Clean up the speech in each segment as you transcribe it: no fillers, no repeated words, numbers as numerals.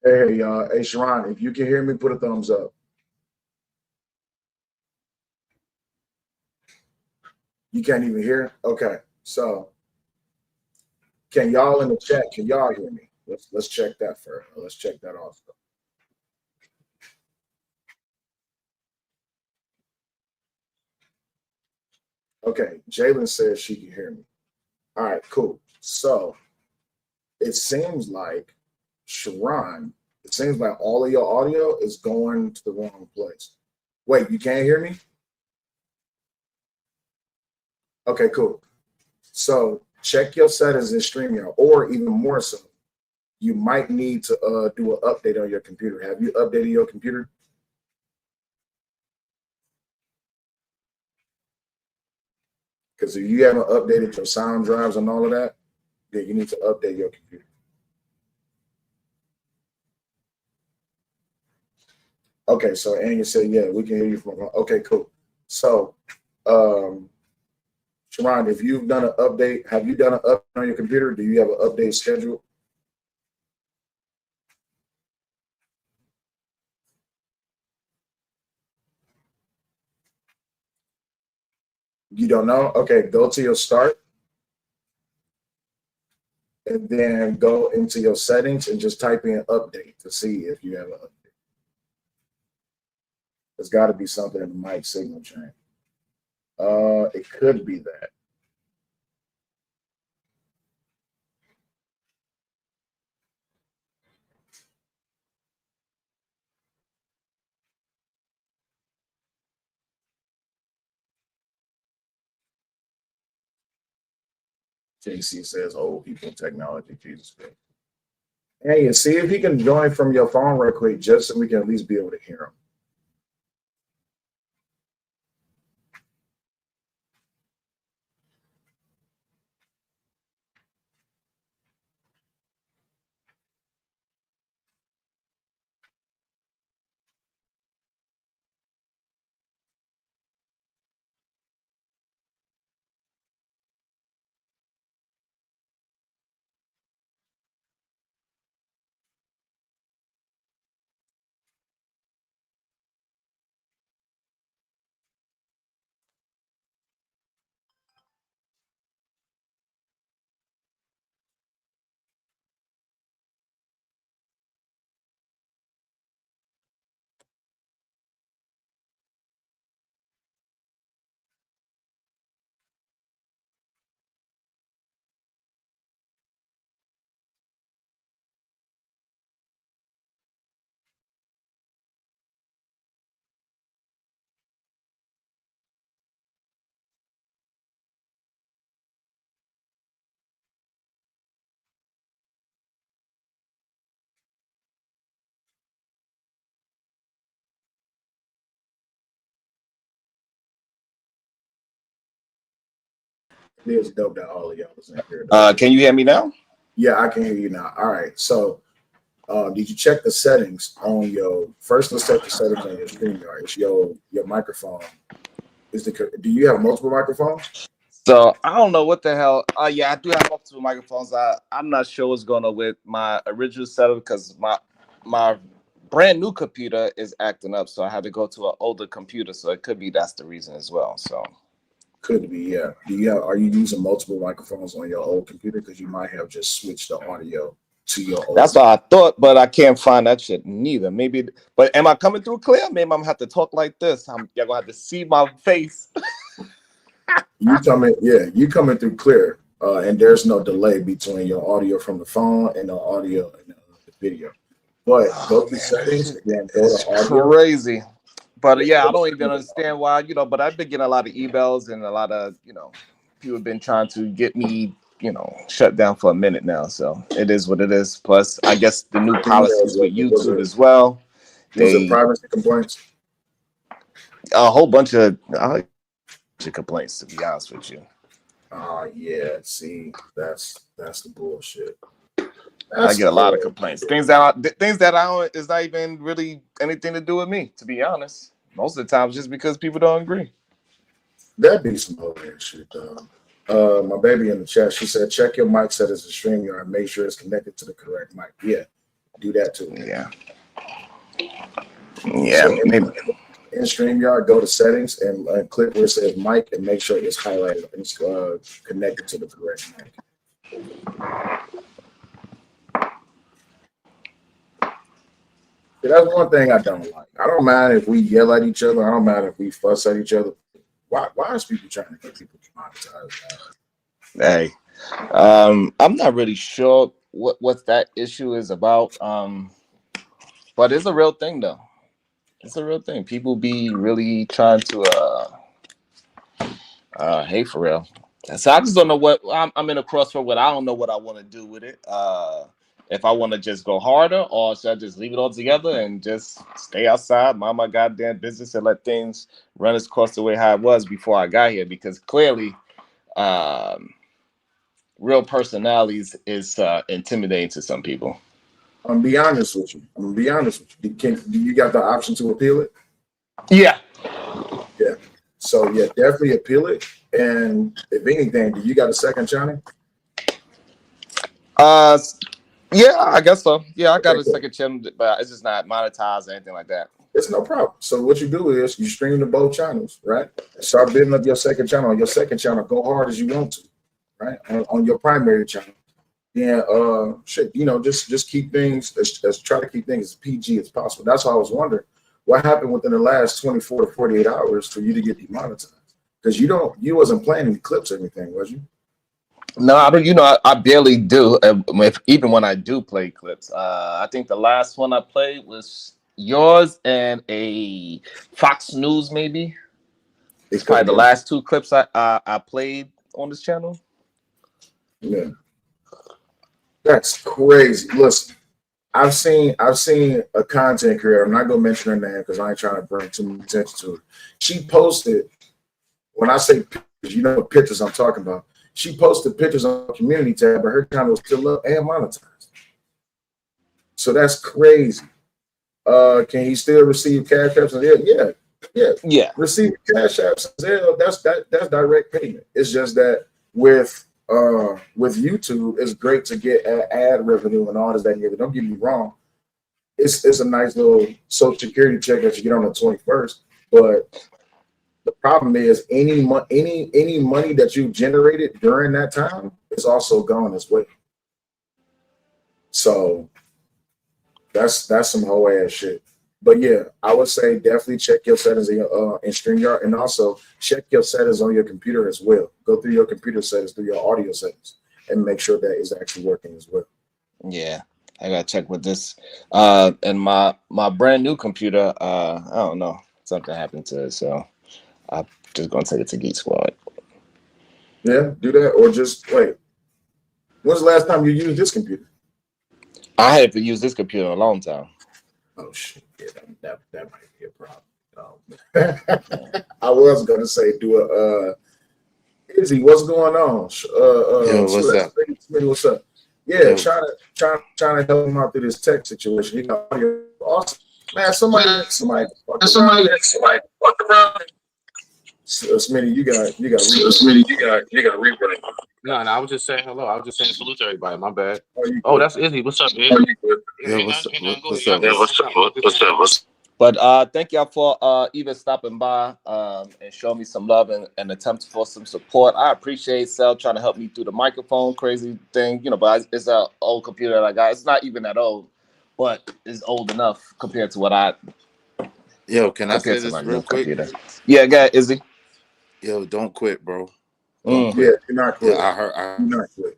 Hey, y'all. Hey, Sharon, if you can hear me, put a thumbs up. You can't even hear? Okay. So, can y'all in the chat, can y'all hear me? Let's check that first. Let's check that also. Okay. Jalen says she can hear me. All right, cool. So, it seems like Sharon, it seems like all of your audio is going to the wrong place. Wait, you can't hear me? Okay, cool. So check your settings in StreamYard, or even more so, you might need to do an update on your computer. Have you updated your computer? Because if you haven't updated your sound drives and all of that, then you need to update your computer. Okay, so Anya said, yeah, we can hear you from. Okay, cool. So, um, Sharon, if you've done an update, have you done an update on your computer? Do you have an update scheduled? You don't know? Okay, go to your start and then go into your settings and just type in update to see if you have an update. There's got to be something in the mic signal chain. It could be that. JC says old people technology, Jesus. Hey, and see if he can join from your phone real quick, just so we can at least be able to hear him. It is dope that all of y'all was in here. Can you hear me now? Yeah, I can hear you now. All right. So, did you check the settings on your first? Let's check the settings on your StreamYard. It's your microphone. Do you have multiple microphones? So I don't know what the hell. Yeah, I do have multiple microphones. I'm not sure what's going on with my original setup because my brand new computer is acting up. So I had to go to an older computer. So it could be that's the reason as well. So Could be, yeah. Are you using multiple microphones on your old computer? Because you might have just switched the audio to your old. That's what I thought, but I can't find that shit neither. Maybe, but am I coming through clear? Maybe I'm gonna have to talk like this. Y'all gonna have to see my face. You coming through clear, and there's no delay between your audio from the phone and the audio and the video. But go to settings again. Go to audio. Crazy. But yeah, I don't even understand why, but I've been getting a lot of emails and a lot of, people have been trying to get me, shut down for a minute now. So it is what it is. Plus, I guess the new policies with YouTube as well. Was it privacy complaints? A whole bunch of complaints, to be honest with you. Yeah. See, that's the bullshit. I get a lot of complaints. Things that I don't is not even really anything to do with me, to be honest. Most of the time, just because people don't agree. That'd be some hilarious shit, though. My baby in the chat, she said, check your mic settings in StreamYard and make sure it's connected to the correct mic. Yeah. do that too. Yeah. So Maybe. in StreamYard, go to settings and click where it says mic and make sure it's highlighted and it's connected to the correct mic. That's one thing I don't like. I don't mind if we yell at each other. I don't mind if we fuss at each other. Why is people trying to get people demonetized? Hey, I'm not really sure what that issue is about. But it's a real thing though. It's a real thing. People be really trying to hey, for real. So I just don't know what I'm in a crossroad with. I don't know what I want to do with it. If I want to just go harder, or should I just leave it all together and just stay outside, mind my goddamn business, and let things run its course the way how it was before I got here? Because clearly, real personalities is intimidating to some people. I'm gonna be honest with you. Do you got the option to appeal it? Yeah. Yeah. So yeah, definitely appeal it. And if anything, do you got a second channel? Yeah, I guess so. Yeah, I got a second channel, but it's just not monetized or anything like that. It's no problem. So what you do is you stream to both channels, right? Start building up your second channel. On your second channel, go hard as you want to, right? On your primary channel. Yeah, just keep things as try to keep things as PG as possible. That's why I was wondering what happened within the last 24 to 48 hours for you to get demonetized. Because you wasn't playing any clips or anything, was you? No, I don't. I barely do. Even when I do play clips, I think the last one I played was yours and a Fox News, maybe. It's probably the last two clips I played on this channel. Yeah, that's crazy. Listen, I've seen a content creator. I'm not gonna mention her name because I ain't trying to bring too much attention to it. She posted, when I say pictures, you know what pictures I'm talking about. She posted pictures on the community tab, but her channel was still up and monetized. So that's crazy. Can he still receive cash apps and Zelle? Yeah. Receive cash apps and Zelle, that's direct payment. It's just that with YouTube, it's great to get ad revenue and all this, that, and the other. Don't get me wrong. It's a nice little social security check that you get on the 21st, but the problem is any money that you generated during that time is also gone as well. So that's some whole ass shit. But yeah, I would say definitely check your settings in StreamYard, and also check your settings on your computer as well. Go through your computer settings, through your audio settings, and make sure that is actually working as well. Yeah, I gotta check with this. And my brand new computer, I don't know, something happened to it, so I'm just gonna take it to Geek Squad. Yeah, do that, or just wait. When's the last time you used this computer? I haven't used this computer in a long time. Oh shit, yeah, that might be a problem. I was gonna say do a Izzy, what's going on? Yo, what's up? Smitty, what's up? Yeah, trying to help him out through this tech situation. He got audio. Awesome. Man, somebody fuck around. Smitty, you got replay. No, I was just saying hello. I was just saying salute to everybody. My bad. Oh, that's Izzy. What's up, Izzy? Yeah, what's up? But thank y'all for even stopping by and showing me some love and attempts for some support. I appreciate Sel trying to help me through the microphone crazy thing, but it's an old computer that I got. It's not even that old, but it's old enough compared to what I. Yo, can I say this real quick? Computer. Yeah, go ahead, Izzy. Yo, don't quit, bro. Don't quit. Yeah, you're not quit. You're not quit.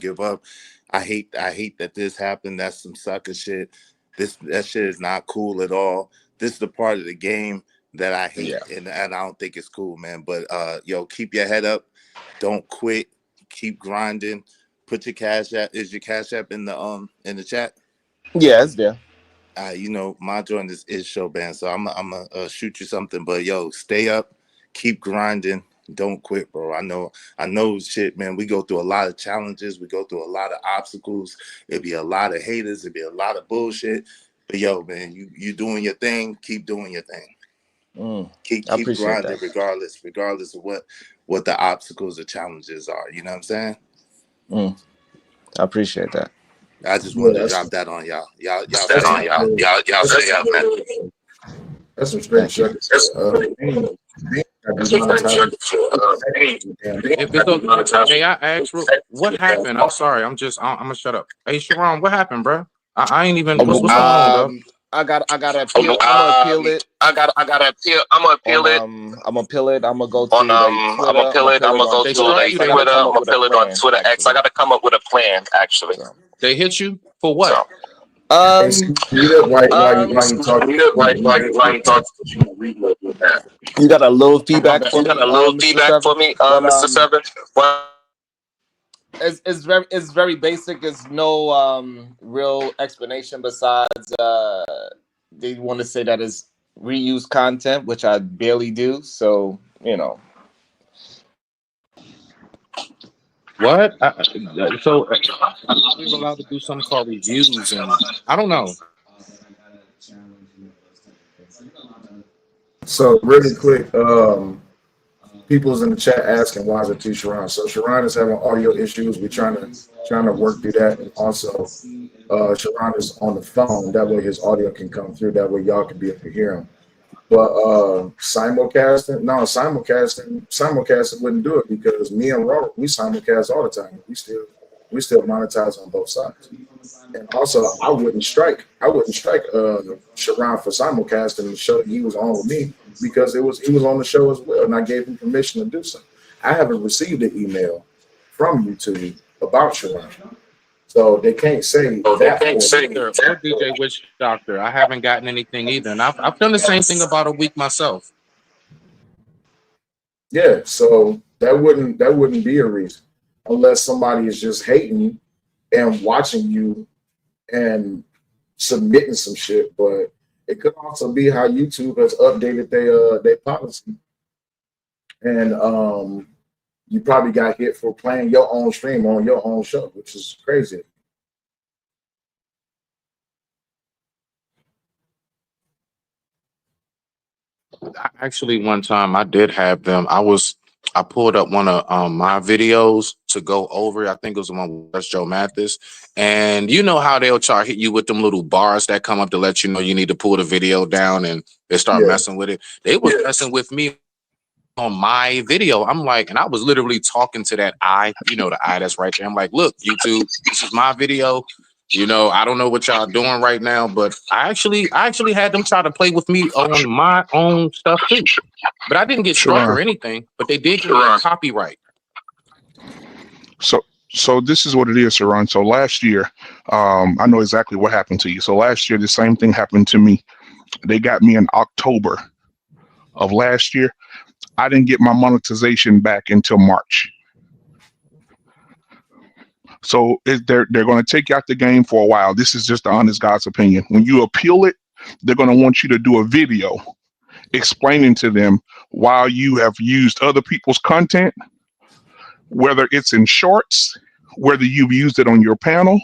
Give up. I hate that this happened. That's some sucker shit. That shit is not cool at all. This is the part of the game that I hate, and I don't think it's cool, man. But yo, keep your head up. Don't quit. Keep grinding. Put your cash app. Is your cash app in the chat? Yeah, it's there. My joint is Shadowbanning, so I'm gonna shoot you something. But yo, stay up. Keep grinding. Don't quit, bro. I know shit, man. We go through a lot of challenges. We go through a lot of obstacles. It'd be a lot of haters. It'd be a lot of bullshit. But yo, man, you doing your thing. Keep doing your thing. Keep grinding, regardless of what the obstacles or challenges are. You know what I'm saying? I appreciate that. I just wanted to drop that on y'all. Y'all stay up, man. That's some straight shit. May I ask, what happened? I'm sorry. I'm gonna shut up. Hey, Sharon, what happened, bro? I ain't even. What's going on, bro? I gotta appeal. I'm gonna appeal it. I gotta appeal. I'm gonna appeal it. I'm gonna appeal it. I'm gonna go to On Twitter. I'm gonna appeal it. I'm gonna go to Twitter. I'm gonna appeal it on Twitter X. I gotta come up with a plan. Actually, they hit you for what? Why you talking? You got a little feedback for me. You got a little feedback for me, Mr. Seven. It's very basic. There's no real explanation besides they want to say that is reuse content, which I barely do. So What? So we're allowed to do something called reviews, and I don't know. So really quick, people's in the chat asking why is it to Sharon. So Sharon is having audio issues. We're trying to work through that, and also Sharon is on the phone. That way his audio can come through. That way y'all can be able to hear him. But simulcasting wouldn't do it because me and Robert, we simulcast all the time. We still monetize on both sides. And also I wouldn't strike Sharon for simulcasting the show that he was on with me because he was on the show as well, and I gave him permission to do so. I haven't received an email from YouTube about Sharon. So they can't say or DJ Witch Doctor. I haven't gotten anything either, and I've done the same thing about a week myself. Yeah, so that wouldn't be a reason unless somebody is just hating and watching you and submitting some shit. But it could also be how YouTube has updated their policy, and you probably got hit for playing your own stream on your own show, which is crazy. Actually, one time I did have them. I pulled up one of my videos to go over. I think it was the one with Joe Mathis. And you know how they'll try to hit you with them little bars that come up to let you know you need to pull the video down, and they start messing with it. They was messing with me on my video. I'm like, and I was literally talking to that eye, the eye that's right there. I'm like, look, YouTube, this is my video. I don't know what y'all doing right now, but I actually had them try to play with me on my own stuff too. But I didn't get struck or anything, but they did get copyright. So this is what it is, Sharon. So last year, I know exactly what happened to you. So last year, the same thing happened to me. They got me in October of last year. I didn't get my monetization back until March. So they're going to take you out the game for a while. This is just the honest God's opinion. When you appeal it, they're going to want you to do a video explaining to them why you have used other people's content, whether it's in shorts, whether you've used it on your panel.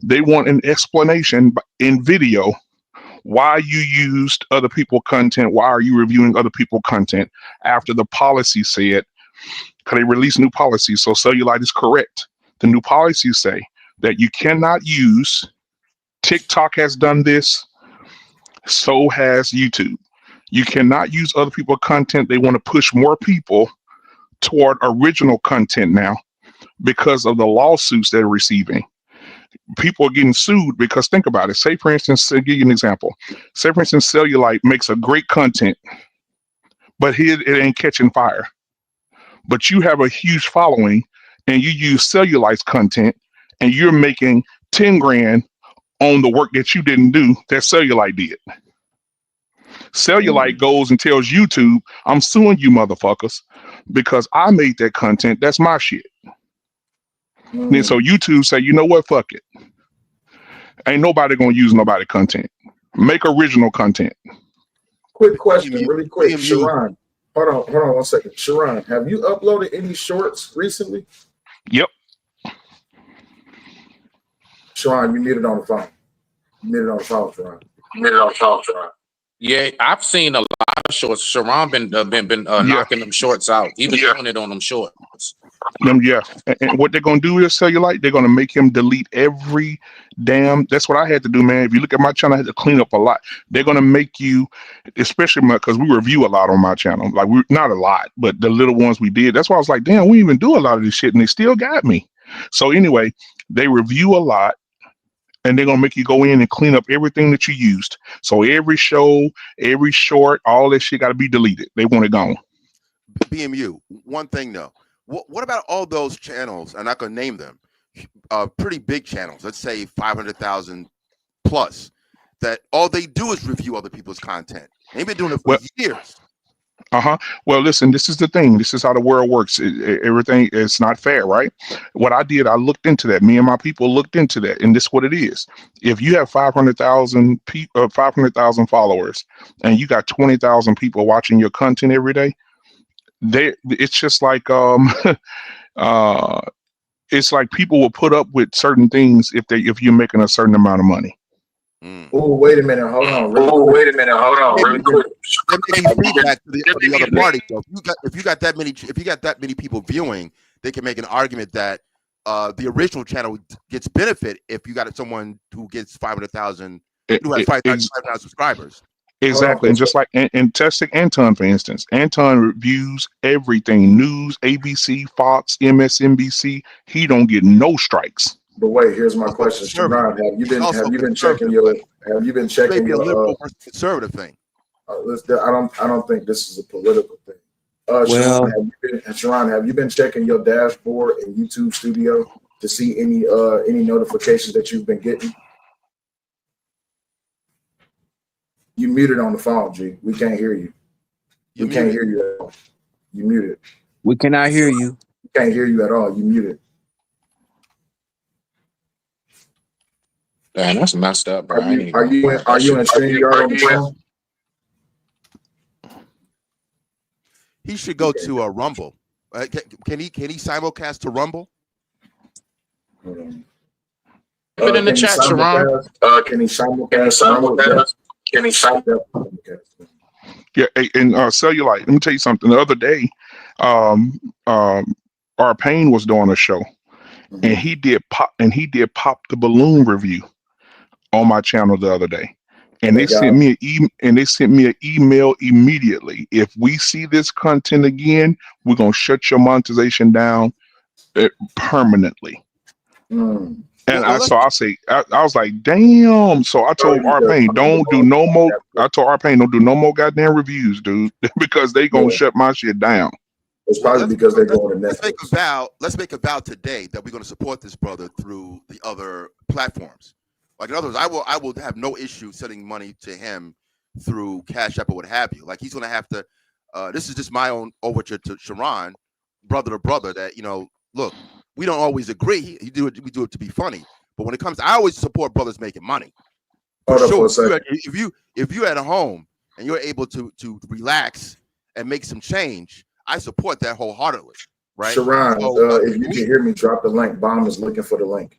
They want an explanation in video why you used other people's content. Why are you reviewing other people's content after the policy said, because they release new policies. So Cellulite is correct. The new policies say that you cannot use, TikTok has done this, so has YouTube. You cannot use other people's content. They want to push more people toward original content now because of the lawsuits they're receiving. People are getting sued because, think about it. Say, for instance, I'll give you an example. Say, for instance, Cellulite makes a great content, but it ain't catching fire. But you have a huge following and you use Cellulite's content and you're making 10 grand on the work that you didn't do that Cellulite did. Cellulite goes and tells YouTube, I'm suing you motherfuckers because I made that content. That's my shit. Then so YouTube say, you know what? Fuck it. Ain't nobody gonna use nobody content. Make original content. Quick question, really quick. Sharon, hold on 1 second. Sharon, have you uploaded any shorts recently? Yep. Sharon, you need it on the phone. You need it on the phone, Sharon. Yeah, I've seen a lot of shorts. Sharon been knocking them shorts out. He been doing it on them shorts. Yeah, and what they're gonna do is Cellulite. They're gonna make him delete every damn. That's what I had to do, man. If you look at my channel, I had to clean up a lot. They're gonna make you, especially because we review a lot on my channel. Like we not a lot, but the little ones we did. That's why I was like, damn, we even do a lot of this shit, and they still got me. So anyway, they review a lot. And they're gonna make you go in and clean up everything that you used. So every show, every short, all that shit got to be deleted. They want it gone. BMU. One thing though, what about all those channels? I'm not gonna name them. Pretty big channels. Let's say 500,000 plus. That all they do is review other people's content. They've been doing it for years. Well, listen, this is the thing. This is how the world works. Everything is not fair, right? What I did, I looked into that. Me and my people looked into that, and this is what it is. If you have 500,000 followers, and you got 20,000 people watching your content every day, it's just like it's like people will put up with certain things if you're making a certain amount of money. Oh, wait a minute. Hold on. Really quick. That may be feedback to the other party. So if you got that many people viewing, they can make an argument that the original channel gets benefit if you got someone who gets 500,000 who has 5,000 subscribers. Exactly. And just like and testing Anton, for instance, Anton reviews everything: news, ABC, Fox, MSNBC. He don't get no strikes. But wait, here's my question, Sharon. Have you been checking your maybe a liberal versus conservative thing? I don't think this is a political thing. Sharon, have you been checking your dashboard in YouTube Studio to see any notifications that you've been getting? You muted on the phone, G. We can't hear you. We can't hear you at all. You muted. We cannot hear you. We can't hear you at all. You muted. Damn, that's messed up, bro. Are you in StreamYard on the phone? He should go to Rumble. Can he simulcast to Rumble? Put it in the chat, Sharon. Can he simulcast? Can he simulcast? Yeah, and Cellulite. Let me tell you something. The other day, our Payne was doing a show, and he did pop the balloon review on my channel the other day, and they sent me an email immediately. If we see this content again, we're gonna shut your monetization down permanently. And I was like, damn. So I told R-Pain, don't do no more goddamn reviews, dude, because they gonna shut my shit down. It's probably because they're going to Netflix. Let's make a vow today that we're going to support this brother through the other platforms. Like in other words, I will have no issue sending money to him through Cash App or what have you. Like he's going to have to. This is just my own overture to Sharon, brother to brother. That look, we don't always agree. We do it to be funny. But when it comes, I always support brothers making money. For sure. If you at home and you're able to relax and make some change, I support that wholeheartedly. Right, Sharon. If you can hear me, drop the link. Bomb is looking for the link.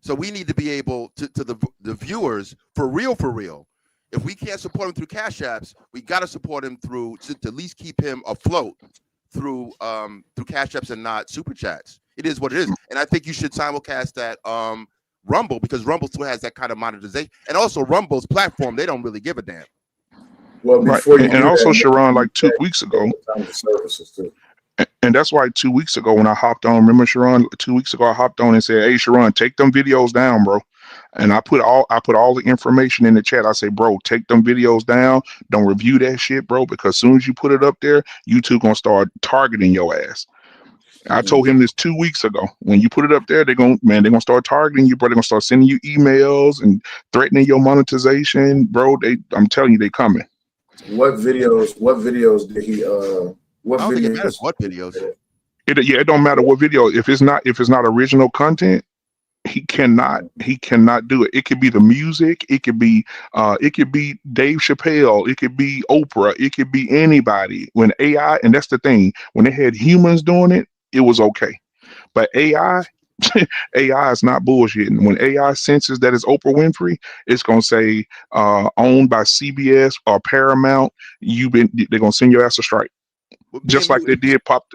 So we need to be able to the viewers for real. If we can't support him through Cash Apps, we got to support him to at least keep him afloat through Cash Apps and not Super Chats. It is what it is, and I think you should simulcast that Rumble because Rumble still has that kind of monetization, and also Rumble's platform they don't really give a damn. Well, before you and also Sharon, like 2 weeks ago. Services too. And that's why 2 weeks ago when I hopped on, remember Sharon, 2 weeks ago I hopped on and said, "Hey Sharon, take them videos down, bro." And I put all the information in the chat. I say, "Bro, take them videos down. Don't review that shit, bro, because as soon as you put it up there, YouTube gonna start targeting your ass." I told him this 2 weeks ago. When you put it up there, they're gonna start targeting you, bro. They're gonna start sending you emails and threatening your monetization, bro. I'm telling you, they coming. What videos did he I don't think it matters what videos. It don't matter what video. If it's not original content, he cannot do it. It could be the music, it could be Dave Chappelle, it could be Oprah, it could be anybody. When AI, and that's the thing, when they had humans doing it, it was okay. But AI AI is not bullshitting. When AI senses that it's Oprah Winfrey, it's gonna say owned by CBS or Paramount. They're gonna send your ass a strike. Well, Just like they did pop.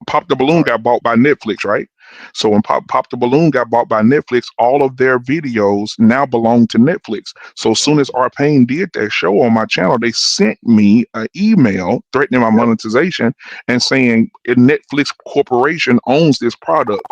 Pop the Balloon got bought by Netflix, right? So when Pop the Balloon got bought by Netflix, all of their videos now belong to Netflix. So as soon as Arpain did that show on my channel, they sent me an email threatening my monetization and saying Netflix Corporation owns this product.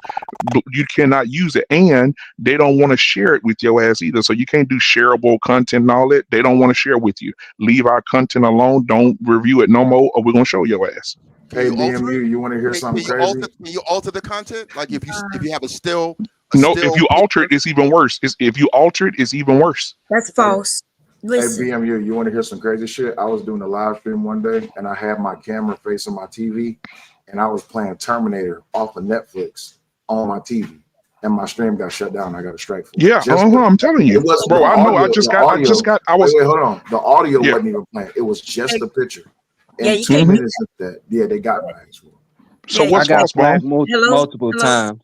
You cannot use it, and they don't want to share it with your ass either. So you can't do shareable content and all that. They don't want to share with you. Leave our content alone. Don't review it no more, or we're gonna show your ass. Can Hey, you alter it? BMU, you want to hear Can something you crazy? can you alter the content? Like if you have a still No, if you alter it, it's even worse. If you alter it, it's even worse. That's false. Hey, Listen, BMU, you want to hear some crazy shit? I was doing a live stream one day, and I had my camera facing my TV, and I was playing Terminator off of Netflix on my TV, and my stream got shut down. I got a strike for it. Yeah, I'm telling you, It wasn't bro. the I know. audio, I just the got. audio. Wait, hold on. The audio Yeah. wasn't even playing. It was just the picture. Yeah, And you 2 can't- minutes of that, yeah, they got my ass for it. So Yeah, what's I got false, Bomb? flagged hello, multiple hello, times.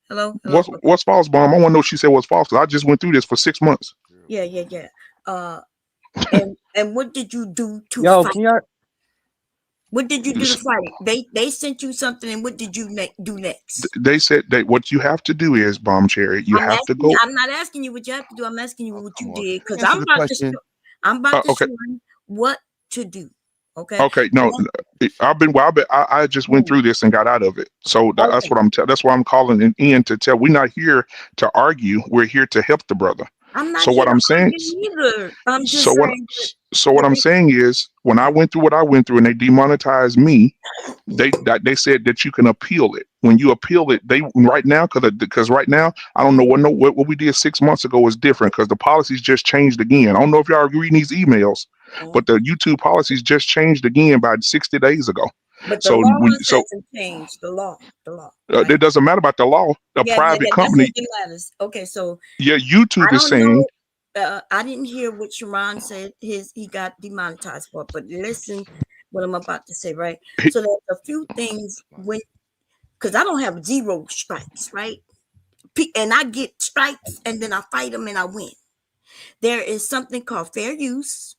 hello. What's false, Bomb? I want to know. She said what's false because I just went through this for 6 months. Yeah. And what did you do to Yo, fight? can y'all? What did you do to fight it? They sent you something, and what did you do next? They said that what you have to do is, Bomb Cherry, you have to go. I'm not asking you what you have to do. I'm asking you what you come on. did because Answer I'm the about question. to. I'm about to Okay. show you what to do. Okay. Okay, no, I just went through this and got out of it. So that's what I'm telling. That's why I'm calling in to tell. We're not here to argue. We're here to help the brother. I'm not. So what I'm saying. Either. I'm just So what? saying. So what I'm saying is, when I went through what I went through and they demonetized me, they said that you can appeal it. When you appeal it, they right now because right now I don't know what we did 6 months ago is different because the policies just changed again. I don't know if y'all are reading these emails, but the YouTube policies just changed again about 60 days ago. But the So law so hasn't changed. The law. Right? it doesn't matter about the law. A private company. That's what matters. Okay, so Yeah, YouTube is saying. I didn't hear what Sharon said. He got demonetized for, but listen, what I'm about to say, right? So there's a few things because I don't have 0 strikes, right? And I get strikes, and then I fight them and I win. There is something called fair use,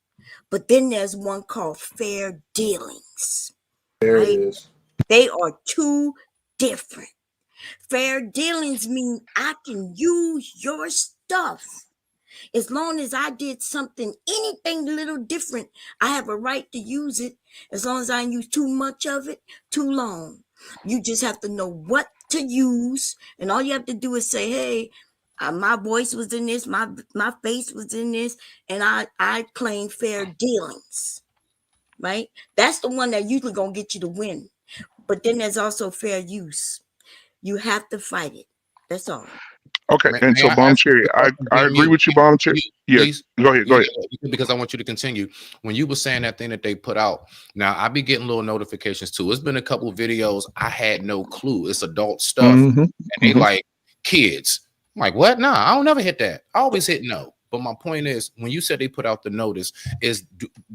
but then there's one called fair dealings. There right? it is. They are two different. Fair dealings mean I can use your stuff. As long as I did something, anything a little different, I have a right to use it. As long as I didn't use too much of it, too long. You just have to know what to use. And all you have to do is say, hey, my voice was in this, my face was in this, and I claim fair dealings, right? That's the one that usually gonna get you to win. But then there's also fair use. You have to fight it. That's all. Okay, May- and may so I Bomb ask you Cherry, a question, I agree with you, Bomb Cherry. Yeah, please? go ahead. Yeah, because I want you to continue. When you were saying that thing that they put out, now I be getting little notifications too. It's been a couple of videos I had no clue. It's adult stuff, and they like kids. I'm like, what? Nah, I don't never hit that. I always hit no. But my point is, when you said they put out the notice, is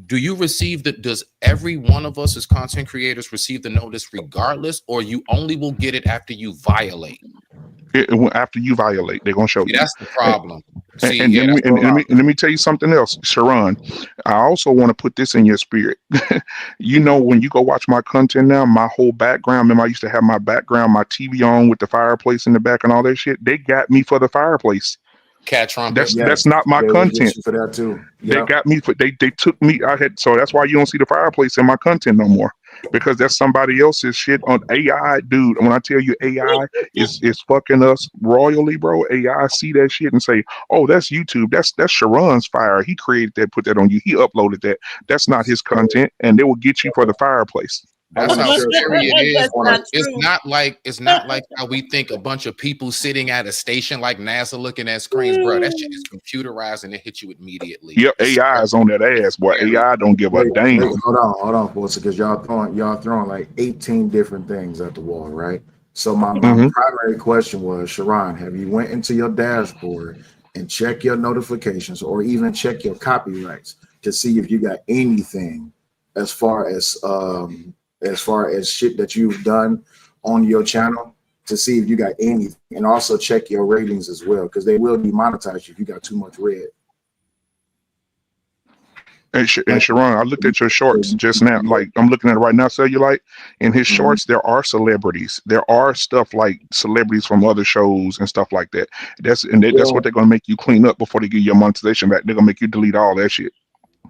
do you receive that? Does every one of us as content creators receive the notice regardless, or you only will get it after you violate? After you violate, they're gonna show you. That's the problem. And let me tell you something else, Sharon. I also want to put this in your spirit. You know, when you go watch my content now, my whole background. Remember, I used to have my background, my TV on with the fireplace in the back and all that shit. They got me for the fireplace. Cat trumpet. That's not my content. For that too. They got me for they took me. So that's why you don't see the fireplace in my content no more, because that's somebody else's shit on AI, dude. When I tell you AI is fucking us royally, bro. AI see that shit and say, oh, that's YouTube. That's Sharon's fire. He created that, put that on you. He uploaded that. That's not his content, and they will get you for the fireplace. That's how scary it is. That's It's not like how we think a bunch of people sitting at a station like NASA looking at screens, bro. That shit is computerized and it hits you immediately. Yep, AI is on that ass, boy. AI don't give a damn. Hold on, boys, because y'all throwing like 18 different things at the wall, right? So my primary question was, Sharon, have you went into your dashboard and check your notifications or even check your copyrights to see if you got anything as far as shit that you've done on your channel, to see if you got anything, and also check your ratings as well, because they will demonetize you if you got too much red. And Sharon, I looked at your shorts just now. Like I'm looking at it right now, Cellulite. In his shorts, there are celebrities. There are stuff like celebrities from other shows and stuff like that. That's what they're gonna make you clean up before they give you your monetization back. They're gonna make you delete all that shit.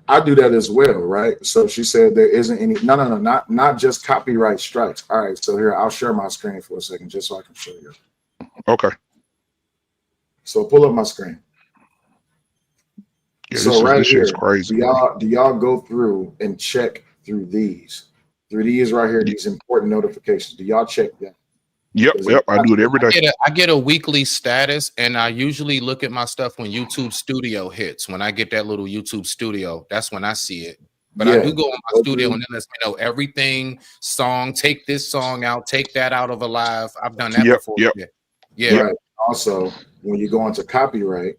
I do that as well, right? So she said there isn't any. No, not just copyright strikes. All right, so here I'll share my screen for a second just so I can show you. Okay. So pull up my screen. Yeah, so right this here, shit's crazy. do y'all go through and check through these right here, these important notifications? Do y'all check that? Yep. I do it every day. I get a weekly status, and I usually look at my stuff when YouTube Studio hits. When I get that little YouTube Studio, that's when I see it. But I do go on my studio and then lets me know everything. Song, take this song out, take that out of a live. I've done that before. Yeah. Right. Also, when you go into copyright,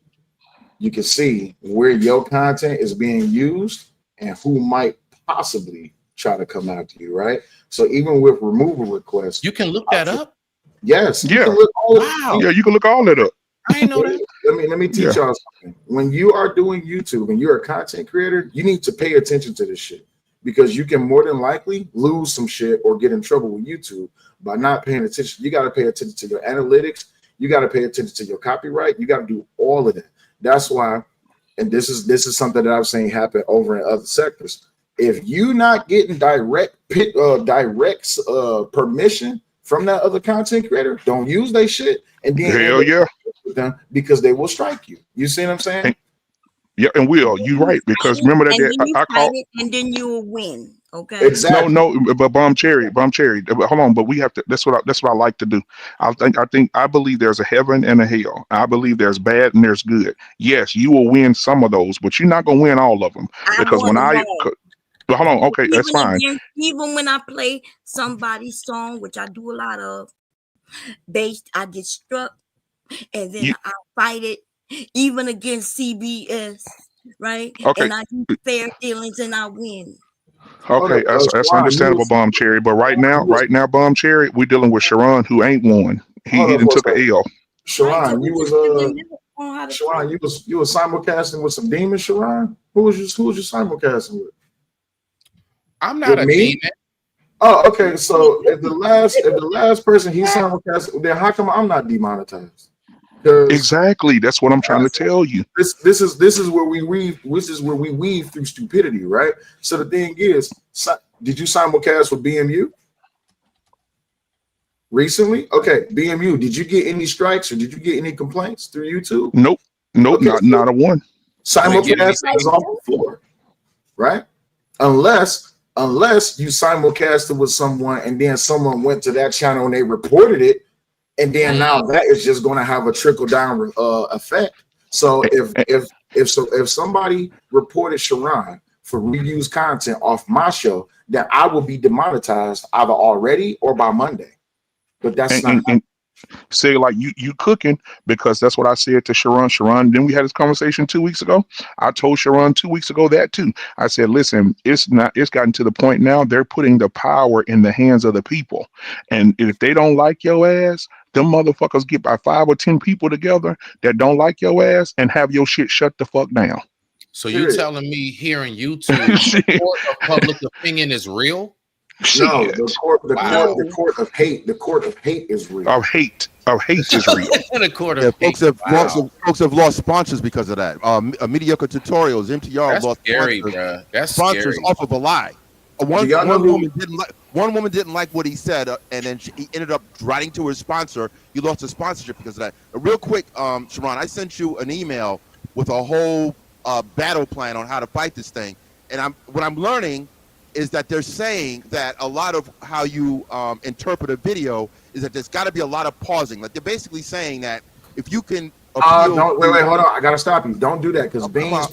you can see where your content is being used and who might possibly try to come after you, right? So even with removal requests, you can look that up. Yes. Yeah. You can look all that up. I ain't know that. Let me teach y'all something. When you are doing YouTube and you're a content creator, you need to pay attention to this shit, because you can more than likely lose some shit or get in trouble with YouTube by not paying attention. You got to pay attention to your analytics. You got to pay attention to your copyright. You got to do all of that. That's why, and this is something that I've seen happen over in other sectors. If you not getting direct permission from that other content creator, don't use their shit, and then with them, because they will strike you. You see what I'm saying? And you're right, because remember that I called, and then you will win. Okay. Exactly. No, but bomb cherry. Hold on, but we have to. That's what I like to do. I believe there's a heaven and a hell. I believe there's bad and there's good. Yes, you will win some of those, but you're not gonna win all of them, because hold on, okay, that's fine. Even when I play somebody's song, which I do a lot of, I get struck, and then I fight it, even against CBS, right? Okay. And I do fair dealings and I win. Okay, that's understandable, bomb cherry. But right now, bomb cherry, we're dealing with Sharon, who ain't won. He done took an L. Sharon, you was simulcasting with some demons, Sharon? Who was you simulcasting with? I'm not a demon. Oh, okay. So if the last person he simulcast, then how come I'm not demonetized? Exactly. That's what I'm trying to tell you. This is where we weave. This is where we weave through stupidity, right? So the thing is, did you simulcast with BMU recently? Okay, BMU. Did you get any strikes or did you get any complaints through YouTube? Nope. Okay, not a one. Simulcast is off the floor, right? Unless you simulcasted with someone and then someone went to that channel and they reported it. And then now that is just going to have a trickle down effect. So if somebody reported Sharon for reused content off my show, then I will be demonetized either already or by Monday. But that's not. Say like you cooking, because that's what I said to Sharon. Then we had this conversation 2 weeks ago. I told Sharon 2 weeks ago that too. I said, listen, it's gotten to the point now they're putting the power in the hands of the people. And if they don't like your ass, them motherfuckers get by 5 or 10 people together that don't like your ass and have your shit shut the fuck down. So you telling me here on YouTube, the court of public opinion is real? No, the court of hate. The court of hate is real. Of hate is real. The court of hate. Folks have lost sponsors because of that. Mediocre tutorials, MTR That's lost scary, sponsors, bro. That's sponsors scary. off of a lie. One woman didn't like what he said, and then he ended up writing to her sponsor. He lost his sponsorship because of that. Real quick, Sharon, I sent you an email with a whole battle plan on how to fight this thing. And what I'm learning is that they're saying that a lot of how you interpret a video is that there's got to be a lot of pausing. Like they're basically saying that if you can wait, hold on. I gotta stop you. Don't do that, because Beans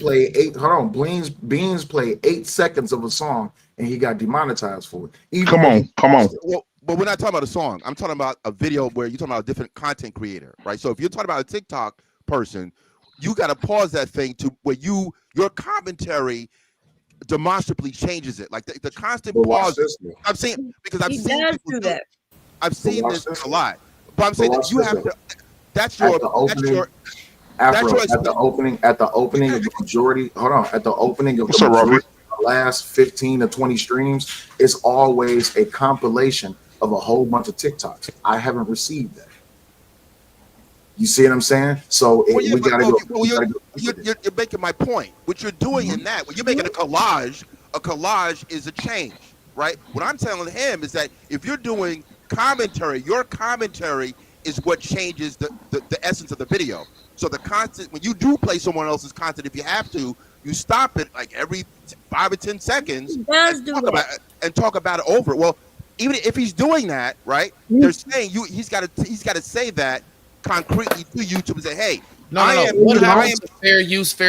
played 8 seconds of a song and he got demonetized for it. Come on. Well, but we're not talking about a song. I'm talking about a video where you're talking about a different content creator, right? So if you're talking about a TikTok person, you got to pause that thing to where your commentary demonstrably changes it. Like the constant pause. I've seen people do that. I've seen this a lot. But I'm saying that you have to. That's your Afro, your at the opening of the majority, hold on, at the opening of What's the up, Rafi? majority of the last 15 to 20 streams, it's always a compilation of a whole bunch of TikToks. I haven't received that. You see what I'm saying? So Well, yeah, we but gotta well, go. well, We you're, gotta go. you're, you're you're making my point. What you're doing in that, when you're making a collage is a change, right? What I'm telling him is that if you're doing commentary, your commentary is what changes the essence of the video. So the content, when you do play someone else's content, if you have to, you stop it like every 5 or 10 seconds He does and do talk that. about it over. Well, even if he's doing that, right? They're saying he's got to say that concretely to YouTube and say, "Hey, No. I am." What You know, happened to fair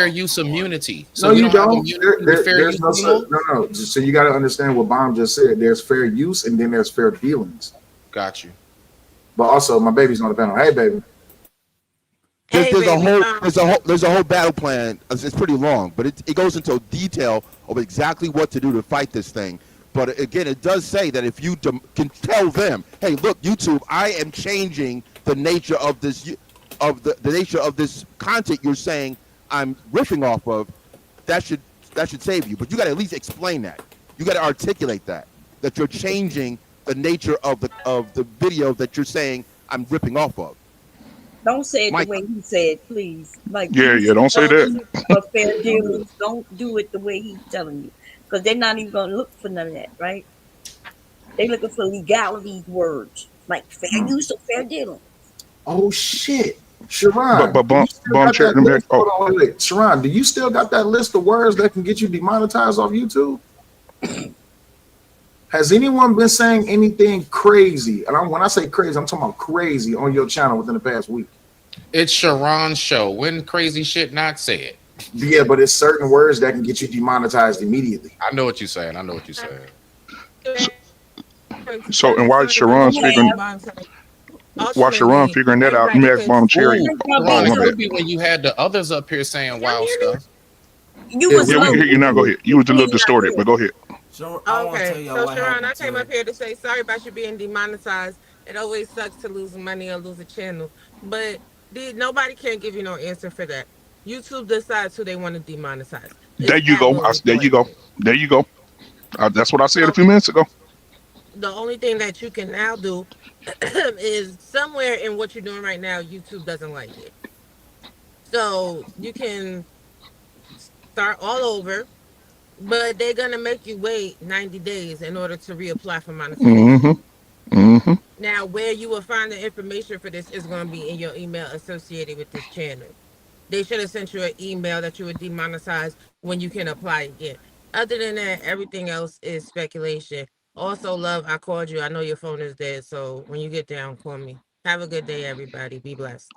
use immunity? So no, we you don't have don't. immunity with fair There's use no, anymore? no. So you got to understand what Bomb just said. There's fair use and then there's fair dealings. Got you. But also, my baby's on the panel. Hey, baby. There's a whole battle plan. It's pretty long, but it goes into detail of exactly what to do to fight this thing. But again, it does say that if you can tell them, "Hey, look, YouTube, I am changing the nature of this the nature of this content you're saying I'm riffing off of," that should save you. But you got to at least explain that. You got to articulate that you're changing the nature of the video that you're saying I'm ripping off of. Don't say it Mike. the way he said, please. Like Yeah, don't say that. For fair dealings, don't do it the way he's telling you, because they're not even gonna look for none of that, right? They looking for legalities words like fair use or fair dealing. Oh shit, Sharon. But do you still got check that them list? Hold on, wait. Sharon, do you still got that list of words that can get you demonetized off YouTube? Has anyone been saying anything crazy? And when I say crazy, I'm talking about crazy on your channel within the past week. It's Sharon's show. When crazy shit not said. Yeah, but it's certain words that can get you demonetized immediately. I know what you're saying. So, and while Sharon's figuring that out, let me ask Bomb Cherry. Sharon, it could be when you had the others up here saying wild stuff. You Yeah, was Yeah, we can hear you now. Go ahead. You was a little distorted, but go ahead. So, Sharon, I came up here to say sorry about you being demonetized. It always sucks to lose money or lose a channel, but nobody can give you no answer for that. YouTube decides who they want to demonetize. There you go. There you go. That's what I said a few minutes ago. The only thing that you can now do is somewhere in what you're doing right now, YouTube doesn't like it. So you can start all over, but they're going to make you wait 90 days in order to reapply for monetization. Now, where you will find the information for this is going to be in your email associated with this channel. They should have sent you an email that you would demonetize when you can apply again. Other than that, everything else is speculation. Also, love, I called you. I know your phone is dead, so when you get down, call me. Have a good day, everybody. Be blessed.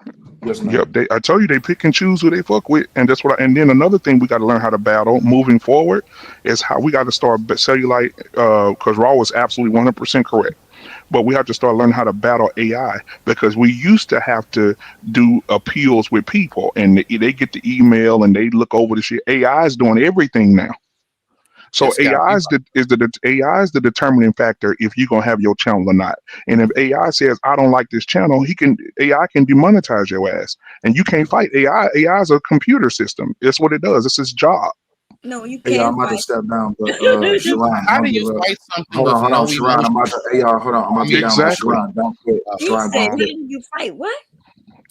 Yep, I told you they pick and choose who they fuck with, and that's what. And then another thing we got to learn how to battle moving forward is how we got to start cellulite. Because Raw was absolutely 100% correct, but we have to start learning how to battle AI, because we used to have to do appeals with people, and they get the email and they look over the shit. AI is doing everything now. So AI is the determining factor if you're gonna have your channel or not. And if AI says I don't like this channel, AI can demonetize your ass, and you can't fight AI. AI is a computer system. It's what it does. It's its job. No, you Hey, can't I'm about to fight. step down, but Sharon, How don't do give you up. fight something Hold with on, no Sharon. I'm about to. Hey, y'all, hold on. I'm about to get down with Exactly. Sharon. Don't quit. He Sharon, said, don't how quit. do you fight? What?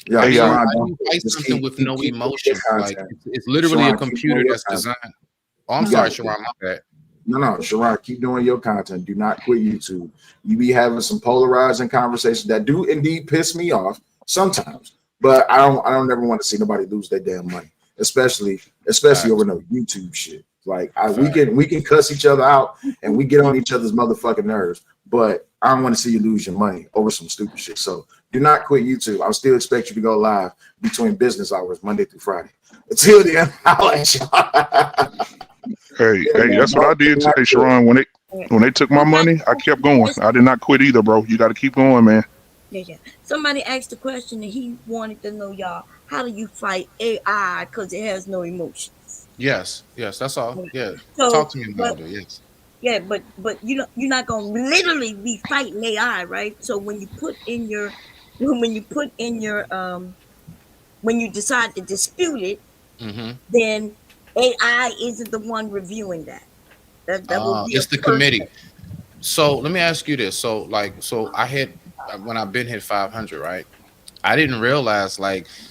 Yeah, How do Sharon, you don't quit. fight Just something with no keep doing your emotions? Like content. it's literally Sharon, a keep computer doing your that's content. designed. Oh, I'm You sorry, got it. Sharon, my bad. No, Sharon, keep doing your content. Do not quit YouTube. You be having some polarizing conversations that do indeed piss me off sometimes, but I don't ever want to see nobody lose their damn money, especially over no YouTube shit. Like we can cuss each other out and we get on each other's motherfucking nerves, but I don't want to see you lose your money over some stupid shit. So do not quit YouTube. I'll still expect you to go live between business hours, Monday through Friday. Until then, I'll let y'all. Hey, that's what I did to Sharon when they took my money. I kept going. I did not quit either, bro. You got to keep going, man. Yeah. Somebody asked the question and he wanted to know, y'all, how do you fight AI because it has no emotions? Yes, that's all. Yeah. So, talk to me about it. Yes. Yeah, but you're not gonna literally be fighting AI, right? So when you put in your when you decide to dispute it, then AI isn't the one reviewing that. That will be a It's the person. committee. So let me ask you this. So I hit when I've been hit 500, right? I didn't realize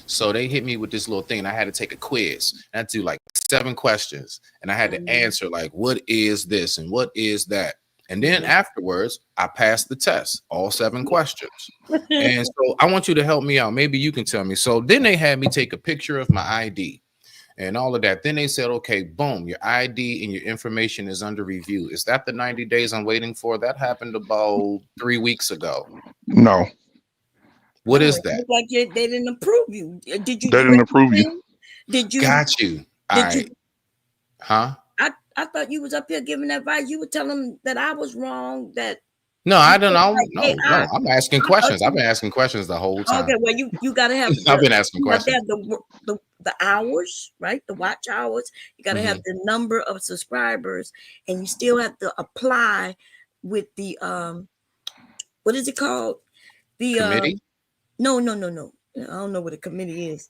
so they hit me with this little thing and I had to take a quiz. And I had to do like 7 questions and I had to answer like, what is this and what is that? And then afterwards, I passed the test, all 7 questions. And so I want you to help me out. Maybe you can tell me. So then they had me take a picture of my ID and all of that. Then they said, okay, boom, your ID and your information is under review. Is that the 90 days I'm waiting for? That happened about 3 weeks ago. No, What No, is it that? looked like they didn't approve you. Did you they do didn't approve you. anything? Did you? Got you. All Did you? right. Huh? I thought you was up here giving advice. You were telling them that I was wrong. That No, you I don't felt know. like No, AI. I'm asking I thought questions. I've you. been asking questions the whole Okay, time. well, you gotta have I've been asking you have to questions. have the hours, right? The watch hours. You gotta have the number of subscribers, and you still have to apply with the what is it called? The Committee? no. I don't know what a committee is.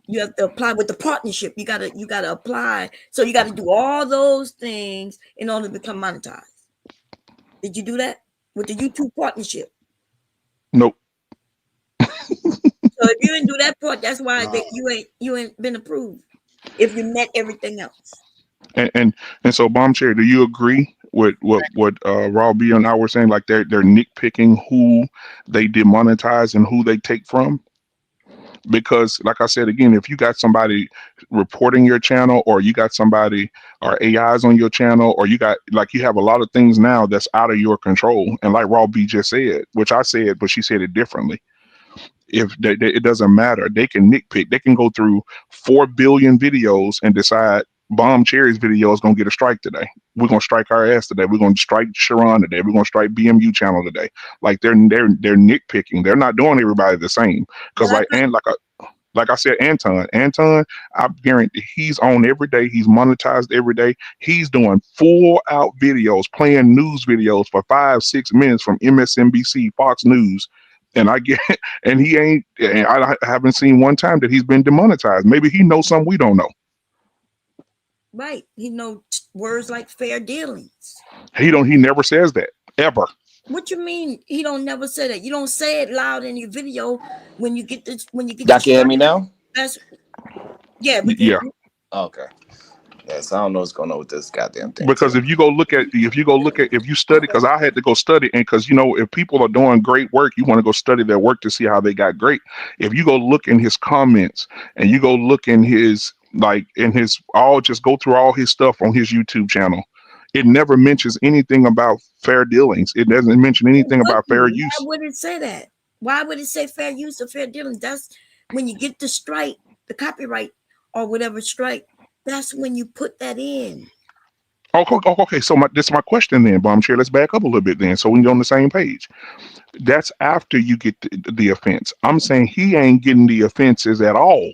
You have to apply with the partnership. You gotta apply. So you gotta do all those things in order to become monetized. Did you do that with the YouTube partnership? Nope. So if you didn't do that part, that's why No. you ain't been approved. If you met everything else. And so, Bomb Cherry, do you agree with what Raw B and I were saying? Like they're nitpicking who they demonetize and who they take from. Because like I said again, if you got somebody reporting your channel, or you got somebody or AIs on your channel, or you have a lot of things now that's out of your control. And like Raw B just said, which I said, but she said it differently. If it doesn't matter, they can nitpick. They can go through 4 billion videos and decide Bomb Cherry's video is gonna get a strike today. We're gonna strike our ass today. We're gonna strike Sharon today. We're gonna strike BMU channel today. Like they're nitpicking. They're not doing everybody the same. Because like I said, Anton, I guarantee he's on every day. He's monetized every day. He's doing full out videos, playing news videos for 5-6 minutes from MSNBC, Fox News. And and he ain't, and I haven't seen one time that he's been demonetized. Maybe he knows something we don't know. Right. He know words like fair dealings. He never says that ever. What you mean he don't never say that? You don't say it loud in your video when you get this Y'all can hear me now? That's we can Yeah. Okay. Yes, I don't know what's going on with this goddamn thing. Because too. if you study, because I had to go study, and because if people are doing great work, you want to go study their work to see how they got great. If you go look in his comments and you go look in his just go through all his stuff on his YouTube channel, it never mentions anything about fair dealings. It doesn't mention anything about fair use. Why would it say that? Why would it say fair use or fair dealings? That's when you get the strike, the copyright or whatever strike. That's when you put that in. Okay. So this is my question then, Bomb Chair. Let's back up a little bit then, so we can get on the same page. That's after you get the offense. I'm saying he ain't getting the offenses at all.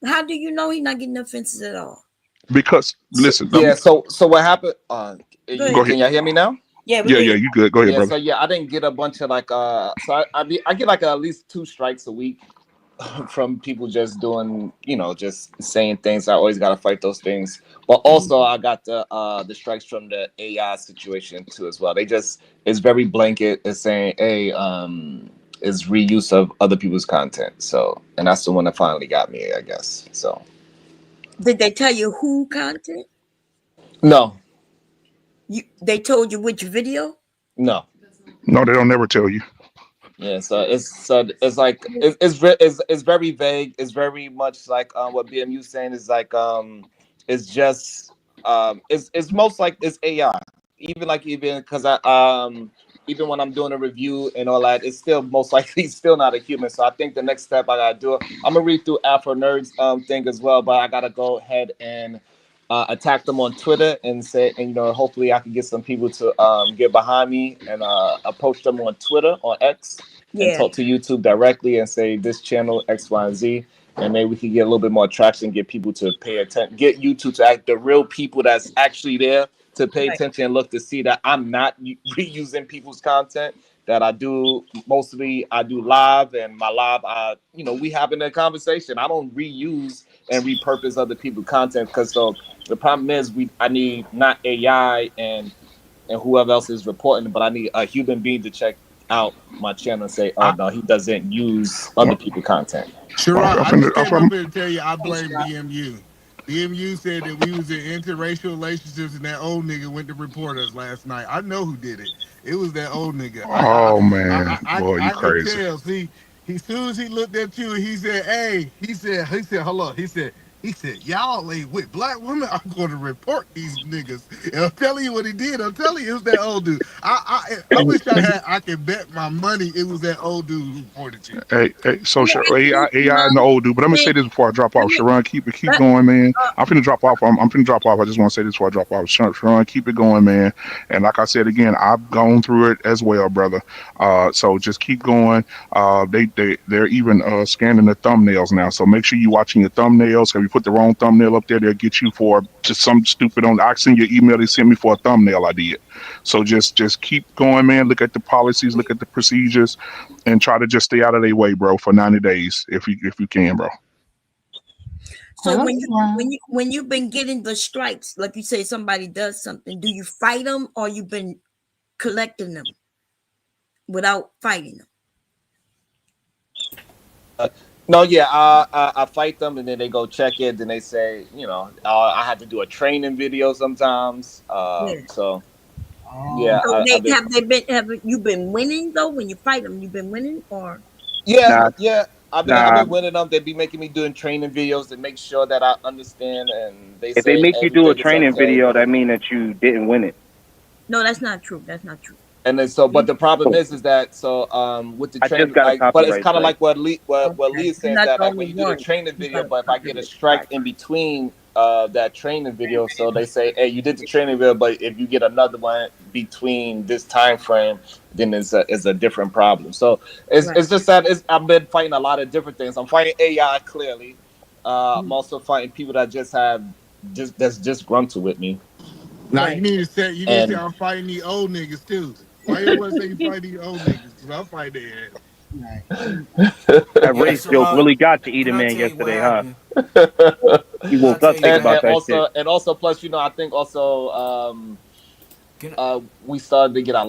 How do you know he's not getting offenses at all? Because listen, So what happened? Go Can ahead. y'all hear me now? Yeah, you good. Go ahead, brother. So I didn't get a bunch of I get like at least 2 strikes a week from people just doing, just saying things. I always gotta fight those things. But also I got the strikes from the AI situation too as well. It's very blanket. It's saying, hey, it's reuse of other people's content. So, and that's the one that finally got me, I guess. So did they tell you who content? no. They told you which video? No. No, they don't never tell you. Yeah, so it's like it's very vague. It's very much like what BMU saying is like it's just it's most like it's AI. Even because even when I'm doing a review and all that, it's still most likely still not a human. So I think the next step I gotta do, I'm gonna read through Afro Nerds thing as well, but I gotta go ahead and attack them on Twitter and say, and hopefully I can get some people to get behind me and approach them on Twitter, on X, and talk to YouTube directly and say this channel X, Y, and Z, and maybe we can get a little bit more traction, get people to pay attention, get YouTube to act the real people that's actually there to pay Right. attention and look to see that I'm not reusing people's content. That I do mostly, I do live, and my live, we having a conversation. I don't reuse and repurpose other people's content, because so the problem is I need not AI and whoever else is reporting, but I need a human being to check out my channel and say, oh I, no, he doesn't use well, other people's content. well, Sharon, I'm I finna, just I'm came finna, up here to tell you I Thanks, blame Rob. BMU. BMU said that we was in interracial relationships and that old nigga went to report us last night. I know who did it. It was that old nigga. oh man, boy, you I could crazy. tell. See, as soon as he looked at you, he said, "Hey," he said, hold on. He said, y'all ain't with black women. I'm going to report these niggas. And I'm telling you what he did. I'm telling you, it was that old dude. I wish I could bet my money it was that old dude who reported you. Hey, so Yeah, and AI and the old dude. But let me say this before I drop off. Sharon, keep going, man. I'm finna drop off. I'm finna drop off. I just want to say this before I drop off. Sharon, keep it going, man. And like I said again, I've gone through it as well, brother. So just keep going. They're even scanning the thumbnails now. So make sure you watching your thumbnails. If you put the wrong thumbnail up there, they'll get you for just some stupid on. I send your email. They sent me for a thumbnail I did. So just keep going, man. Look at the policies. Look at the procedures. And try to just stay out of their way, bro, for 90 days if you can, bro. So when you've been getting the strikes, like you say, somebody does something, do you fight them, or you've been collecting them without fighting them? No, yeah, I fight them, and then they go check it. Then they say, I had to do a training video sometimes. Yeah. So yeah, So I've been. have you been winning though? When you fight them, you've been winning, or Yeah, yeah. I've been winning them. They be making me doing training videos to make sure that I understand, and they If they say make you do a everything is training okay. video, that mean that you didn't win it. no? That's not true. That's not true. And then but the problem is that with the I training, just got a but it's copyright kind of strike. like what Lee Okay. is You're saying, not that the like when only you do the one. training You video, got a but if I get a copyright strike strike. in between that training video, so they say, hey, you did the training video, but if you get another one between this time frame, then it's a different problem. So Right. it's just that I've been fighting a lot of different things. I'm fighting AI clearly. I'm also fighting people that that's just grunted with me. Now Right. you need to say And I'm fighting these old niggas too. Why you want to say you fighting these old niggas? Because I'm fighting their ass. That Yeah, race joke Sharon, really got to eat a can I man tell you what yesterday, huh? happened? He Can I woke tell up you thinking what about and that happened? shit. also plus, I think also Can I, we started to get a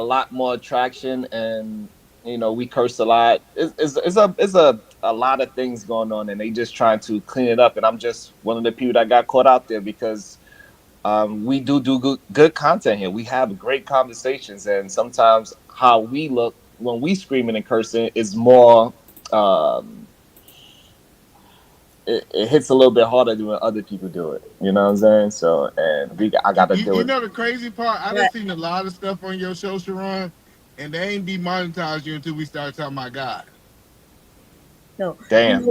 lot more traction, and we curse a lot. It's a lot of things going on, and they just trying to clean it up. And I'm just one of the people that got caught out there, because we do good content here. We have great conversations, and sometimes how we look when we screaming and cursing is more. It hits a little bit harder than when other people do it. You know what I'm saying? So, and I got to do You it. know the crazy part? I done Right. seen a lot of stuff on your show, Sharon, and they ain't demonetized you until we start talking about God. No. Damn.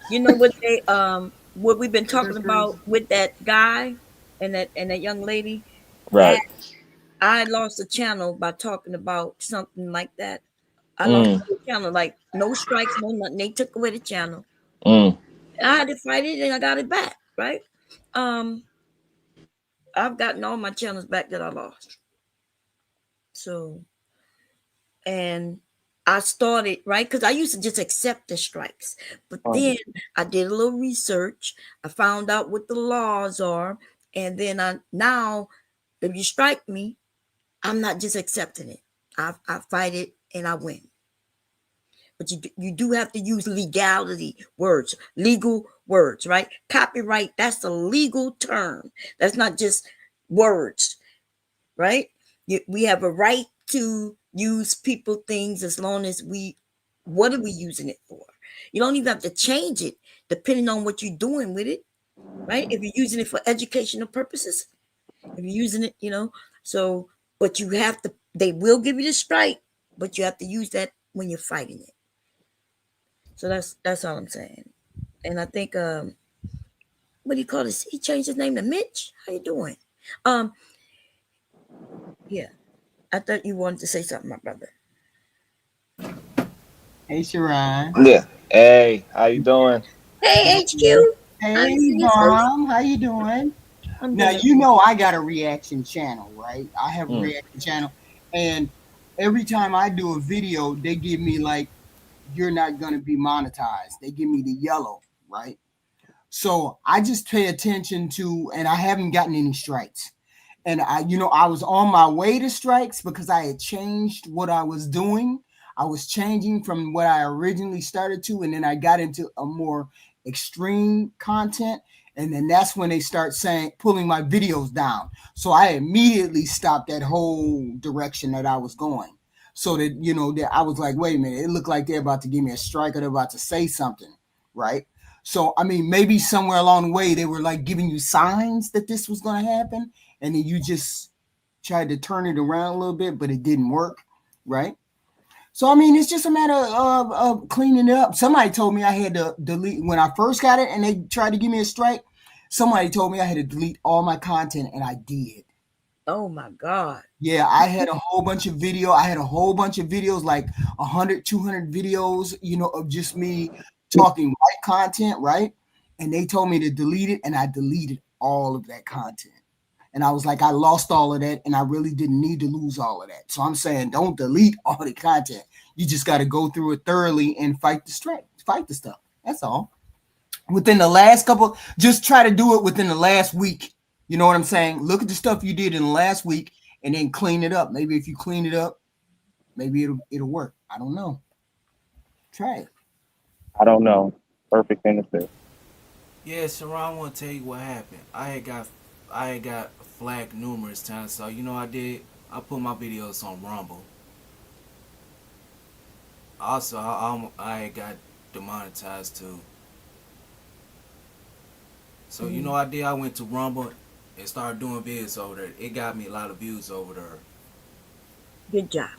You know what we've been Ain't talking that crazy? about with that guy and that young lady. That Right. I lost the channel by talking about something like that. I lost Mm, the channel, like no strikes, no nothing. They took away the channel. mm. I had to fight it, and I got it back. Right. Um, I've gotten all my channels back that I lost. So, and I started right because I used to just accept the strikes, but then I did a little research. I found out what the laws are, and then now if you strike me, I'm not just accepting it. I fight it and I win. But you do have to use legality words, legal words, right? Copyright, that's a legal term. That's not just words, right? We have a right to use people things as long as what are we using it for? You don't even have to change it depending on what you're doing with it, right? If you're using it for educational purposes, if you're using it, so, but you have to, they will give you the strike, but you have to use that when you're fighting it. So that's all I'm saying. And I think what do you call this? He changed his name to Mitch. How you doing? Yeah. I thought you wanted to say something, my brother. Hey, Sharon. Yeah. Hey, how you doing? Hey, HQ. I Hey, haven't seen your face. Bomb. How you doing? Now, you know, I got a reaction channel, right? I have a reaction channel, and every time I do a video, they give me like, you're not going to be monetized. They give me the yellow, right? So I just pay attention to, and I haven't gotten any strikes. And I was on my way to strikes because I had changed what I was doing. I was changing from what I originally started to, and then I got into a more extreme content. And then that's when they start pulling my videos down. So I immediately stopped that whole direction that I was going. So that, that I was like, wait a minute, it looked like they're about to give me a strike or they're about to say something, right? So, I mean, maybe somewhere along the way, they were like giving you signs that this was going to happen. And then you just tried to turn it around a little bit, but it didn't work, right? So, I mean, it's just a matter of cleaning it up. Somebody told me I had to delete, when I first got it and they tried to give me a strike, somebody told me I had to delete all my content, and I did. Oh, my God. Yeah, I had a whole bunch of video. I had a whole bunch of videos, like 100, 200 videos, of just me talking white content, right? And they told me to delete it, and I deleted all of that content. And I was like, I lost all of that, and I really didn't need to lose all of that. So I'm saying, don't delete all the content. You just got to go through it thoroughly and fight the stuff. That's all. Within the last couple, just try to do it within the last week. You know what I'm saying? Look at the stuff you did in the last week and then clean it up. Maybe if you clean it up, maybe it'll work. I don't know. Try it. I don't know. Perfect thing to say. Yeah, Sharon, I want to tell you what happened. I had got flagged numerous times, so I put my videos on Rumble. Also, I had got demonetized too. So I went to Rumble and started doing videos over there. It got me a lot of views over there. Good job.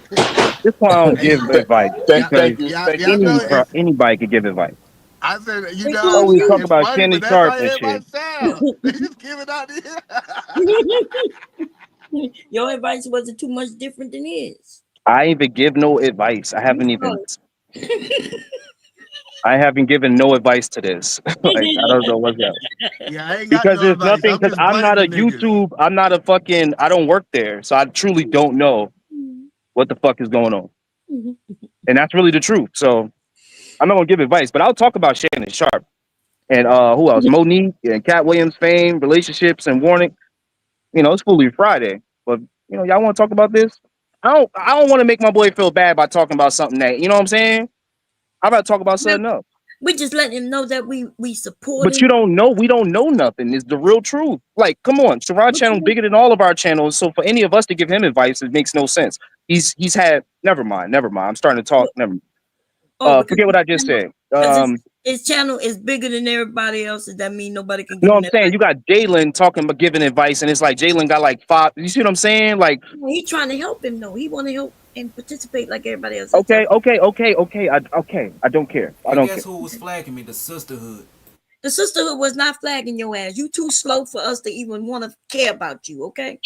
This why I don't give advice. Thank you. Anybody could give advice. I said, Oh, we talk it's about funny, Shannon but that's Sharpe how and everybody shit. sound. They just give it out here. Your advice wasn't too much different than his. I ain't even give no advice. I haven't given no advice to this. Like, I don't know what's up. Yeah, I ain't got Because no there's advice. nothing, because I'm not a YouTube, I'm not a fucking, I don't work there. So I truly don't know what the fuck is going on. And that's really the truth. So I'm not gonna give advice, but I'll talk about Shannon Sharpe and who else? Monique and Cat Williams fame, relationships and warning. It's Foolery Friday. But y'all want to talk about this? I don't want to make my boy feel bad by talking about something that, you know what I'm saying? How about talk about something else? We just letting him know that we support But him. you don't know, we don't know nothing. It's the real truth. Like, come on, Sharad channel bigger than all of our channels. So for any of us to give him advice, it makes no sense. He's had never mind. I'm starting to talk. Forget what I just said. His channel is bigger than everybody else's. That mean nobody can give No, him I'm saying advice. you got Jalen talking about giving advice, and it's like Jalen got like 5. You see what I'm saying? Like, He's trying to help him though. He want to help and participate like everybody else. okay. I don't care. I don't guess care. who was flagging me? The sisterhood. The sisterhood was not flagging your ass. You too slow for us to even want to care about you, okay?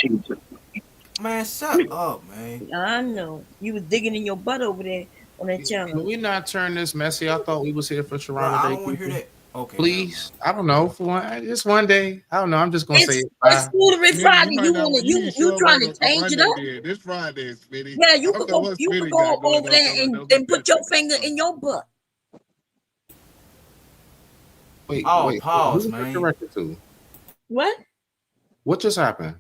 Man, shut up, man. I know. You was digging in your butt over there on that channel. Can we not turn this messy? I thought we was here for Sharon. I don't want to hear that. Okay. Please. I don't know. Just one day. I don't know. I'm just gonna say it. It's Foolery Friday. You trying to change it up? This Friday, Smitty. Yeah, you could go over there and put your finger in your butt. Wait, pause, who man. directed to? What? What just happened?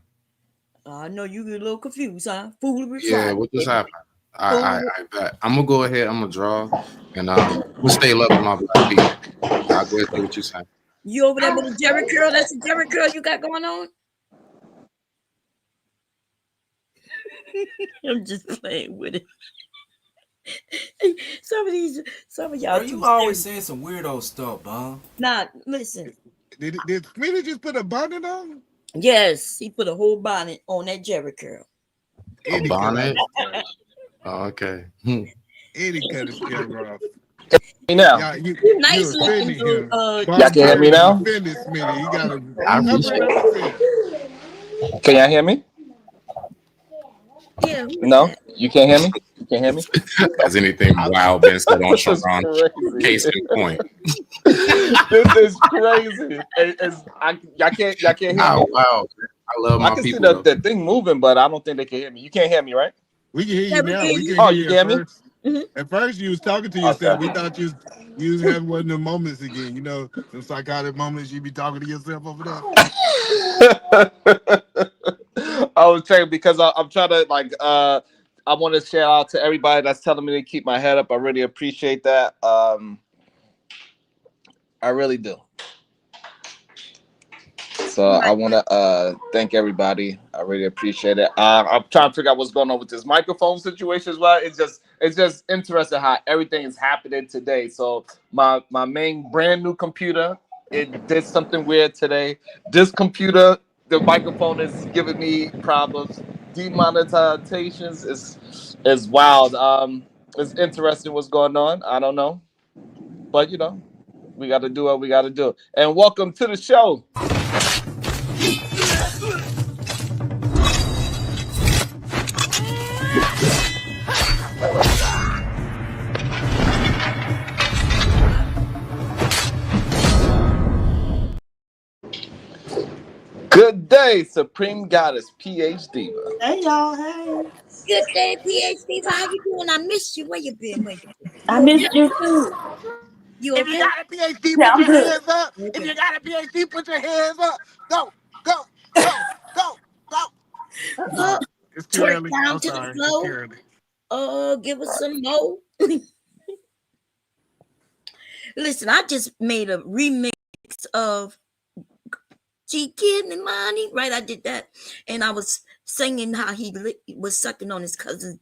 I know you get a little confused, huh? Foolery Friday. Yeah, what just happened? I bet. I'm gonna go ahead. I'm gonna draw, and we'll stay love with my black people. I'll go ahead and say what you say. You over there with a Jerry curl? That's a Jerry curl you got going on? I'm just playing with it. Some of y'all. Are you always saying some weirdo stuff, huh? Nah, listen. Did Smitty just put a bonnet on? Yes, he put a whole bonnet on that Jerry curl. A bonnet? Oh, okay. Eddie cut his camera off. Hey, now. You nice looking. Y'all can hear me now? Can y'all hear me? Yeah. No, you can't hear me. You can't hear me. Has anything wild been said on Sharon? Case in point. This is crazy. Y'all can't hear me. Oh wow, I love I my can see people though. the thing moving, but I don't think they can hear me. You can't hear me, right? We can hear Yeah, you we now. hear We you. can Oh, hear you you can at hear me? first. Mhm. At first, you was talking to Okay. yourself. We thought you was having one of them moments again. You know, some psychotic moments you be talking to yourself over there. I was checking because I'm trying to I want to share out to everybody that's telling me to keep my head up. I really appreciate that. I really do. So I want to thank everybody. I really appreciate it. I'm trying to figure out what's going on with this microphone situation as well. It's just interesting how everything is happening today. So my main brand new computer, it did something weird today. This computer, the microphone is giving me problems. Demonetizations is wild. It's interesting what's going on. I don't know, but we got to do what we got to do. And welcome to the show. Good day, Supreme Goddess, PhD. Hey y'all, hey. Good day, PhD. How you doing? I missed you. Where you been? I missed you too. You If you okay? got a PhD, Yeah, put I'm your good. hands up. If Okay. you got a PhD, put your hands up. Go, go, go, go, go. Oh, It's too twerk early. down I'm to the sorry. It's too floor. early. Oh, give us some more. Listen, I just made a remix of She Kid Me Money, right? I did that. And I was singing how he was sucking on his cousin.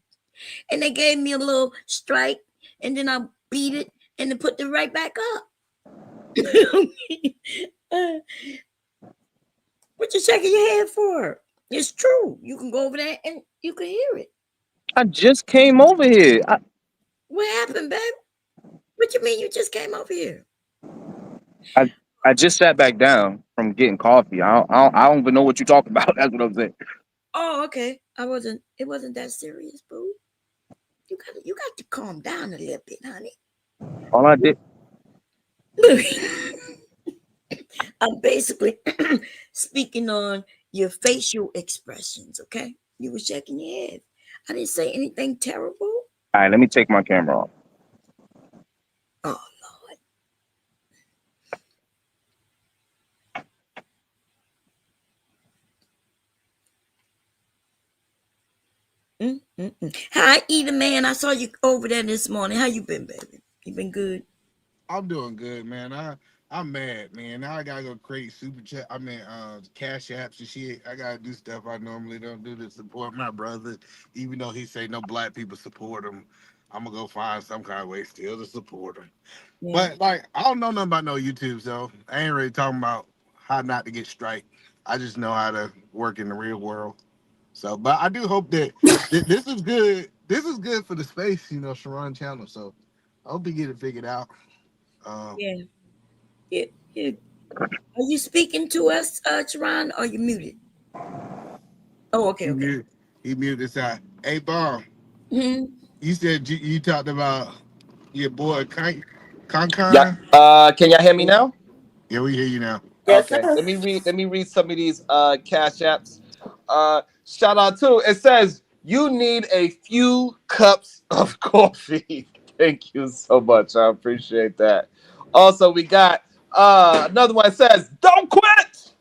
And they gave me a little strike. And then I beat it and then put it right back up. What you shaking your head for? It's true. You can go over there and you can hear it. I just came over here. What happened, babe? What you mean you just came over here? I just sat back down from getting coffee. I don't even know what you talking about. That's what I'm saying. Oh, okay. It wasn't that serious, boo. You got to calm down a little bit, honey. All I did. Look, I'm basically speaking on your facial expressions, okay? You were shaking your head. I didn't say anything terrible. All right, let me take my camera off. Oh, Lord. Hi, Eda Man. I saw you over there this morning. How you been, baby? You been good? I'm doing good, man. I'm mad, man. Now I gotta go create super chat. I mean, cash apps and shit. I gotta do stuff I normally don't do to support my brother, even though he say no black people support him. I'm gonna go find some kind of way still to support him. Yeah. But like, I don't know nothing about no YouTube, so I ain't really talking about how not to get strike. I just know how to work in the real world. So, but I do hope that this is good. This is good for the space, Sharon channel. So, I hope you get it figured out. Yeah. Yeah. Are you speaking to us, Sharon, or you muted? Oh, okay, okay. He muted this out. Hey, Bomb, Hmm. you said you talked about your boy Con. Yeah. Can y'all hear me now? Yeah, we hear you now. Yes, Okay. sir. Let me read some of these cash apps. Shout out to it says you need a few cups of coffee. Thank you so much. I appreciate that. Also, we got another one that says, don't quit,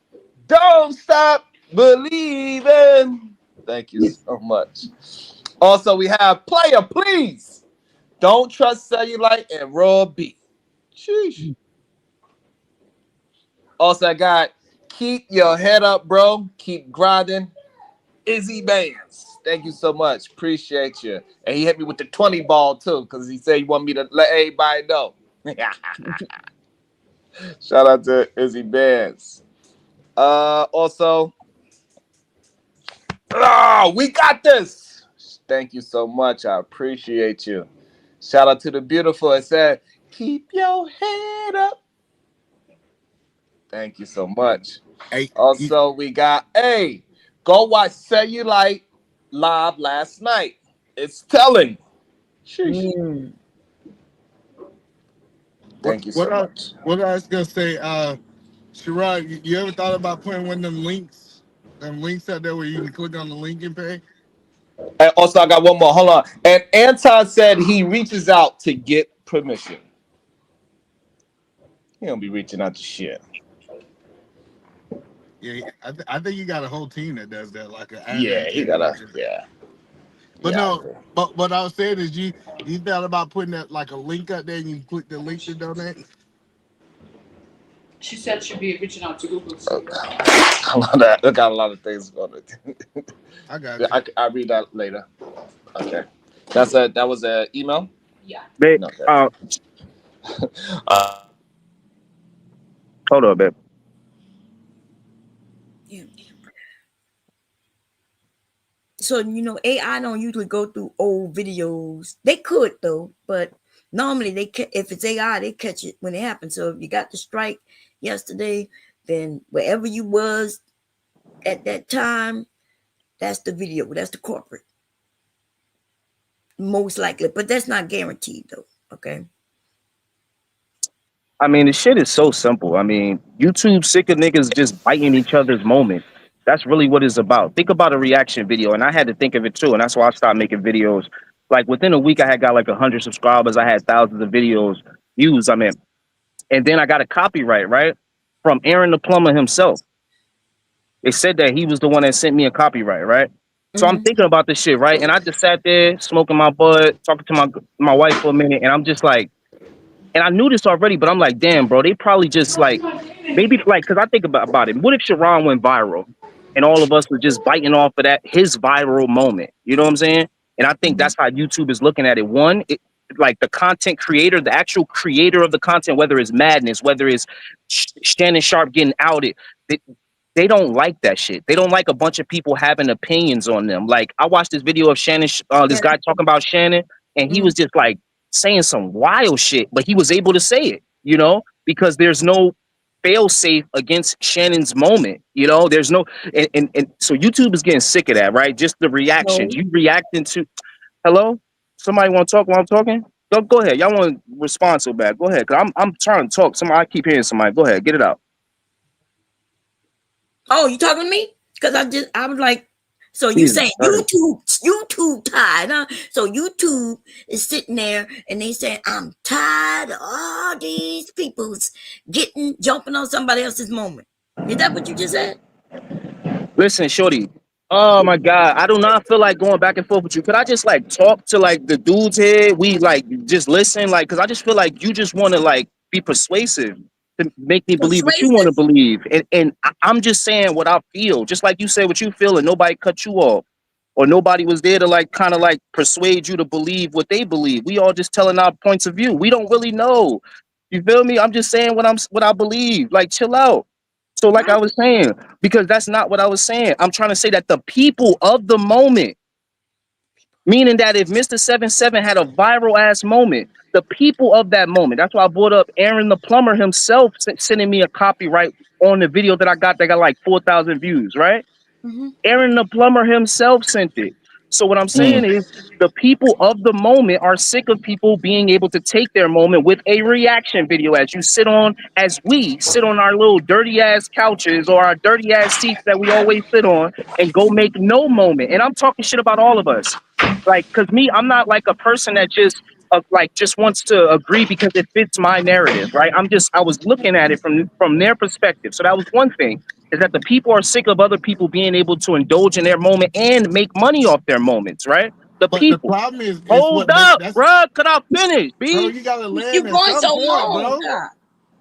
don't stop believing. Thank you so much. Also, we have player, please. Don't trust cellulite and raw beef. Sheesh. Also, I got keep your head up, bro. Keep grinding. Izzy Bands. Thank you so much. Appreciate you. And he hit me with the 20 ball too, because he said he wanted me to let everybody know. Shout out to Izzy Bands. Also, we got this. Thank you so much. I appreciate you. Shout out to the beautiful. It said, keep your head up. Thank you so much. Hey, Also, we got go watch Cellulite live last night. It's telling. Sheesh. Thank you so much. What I was gonna say, Sherrod, you ever thought about putting one of them links out there where you can click on the link and pay? And also, I got one more. Hold on. And Anton said he reaches out to get permission. He don't be reaching out to shit. Yeah, I think you got a whole team that does that, like an Yeah, admin he team. gotta. Yeah. But Yeah, no, but what I was saying is you thought about putting that like a link up there and you can click the link to donate? She said she'd be reaching out to Google. I got a lot of things going on. I got you. I'll read that later. Okay. That was an email? Yeah. Babe, Okay. Hold on, babe. Yeah. So AI don't usually go through old videos. They could though, but normally if it's AI, they catch it when it happens. So if you got the strike yesterday, then wherever you was at that time, that's the video. That's the corporate. Most likely, but that's not guaranteed though. Okay. I mean, the shit is so simple. I mean, YouTube sick of niggas just biting each other's moment. That's really what it's about. Think about a reaction video, and I had to think of it too, and that's why I started making videos. Like within a week, I had got like 100 subscribers. I had thousands of videos views. I mean, and then I got a copyright right from Aaron the plumber himself. They said that he was the one that sent me a copyright, right? So I'm thinking about this shit, right? And I just sat there smoking my bud, talking to my wife for a minute, and I'm just like, and I knew this already, but I'm like, damn, bro, they probably just like, maybe like, because I think about it. What if Sharon went viral and all of us were just biting off of his viral moment? You know what I'm saying? And I think that's how YouTube is looking at it. One, like the content creator, the actual creator of the content, whether it's madness, whether it's Shannon Sharpe getting outed, they don't like that shit. They don't like a bunch of people having opinions on them. Like I watched this video of Shannon, this guy talking about Shannon, and he was just like saying some wild shit, but he was able to say it, because there's no fail safe against Shannon's moment. There's no, and so YouTube is getting sick of that, right? Just the reactions. You reacting to, hello? Somebody want to talk while I'm talking? Go ahead. Y'all want to respond so bad. Go ahead. Cause I'm trying to talk. I keep hearing somebody. Go ahead. Get it out. Oh, you talking to me? Because I was like, so you saying YouTube tired, huh? So YouTube is sitting there and they saying, I'm tired of all these people's jumping on somebody else's moment. Is that what you just said? Listen, shorty. Oh my God, I do not feel like going back and forth with you. Could I just like talk to like the dudes here? We like just listen, like, because I just feel like you just want to like be persuasive to make me believe what you want to believe, and I'm just saying what I feel, just like you said what you feel, and nobody cut you off, or nobody was there to like kind of like persuade you to believe what they believe. We all just telling our points of view. We don't really know. You feel me? I'm just saying what I believe. Like, chill out. So like I was saying, because that's not what I was saying. I'm trying to say that the people of the moment, meaning that if Mr. 77 had a viral ass moment, the people of that moment, that's why I brought up Aaron the plumber himself sending me a copyright on the video that got like 4,000 views, right? Aaron the plumber himself sent it. So what I'm saying is the people of the moment are sick of people being able to take their moment with a reaction video as we sit on our little dirty ass couches or our dirty ass seats that we always sit on and go make no moment. And I'm talking shit about all of us. Like, cause I'm not like a person that just wants to agree because it fits my narrative, right? I was looking at it from their perspective. So that was one thing. Is that the people are sick of other people being able to indulge in their moment and make money off their moments, right? But the problem is hold up, bro. Could I finish, B? Bro, you gotta land you at going some so point, long, bro.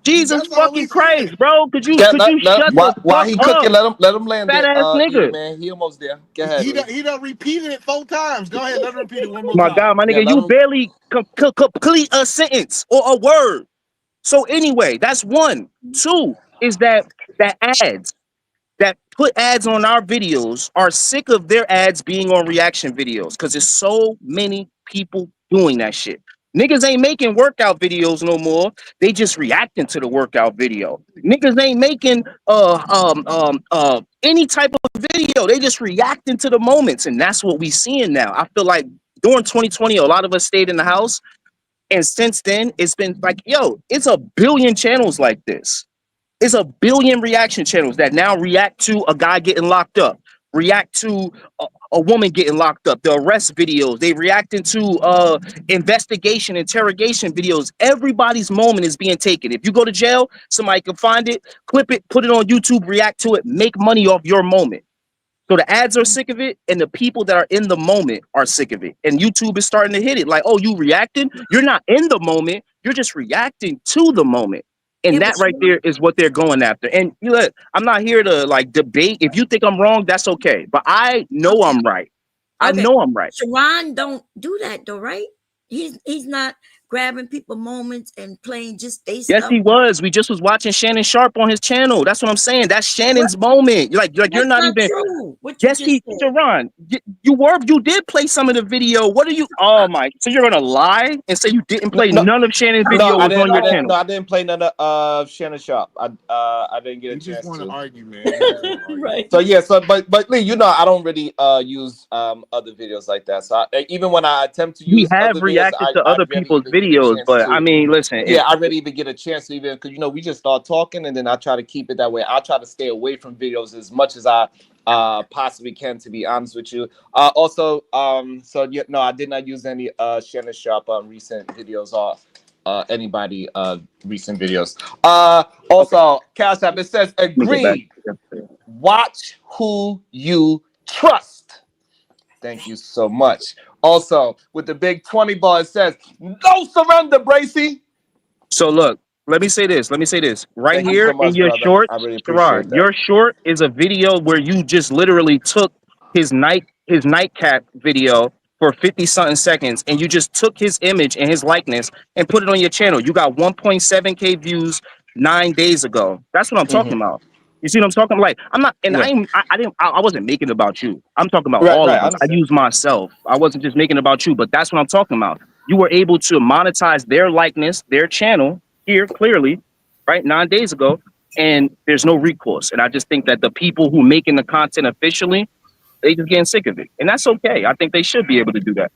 Jesus fucking Christ, bro. Could you While he fuck cooking, up? let him land Fat it. ass nigga. Man, he almost there. Go ahead. He done repeated it 4 times. Go ahead, let him repeat it one more My time. God, my nigga, you barely complete a sentence or a word. So anyway, that's one. 2 is that ads that put ads on our videos are sick of their ads being on reaction videos because there's so many people doing that shit. Niggas ain't making workout videos no more. They just reacting to the workout video. Niggas ain't making any type of video. They just reacting to the moments, and that's what we seeing now. I feel like during 2020, a lot of us stayed in the house. And since then, it's been like, yo, it's a billion channels like this. It's a billion reaction channels that now react to a guy getting locked up, react to a woman getting locked up, the arrest videos. They reacting to investigation, interrogation videos. Everybody's moment is being taken. If you go to jail, somebody can find it, clip it, put it on YouTube, react to it, make money off your moment. So the ads are sick of it, and the people that are in the moment are sick of it. And YouTube is starting to hit it. Like, oh, you reacting? You're not in the moment. You're just reacting to the moment. And Yeah, that but right there is what they're going after. And you look, I'm not here to like debate. If you think I'm wrong, that's okay. But I know I'm right. I know I'm right. Sharon don't do that though, right? He's not grabbing people moments and playing just they Yes, stuff. he was. We just was watching Shannon Sharpe on his channel. That's what I'm saying. That's Shannon's moment. Like you're That's not not even. true. What you Yes, just said. Sharon, you did play some of the video. What are you? Oh my! So you're gonna lie and say you didn't play No, none of Shannon's no, video I was on didn't. your channel? No, I didn't play none of Shannon Sharpe. I didn't get a He just chance want to to. argue, man. He just wanna argue. Right. So yeah, but Lee, you know, I don't really use other videos like that. So even when I attempt to We use have other videos, reacted to I other rarely people's even get a videos, chance but I to. mean, listen, Yeah, I really even get a chance to even because you know we just start talking and then I try to keep it that way. I try to stay away from videos as much as I possibly can, to be honest with you. Also, so yeah, no, I did not use any Shannon Sharpe recent videos or anybody recent videos. Also, Cash App, it says let me get back. agreed. Watch who you trust. Thank you so much. Also, with the big 20 bar, it says no surrender, Bracy. So look, let me say this. Right Thank you so here in much, your brother. shorts, I really appreciate Sharon, that. your short is a video where you just literally took his nightcap video for 50 something seconds, and you just took his image and his likeness and put it on your channel. You got 1.7K views 9 days ago. That's what I'm talking about. You see what I'm talking about? Like, I'm not, and Yeah. I wasn't making it about you. I'm talking about Right, all right. of I us. I understand. use myself. I wasn't just making it about you, but that's what I'm talking about. You were able to monetize their likeness, their channel here clearly, right? 9 days ago, and there's no recourse. And I just think that the people who making the content officially, they just getting sick of it, and that's okay. I think they should be able to do that.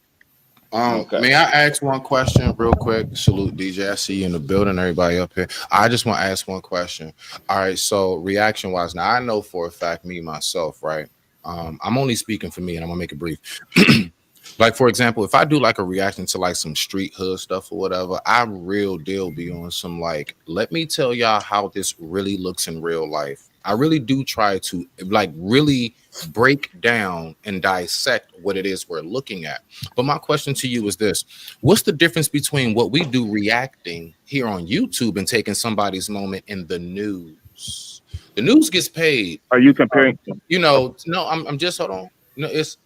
Okay. May I ask one question real quick? Salute DJ. I see you in the building, everybody up here. I just want to ask one question. All right, so reaction wise, now I know for a fact, me myself, right? I'm only speaking for me, and I'm gonna make it brief. Like, for example, if I do like a reaction to like some street hood stuff or whatever, I real deal be on some like, let me tell y'all how this really looks in real life. I really do try to like really break down and dissect what it is we're looking at. But my question to you is this: what's the difference between what we do reacting here on YouTube and taking somebody's moment in the news? The news gets paid. Are you comparing? You know, no, I'm just hold on. No, it's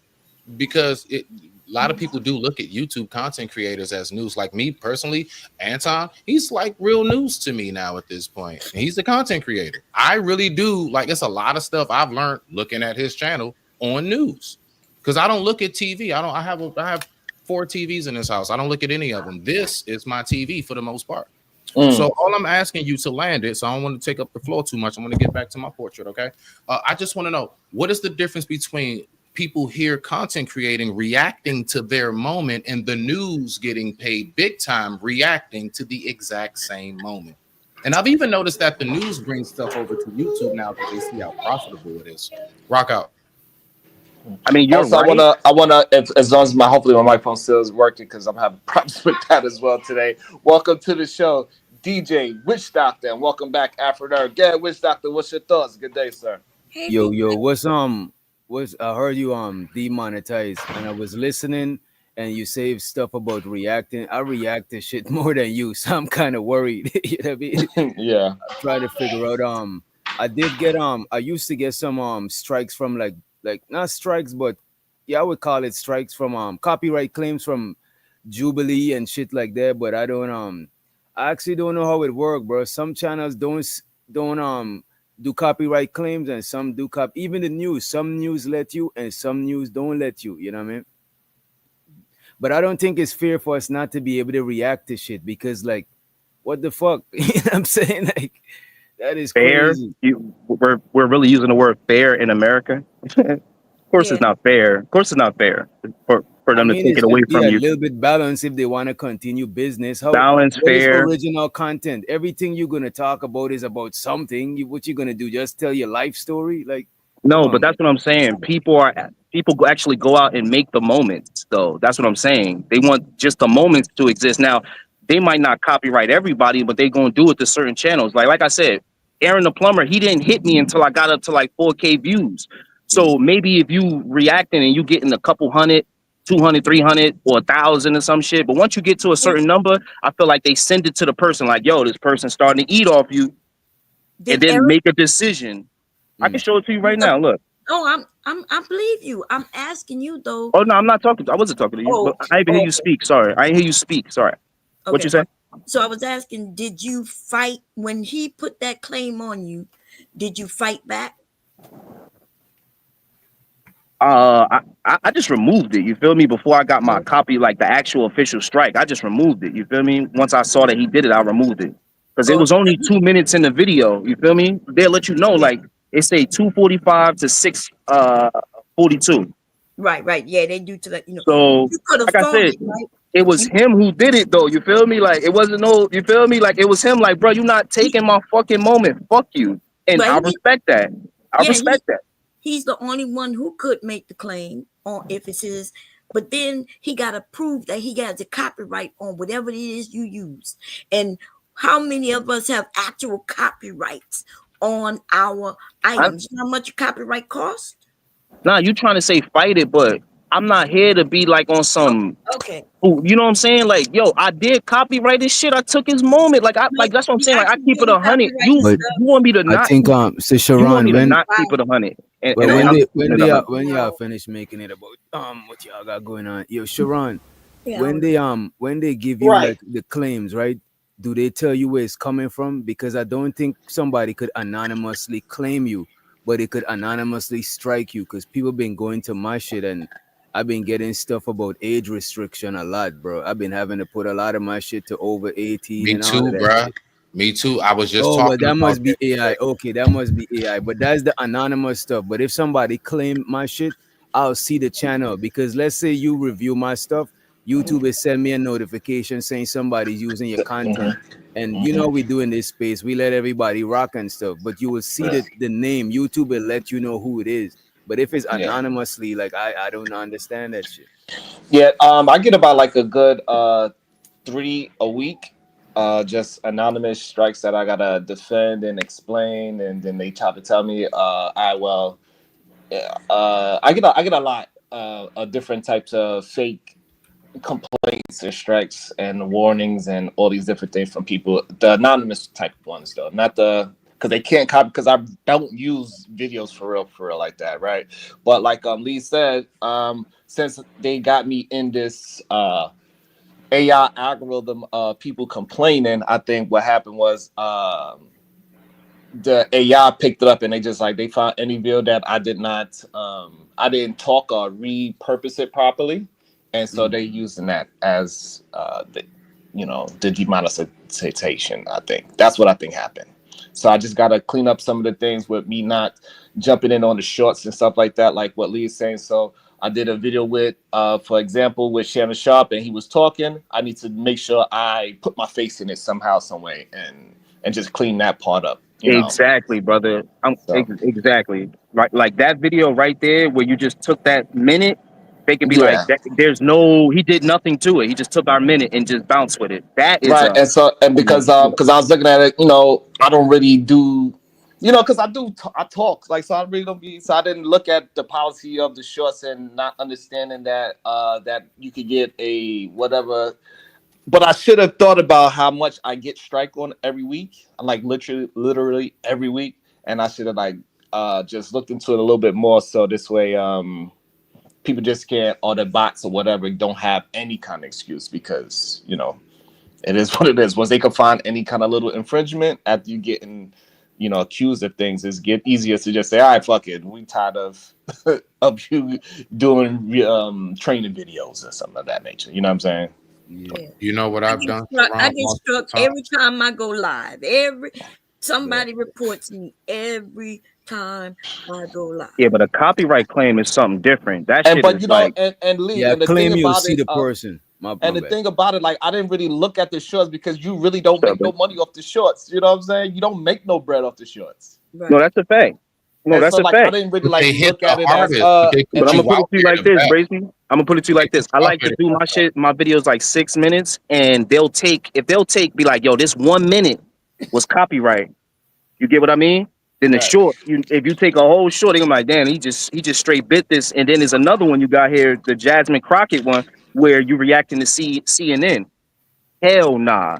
because a lot of people do look at YouTube content creators as news. Like me personally, Anton, he's like real news to me now at this point. And he's the content creator. I really do like it's a lot of stuff I've learned looking at his channel on news. Because I don't look at TV. I have 4 TVs in this house. I don't look at any of them. This is my TV for the most part. So all I'm asking you to land it, so I don't want to take up the floor too much. I want to get back to my portrait, okay? I just want to know, what is the difference between people here content creating, reacting to their moment, and the news getting paid big time, reacting to the exact same moment? And I've even noticed that the news brings stuff over to YouTube now because they see how profitable it is. Rock out. I mean, you're Also, right. I wanna, as long as hopefully my microphone still is working because I'm having problems with that as well today. Welcome to the show, DJ Witch Doctor, and welcome back, Afro Nerd. Get Witch Doctor, what's your thoughts? Good day, sir. Yo, what's I heard you demonetized, and I was listening, and you say stuff about reacting. I react to shit more than you, so I'm kind of worried. You know what I mean? Yeah. I'm trying to figure out. I did get I used to get some strikes from like not strikes, but yeah, I would call it strikes from copyright claims from Jubilee and shit like that. But I don't I actually don't know how it works, bro. Some channels don't do copyright claims, and some do even the news. Some news let you, and some news don't let you. You know what I mean? But I don't think it's fair for us not to be able to react to shit because, like, what the fuck? You know what I'm saying? Like, that is Fair. crazy. We're really using the word fair in America. Of course, it's not fair. Of course, it's not fair for for them to take it away from a you. little bit balance if they want to continue business. Balance, What is fair. original content? Everything you're gonna talk about is about something. What you gonna do? Just tell your life story? Like, come No, on, but that's what I'm saying. People actually go out and make the moments, though. That's what I'm saying. They want just the moments to exist. Now, they might not copyright everybody, but they're gonna do it to certain channels. Like I said, Aaron the plumber, he didn't hit me until I got up to like 4K views. So maybe if you reacting and you getting a couple hundred, 200, 300, or 1,000 or some shit, but once you get to a certain number, I feel like they send it to the person like, yo, this person's starting to eat off you, and then make a decision. I can show it to you right now. Look. Oh, I believe you. I'm asking you though. Oh no, I'm not talking. I wasn't talking to you. But I didn't hear you speak. Sorry, I didn't hear you speak. Sorry. What you say? So I was asking, did you fight when he put that claim on you? Did you fight back? I just removed it. You feel me? Before I got my copy, like the actual official strike, I just removed it. You feel me? Once I saw that he did it, I removed it because it was only 2 minutes in the video. You feel me? They'll let you know, like it say 2:45 to 6:42. Right. Yeah, they do to let you know. So, you could have like I said, it was him who did it, though. You feel me? Like it wasn't no. You feel me? Like it was him. Like, bro, you not taking my fucking moment. Fuck you. And I respect that. I respect that. He's the only one who could make the claim on if it's his, but then he got to prove that he got the copyright on whatever it is you use. And how many of us have actual copyrights on our items? You know how much a copyright costs? Nah, you trying to say fight it, but I'm not here to be like on some. Okay. You know what I'm saying? Like, yo, I did copyright this shit. I took his moment. Like that's what I'm saying. Like I keep it 100. You want me to not? I think so Sharon, you want me to when not keep it 100? When y'all finish making it about what y'all got going on, yo, Sharon, when they give you like the claims, right? Do they tell you where it's coming from? Because I don't think somebody could anonymously claim you, but it could anonymously strike you. Because people been going to my shit and I've been getting stuff about age restriction a lot, bro. I've been having to put a lot of my shit to over 18. Me and too, all of that bro. shit. Me too. I was just but talking that about must be that. AI. Okay, that must be AI. But that's the anonymous stuff. But if somebody claim my shit, I'll see the channel. Because let's say you review my stuff, YouTube will send me a notification saying somebody's using your content. And you know we do in this space, we let everybody rock and stuff. But you will see the name. YouTube will let you know who it is. But if it's anonymously, like I don't understand that shit. Yeah, I get about like a good 3 a week. Just anonymous strikes that I gotta defend and explain, and then they try to tell me, I get a lot of different types of fake complaints and strikes and warnings and all these different things from people. The anonymous type ones, though, not the because they can't copy because I don't use videos for real like that, right? But like Lee said, since they got me in this AI algorithm people complaining, I think what happened was the AI picked it up and they found any video that I didn't talk or repurpose it properly, and so they using that as the demonetization. I think that's what I think happened. So I just gotta clean up some of the things with me not jumping in on the shorts and stuff like that, like what Lee is saying. So I did a video with, for example, with Shannon Sharpe, and he was talking. I need to make sure I put my face in it somehow, some way, and just clean that part up. Exactly, brother. Exactly. Right, like that video right there where you just took that minute. They could be like, he did nothing to it. He just took our minute and just bounced with it. That is right. Because I was looking at it, I don't really do. Because I talk, like, so I really don't be, so I didn't look at the policy of the shorts and not understanding that that you could get a whatever, but I should have thought about how much I get strike on every week. I'm like literally every week, and I should have just looked into it a little bit more, so this way people just can't, or the bots or whatever don't have any kind of excuse, because it is what it is. Once they can find any kind of little infringement after you getting, accused of things, it's get easier to just say, all right, fuck it. We tired of you doing training videos or something of that nature. You know what I'm saying? Yeah. You know what I've done? I get struck every time I go live. Somebody reports me every time I go live. Yeah, but a copyright claim is something different. That And shit but is you know, like, and Lee, Yeah, and the thing claim you'll about see it, the person. My and the bad. thing about it, like I didn't really look at the shorts because you really don't make no money off the shorts. You know what I'm saying? You don't make no bread off the shorts. no, that's a fact. No, And that's so a like I fact. didn't really But like they hit look the at it as hardest, but they But cut I'm you gonna put it out to you in like the this, back. Bracy. I'm gonna put it to you They like hit you this. I out like in to the do my shit, my videos like 6 minutes, and if they'll take, be like, yo, this 1 minute was copyright. You get what I mean? Then the Right. short, if you take a whole short, they're gonna be like, damn, he just straight bit this. And then there's another one you got here, the Jasmine Crockett one, where you reacting to CNN. Hell nah.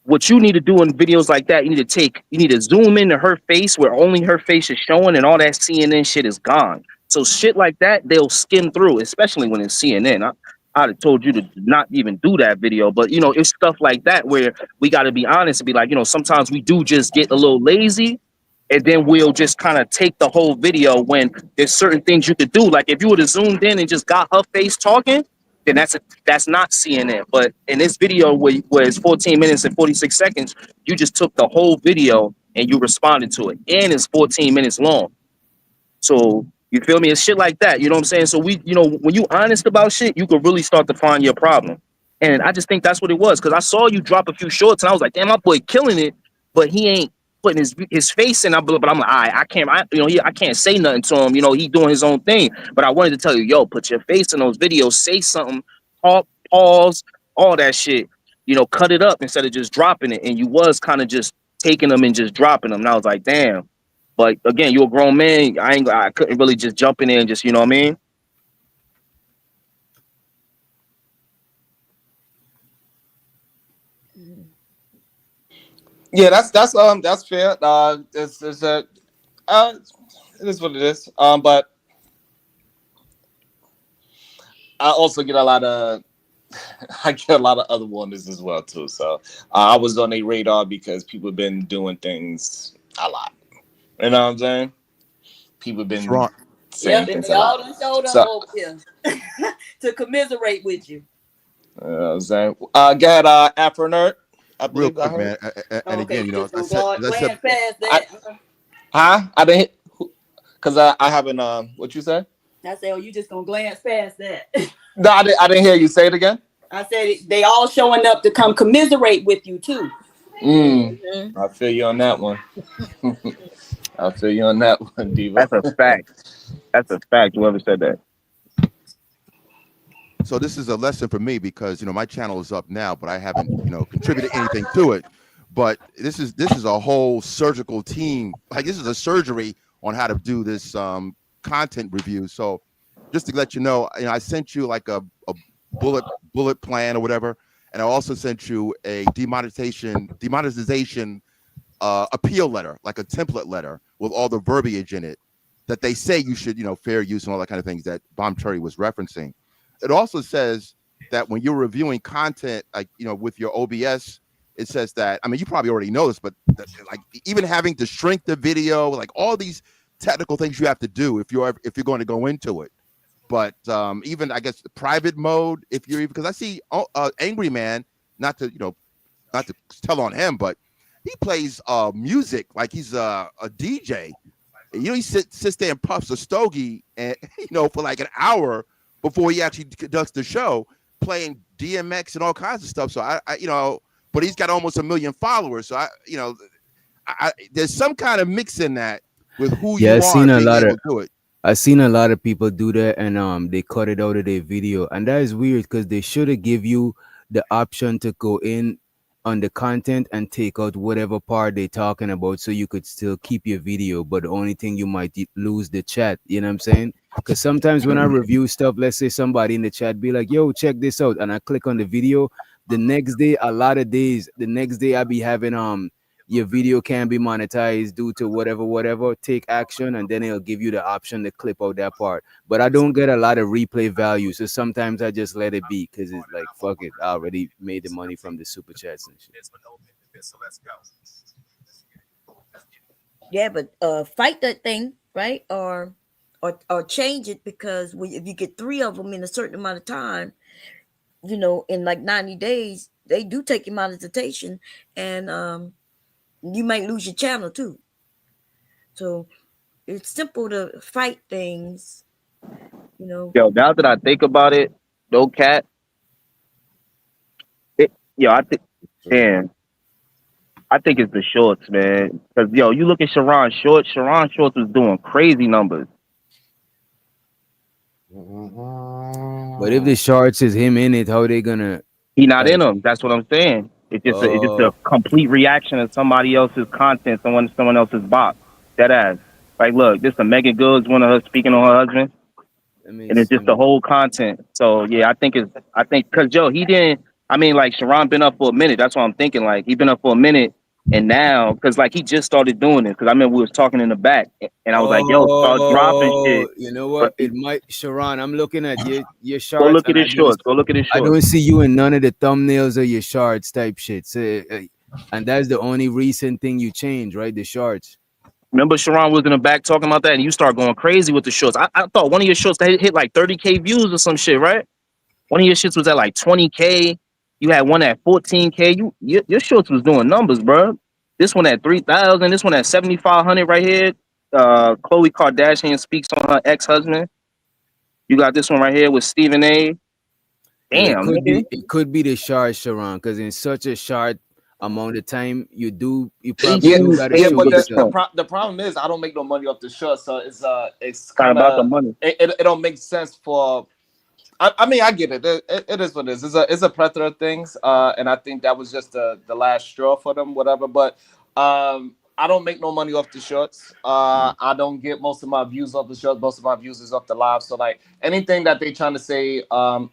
What you need to do in videos like that, you need to zoom into her face where only her face is showing and all that CNN shit is gone. So shit like that, they'll skim through, especially when it's CNN. I'd have told you to not even do that video, but you know, it's stuff like that where we got to be honest and be like, you know, sometimes we do just get a little lazy, and then we'll just kind of take the whole video when there's certain things you could do. Like if you would have zoomed in and just got her face talking, then that's not CNN. But in this video where it's 14 minutes and 46 seconds, you just took the whole video and you responded to it. And it's 14 minutes long. So you feel me? It's shit like that. You know what I'm saying? So when you honest about shit, you could really start to find your problem. And I just think that's what it was. Cause I saw you drop a few shorts and I was like, damn, my boy killing it, but he ain't putting his face in. But I'm like, I can't, I can't say nothing to him. You know, he doing his own thing. But I wanted to tell you, yo, put your face in those videos, say something, talk, pause, all that shit. You know, cut it up instead of just dropping it. And you was kind of just taking them and just dropping them. And I was like, damn. But again, you're a grown man. I couldn't really just jump in there and just, you know what I mean? Yeah, that's fair. It's it is what it is. But I also get a lot of I get a lot of other wonders as well too. So I was on a radar because people have been doing things a lot. You know what I'm saying? People have been Wrong. saying Yep, and things they a lot. all done showed up So over here to commiserate with you. you know what I'm saying? Got Afro Nerd, I Real believe I quick, heard. man. And Okay, again, you you know, just gonna as I said, glance past I, that. I didn't because I haven't what you said? I said, oh, you just gonna glance past that. No, I didn't hear you say it again. I said they all showing up to come commiserate with you too. I feel you on that one. I feel you on that one, Diva. That's a fact. That's a fact. Whoever said that. so this is a lesson for me because you know my channel is up now, but I haven't contributed anything to it. But this is a whole surgical team. Like this is a surgery on how to do this content review. So just to let you know, I sent you like a bullet plan or whatever, and I also sent you a demonetization appeal letter, like a template letter with all the verbiage in it that they say you should, fair use and all that kind of things that Bomb Cherry was referencing. It also says that when you're reviewing content, like, with your OBS, it says that, I mean, you probably already know this, but like even having to shrink the video, like all these technical things you have to do if you're going to go into it. But even, I guess, the private mode, because I see Angry Man, not to tell on him, but he plays music like he's a DJ. He sits there and puffs a stogie, and for like an hour before he actually conducts the show, playing DMX and all kinds of stuff. So I but he's got almost 1 million followers. So I there's some kind of mix in that with who Yeah, you are and being able to do it. I've seen a lot of people do that, and they cut it out of their video, and that is weird because they should have give you the option to go in on the content and take out whatever part they're talking about, so you could still keep your video. But the only thing you might lose the chat. You know what I'm saying? Because sometimes when I review stuff, let's say somebody in the chat be like, "Yo, check this out," and I click on the video. The next day, the next day I be having your video can be monetized due to whatever, take action, and then it'll give you the option to clip out that part. But I don't get a lot of replay value, so sometimes I just let it be because it's like, fuck it, I already made the money from the super chats and shit. Yeah, but fight that thing, right? Or change it, because if you get 3 of them in a certain amount of time, in like 90 days, they do take your monetization, and you might lose your channel too. So it's simple to fight things, you know. Yo, now that I think about it, no cat. I think, damn, I think it's the shorts, man. Because yo, you look at Sharon Shorts. Sharon Shorts was doing crazy numbers. But if the shorts is him in it, how they gonna He not in like? them. That's what I'm saying. It's just a Oh, complete reaction of somebody else's content, someone else's box. That ass. Like, look, this is a Megan Goods, one of her speaking on her husband, and it's just the whole content. So yeah, I think because Joe, he didn't. I mean, like Sharon been up for a minute. That's what I'm thinking. Like he been up for a minute, and now because like he just started doing this. Because I remember we was talking in the back, and I was like, yo, start dropping shit. you know what? But It might, Sharon. I'm looking at your go shorts, look at and his shorts. Go look at his I shorts. don't see you in none of the thumbnails of your shorts type shit. So, and that's the only recent thing you changed, right? The shorts. Remember Sharon was in the back talking about that, and you start going crazy with the shorts. I thought one of your shorts that hit like 30K views or some shit, right? One of your shits was at like 20K. You had one at 14K. Your shorts was doing numbers, bro. This one at 3,000. This one at 7,500 right here. Khloe Kardashian speaks on her ex-husband. You got this one right here with Stephen A. Well, Damn, nigga. it could be the short, Sharon, because in such a short amount of time, you probably Yeah, do gotta yeah, show but yourself. The problem is I don't make no money off the short, so it's not kind about the of money. it don't make sense for. I mean, I get it. It is what it is. It's a plethora of things, and I think that was just the last straw for them, whatever. But I don't make no money off the shorts. I don't get most of my views off the shorts. Most of my views is off the live. So like anything that they trying to say,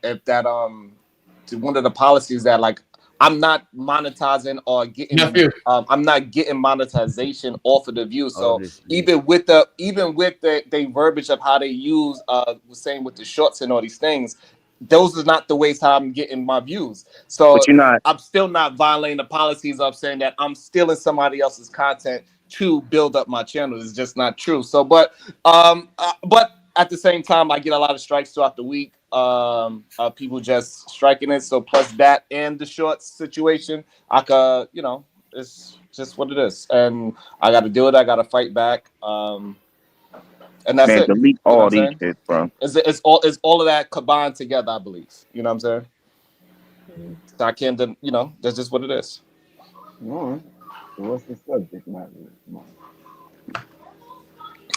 if that to one of the policies that like I'm not monetizing or getting I'm not getting monetization off of the view. So even with the verbiage of how they use was saying with the shorts and all these things, those are not the ways how I'm getting my views. So But you're not. I'm still not violating the policies of saying that I'm stealing somebody else's content to build up my channel. It's just not true. So but at the same time, I get a lot of strikes throughout the week. People just striking it. So plus that and the shorts situation, I could, it's just what it is, and I got to do it. I got to fight back. And that's Man, it. delete You know what all I'm these saying? shit, bro. It's all of that combined together, I believe. You know what I'm saying? So I can't, that's just what it is. All right. So what's the subject matter?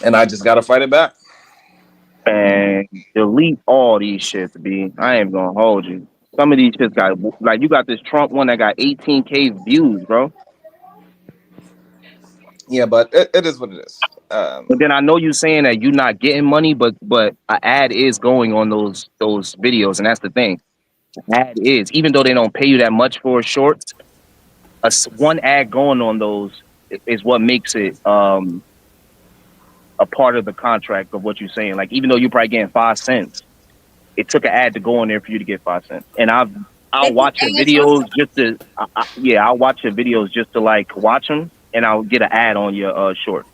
And I just got to fight it back. And delete all these shits, B. I ain't gonna hold you. Some of these shits got like you got this Trump one that got 18K views, bro. Yeah, but it is what it is. But then I know you saying that you're not getting money, but an ad is going on those videos, and that's the thing. The ad is, even though they don't pay you that much for shorts, one ad going on those is what makes it a part of the contract of what you're saying. Like even though you're probably getting 5 cents, it took an ad to go on there for you to get 5 cents. And I'll watch your videos just to I'll watch your videos just to like watch them, and I'll get an ad on your short.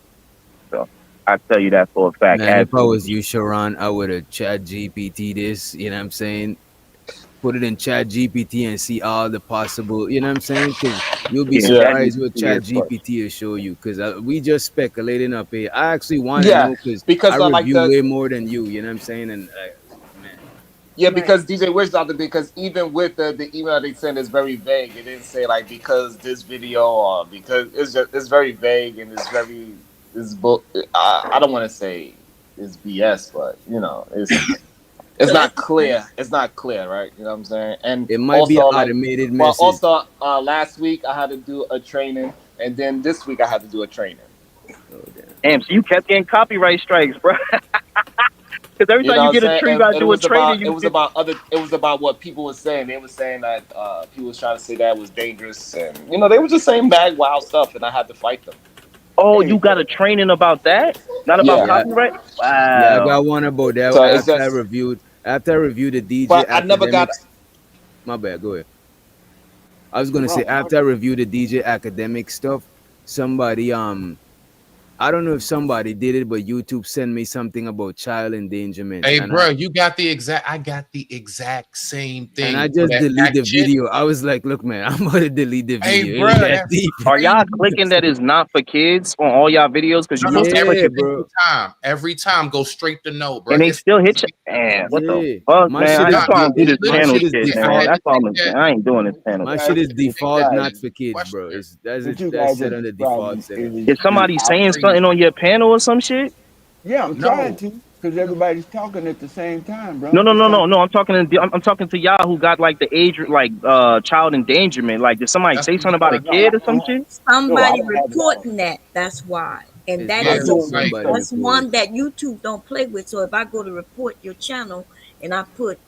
So I tell you that for a fact. Man, if I was you, Sharon, I would have Chat GPT this. You know what I'm saying? Put it in Chat GPT and see all the possible. You know what I'm saying? Because you'll be surprised what Chat GPT will show you. Because we just speculating up here. I actually want to know because I review way more than you. You know what I'm saying? And man. Yeah, because DJ Wish out there, because even with the email they sent is very vague. It didn't say like because this video or because it's very vague and it's book. I don't want to say it's BS, but it's not clear. It's not clear, right? You know what I'm saying? And it might be an automated message. Also, last week I had to do a training, and then this week I had to do a training. Oh, damn, so you kept getting copyright strikes, bro. Because every time you get a tree, you gotta do a training. It was about what people were saying. They were saying that people was trying to say that was dangerous, and they were just saying bad, wild stuff, and I had to fight them. Oh, you got a training about that? Not about copyright? Wow. Yeah, I got one about that so after I reviewed the DJ. But I never got. My bad. Go ahead. I was gonna say after I reviewed the DJ academic stuff, somebody I I don't know if somebody did it, but YouTube sent me something about child endangerment. Hey, and bro, I got the exact same thing. And I just deleted the video. I was like, look, man, I'm going to delete the video. Hey, bro, It ain't that deep. Are y'all clicking that is not for kids on all y'all videos? Because you're supposed to click it. Every time, go straight to no, bro. And they still hit you. Man, what the fuck, My man? shit I is just want to do this my channel shit is shit, man. default. That's all I'm saying. I ain't doing this channel. My shit is default, not for kids, bro. That's set on the default setting. Is somebody saying something on your panel or some shit? Yeah, I'm trying to, because everybody's talking at the same time, bro. No. I'm talking to y'all who got like the age, like child endangerment. Like, did somebody say something about a kid or some shit? Somebody reporting that. That's why. And that is that's one that YouTube don't play with. So if I go to report your channel and I put,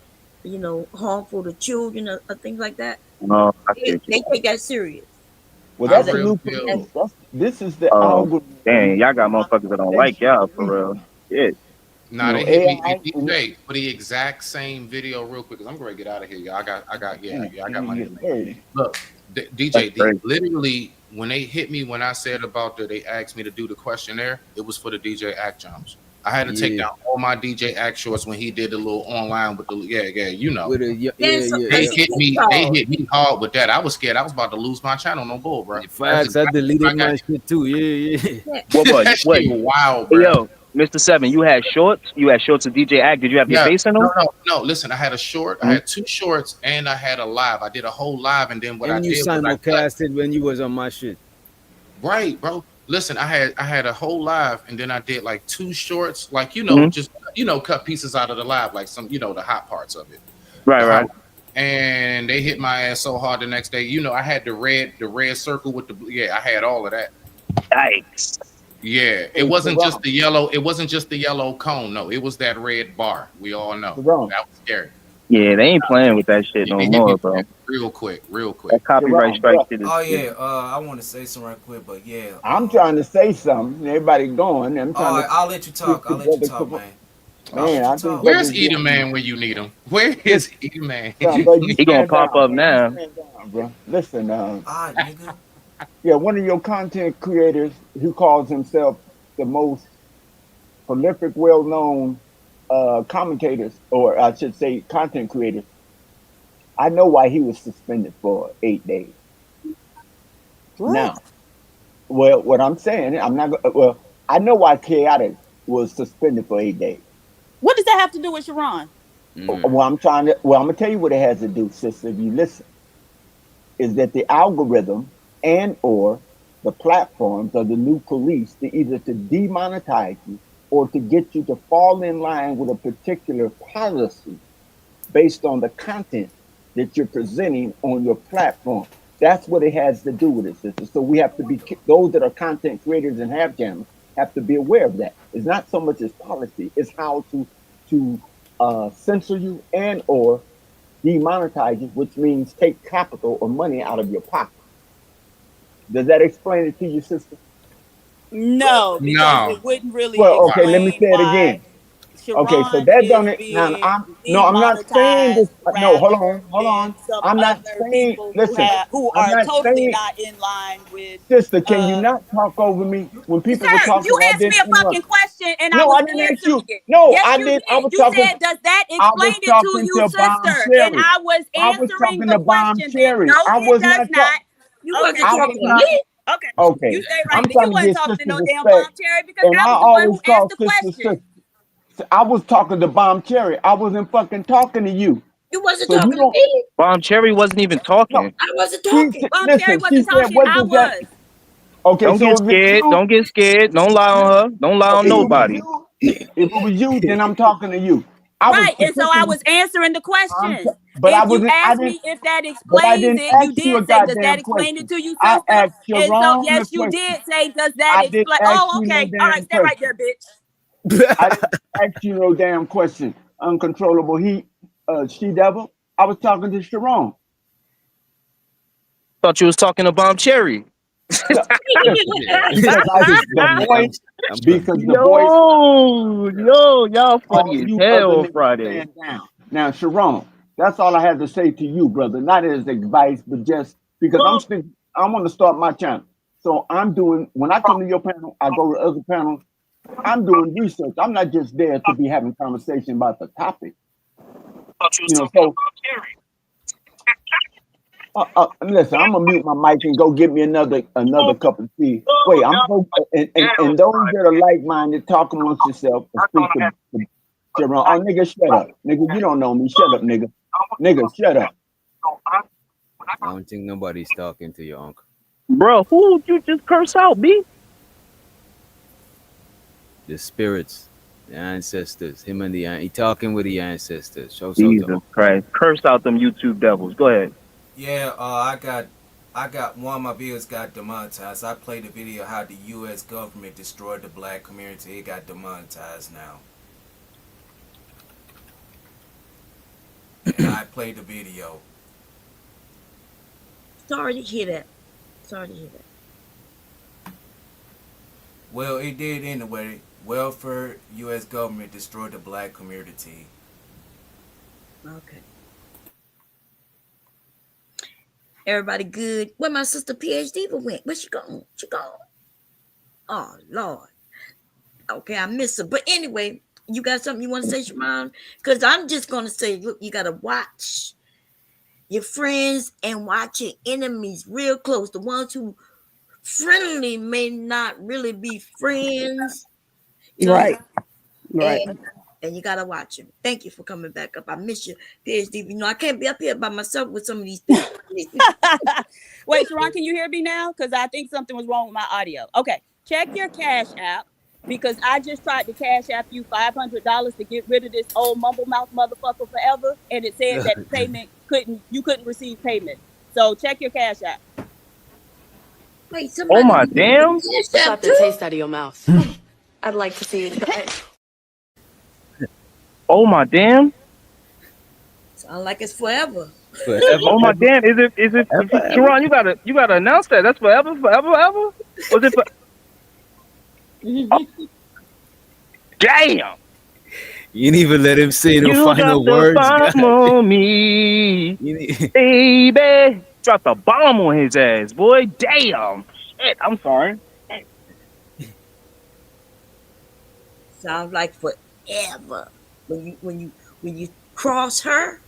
harmful to children or things like that, they take that serious. Well, that's a new police. This is the algorithm. Dang, y'all got motherfuckers that don't like y'all for real. Shit. Nah, they hit me, DJ, for the exact same video real quick, because I'm going to get out of here, y'all. I got my name. Look, DJ, literally, when they hit me, when I said about they asked me to do the questionnaire, it was for the DJ Act jumps. I had to take down all my DJ Act shorts when he did the little online with the They hit me hard with that. I was scared. I was about to lose my channel. No bull, bro. Facts, I deleted my shit too. What? Wait, wow, bro. Yo, Mr. Seven, you had shorts? You had shorts of DJ Act. Did you have your face in them? No. Listen, I had a short. I had 2 shorts, and I had a live. I did a whole live, and then I did you simulcasted when you was on my shit. Right, bro. Listen, I had a whole live, and then I did like 2 shorts, like just cut pieces out of the live, like some the hot parts of it. Right. And they hit my ass so hard the next day. I had the red circle with the I had all of that. Yikes. Yeah, it wasn't just the yellow. It wasn't just the yellow cone. No, it was that red bar. We all know that was scary. Yeah, they ain't playing with that shit no more, bro. Real quick. That copyright strike shit is. Oh yeah, I want to say something right quick, but yeah. I'm trying to say something. Everybody going. I'll let you talk. Man. Man, where's Eda Man when you need him? Where is Eda Man? He gonna pop up now. Bro. Listen, nigga. Yeah, one of your content creators who calls himself the most prolific, well-known commentators, or I should say content creators. I know why he was suspended for 8 days. What? Now, well, what I'm saying, I know why Chaotic was suspended for 8 days. What does that have to do with Sharon? Well, I'm gonna tell you what it has to do, sister, if you listen. Is that the algorithm and or the platforms are the new police either to demonetize you or to get you to fall in line with a particular policy based on the content that you're presenting on your platform. That's what it has to do with it, sister. So we have to be, those that are content creators and have channels have to be aware of that. It's not so much as policy, it's how to censor you and or demonetize you, which means take capital or money out of your pocket. Does that explain it to you, sister? No, because it wouldn't really. Well, okay, let me say it again. Okay, so that don't. Now, I'm not saying this. No, hold on. I'm not saying. Listen, who are totally not in line with. Sister, can you not talk over me when people were talking? You asked me a fucking question, and I was answering it. No, yes, I didn't. I was you talking. Said, "Does that explain it to you, sister?" And I was answering the question. No, it does not. You wasn't talking to me. Okay. You stay right there. You wasn't talking to no damn Bomb Cherry because I was the one who asked the question. I was talking to Bomb Cherry. I wasn't fucking talking to you. You wasn't talking to me. Bomb Cherry wasn't even talking. No, I wasn't talking. Bomb Cherry wasn't talking. I was. Okay, don't get scared. Don't get scared. Don't lie on her. Don't lie on nobody. If it was you, then I'm talking to you. Right, and so I was answering the question. But if you asked me if that explains it, you did say, "Does that explain it to you, sister?" And so, yes, you did say, "Does that explain?" Oh, okay, all right, stay right there, bitch. I didn't ask you no damn question. Uncontrollable heat, she devil. I was talking to Sharon. Thought you was talking to Bomb Cherry. Because the voice. Y'all funny as hell on Friday. Now, Sharon, that's all I have to say to you, brother. Not as advice, but just because I want to start my channel. So I'm doing, when I come to your panel, I go to other panels, I'm doing research. I'm not just there to be having conversation about the topic. You know, so listen, I'm gonna mute my mic and go get me another cup of tea. Wait, and those that are like-minded, talk amongst yourself and speak to Sharon. Oh, nigga, shut up, nigga. You don't know me. Shut up, nigga. Nigga, shut up. I don't think nobody's talking to your uncle. Bro, who would you just curse out, B? The spirits, the ancestors. Him and he talking with the ancestors. Show Jesus Christ. Curse out them YouTube devils. Go ahead. Yeah, I got one of my videos got demonetized. I played a video how the U.S. government destroyed the black community. It got demonetized now. I played the video. Sorry to hear that. Sorry to hear that. Well, it did anyway. Welfare, U.S. government destroyed the black community. Okay. Everybody good? Where my sister PhD went? Where she gone? She gone. Oh Lord. Okay, I miss her. But anyway, you got something you want to say, Sharon? Because I'm just gonna say, look, you gotta watch your friends and watch your enemies real close. The ones who friendly may not really be friends. Right. Right. And you gotta watch him. Thank you for coming back up. I miss you, PhD. You know, I can't be up here by myself with some of these people. Wait, Sharon, can you hear me now? Because I think something was wrong with my audio. Okay, check your Cash App, because I just tried to Cash App you $500 to get rid of this old mumble mouth motherfucker forever, and it said that payment you couldn't receive payment. So check your Cash App. Wait, oh my damn! Slap the taste out of your mouth. I'd like to see you try. Oh my damn! Sound like it's forever. Oh my damn! Is it? Sharon, you gotta announce that. That's forever. Was it? Damn! You didn't even let him say the final words. Bomb on me, baby. Drop the bomb on his ass, boy. Damn! Shit, I'm sorry. Sounds like forever. When you cross her,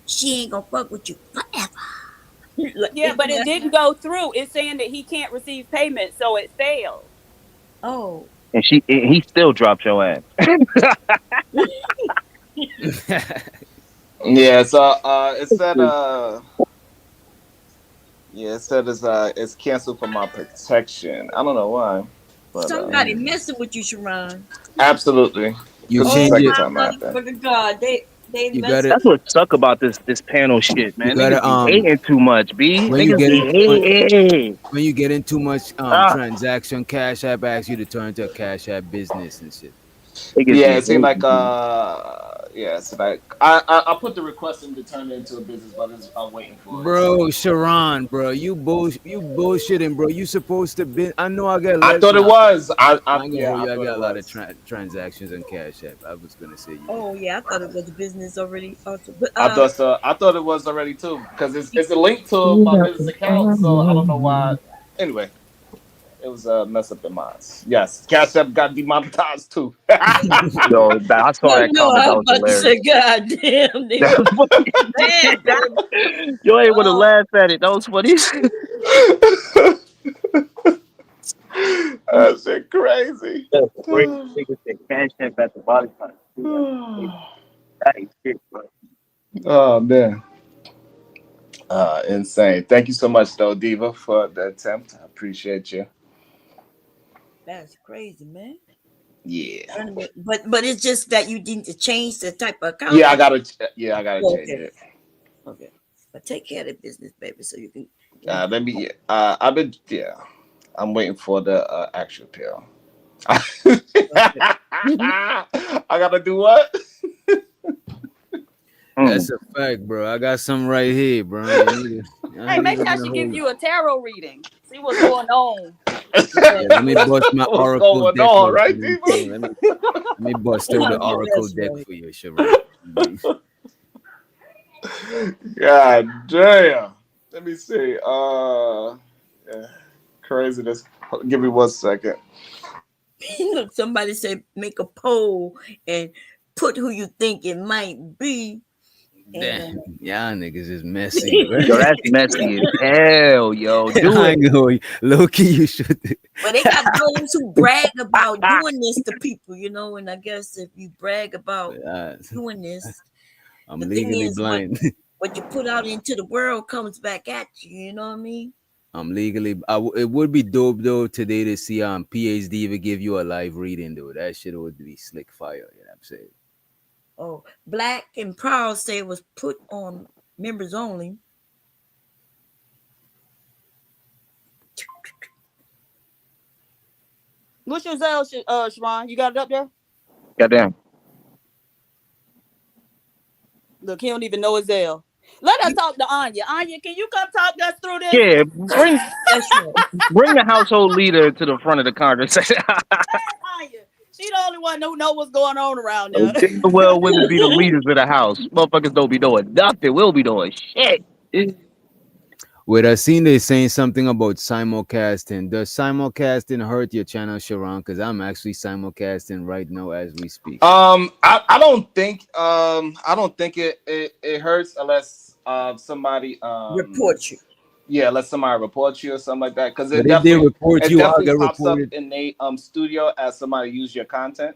she ain't gonna fuck with you forever. Yeah, but it didn't go through. It's saying that he can't receive payment, so it failed. Oh. And he still dropped your ass. Yeah, so it said it's canceled for my protection. I don't know why. But, somebody messing with you, Sharon. Absolutely. You change it. God, That's what suck about this panel shit, man. Niggas be hating too much, B. When you get in too much transaction, Cash App asks you to turn to a Cash App business and shit. Yeah, it seemed like it's like I put the request in to turn it into a business, but I'm waiting for it. Bro, Sharon, bro, you bullshitting, bro. You supposed to be. I know I got. I thought it was. I got a lot of transactions on Cash App. I was gonna say. Oh yeah, I thought it was a business already. Also, but, I thought so. I thought it was already too, because it's a link to my business account, so I don't know why. Anyway. It was a mess up in mine. Yes, Cash App got demonetized too. Yo, I saw that comment. I was about to say, God damn, you ain't want to laugh at it. That was funny. That shit crazy. Cash App at the body part. That ain't shit, bro. Oh man. Insane. Thank you so much, though, Diva, for the attempt. I appreciate you. That's crazy, man. Yeah. But it's just that you need to change the type of account. Yeah, I gotta change it. Okay. But take care of the business, baby, so you can. I'm waiting for the actual pill. I gotta do what? That's a fact, bro. I got something right here, bro. Hey, maybe I should give you a tarot reading. See what's going on. Let me bust my oracle deck. Right, let me bust through the oracle deck for you, Sharon. God damn. Let me see. Craziness. Give me 1 second. Look, somebody said make a poll and put who you think it might be. Damn, And y'all niggas is messy, bro. Yo, that's messy as hell, yo. Do I it. know, low key, you should. but they got those who brag about doing this to people, you know. And I guess if you brag about doing this, I'm the thing legally is, blind. what you put out into the world comes back at you. You know what I mean? I'm legally. It would be dope though today to see PhD even give you a live reading though. That shit would be slick fire. You know what I'm saying? Oh, Black and Proud say it was put on members only. What's your Zell, Sharon? You got it up there? Goddamn. Look, he don't even know his Zell. Let us talk to Anya. Anya, can you come talk us through this? Yeah, bring the household leader to the front of the conversation. Anya, she the only one who know what's going on around there. Well, women be the leaders of the house. Motherfuckers don't be doing nothing. We'll be doing shit. Wait, I seen they saying something about simulcasting. Does simulcasting hurt your channel, Sharon? Because I'm actually simulcasting right now as we speak. I don't think it hurts unless somebody report you. Yeah, unless somebody reports you or something like that. Because But if they report you, I'll get pops reported. up in the studio as somebody use your content.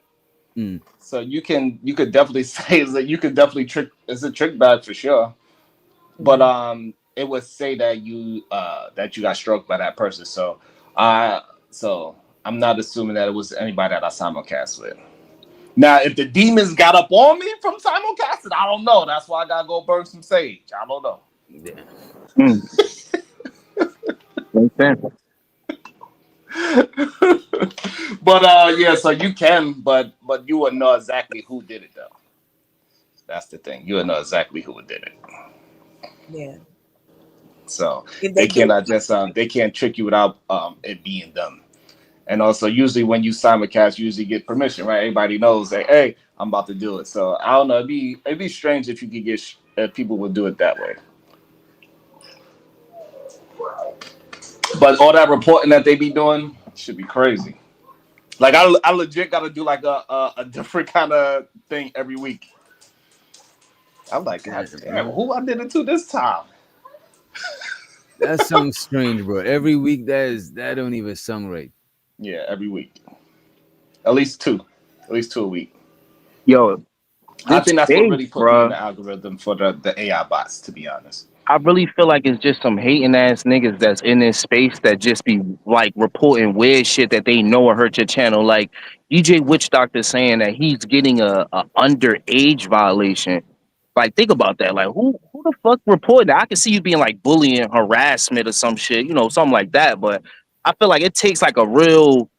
Mm. So you could definitely say that you could definitely trick. It's a trick bag for sure. But it would say that you got stroked by that person. So I'm not assuming that it was anybody that I simulcast with. Now, if the demons got up on me from simulcasting, I don't know. That's why I gotta go burn some sage. I don't know. Yeah. Makes sense. But yeah, so you can, but you would know exactly who did it though. That's the thing. You would know exactly who did it. Yeah. So they cannot just they can't trick you without it being done. And also, usually when you simulcast, you usually get permission, right? Everybody knows that, hey, I'm about to do it. So I don't know. It'd be strange if you could get if people would do it that way. But all that reporting that they be doing should be crazy. Like I legit got to do like a different kind of thing every week. I'm like, God damn, who I did it to this time? That sounds strange, bro. Every week that don't even sound right. Yeah, every week. At least two a week. Yo, I think that's what really put me in bro. the algorithm for the AI bots, to be honest. I really feel like it's just some hating ass niggas that's in this space that just be like reporting weird shit that they know will hurt your channel. Like DJ Witch Doctor saying that he's getting a underage violation. Like, think about that. Like, who the fuck reported that? I can see you being like bullying, harassment, or some shit, you know, something like that. But I feel like it takes like a real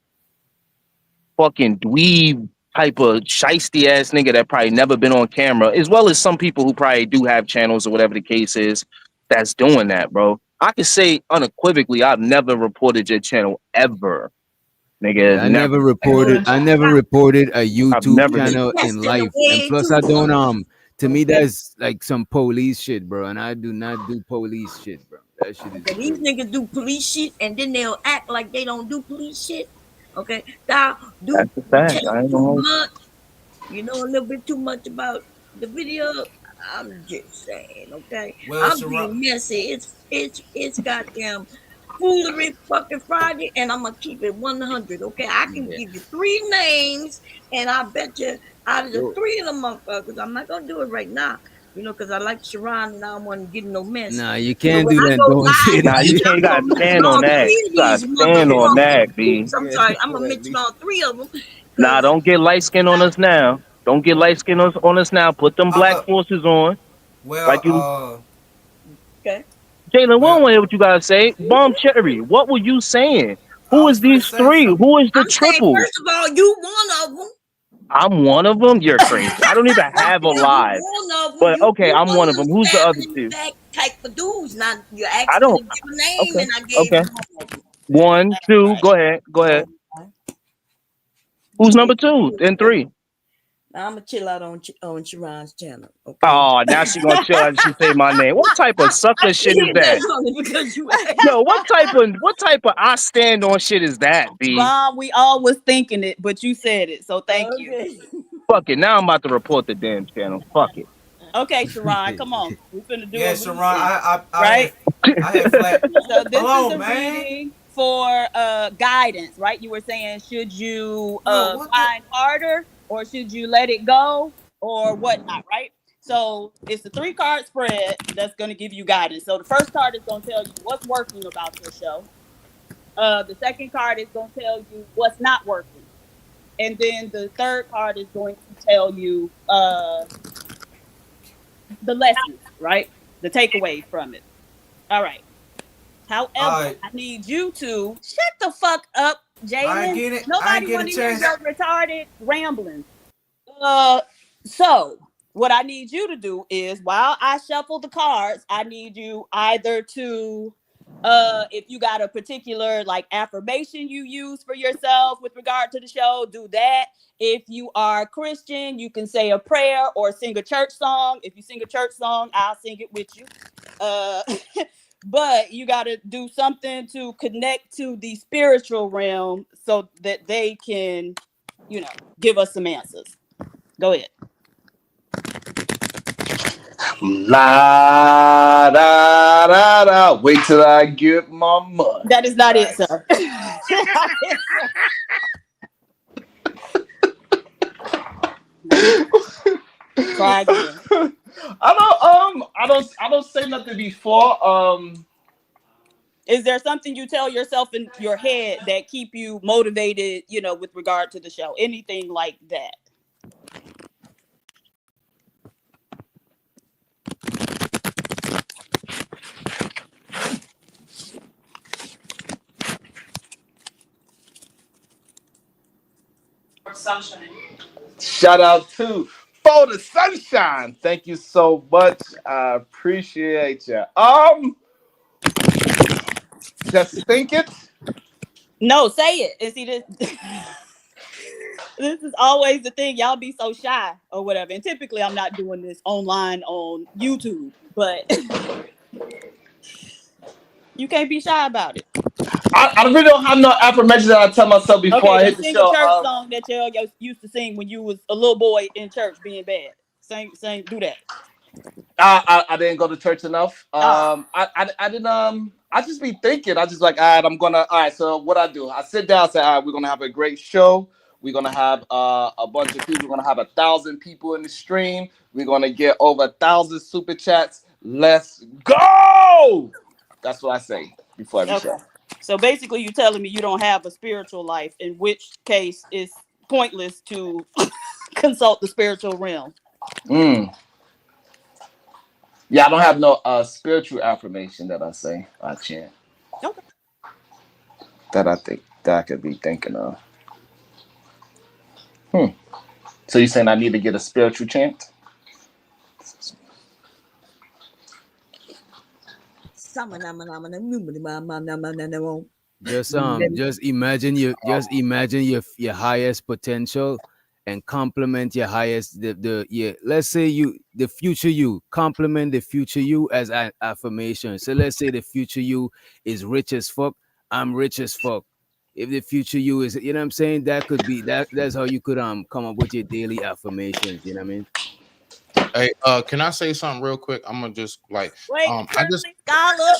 fucking dweeb type of shiesty ass nigga that probably never been on camera, as well as some people who probably do have channels or whatever the case is, that's doing that, bro. I can say unequivocally, I've never reported your channel ever, nigga. Yeah, I never reported a YouTube channel in life, and plus I don't to me that's like some police shit, bro, and I do not do police shit, bro. That shit is Okay, these niggas do police shit and then they'll act like they don't do police shit. Okay, now do fact. too much. You know a little bit too much about the video. I'm just saying, okay. Well, I'm being messy. It's goddamn foolery fucking Friday, and I'm gonna keep it 100. Okay, I can give you 3 names, and I bet you out of the 3 of them motherfuckers, I'm not gonna do it right now. You know, because I like Sharon and I don't want to get no mess. Nah, you can't do that. Don't say that. Nah, you can't gotta stand on that. You gotta stand on that, B. I'm sorry, I'm gonna mention all 3 of them. Nah, don't get light skin on us now. Don't get light skin on us now. Put them black forces on. Like you. Okay. Jalen, we don't want to hear what you gotta say. Bomb Cherry, what were you saying? Who is these 3? Who is the triple? First of all, you one of them. I'm one of them. You're crazy. I don't even have a live. But okay, I'm one of them. Who's the other 2? Type of dudes. Now you asked I don't. me to give a name, Okay. and I gave Okay. you 1, 2. Go ahead. Who's number 2 and 3? I'm gonna chill out on Sharon's channel. Okay. Oh, now she gonna chill and she say my name. What type of sucker shit is that? That's only because you. Yo, what type of I stand on shit is that, B? Mom, we all was thinking it, but you said it, so thank you. Fuck it. Now I'm about to report the damn channel. Fuck it. Okay, Sharon, come on. We're finna do Yeah, a Sharon, reading, I right? had flat. So this Hello, is a man. reading for guidance, right? You were saying, should you Bro, what the? grind harder or should you let it go or whatnot, right? So it's a 3-card spread that's going to give you guidance. So the first card is going to tell you what's working about your show. The second card is going to tell you what's not working. And then the third card is going to tell you the lessons, right? The takeaways from it. All right. However, I need you to shut the fuck up, Jalen. Nobody want to hear your retarded rambling. So what I need you to do is, while I shuffle the cards, I need you either to, if you got a particular like affirmation you use for yourself with regard to the show, do that. If you are Christian, you can say a prayer or sing a church song. If you sing a church song, I'll sing it with you. But you got to do something to connect to the spiritual realm so that they can, you know, give us some answers. Go ahead. La da da da. Wait till I get my money. That is not it, sir. Try again. I don't say nothing before. Is there something you tell yourself in your head that keep you motivated, you know, with regard to the show? Anything like that? Sunshine. Shout out to For the Sunshine. Thank you so much. I appreciate you. Just think it. No, say it. And see this. This is always the thing. Y'all be so shy or whatever. And typically, I'm not doing this online on YouTube, but you can't be shy about it. I really don't have no affirmations that I tell myself before I hit the Sing show. a church song that y'all used to sing when you was a little boy in church being bad. Sing, do that. I didn't go to church enough. I didn't. I just be thinking. I just like, all right. So what I do? I sit down, say, all right, we're gonna have a great show. We're gonna have a bunch of people. We're gonna have 1,000 people in the stream. We're gonna get over 1,000 super chats. Let's go. That's what I say before every show. So basically, you're telling me you don't have a spiritual life, in which case it's pointless to consult the spiritual realm. Yeah, I don't have no spiritual affirmation that I say. I chant. Okay. That I think that I could be thinking of. So you're saying I need to get a spiritual chant? Just imagine your highest potential and compliment your highest let's say the future you compliment the future you as an affirmation. So let's say the future you is rich as fuck. I'm rich as fuck. If the future you is, you know what I'm saying, that could be that's how you could come up with your daily affirmations, you know what I mean? Hey, can I say something real quick? I'm gonna just like wait, I just scholar.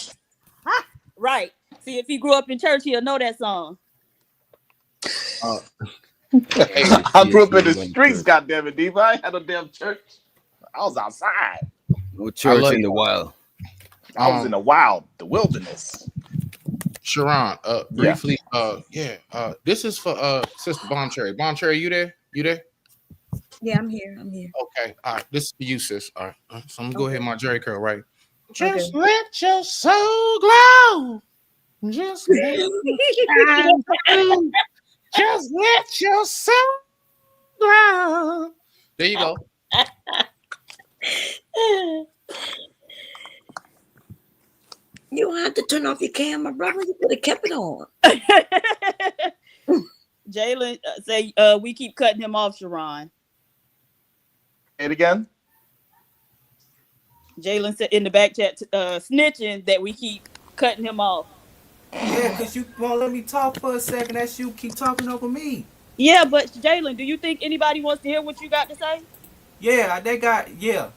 Right. See, if he grew up in church, he'll know that song. I grew up in the streets, goddammit, Diva. I ain't had no damn church. I was outside. No church in the wild. I was in the wild, the wilderness. Sharon, briefly, this is for Sister Bomb Cherry. Bomb Cherry, you there? You there? Yeah, I'm here. Okay, all right. This is for you, sis. All right. So I'm gonna go ahead, my Jerry curl, right? Just let your soul glow. Just let it shine. Just let your soul glow. There you go. You don't have to turn off your camera, brother. You could have kept it on. Jalen say we keep cutting him off, Sharon. it again. Jalen said in the back chat, snitching that we keep cutting him off. Yeah, because you won't let me talk for a second. That's you keep talking over me. Yeah, but Jalen, do you think anybody wants to hear what you got to say? Yeah, they got, yeah.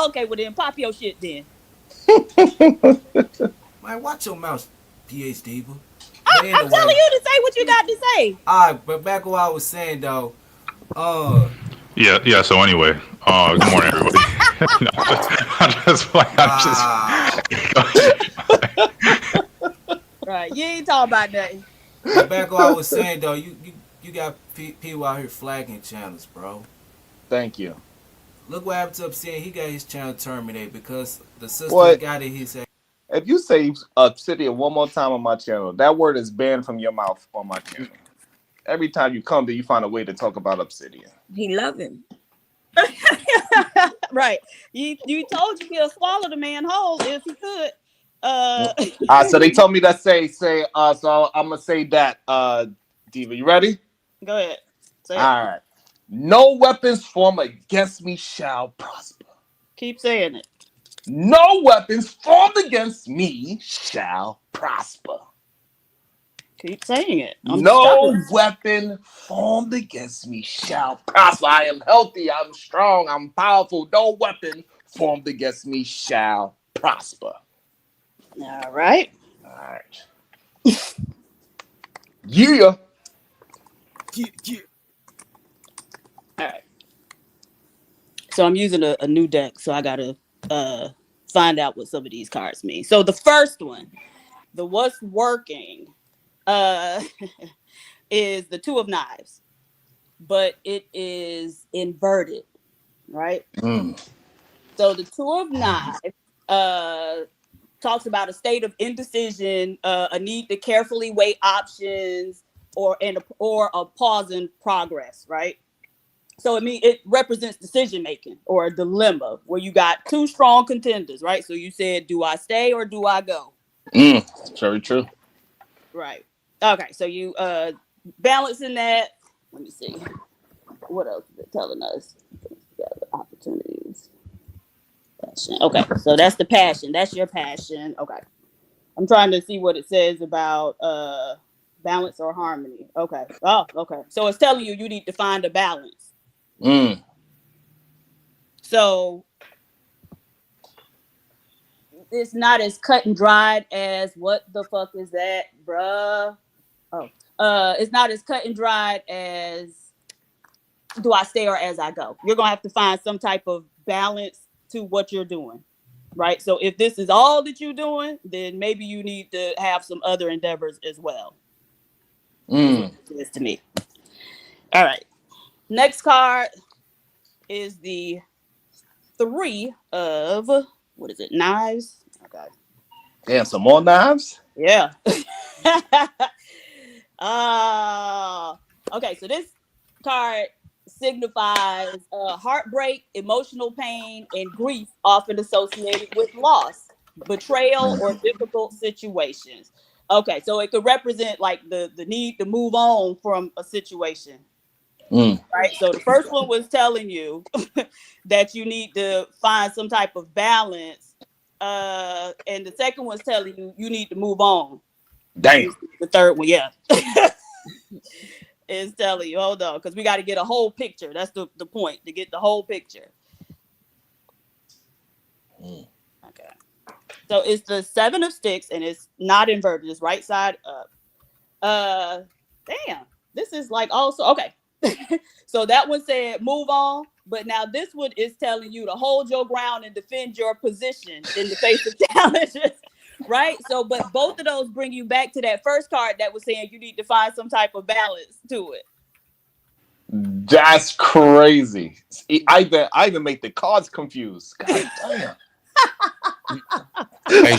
Okay, well then pop your shit then. Man, watch your mouth, PhD. But I'm anyway, telling you to say what you got to say. all right, but back to what I was saying, though. Yeah. So anyway, good morning, everybody. Right, you ain't talking about nothing. But back to what I was saying, though, you got people out here flagging channels, bro. Thank you. Look what happened to Obsidian. He got his channel terminated because the sister got it. He said, if you say Obsidian one more time on my channel, that word is banned from your mouth on my channel. Every time you come there, you find a way to talk about Obsidian. He love him. Right. You told you he'll swallow the man whole if he could. So they told me to say so I'm gonna say that, Diva. You ready? Go ahead. Say all right. No weapons formed against me shall prosper. Keep saying it. No weapons formed against me shall prosper. Keep saying it. No weapon formed against me shall prosper. I am healthy. I'm strong. I'm powerful. No weapon formed against me shall prosper. All right. All right. Yeah. All right. So I'm using a new deck, so I gotta find out what some of these cards mean. So the first one, the what's working, is the Two of Knives, but it is inverted, right? So the Two of Knives talks about a state of indecision, a need to carefully weigh options, or a pause in progress, right? So it represents decision making or a dilemma where you got two strong contenders, right? So you said, do I stay or do I go? Very true. Right. Okay. So you balancing that. Let me see. What else is it telling us? Opportunities. Passion. Okay. So that's the passion. That's your passion. Okay. I'm trying to see what it says about balance or harmony. Okay. Oh, okay. So it's telling you need to find a balance. So it's not as cut and dried as what the fuck is that, bruh? It's not as cut and dried as do I stay or as I go. You're gonna have to find some type of balance to what you're doing, right? So if this is all that you're doing, then maybe you need to have some other endeavors as well. It is to me. All right. Next card is the Three of Knives. Okay. Damn, some more knives? Yeah. Okay, so this card signifies heartbreak, emotional pain, and grief often associated with loss, betrayal, or difficult situations. Okay, so it could represent like the need to move on from a situation. Right. So the first one was telling you that you need to find some type of balance. And the second one's telling you need to move on. Damn. The third one, yeah. Is telling you, hold on, because we got to get a whole picture. That's the point, to get the whole picture. Okay. So it's the Seven of Sticks, and it's not inverted. It's right side up. Damn. This is like also okay. So that one said move on, but now this one is telling you to hold your ground and defend your position in the face of challenges, right? So, but both of those bring you back to that first card that was saying you need to find some type of balance to it. That's crazy. I even make the cards confused. God damn. Hey,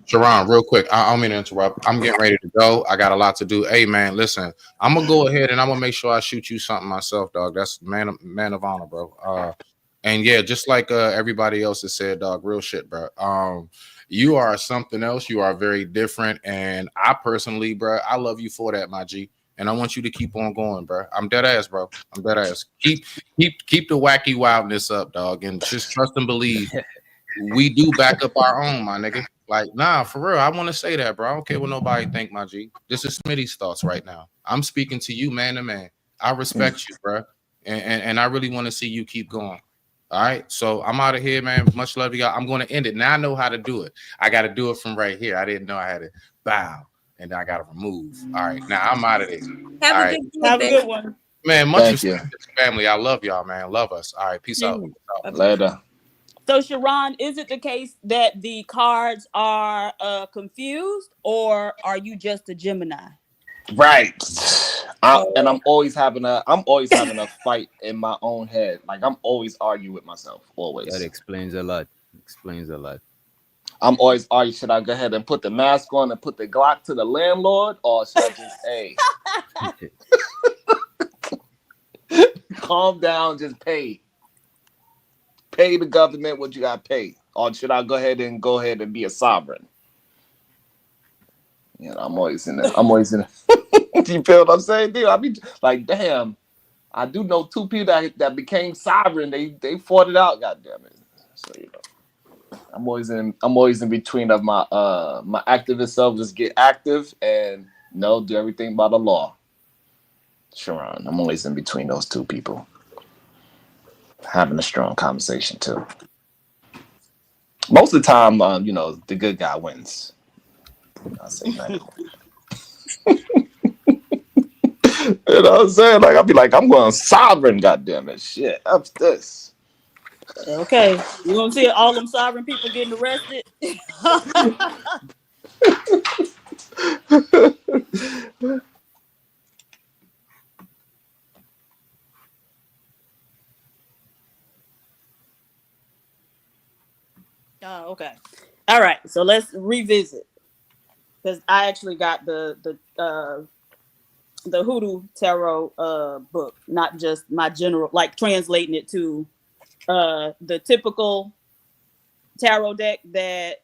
Sharon, real quick. I don't mean to interrupt. I'm getting ready to go. I got a lot to do. Hey, man, listen. I'm gonna go ahead and I'm gonna make sure I shoot you something myself, dog. That's man of honor, bro. And yeah, just like everybody else has said, dog. Real shit, bro. You are something else. You are very different, and I personally, bro, I love you for that, my G. and I want you to keep on going, bro. I'm dead ass, bro. I'm dead ass. Keep the wacky wildness up, dog, and just trust and believe. We do back up our own, my nigga. Like, nah, for real. I want to say that, bro. I don't care what nobody think, my G. This is Smitty's thoughts right now. I'm speaking to you, man to man. I respect you, bro, and I really want to see you keep going. All right, so I'm out of here, man. Much love to y'all. I'm going to end it. Now I know how to do it. I got to do it from right here. I didn't know I had to bow, and I got to remove. All right, now I'm out of there. Have a Have a good one. Man, much Thank respect to the family. I love y'all, man. Love us. All right, peace out. Later. So, Sharon, is it the case that the cards are confused, or are you just a Gemini? Right. And I'm always having a fight in my own head. Like I'm always arguing with myself. Always. That explains a lot. Explains a lot. I'm always arguing. Should I go ahead and put the mask on and put the Glock to the landlord, or should I just calm down, just pay the government what you got to pay, or should I go ahead and be a sovereign? You know, I'm always in there. You feel what I'm saying, dude? I be like, damn. I do know two people that became sovereign. They fought it out. God damn it. So you know, I'm always in between of my my activist self. Just get active and do everything by the law. Sharon, I'm always in between those two people, having a strong conversation too. Most of the time, the good guy wins. I'll say that. You know what I'm saying? Like I'll be like, I'm going sovereign. God damn it, shit. Up this. Okay, you gonna see all them sovereign people getting arrested? Oh, okay. All right. So let's revisit, because I actually got the Hoodoo Tarot book, not just my general, like translating it to the typical tarot deck that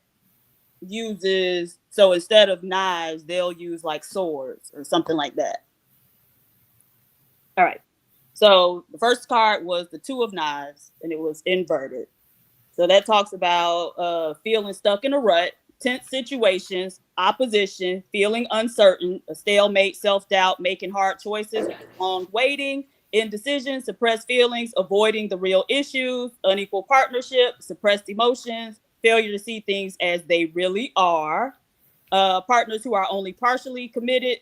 uses, so instead of knives, they'll use like swords or something like that. All right. So the first card was the Two of Knives, and it was inverted. So that talks about feeling stuck in a rut, tense situations, opposition, feeling uncertain, a stalemate, self-doubt, making hard choices, long waiting, indecision, suppressed feelings, avoiding the real issues, unequal partnership, suppressed emotions, failure to see things as they really are, partners who are only partially committed,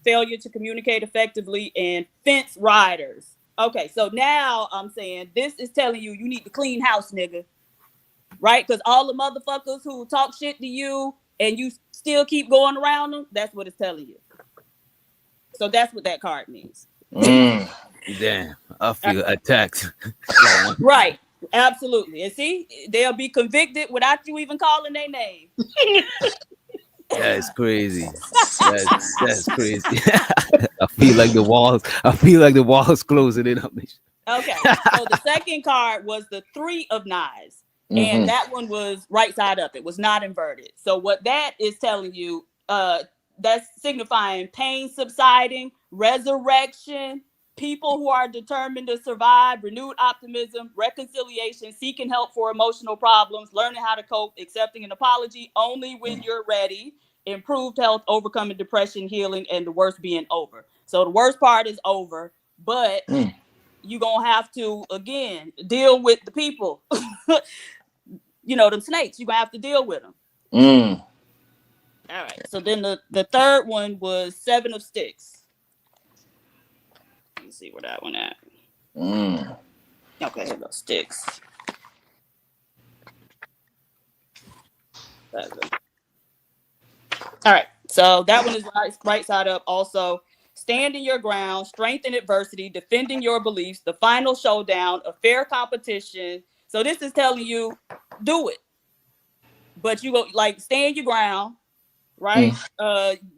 failure to communicate effectively, and fence riders. Okay, so now I'm saying this is telling you need to clean house, nigga. Right? Because all the motherfuckers who talk shit to you and you still keep going around them, that's what it's telling you. So that's what that card means. Damn, I feel attacked. Right. Absolutely. And see, they'll be convicted without you even calling their name. That's crazy. That's crazy. I feel like the walls closing in on me. Okay. So the second card was the Three of Knives. And that one was right side up. It was not inverted. So what that is telling you, that's signifying pain subsiding, resurrection, people who are determined to survive, renewed optimism, reconciliation, seeking help for emotional problems, learning how to cope, accepting an apology only when you're ready, improved health, overcoming depression, healing, and the worst being over. So the worst part is over, but you're going to have to, again, deal with the people. Them snakes, you're going to have to deal with them. All right. So then the third one was Seven of Sticks. Let me see where that one at. Okay, here goes sticks. All right. So that one is right side up. Also, standing your ground, strength in adversity, defending your beliefs, the final showdown, a fair competition. So this is telling you, do it. But you go stand your ground, right?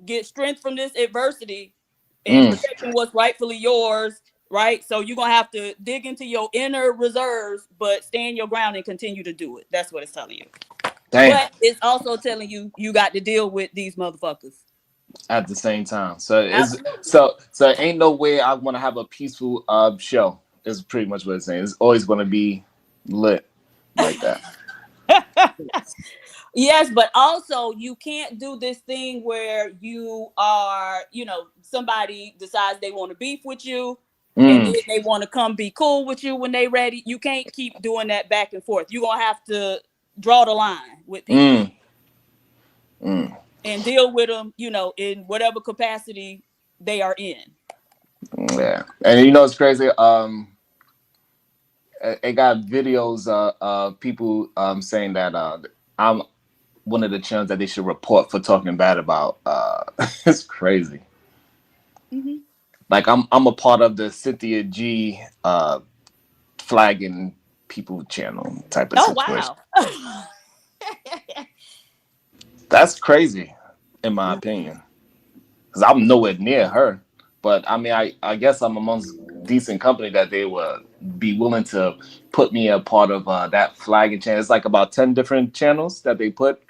Get strength from this adversity and protecting what's rightfully yours, right? So you're gonna have to dig into your inner reserves, but stand your ground and continue to do it. That's what it's telling you. Damn. But it's also telling you got to deal with these motherfuckers. at the same time. So it's Absolutely. so ain't no way I want to have a peaceful show. Is pretty much what it's saying. It's always going to be lit like that. Yes, but also you can't do this thing where you are, somebody decides they want to beef with you and then Mm, they want to come be cool with you when they ready. You can't keep doing that back and forth. You're going to have to draw the line with people mm, mm. and deal with them, in whatever capacity they are in. Yeah, and you know it's crazy. It got videos people saying that I'm one of the channels that they should report for talking bad about. It's crazy. Mm-hmm. Like I'm a part of the Cynthia G flagging people channel type of Oh, situation. wow. That's crazy, in my opinion, because I'm nowhere near her. But I mean, I guess I'm amongst decent company that they would be willing to put me a part of that flagging channel. It's like about 10 different channels that they put,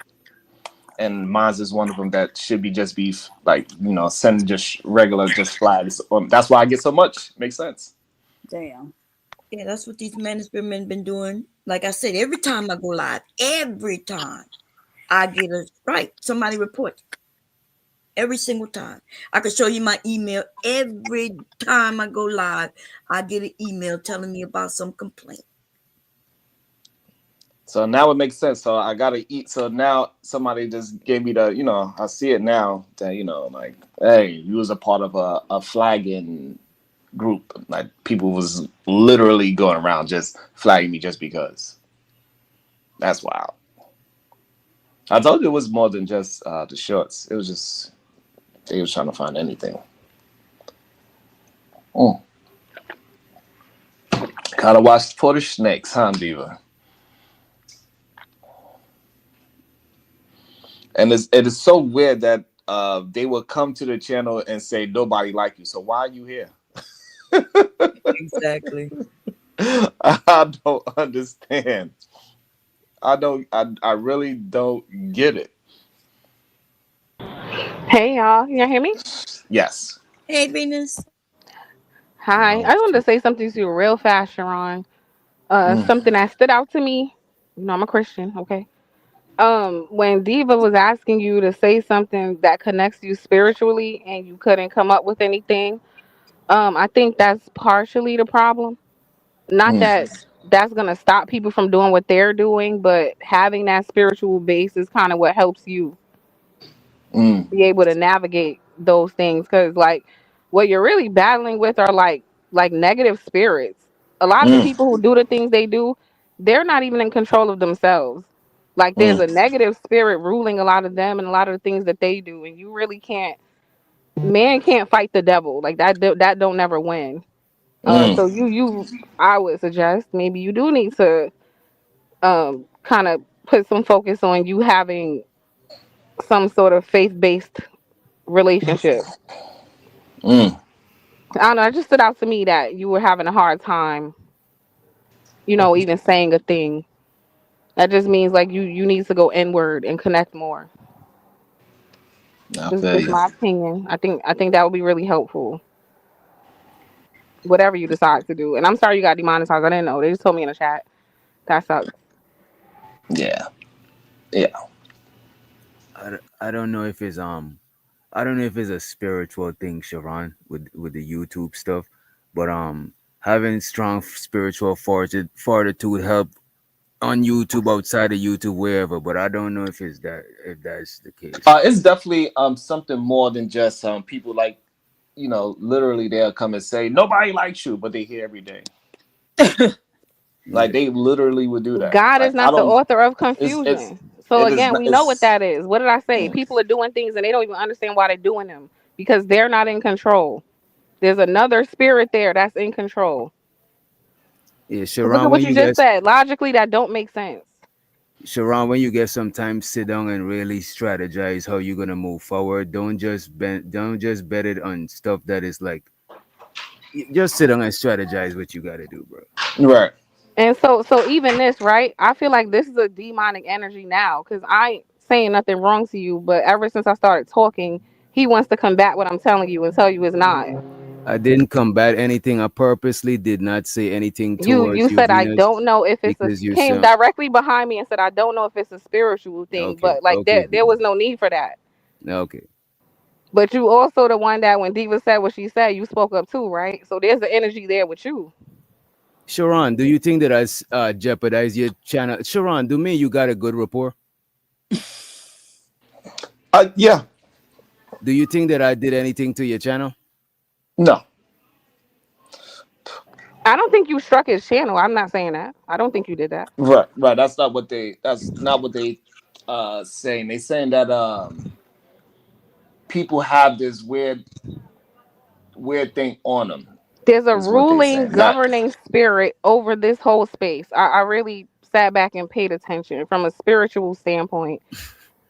and mine's is one of them that should be just be like send just regular just flags. That's why I get so much. Makes sense. Damn. Yeah, that's what these management men been doing. Like I said, every time I go live, every time I get a strike, somebody report. Every single time. I can show you my email. Every time I go live, I get an email telling me about some complaint. So now it makes sense. So I gotta eat. So now somebody just gave me the, I see it now that, like, hey, you was a part of a flagging group. Like people was literally going around just flagging me just because. That's wild. I told you it was more than just the shorts. It was just they was trying to find anything. Mm. Gotta watch for the snakes, huh, Diva? And it is so weird that they will come to the channel and say nobody like you. So why are you here? Exactly. I don't understand. I really don't get it. Hey y'all, can y'all hear me? Yes. Hey, Venus. Hi. I wanted to say something to you real fast, Sharon. Mm, Something that stood out to me. I'm a Christian, okay? When Diva was asking you to say something that connects you spiritually and you couldn't come up with anything, I think that's partially the problem. Not mm, that that's gonna stop people from doing what they're doing, but having that spiritual base is kind of what helps you mm, be able to navigate those things, because like what you're really battling with are like negative spirits. A lot of the mm, people who do the things they do, they're not even in control of themselves. Like there's mm, a negative spirit ruling a lot of them and a lot of the things that they do, and you really can't, man can't fight the devil like that don't never win. So mm. you I would suggest maybe you do need to kind of put some focus on you having some sort of faith-based relationship. Mm. I don't know. It just stood out to me that you were having a hard time, even saying a thing. That just means like you need to go inward and connect more. I This is feel just you. my opinion. I think that would be really helpful. Whatever you decide to do. And I'm sorry you got demonetized. I didn't know. They just told me in the chat. That sucks. Yeah. Yeah. I don't know if I don't know if it's a spiritual thing, Sharon, with the YouTube stuff, but having strong spiritual fortitude help on YouTube, outside of YouTube, wherever. But I don't know if that's the case. It's definitely something more than just people like literally they'll come and say nobody likes you, but they hear every day. Like Yeah. they literally would do that. God is Like I not the don't. author of It's confusion. So it is again, not. we know what It's that is. What did I say? mm, People are doing things and they don't even understand why they're doing them because they're not in control. There's another spirit there that's in control. Yeah, Because look at Sharon, what you just said. Logically, that don't make sense. When you get some time, sit down and really strategize how you're gonna move forward. Don't just bet it on stuff that is like. Just sit down and strategize what you gotta do, bro. right. And so even this, right? I feel like this is a demonic energy now because I ain't saying nothing wrong to you, but ever since I started talking, He wants to combat what I'm telling you and tell you it's not. I didn't combat anything. I purposely did not say anything You towards you, said I Venus, don't know if it's a because you came sound directly behind me and said I don't know if it's a spiritual thing, okay. but like Okay, there was Venus. no need for that. Okay. But you also the one that when Diva said what she said, you spoke up too, right? So there's the energy there with you. Sharon, do you think that I jeopardize your channel? Sharon, do me you got a good rapport? Yeah. Do you think that I did anything to your channel? No. I don't think you struck his channel. I'm not saying that. I don't think you did that. Right. That's not what they saying. They saying that people have this weird thing on them. There's a Is what they ruling, saying. Not governing spirit over this whole space. I really sat back and paid attention from a spiritual standpoint.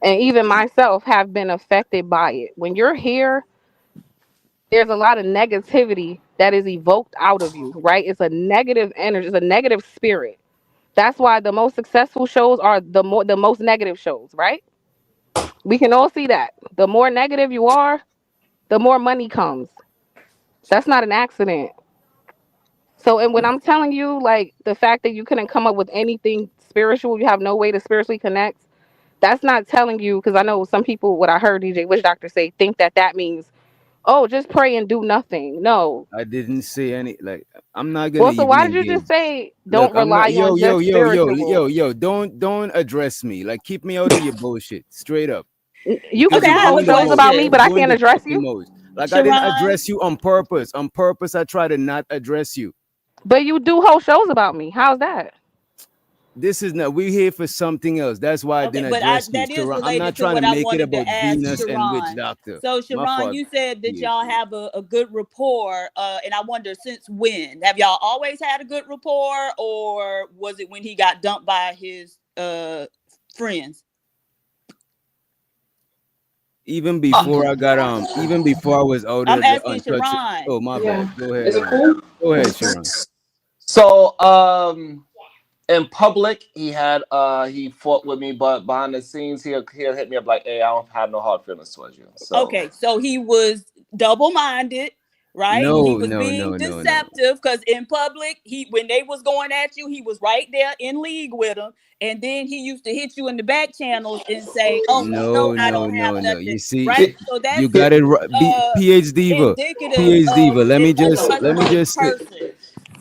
And even myself have been affected by it. When you're here, there's a lot of negativity that is evoked out of you, right? It's a negative energy, it's a negative spirit. That's why the most successful shows are the most negative shows, right? We can all see that. The more negative you are, the more money comes. That's not an accident. So, and when I'm telling you, like the fact that you couldn't come up with anything spiritual, you have no way to spiritually connect. That's not telling you, because I know some people, what I heard DJ Witch Doctor say, think that that means, oh, just pray and do nothing. No. I didn't say any, like, I'm not gonna Well, so even why did you just engage. say Look, don't I'm not rely on just spiritual? don't address me. Like, keep me out of your bullshit. Straight up. You could Because Okay, do I you're have whole a doing the shows most. about me, question. but You're I doing can't the address fucking you. most. Like, I didn't Sharon, address you on purpose. On purpose, I try to not address you. But you do whole shows about me. How's that? This is not, we're here for something else. That's why I okay, didn't but address you, that is Sharon. I'm not related to trying to what I make it wanted about to ask Venus and Witch Sharon. Doctor. So, My Sharon, fault, you said that y'all PhD. have a good rapport, and I wonder since when? Have y'all always had a good rapport, or was it when he got dumped by his friends? Even before I got even before I was out I'm of the asking untouched. Sharon. Oh, my Yeah. bad. Go ahead. Is it cool? Go ahead, Sharon. so. In public, he fought with me, but behind the scenes, he'll hit me up like, "Hey, I don't have no hard feelings towards you." So Okay, so he was double-minded, right? He was being No. deceptive because in public, when they was going at you, he was right there in league with them. And then he used to hit you in the back channels and say, "Oh, no, I don't have No. nothing." You see, Right? So you that's got it right. PH Diva. indicative PH of Diva. Let an me just untrustworthy person.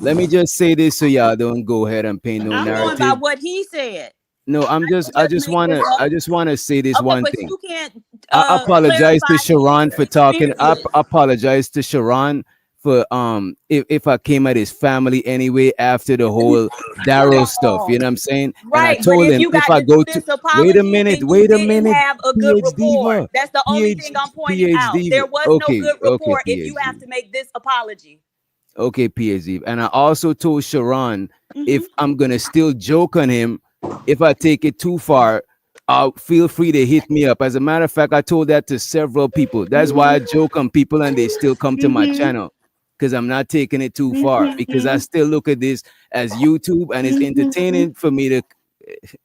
let me just say this so y'all don't go ahead and paint no I'm going by narrative. what he said. No, I didn't just make this up. I just wanna say this Okay, one but thing. you can't I apologize to clarify Sharon his for talking. I experience. apologize to Sharon for if I came at his family anyway after the whole Daryl stuff. You know what I'm saying? And I Right, but told if him you if got I to do go to this apology, then you wait a didn't minute, have a good PH rapport. Diva. That's the only thing I'm pointing out. Diva. There was no Okay, good okay, rapport if you PH have Diva. to make this apology. Okay, PH Diva. And I also told Sharon Mhm. if I'm gonna still joke on him, if I take it too far, feel free to hit me up. As a matter of fact, I told that to several people. That's why I joke on people and they still come to my channel. Because I'm not taking it too far. Because I still look at this as YouTube and it's entertaining for me to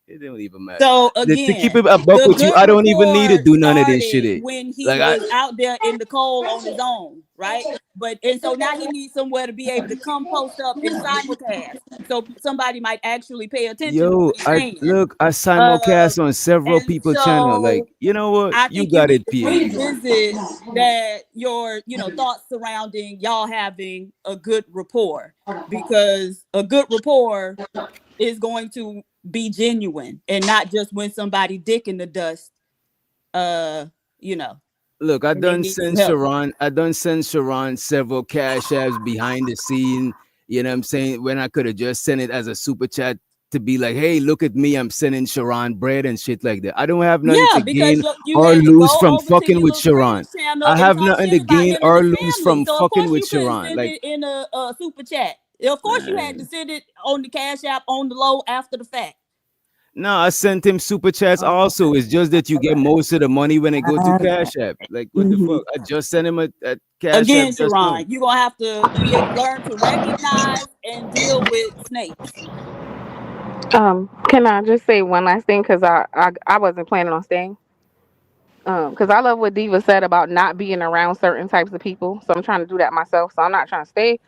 it don't even matter. So To keep again, it a buck the with you, good I don't even need to rapport do none of this started shit. when he Like I was out there in the cold on his own, right? And so now he needs somewhere to be able to come post up and simulcast, so somebody might actually pay attention to what he's saying. I simulcast on several And people channel. Like, so you know what? I You think you got need it, to PhD. revisit that your thoughts surrounding y'all having a good rapport, because a good rapport is going to be genuine and not just when somebody dick in the dust, you know, Look, and they need some help. I done send Sharon several cash apps behind the scene. You know what I'm saying? When I could have just sent it as a super chat to be like, hey, look at me, I'm sending Sharon bread and shit like that. I don't have nothing Yeah, to because gain you or had to lose go from over to fucking your with little Sharon. friend's channel I and have talk nothing shit to about gain him and or his lose family. from So of fucking course with you couldn't Sharon. send Like, it in a super chat. Of course you had to man. send it on the Cash App on the low after the fact. No, I sent him super chats also. It's just that you get most of the money when it go to Cash App. Like, what the fuck? I just sent him a Cash App Again, just now. Sharon, you're gonna have to learn to recognize and deal with snakes. Can I just say one last thing? Because I wasn't planning on staying. Because I love what Diva said about not being around certain types of people. So I'm trying to do that myself. So I'm not trying to stay.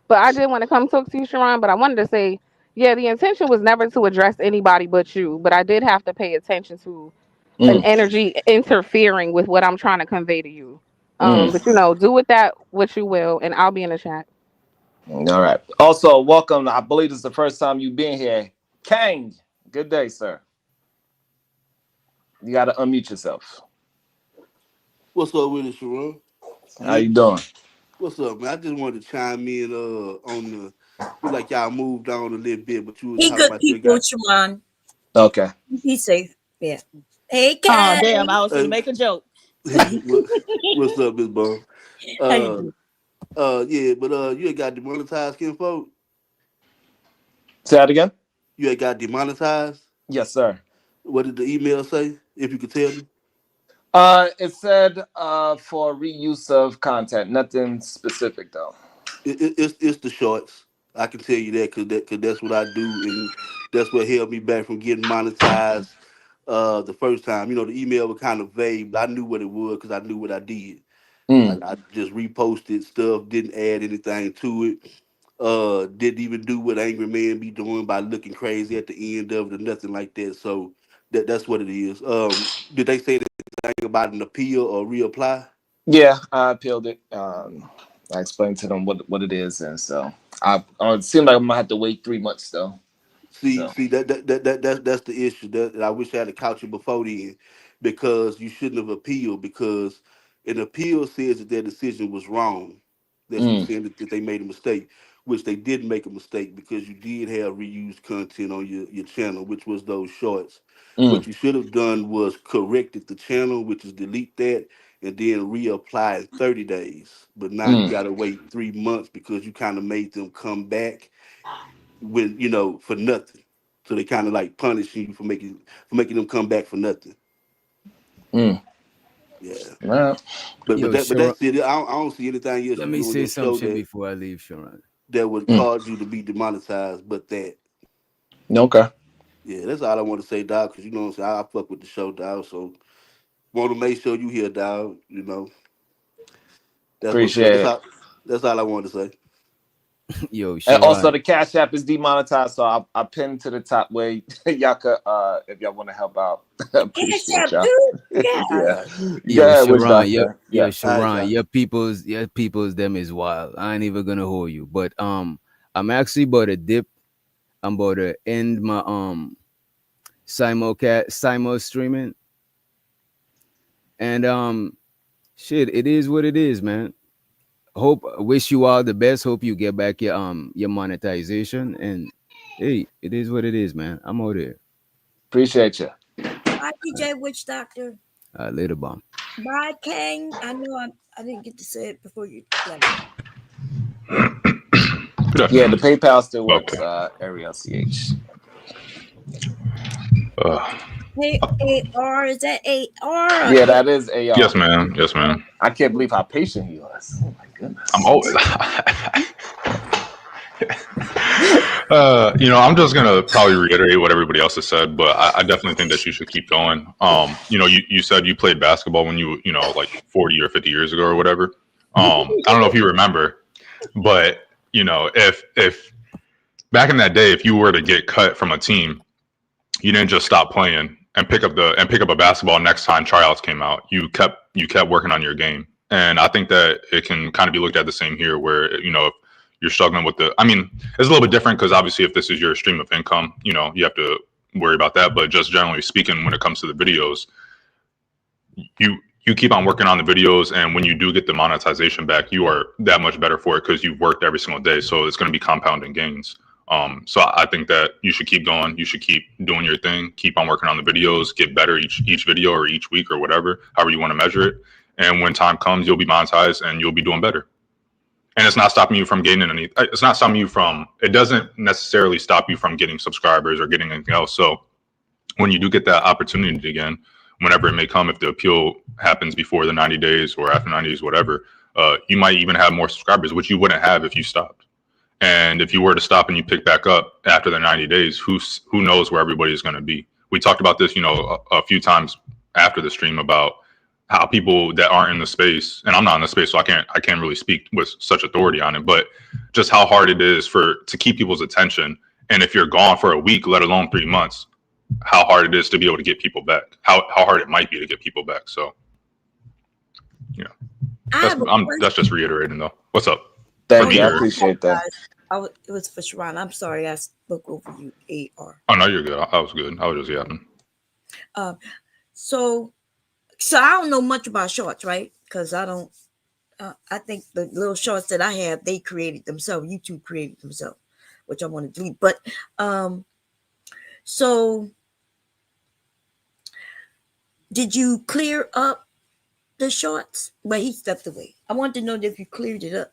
But I did want to come talk to you, Sharon. But I wanted to say, yeah, the intention was never to address anybody but you. But I did have to pay attention to an energy interfering with what I'm trying to convey to you. But you know, do with that what you will, and I'll be in the chat. All right. Also, welcome. I believe this is the first time you've been here. Kang, good day, sir. You got to unmute yourself. What's up with it, Sharon? How you doing? What's up, man? I just wanted to chime in on the feel like y'all moved on a little bit, but you was He talking good about your people, guy. Sharon. Okay. He's safe. Yeah. Hey, Oh Kang. damn! I was gonna make a joke. What's up, Miss Bum? How you doing? Yeah, but you had got demonetized, kinfolk. Say that again. You had got demonetized. Yes, sir. What did the email say? If you could tell me. It said for reuse of content. Nothing specific though. It's the shorts. I can tell you that because that's what I do, and that's what held me back from getting monetized the first time. You know, the email was kind of vague, but I knew what it was because I knew what I did. Like I just reposted stuff, didn't add anything to it. Didn't even do what angry men be doing by looking crazy at the end of it or nothing like that. So that's what it is. Did they say anything about an appeal or reapply? Yeah, I appealed it. I explained to them what it is, and so it seemed like I'm gonna have to wait 3 months though. See that's the issue. That I wish I had caught you before then, because you shouldn't have appealed, because an appeal says that their decision was wrong. That's you saying that they made a mistake, which they did make a mistake because you did have reused content on your channel, which was those shorts. What you should have done was corrected the channel, which is delete that and then reapply in 30 days. But now you gotta wait 3 months because you kind of made them come back with, for nothing. So they kind of like punish you for making them come back for nothing. Yeah. Well, but Yo, that's it. I don't see anything else let you me do on say your some show shit before I leave, Sharon. that would cause you to be demonetized. But that. Okay. Yeah, that's all I want to say, dog. Because you know what I'm saying. I fuck with the show, dog. So want to make sure you here, dog. That's what's up. Appreciate it. That's all I wanted to say. Yo, And also Sharon. the Cash App is demonetized, so I pinned to the top where y'all could, if y'all want to help out. Appreciate y'all. Yeah. Yo, Yeah, Witch Sharon, Doctor. Yeah. Sharon, your people's them is wild. I ain't even gonna hold you, but I'm actually about to dip. I'm about to end my simul streaming, and shit, it is what it is, man. Wish you all the best. Hope you get back your monetization, and hey, it is what it is, man. I'm out here. Appreciate you. Bye, DJ Witch Doctor. Later, bomb. Bye, Kang. I know I didn't get to say it before you left. Yeah, the PayPal still works. Ariel CH. Hey, AR, is that AR? Yeah, that is AR. Yes, ma'am. Yes, ma'am. I can't believe how patient he was. Oh my goodness. I'm always. I'm just gonna probably reiterate what everybody else has said, but I definitely think that you should keep going. You said you played basketball when you like 40 or 50 years ago or whatever. I don't know if you remember, but if back in that day, if you were to get cut from a team, you didn't just stop playing and pick up a basketball next time tryouts came out. You kept working on your game, and I think that it can kind of be looked at the same here, where if you're struggling with it's a little bit different because obviously if this is your stream of income, you have to worry about that. But just generally speaking, when it comes to the videos, you keep on working on the videos, and when you do get the monetization back, you are that much better for it because you've worked every single day. So it's going to be compounding gains. So I think that you should keep going. You should keep doing your thing. Keep on working on the videos. Get better each video or each week or whatever, however you want to measure it. And when time comes, you'll be monetized and you'll be doing better. And it's not stopping you from gaining any. It's not stopping you from. It doesn't necessarily stop you from getting subscribers or getting anything else. So when you do get that opportunity again, whenever it may come, if the appeal happens before the 90 days or after 90 days, whatever, you might even have more subscribers, which you wouldn't have if you stopped. And if you were to stop and you pick back up after the 90 days, who knows where everybody is going to be? We talked about this, a few times after the stream about how people that aren't in the space, and I'm not in the space, so I can't really speak with such authority on it, but just how hard it is to keep people's attention. And if you're gone for a week, let alone 3 months, how hard it is to be able to get people back, how hard it might be to get people back. So yeah, that's just reiterating though. What's up? Thank you. I appreciate that. It was for Sharon. I'm sorry I spoke over you, AR. Oh no, you're good. I was good. I was just yapping. So I don't know much about shorts, right? Because I don't. I think the little shorts that I have, they created themselves. YouTube created themselves, which I want to delete. But so did you clear up the shorts? Well, he stepped away. I wanted to know if you cleared it up,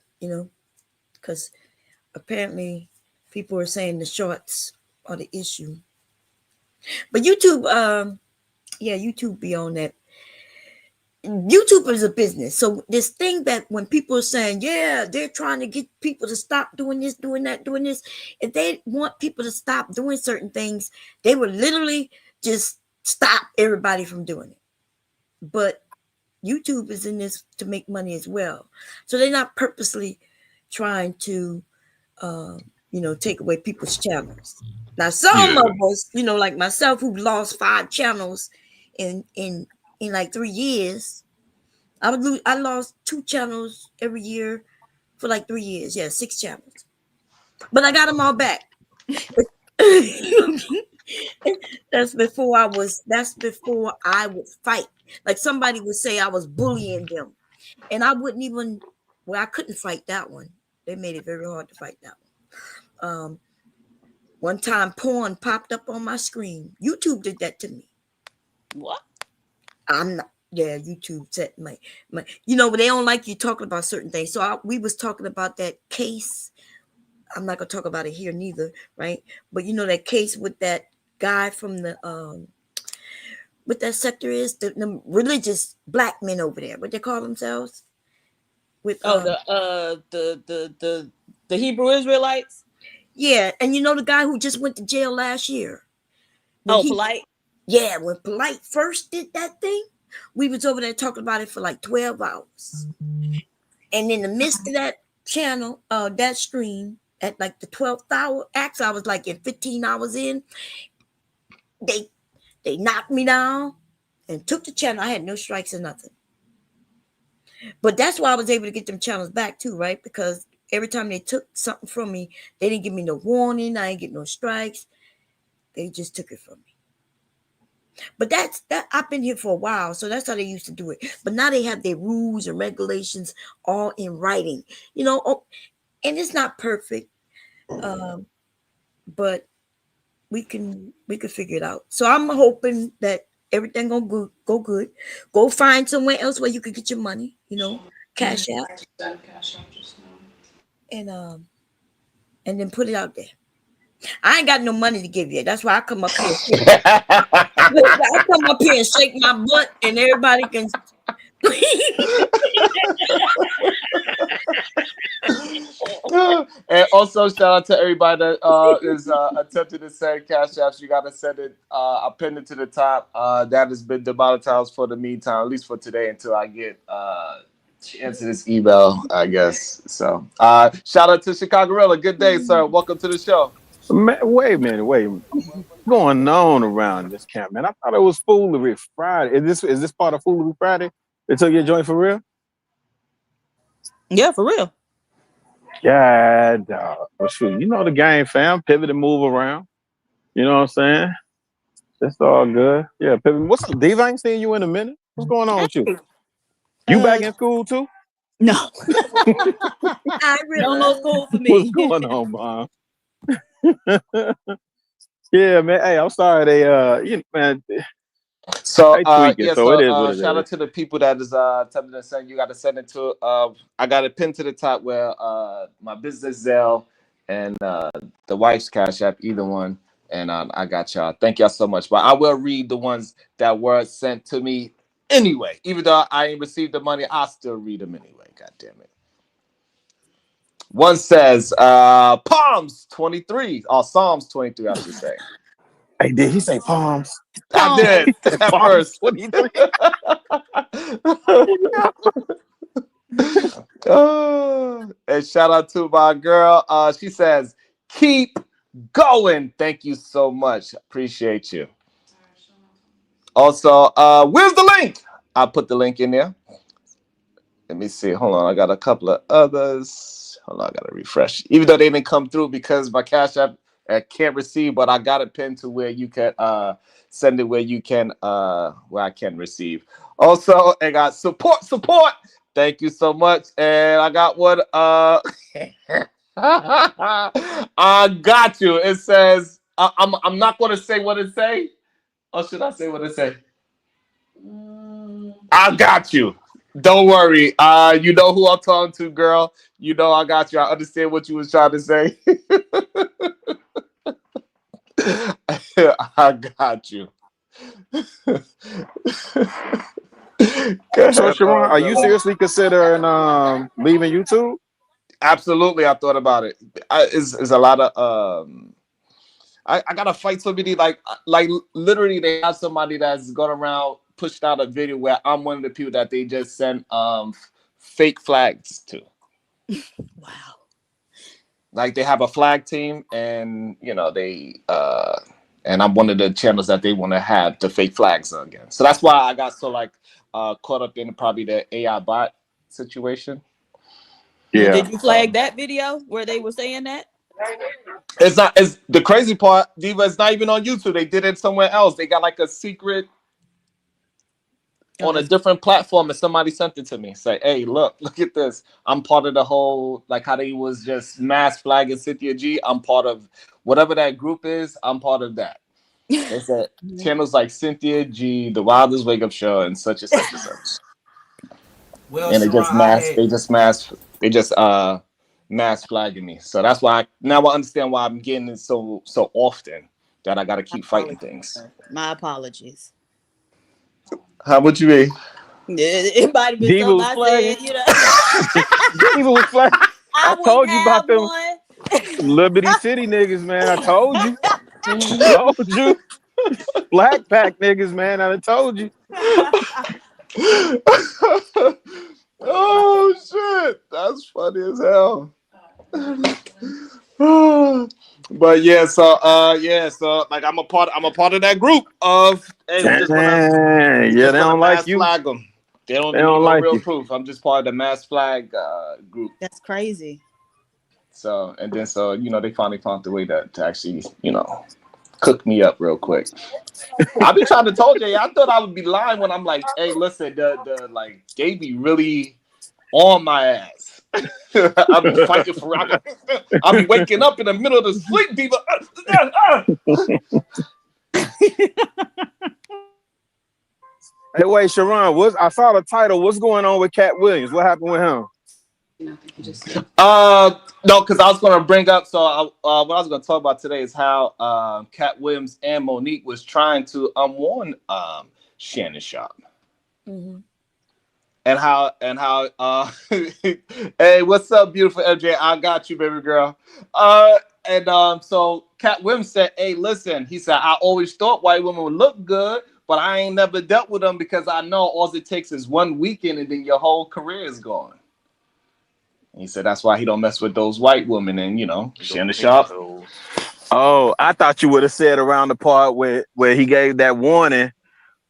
because apparently people are saying the shorts are the issue. But YouTube, YouTube be on that. YouTube is a business. So this thing that when people are saying, yeah, they're trying to get people to stop doing this, doing that, doing this. If they want people to stop doing certain things, they would literally just stop everybody from doing it. But YouTube is in this to make money as well. So they're not purposely trying to, take away people's channels. Now, some of us, like myself, who lost 5 channels in like 3 years, I lost 2 channels every year for like 3 years. Yeah, 6 channels, but I got them all back. That's before I would fight. Like somebody would say I was bullying them, and I wouldn't even. Well, I couldn't fight that one. They made it very hard to fight that one. One time, porn popped up on my screen. YouTube did that to me. What? I'm not. Yeah, YouTube set my. But they don't like you talking about certain things. So we was talking about that case. I'm not gonna talk about it here neither, right? But that case with that guy from the what that sector is, the religious black men over there. What they call themselves? With the Hebrew Israelites. Yeah, and the guy who just went to jail last year. Polite. Yeah, when Polite first did that thing, we was over there talking about it for like 12 hours. And in the midst of that channel, that stream, at like the 12th hour, actually I was like in 15 hours in, they knocked me down and took the channel. I had no strikes or nothing. But that's why I was able to get them channels back too, right? Because every time they took something from me, they didn't give me no warning. I didn't get no strikes. They just took it from me. But that I've been here for a while, so that's how they used to do it. But now they have their rules and regulations all in writing, and it's not perfect, but we can figure it out. So I'm hoping that everything go good. Go find somewhere else where you can get your money, cash out, and then put it out there. I ain't got no money to give you. That's why I come up here. I come up here and shake my butt, and everybody can. And also shout out to everybody that is attempting to send cash apps. You gotta send it. I pinned it to the top. That has been demonetized for the meantime, at least for today, until I get answer this email, I guess. So shout out to Chicago. Good day, sir. Welcome to the show. Man, wait a minute. What's going on around this camp, man? I thought it was Foolery Friday. Is this part of Foolery Friday? They took your joint for real? Yeah, for real. Yeah, well, shoot, the game, fam. Pivot and move around. You know what I'm saying? That's all good. Yeah, pivot. What's up, Dave? I ain't seen you in a minute. What's going on with you? You back in school too? No. No school for me. What's going on, Mom? Yeah, man. Hey, I'm sorry man. So it is what it shout is. out to the people that is attempting to send. You got to send it to. I got it pinned to the top where my business Zelle and the wife's Cash App, either one, and I got y'all. Thank y'all so much. But I will read the ones that were sent to me anyway, even though I ain't received the money. I still read them anyway. God damn it. One says Palms 23 or Psalms 23, I should say. Hey, did he say palms? I did at first. 23. shout out to my girl. She says, keep going. Thank you so much. Appreciate you. Also, where's the link? I'll put the link in there. Let me see. Hold on. I got a couple of others. Hold on. I got to refresh. Even though they didn't come through because my Cash App can't receive, but I got it pinned to where you can send it where you can, where I can receive. Also, I got support. Thank you so much. And I got one. I got you. It says, I'm not going to say what it say. Or should I say what it say? I got you. Don't worry. You know who I'm talking to, girl. You know I got you. I understand what you was trying to say. I got you. So, Sharon, are you seriously considering leaving YouTube? Absolutely, I thought about it. It's a lot of I gotta fight somebody like literally they have somebody that's gone around pushed out a video where I'm one of the people that they just sent fake flags to. Wow. Like they have a flag team and you know they and I'm one of the channels that they want to have the fake flags again. So that's why I got so like caught up in probably the AI bot situation. Yeah. Did you flag that video where they were saying that? It's not. It's the crazy part, Diva. It's not even on YouTube. They did it somewhere else. They got like a secret on a different platform, and somebody sent it to me. Say, "Hey, look at this. I'm part of the whole like how they was just mass flagging Cynthia G. I'm part of whatever that group is. I'm part of that." They said channels like Cynthia G, The Wildest Wake Up Show, and such and such and such. Well, And they just Sharon, mass flagging me. So that's why now I understand why I'm getting it so often that I got to keep fighting things. My apologies. How would you be? It might have been Diva something was I flagging. said, you know. Diva was flagging. I told you about them one. Liberty City niggas, man. I told you. Told you. Black Pack niggas, man. I told you. Oh shit, that's funny as hell. But yeah, so like I'm a part of that group of hey, we just wanna they don't like you. Flag them. They don't need don't no like real you. proof. I'm just part of the mass flag group. That's crazy. So and then you know they finally found the way to actually cook me up real quick. I be trying to told you, I thought I would be lying when I'm like, hey, listen, the like they be really on my ass. I'll be fighting for I'll be waking up in the middle of the sleep, people. Hey, wait, Sharon, I saw the title. What's going on with Cat Williams? What happened with him? No, because I was going to bring up. So what I was going to talk about today is how Cat Williams and Monique was trying to warn Shannon Sharpe. Mm-hmm. And how hey, what's up, beautiful MJ? I got you, baby girl. So Cat Williams said, hey, listen, he said, I always thought white women would look good, but I ain't never dealt with them because I know all it takes is one weekend and then your whole career is gone. And he said that's why he don't mess with those white women and Shannon Sharpe. Oh, I thought you would have said around the part where he gave that warning.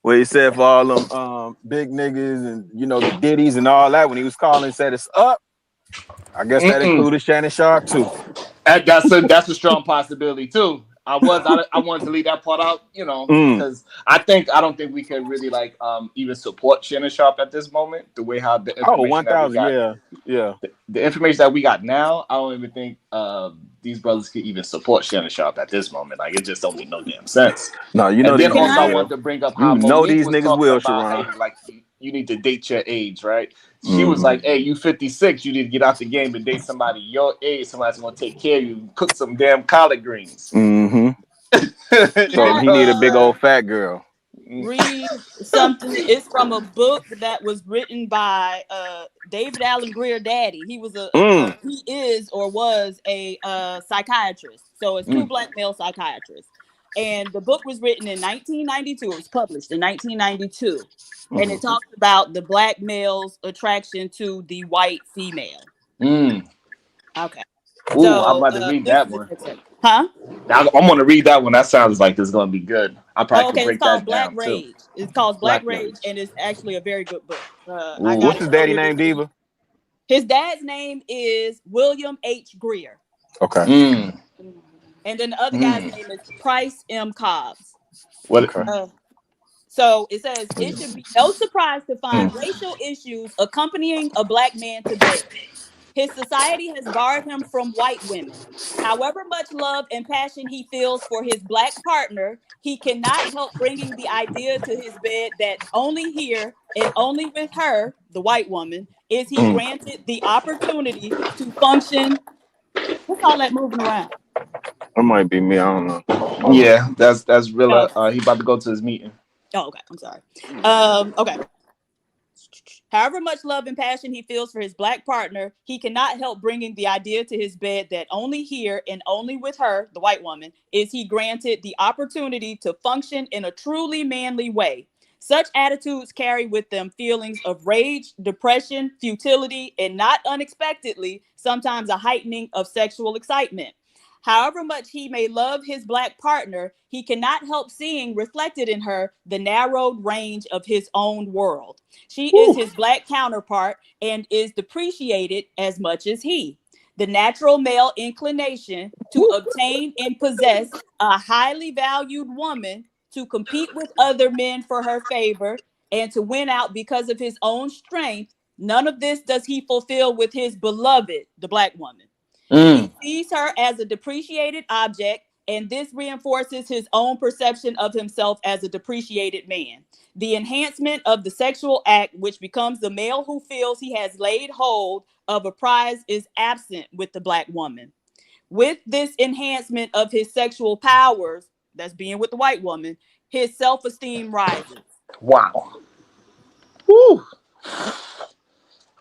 Where he said for all them big niggas and the ditties and all that when he was calling and said it's up. I guess that included Shannon Sharpe too. That's a strong possibility too. I wanted to leave that part out, because I don't think we can really like even support Shannon Sharpe at this moment. The way how the information 1,000, yeah. The information that we got now, I don't even think these brothers can even support Shannon Sharpe at this moment. Like it just don't make no damn sense. No, and then also I wanted to bring up how Monique these was niggas talking will, about, Sharon. hey, like you need to date your age, right? She was like, hey, you 56, you need to get out the game and date somebody your age. Somebody's gonna take care of you, cook some damn collard greens. So he need a big old fat girl. Read something. It's from a book that was written by David Alan Grier daddy. He was he is or was a psychiatrist. So it's two black male psychiatrists. And the book was written in 1992. It was published in 1992. And it talks about the black male's attraction to the white female. Okay. Ooh, So I'm about to read this that is one. huh? I'm going to read that one. That sounds like it's going to be good. I probably Oh, could okay, it's break called that Black down too. Rage. It's called Black Black Rage, Rage. and it's actually a very good book. I Ooh. got What's it his daddy earlier name, this week. Diva? His dad's name is William H. Greer. Okay. Mm. And then the other guy's name is Price M. Cobbs. What? So it says it should be no surprise to find racial issues accompanying a Black man to bed. His society has barred him from white women. However much love and passion he feels for his Black partner, he cannot help bringing the idea to his bed that only here and only with her, the white woman, is he granted the opportunity to function. What's all that moving around? That might be me. I don't know. Yeah, that's Rilla. Oh. He about to go to his meeting. Oh, okay. I'm sorry. Okay. However much love and passion he feels for his Black partner, he cannot help bringing the idea to his bed that only here and only with her, the white woman, is he granted the opportunity to function in a truly manly way. Such attitudes carry with them feelings of rage, depression, futility, and not unexpectedly, sometimes a heightening of sexual excitement. However much he may love his Black partner, he cannot help seeing reflected in her the narrowed range of his own world. She is his Black counterpart and is depreciated as much as he. The natural male inclination to obtain and possess a highly valued woman, to compete with other men for her favor, and to win out because of his own strength, none of this does he fulfill with his beloved, the Black woman. He sees her as a depreciated object, and this reinforces his own perception of himself as a depreciated man. The enhancement of the sexual act, which becomes the male who feels he has laid hold of a prize, is absent with the Black woman. With this enhancement of his sexual powers, that's being with the white woman, his self-esteem rises. Wow. Woo.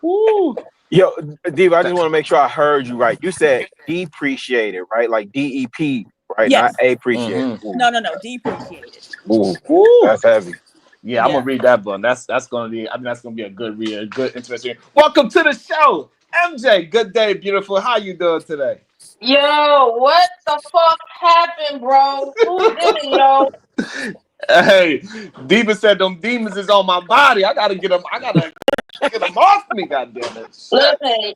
Woo. Yo, Diva, I just want to make sure I heard you right. You said depreciated, right? Like DEP, right? Yes. Not appreciated. No, depreciated. Ooh, that's heavy. Yeah, I'm gonna read that book. That's gonna be. I think that's gonna be a good read, a good interesting. Welcome to the show, MJ. Good day, beautiful. How you doing today? Yo, what the fuck happened, bro? Who did it, yo? Hey, Diva said them demons is on my body. I gotta get them. I gotta get them off me. Goddamn it! Listen,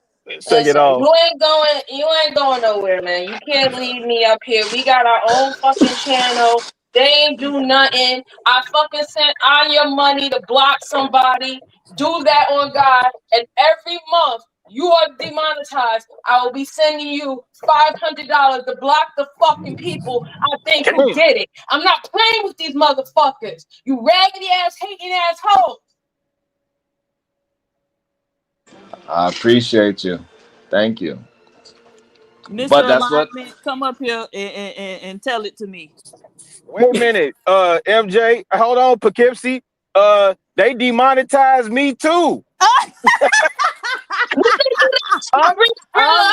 you ain't going nowhere, man. You can't leave me up here. We got our own fucking channel. They ain't do nothing. I fucking sent all your money to block somebody. Do that on God, and every month you are demonetized. I will be sending you $500 to block the fucking people I think who did it. I'm not playing with these motherfuckers. You raggedy ass, hating ass hoes. I appreciate you. Thank you. Mr. But that's what. Alignment, come up here and tell it to me. Wait a minute, MJ, hold on, Poughkeepsie. They demonetized me too. I'm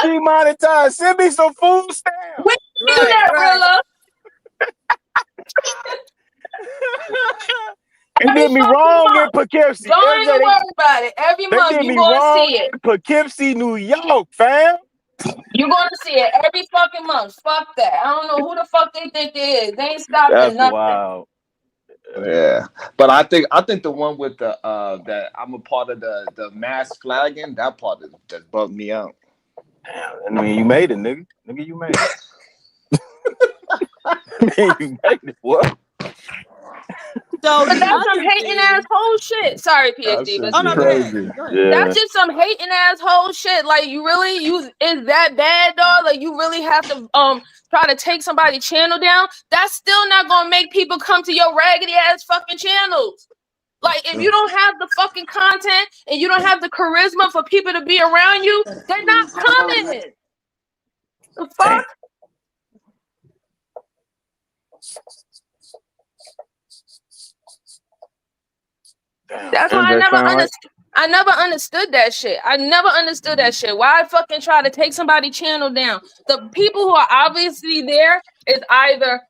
demonetized. Send me some food stamps. Rilla. They did me wrong in Poughkeepsie. Don't even worry about it. Every month They did you're me going to wrong see it. in Poughkeepsie, New York, fam. You're going to see it every fucking month. Fuck that. I don't know who the fuck they think they is. They ain't stopping That's nothing. wild. Yeah, but I think the one with the that I'm a part of the mass flagging, that part that bugged me out. Damn, I mean, you made it, nigga. Nigga, you made it. You made it. What? So but that's some hating asshole shit. Sorry, PhD. But crazy. That's just some hating asshole shit. Like you really is that bad, dog? Like you really have to try to take somebody's channel down? That's still not gonna make people come to your raggedy ass fucking channels. Like if you don't have the fucking content and you don't have the charisma for people to be around you, they're not coming. The fuck? That's why I never understood that shit. I never understood that shit. Why I fucking try to take somebody's channel down? The people who are obviously there is either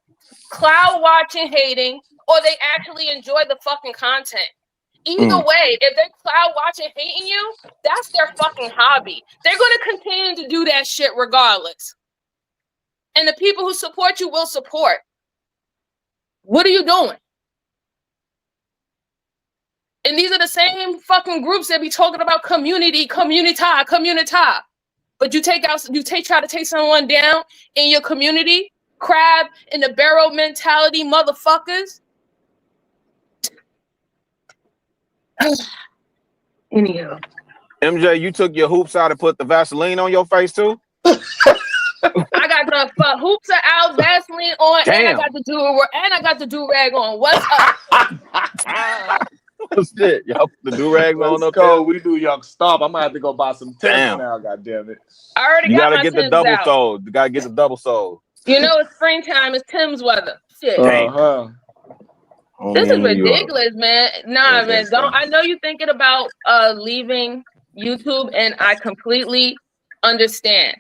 cloud watching, hating, or they actually enjoy the fucking content. Either way, if they're cloud watching, hating you, that's their fucking hobby. They're going to continue to do that shit regardless. And the people who support you will support. What are you doing? And these are the same fucking groups that be talking about community. But you try to take someone down in your community, crab in the barrel mentality, motherfuckers. Anyhow. MJ, you took your hoops out and put the Vaseline on your face too? I got the hoops are out, Vaseline on, Damn. and I got the do-rag on. What's up? What's that? Y'all put the do-rags on up go. there? We do young stop. I might have to go buy some Timbs now, god damn it. I already You got gotta my get the Timbs double out. sole. You gotta get the double sole. You know it's springtime, it's Tim's weather. Shit. This is ridiculous, man. Nah, man. I know you're thinking about leaving YouTube, and I completely understand.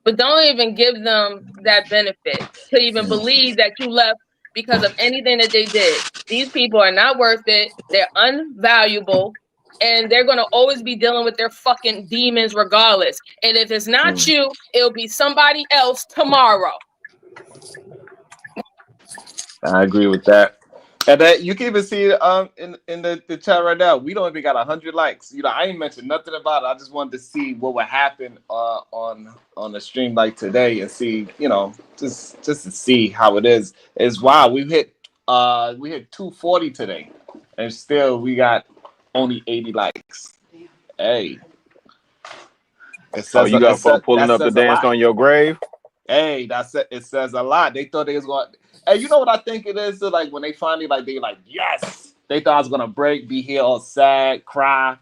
But don't even give them that benefit to even believe that you left because of anything that they did. These people are not worth it. They're unvaluable. And they're going to always be dealing with their fucking demons regardless. And if it's not you, it'll be somebody else tomorrow. I agree with that. And that you can even see in the chat right now. We don't even got 100 likes. You know, I ain't mentioned nothing about it. I just wanted to see what would happen on a stream like today and see, you know, just to see how it is. It's wild. We hit 240 today, and still we got only 80 likes. Hey, it says you got folk pulling up the dance on your grave. Hey, that's it. It says a lot. They thought they was going. Hey, you know what I think it is? So, like when they finally they yes, they thought I was gonna break, be here all sad, cry.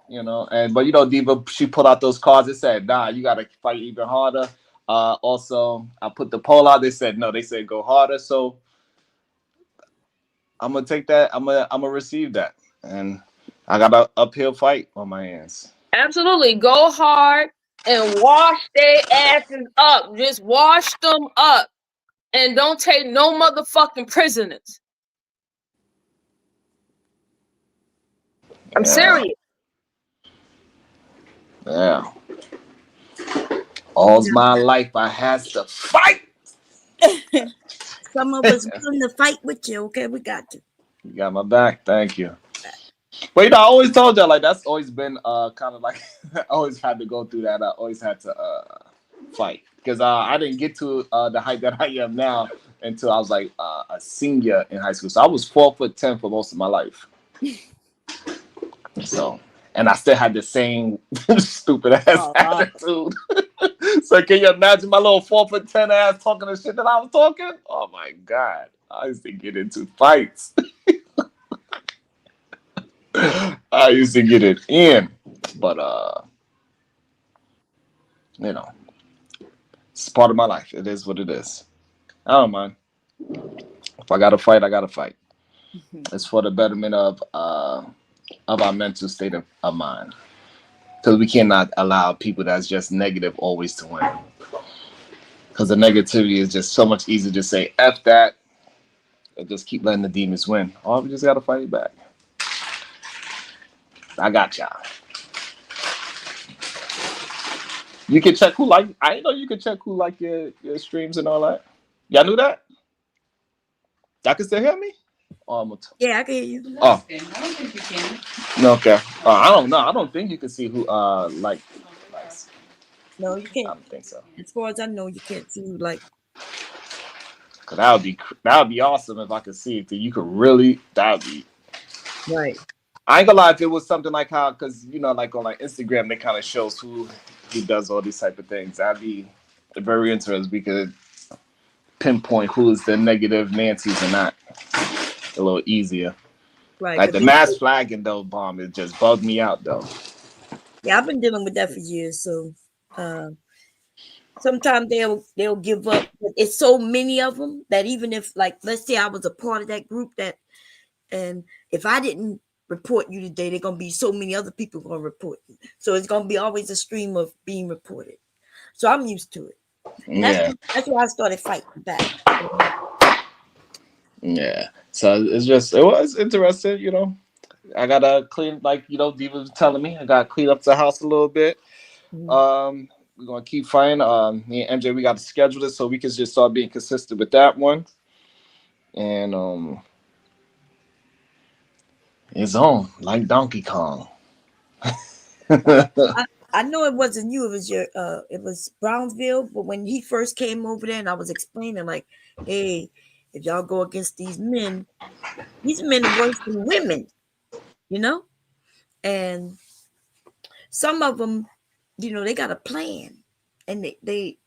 You know, but you know, Diva, she put out those cards. It said, nah, you gotta fight even harder. Also, I put the poll out. They said no. They said go harder. So I'm gonna take that. I'm gonna receive that, and I got an uphill fight on my hands. Absolutely, go hard and wash their asses up. Just wash them up, and don't take no motherfucking prisoners. I'm serious. Yeah. All my life I had to fight. Some of us willing to fight with you. Okay, we got you. You got my back. Thank you. But you know, I always told y'all that's always been kind of like I always had to go through that. I always had to fight because I didn't get to the height that I am now until I was like a senior in high school. So I was 4'10" for most of my life. So, and I still had the same stupid ass attitude. So can you imagine my little 4'10" ass talking the shit that I was talking? Oh my God. I used to get into fights. I used to get it in. But you know, it's part of my life. It is what it is. I don't mind. If I gotta fight, I gotta fight. It's for the betterment of our mental state of mind. Because we cannot allow people that's just negative always to win. Because the negativity is just so much easier to say F that and just keep letting the demons win. Or we just gotta fight it back. I got y'all. You can check who like. I didn't know you could check who like your streams and all that. Y'all knew that? Y'all can still hear me? Yeah, I can hear you. Oh, I don't think you can. no, okay. I don't know. I don't think you can see who likes. No, you can't. I don't think so. As far as I know, you can't see who like. Cause that would be awesome if I could see it. You could really. That would be right. I ain't gonna lie, if it was something like how, because you know, like on like Instagram, they kind of shows who does all these type of things. That'd be very interesting. We could pinpoint who is the negative Nancy's or not. A little easier. Right. Like the mass flagging though, bomb, it just bugged me out though. Yeah, I've been dealing with that for years. So sometimes they'll give up. It's so many of them that even if, like, let's say I was a part of that group and if I didn't report you today, there's gonna be so many other people gonna report you. So it's gonna be always a stream of being reported. So I'm used to it. Yeah. That's why I started fighting back. Yeah. So it was interesting, you know. I gotta clean, like, you know, Diva was telling me, I gotta clean up the house a little bit. We're gonna keep fighting. Me and MJ, we got to schedule this so we can just start being consistent with that one. And it's on like Donkey Kong. I know it wasn't you. It was it was Brownsville. But when he first came over there, and I was explaining, like, hey, if y'all go against these men are worse than women, you know. And some of them, you know, they got a plan, and they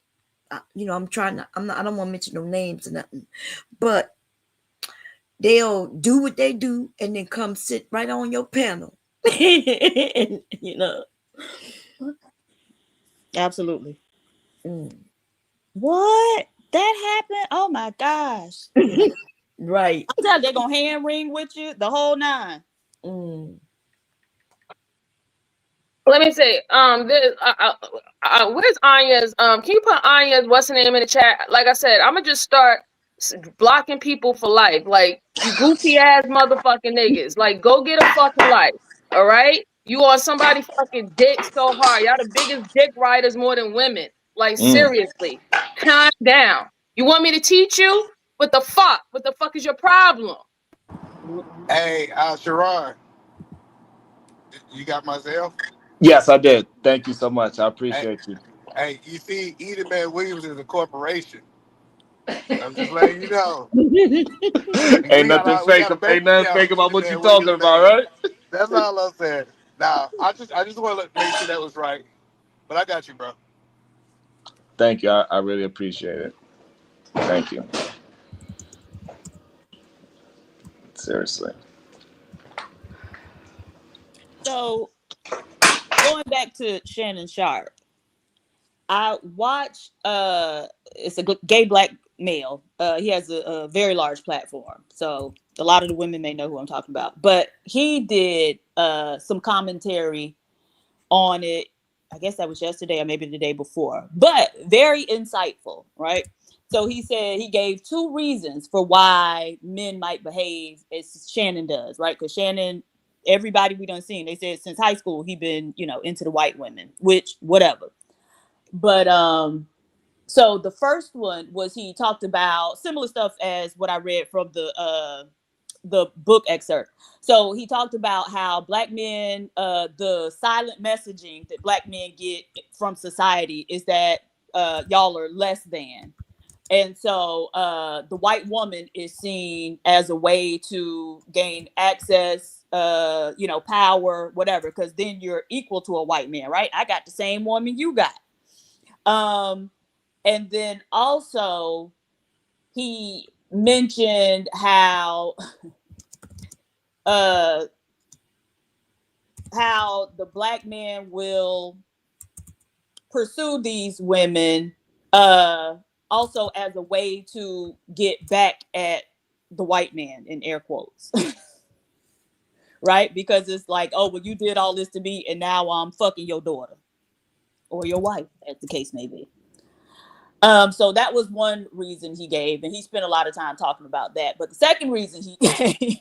you know, I don't want to mention no names or nothing, but they'll do what they do and then come sit right on your panel. You know. Absolutely. What? That happened? Oh my gosh. Right. Sometimes they're gonna hand ring with you the whole nine. Let me see. Where's Anya's? Can you put Anya's what's the name in the chat? Like I said, I'm gonna just start blocking people for life. Like, you goofy ass motherfucking niggas. Like, go get a fucking life. All right. You on somebody fucking dick so hard. Y'all the biggest dick riders more than women. Like, seriously, calm down. You want me to teach you? What the fuck? What the fuck is your problem? Hey, Sharon, you got myself? Yes, I did. Thank you so much. I appreciate you. Hey, you see, Edith Man Williams is a corporation. I'm just letting you know. Ain't nothing fake. Ain't nothing fake about what you talking about, right? That's all I'm saying. Now, I just want to make sure that was right. But I got you, bro. Thank you. I really appreciate it. Thank you. Seriously. So going back to Shannon Sharpe, I watched it's a gay black male. He has a very large platform, so a lot of the women may know who I'm talking about. But he did some commentary on it. I guess that was yesterday or maybe the day before, but very insightful, right? So he said he gave 2 reasons for why men might behave as Shannon does, right? Because Shannon, everybody we done seen, they said since high school he been, you know, into the white women, which whatever. But so the first one was he talked about similar stuff as what I read from the book excerpt. So he talked about how black men, the silent messaging that black men get from society is that y'all are less than. And so the white woman is seen as a way to gain access, you know, power, whatever, because then you're equal to a white man, right? I got the same woman you got. And then also he mentioned how the black man will pursue these women also as a way to get back at the white man, in air quotes. Right? Because it's like, oh, well, you did all this to me and now I'm fucking your daughter or your wife, as the case may be. So that was one reason he gave, and he spent a lot of time talking about that. But the second reason he gave,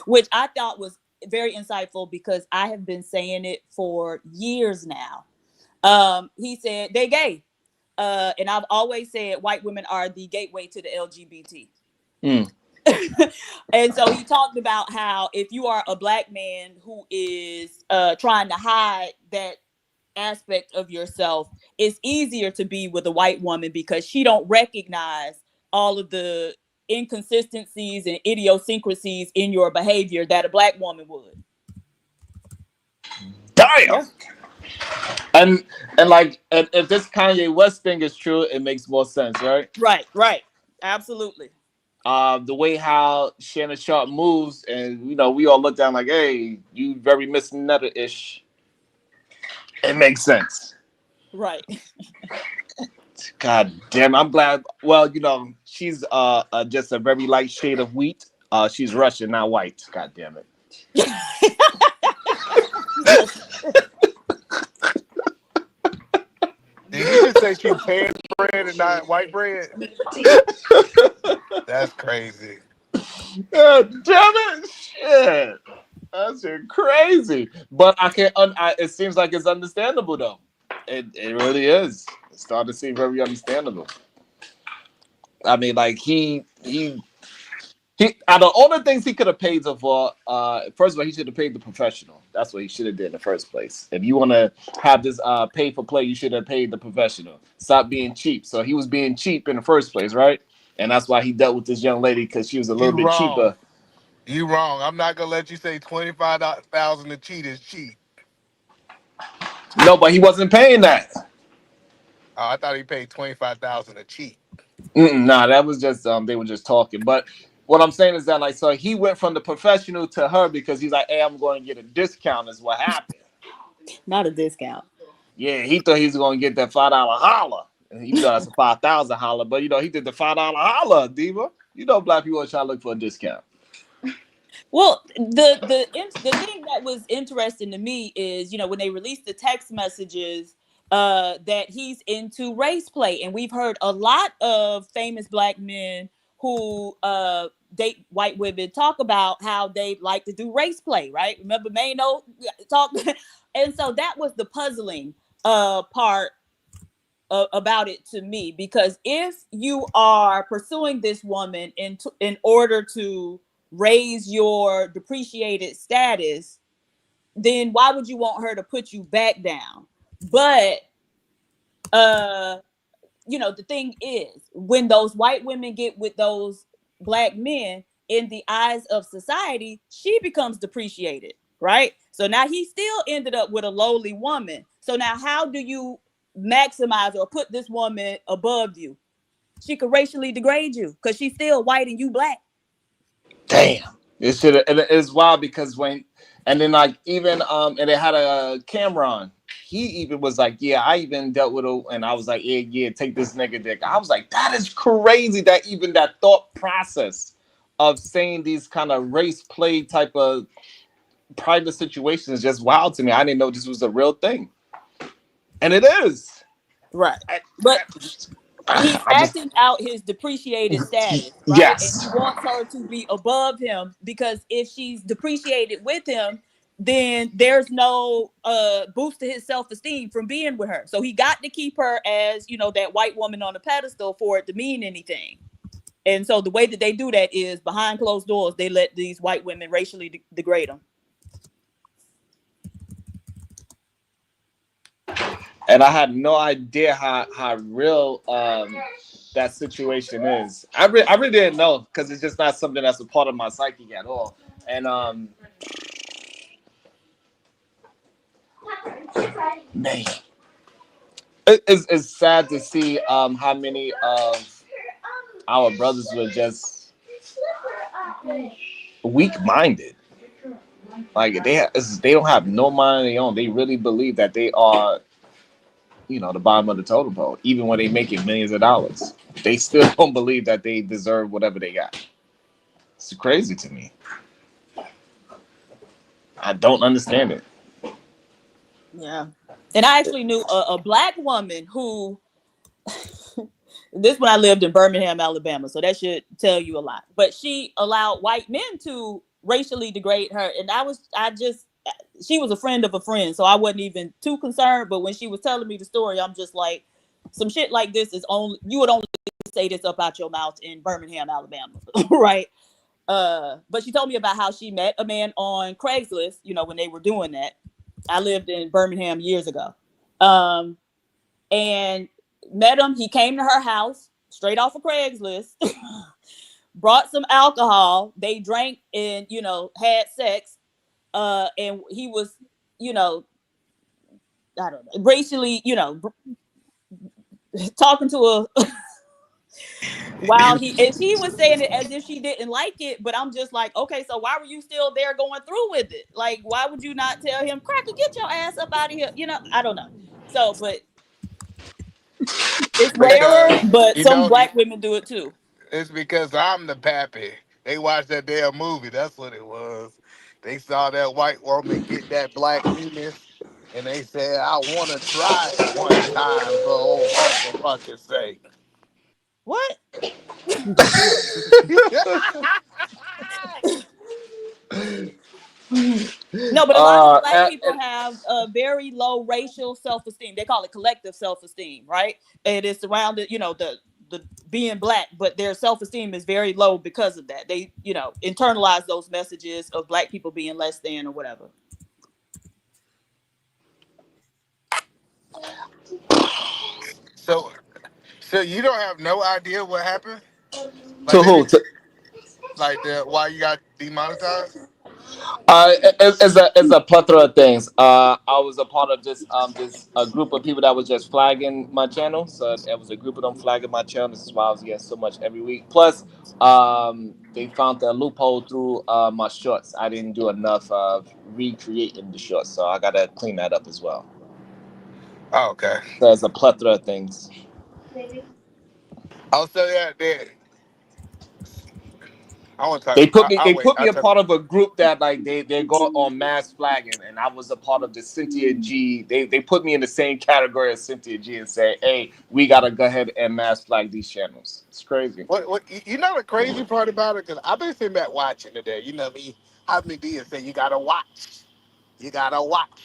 which I thought was very insightful because I have been saying it for years now. He said they gay. And I've always said white women are the gateway to the LGBT. And so he talked about how if you are a black man who is trying to hide that aspect of yourself, it's easier to be with a white woman because she don't recognize all of the inconsistencies and idiosyncrasies in your behavior that a black woman would. Damn. Yeah. And like, and if this Kanye West thing is true, it makes more sense, right? Right. Absolutely. The way how Shannon Sharpe moves, and you know, we all look down like, hey, you very Miss Netta-ish. It makes sense. Right. God damn, I'm glad. Well, you know, she's just a very light shade of wheat. She's Russian, not white. God damn it. Did you just say she pan bread and not white bread? That's crazy. God damn it! Shit, that's crazy. But I can't. It seems like it's understandable though. It really is. It's starting to seem very understandable. I mean, like he out of all the things he could have paid for, first of all, he should have paid the professional. That's what he should have did in the first place. If you want to have this pay for play, you should have paid the professional. Stop being cheap. So he was being cheap in the first place, right? And that's why he dealt with this young lady because she was a little You bit wrong. cheaper. You wrong. I'm not gonna let you say 25,000 to cheat is cheap. No, but he wasn't paying that. I thought he paid 25,000 to cheat. Nah, that was just they were just talking. But what I'm saying is that like so he went from the professional to her because he's like, hey, I'm going to get a discount. Is what happened. Not a discount. Yeah, he thought he was going to get that $5 holler, and even though that's a 5,000 holler. But you know, he did the $5 holler, Diva. You know, black people are trying to look for a discount. Well, the thing that was interesting to me is, when they released the text messages, that he's into race play, and we've heard a lot of famous black men who date white women talk about how they like to do race play, right? Remember Mano talk, and so that was the puzzling part about it to me, because if you are pursuing this woman in order to raise your depreciated status, then why would you want her to put you back down? But the thing is, when those white women get with those black men, in the eyes of society, she becomes depreciated, right? So now he still ended up with a lowly woman. So now how do you maximize or put this woman above you? She could racially degrade you because she's still white and you black. Damn, it should have. And it's wild because and then like even and it had a Cameron. He even was like, yeah, I even dealt with her, and I was like, yeah, take this nigga dick. I was like, that is crazy. That even that thought process of saying these kind of race play type of private situations is just wild to me. I didn't know this was a real thing, and it is. Right, but he's acting out his depreciated status, right? Yes. And he wants her to be above him, because if she's depreciated with him, then there's no boost to his self-esteem from being with her. So he got to keep her as, that white woman on the pedestal for it to mean anything. And so the way that they do that is behind closed doors, they let these white women racially degrade them. And I had no idea how real that situation is. I really didn't know, because it's just not something that's a part of my psyche at all. And man, it's sad to see how many of our brothers were just weak-minded. Like they don't have no mind of their own. They really believe that they are, the bottom of the totem pole. Even when they making millions of dollars, they still don't believe that they deserve whatever they got. It's crazy to me. I don't understand it. Yeah. And I actually knew a black woman who, this when I lived in Birmingham, Alabama, so that should tell you a lot. But she allowed white men to racially degrade her. And she was a friend of a friend, so I wasn't even too concerned. But when she was telling me the story, I'm just like, some shit like this you would only say this up out your mouth in Birmingham, Alabama, right? But she told me about how she met a man on Craigslist, when they were doing that. I lived in Birmingham years ago. And met him. He came to her house straight off of Craigslist, brought some alcohol. They drank and, had sex. And he was, I don't know, racially, talking to her and she was saying it as if she didn't like it, but I'm just like, okay, so why were you still there going through with it? Like, why would you not tell him, Cracker, get your ass up out of here? I don't know. So, but it's rarer, but some black women do it too. It's because I'm the pappy. They watched that damn movie. That's what it was. They saw that white woman get that black penis, and they said, I want to try it one time for old Uncle fucking sake. What? No, but a lot of black people have a very low racial self-esteem. They call it collective self-esteem, right? And it's surrounded, the being black, but their self-esteem is very low because of that. They, internalize those messages of black people being less than or whatever. So you don't have no idea what happened? To who? Like why you got demonetized? It's a plethora of things. I was a part of just a group of people that was just flagging my channel. So it was a group of them flagging my channel. This is why I was getting so much every week. Plus, they found a loophole through my shorts. I didn't do enough of recreating the shorts, so I gotta clean that up as well. Oh, okay. So there's a plethora of things. Also, yeah, I want to talk. They put me. I'll They wait. put me a part of a group that like they go on mass flagging, and I was a part of the Cynthia G. They put me in the same category as Cynthia G and say, "Hey, we gotta go ahead and mass flag these channels." It's crazy. What you know the crazy part about it? Because I've been sitting back watching today. You know me, how me D and say you gotta watch. You gotta watch.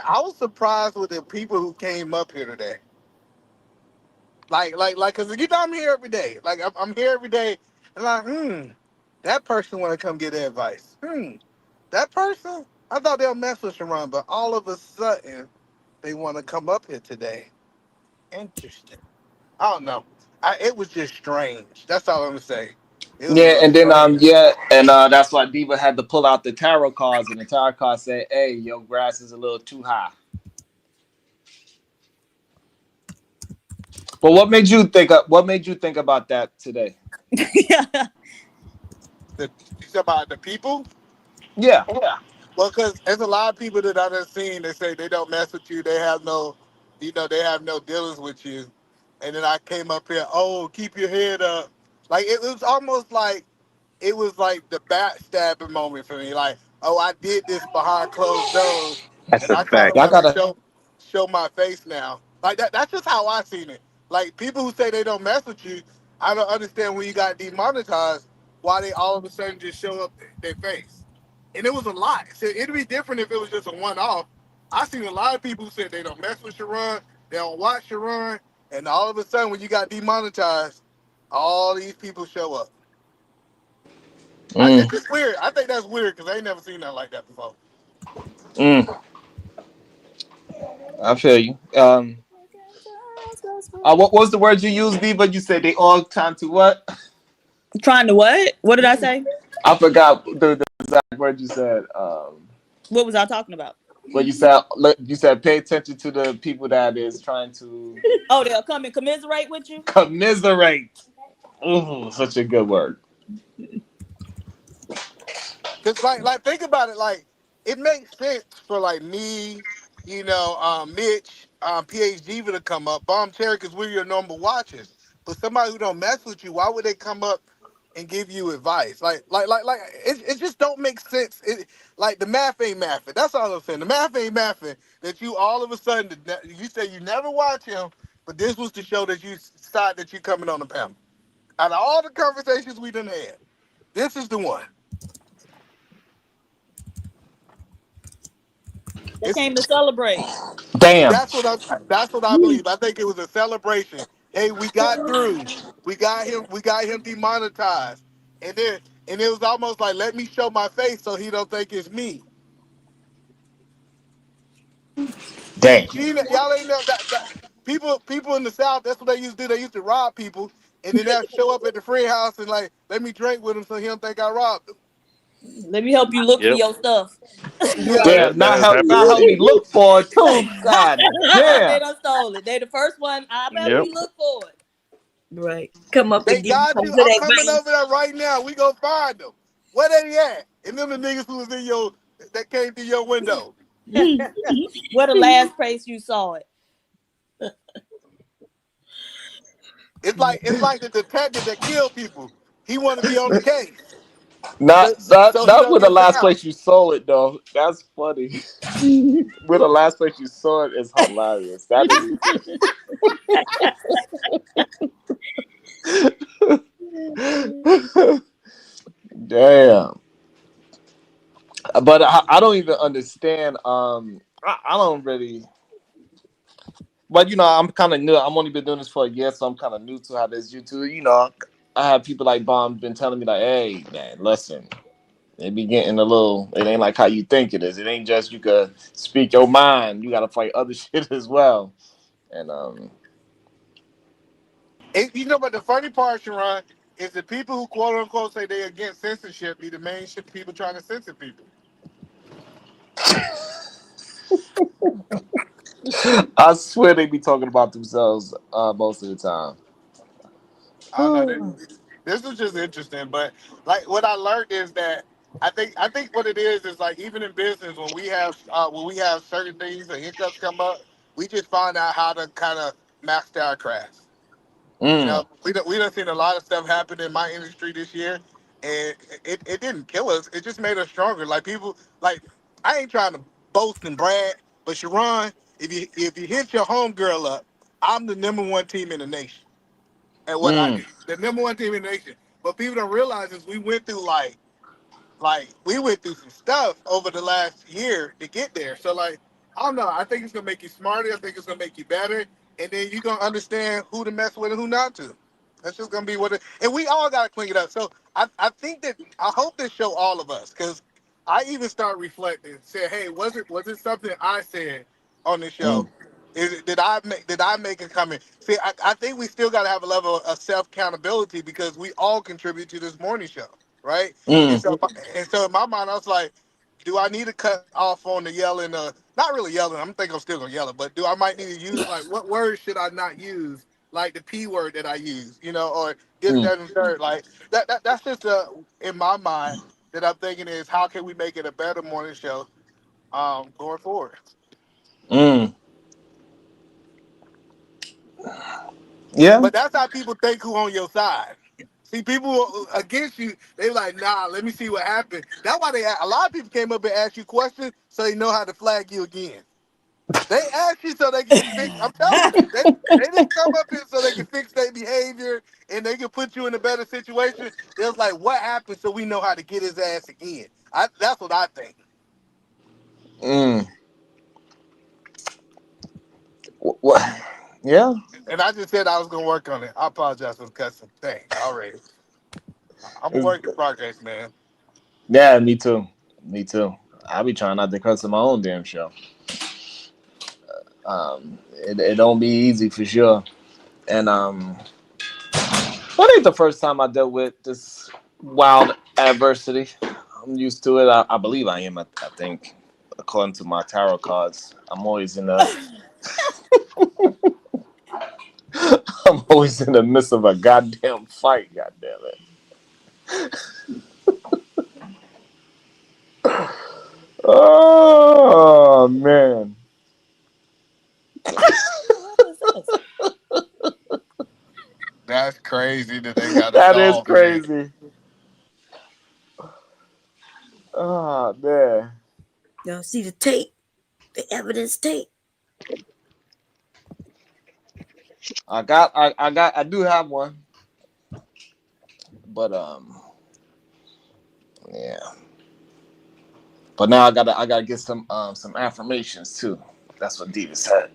I was surprised with the people who came up here today. Cause I'm here every day. Like I'm here every day, and that person want to come get their advice. That person, I thought they'll mess with Sharon, but all of a sudden they want to come up here today. Interesting. I don't know. It was just strange. That's all I'm gonna say. It was a Yeah, little and then strange. that's why Diva had to pull out the tarot cards, and the tarot cards say, "Hey, your grass is a little too high." But what made you think? What made you think about that today? About the people? Yeah. Yeah. Well, because there's a lot of people that I done seen. They say they don't mess with you. They have no, they have no dealings with you. And then I came up here. Oh, keep your head up. Like it was almost like it was like the backstabbing moment for me. Like, oh, I did this behind closed doors, That's and a I kind of fact. Y'all want to gotta. show my face now. Like that. That's just how I seen it. Like people who say they don't mess with you, I don't understand when you got demonetized, why they all of a sudden just show up their face. And it was a lot. So it'd be different if it was just a one-off. I seen a lot of people who said they don't mess with Sharon, they don't watch Sharon, and all of a sudden when you got demonetized, all these people show up. It's just weird. I think that's weird because I ain't never seen nothing like that before. I feel you. What was the word you used, Diva? You said they all trying to what? Trying to what? What did I say? I forgot the exact word you said. What was I talking about? Well, you said pay attention to the people that is trying to. Oh, they'll come and commiserate with you. Commiserate. Ooh, such a good word. Cause like think about it, like it makes sense for like me, Mitch, PhD to come up, Bomb Cherry, because we're your normal watchers. But somebody who don't mess with you, why would they come up and give you advice? It just don't make sense. Like the math ain't mathing. That's all I'm saying. The math ain't mathing. That you all of a sudden you say you never watch him, but this was to show that you decide that you coming on the panel. Out of all the conversations we done had, this is the one. They came to celebrate. Damn. That's what I believe. I think it was a celebration. Hey, we got through. We got him demonetized. And it was almost like, let me show my face so he don't think it's me. Damn. Y'all ain't know that people in the South, that's what they used to do. They used to rob people and then they'll show up at the friend house and like, let me drink with him so he don't think I robbed him. Let me help you look for your stuff. Yeah. Damn. Not help me look for it too. God They damn. done stole it. They the first one. I'll help you look for it. Right. Come up They and give you got some you. good I'm coming advice. over there right now. We gonna find them. Where they at? And them the niggas who was that came through your window. Where the last place you saw it? It's like the detective that killed people. He want to be on the case, Not so he don't with the get last found. place you saw it though. That's funny. With the last place you saw it is hilarious. That is. Damn. But I don't even understand. I don't really. But I'm kind of new. I'm only been doing this for a year, so I'm kind of new to how this YouTube. I have people like Bomb been telling me like, "Hey, man, listen, it be getting a little. It ain't like how you think it is. It ain't just you could speak your mind. You got to fight other shit as well." And But the funny part, Sharon, is the people who quote unquote say they against censorship be the main shit people trying to censor people. I swear they be talking about themselves most of the time. I don't know. This was just interesting, but like what I learned is that I think what it is like even in business when we have certain things or hiccups come up, we just find out how to kind of master our crafts. Mm, We done seen a lot of stuff happen in my industry this year, and it didn't kill us. It just made us stronger. Like people, like I ain't trying to boast and brag, but Sharon, if you hit your homegirl up, I'm the #1 team in the nation at what I do. mm, The #1 team in the nation. But people don't realize is we went through like we went through some stuff over the last year to get there. So like I don't know. I think it's gonna make you smarter. I think it's gonna make you better, and then you're gonna understand who to mess with and who not to. That's just gonna be what it. And we all gotta clean it up. So I think that I hope this show all of us because I even start reflecting. Say, hey, was it something I said on the show? mm, Did I make a comment? See, I think we still gotta have a level of self accountability because we all contribute to this morning show, right? And mm, so in my mind, I was like, do I need to cut off on the yelling? Not really yelling. I'm think I'm still gonna yell it, but do I might need to use like what words should I not use? Like the P word that I use, or this, mm, that, and third. Like that's just in my mind that I'm thinking is how can we make it a better morning show going forward. mm. Yeah. But that's how people think who on your side. See, people against you, they like, nah, let me see what happened. That's why a lot of people came up and asked you questions so they know how to flag you again. They asked you so they can fix. I'm telling you, they didn't come up here so they can fix their behavior and they can put you in a better situation. They was like, what happened so we know how to get his ass again. That's what I think. Mm. What? Yeah. And I just said I was gonna work on it. I apologize for cussing. Thanks. Already. I'm a work in progress, man. Yeah. Me too. Me too. I be trying not to cuss in my own damn show. It don't be easy for sure. And what ain't the first time I dealt with this wild adversity? I'm used to it. I believe I am. I think, according to my tarot cards, I'm always in the midst of a goddamn fight. Goddamn it! Oh man, That's crazy that they got a that is dog man. crazy. Oh man, Y'all see the tape, the evidence tape. I do have one, but yeah. But now I gotta get some affirmations too. That's what Diva said.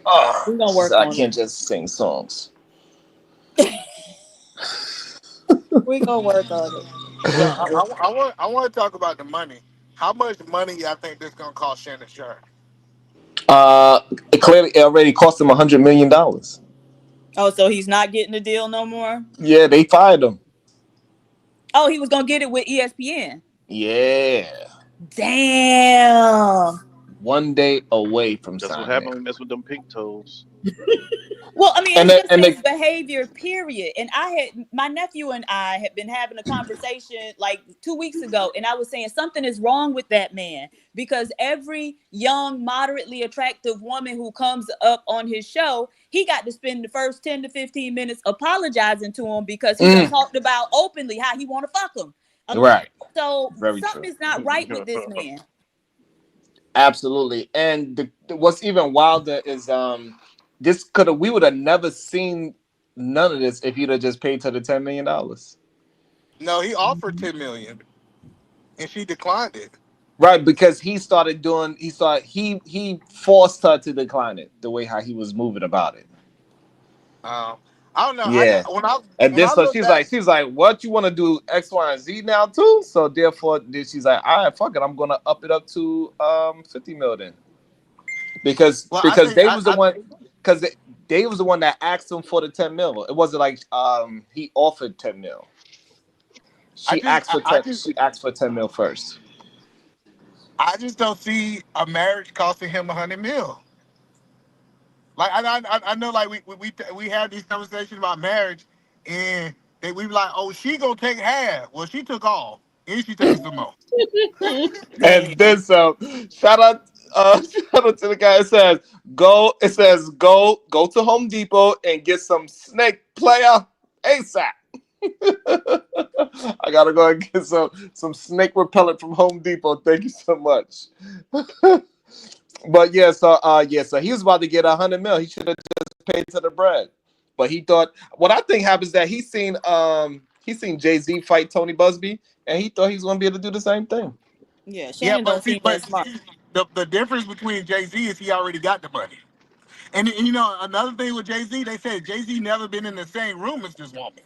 Oh, We're gonna she work said I on it. can't just sing songs. We're gonna work on it. So I want to talk about the money. How much money y'all think this gonna cost Shannon Sharpe? Uh, it already cost him $100 million. Oh, so he's not getting the deal no more? Yeah, they fired him. Oh, he was gonna get it with ESPN. Yeah, Damn. one day away from That's what signing happened it. when we mess with them pink toes. Well, I mean, And it's the, just and his the, behavior, period. And my nephew and I had been having a conversation like 2 weeks ago, and I was saying something is wrong with that man because every young, moderately attractive woman who comes up on his show, he got to spend the first 10 to 15 minutes apologizing to him because he done talked about openly how he want to fuck him. right, So very something true. is not right with this man. Absolutely. And what's even wilder is we would have never seen none of this if you'd have just paid her the $10 million. No, he offered $10 million, and she declined it. Right, because he forced her to decline it the way how he was moving about it. I don't know. Yeah. And When then I so look back, she's like, what, you want to do X, Y, and Z now too? So therefore then she's like, all right, fuck it, I'm gonna up it up to 50 million. Because well, I because think Dave was the one because Dave was the one that asked him for the 10 mil. It wasn't like he offered 10 mil. She asked for 10 mil first. I just don't see a marriage costing him 100 mil. Like I know, like we had these conversations about marriage, and we be like, oh, she gonna take half. Well, she took all, and she taking some more. And then so shout out to the guy that says go to Home Depot and get some snake player ASAP. I gotta go and get some snake repellent from Home Depot. Thank you so much. But so he was about to get 100 mil. He should have just paid to the bread. But he thought what I think happens that he's seen Jay-Z fight Tony Busby, and he thought he was gonna be able to do the same thing. Yeah, Yeah, Shannon but don't see, seem that smart. the difference between Jay-Z is he already got the money. And you know, another thing with Jay-Z, they said Jay-Z never been in the same room as this woman.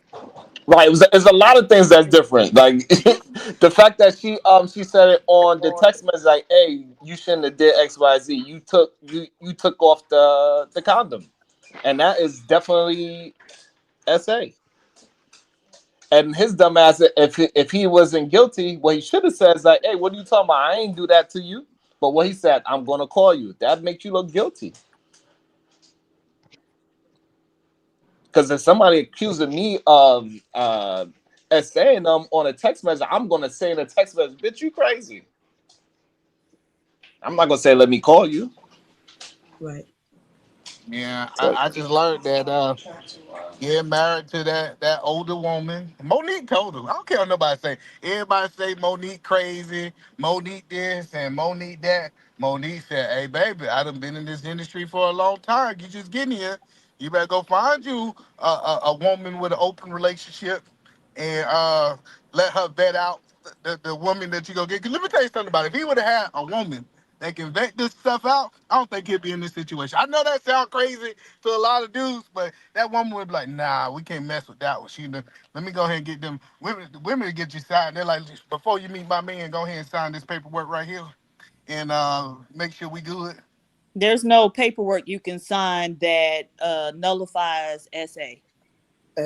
Right. It's a lot of things that's different. Like the fact that she said it on the text message like, hey, you shouldn't have did XYZ. You took off the condom. And that is definitely SA. And his dumb ass, if he wasn't guilty, what he should have said is like, hey, what are you talking about? I ain't do that to you. But what he said, I'm gonna call you. That makes you look guilty. Because if somebody accusing me of saying them on a text message, I'm gonna say in a text message, bitch, you crazy. I'm not gonna say let me call you. Right. Yeah, So, I just learned that getting married to that older woman. Monique told him. I don't care what nobody say. Everybody say Monique crazy, Monique this and Monique that. Monique said, hey baby, I done been in this industry for a long time. You just getting here. You better go find you a woman with an open relationship and let her vet out the woman that you go get. 'Cause let me tell you something about it. If he would have had a woman that can vet this stuff out, I don't think he'd be in this situation. I know that sounds crazy to a lot of dudes, but that woman would be like, nah, we can't mess with that one. Let me go ahead and get them women, the women to get you signed. They're like, before you meet my man, go ahead and sign this paperwork right here and make sure we good. There's no paperwork you can sign that nullifies SA.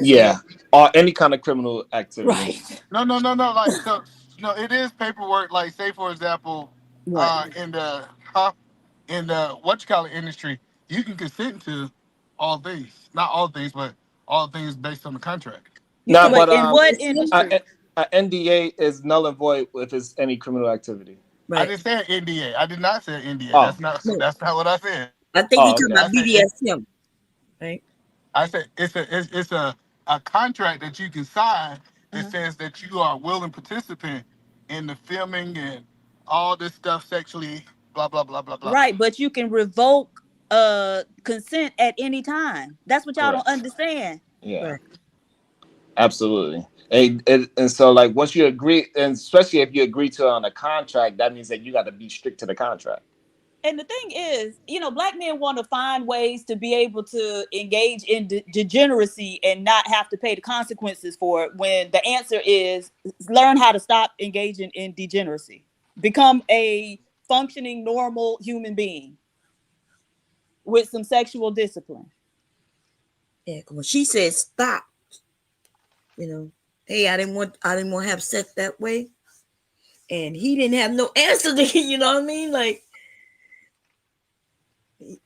yeah, or any kind of criminal activity. Right. No. Like, so, no, it is paperwork. Like, say for example, Right. in the what you call it industry, you can consent to all things, not all things, but all things based on the contract. Nah, but in what industry? a NDA is null and void if it's any criminal activity. I Right. didn't say NDA. I did not say NDA. Oh, That's not what I said. I think you're oh, talking okay. about BDSM, right? I said it's a contract that you can sign that says that you are a willing participant in the filming and all this stuff sexually, blah blah blah blah blah. Right, but you can revoke consent at any time. That's what y'all don't Correct. understand. Yeah, Right. absolutely. And so like once you agree, and especially if you agree to on a contract, that means that you got to be strict to the contract. And the thing is, black men want to find ways to be able to engage in degeneracy and not have to pay the consequences for it, when the answer is learn how to stop engaging in degeneracy. Become a functioning, normal human being with some sexual discipline. Yeah, when she said stop, hey, I didn't want to have sex that way. And he didn't have no answer to you know what I mean? Like,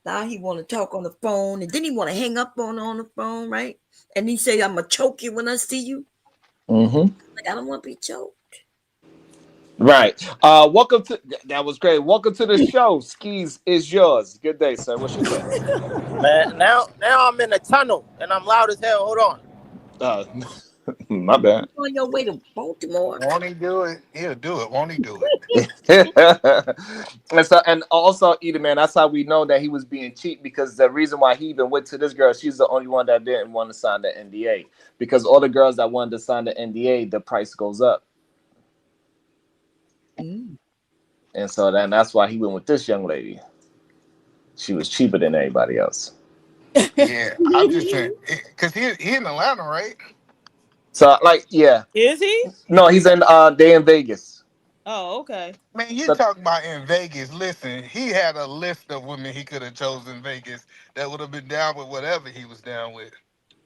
now he want to talk on the phone, and then he want to hang up on the phone, right? And he say, I'm gonna choke you when I see you. Mm-hmm. Like, I don't want to be choked. Right. Welcome to that was great. Welcome to the show. Skis is yours. Good day, sir. What's your take? Man, now I'm in a tunnel and I'm loud as hell. Hold on. My bad. On your way to Baltimore. Won't he do it? He'll do it. Won't he do it? and also, Edie, man, that's how we know that he was being cheap, because the reason why he even went to this girl, she's the only one that didn't want to sign the NDA. Because all the girls that wanted to sign the NDA, the price goes up. Mm. And so then that's why he went with this young lady. She was cheaper than everybody else. Yeah, I'm just saying, because he in Atlanta, right? So like, yeah. Is he? No, he's in they in Vegas. Oh, okay. Man, you So, talking about in Vegas. Listen, he had a list of women he could have chosen in Vegas that would have been down with whatever he was down with.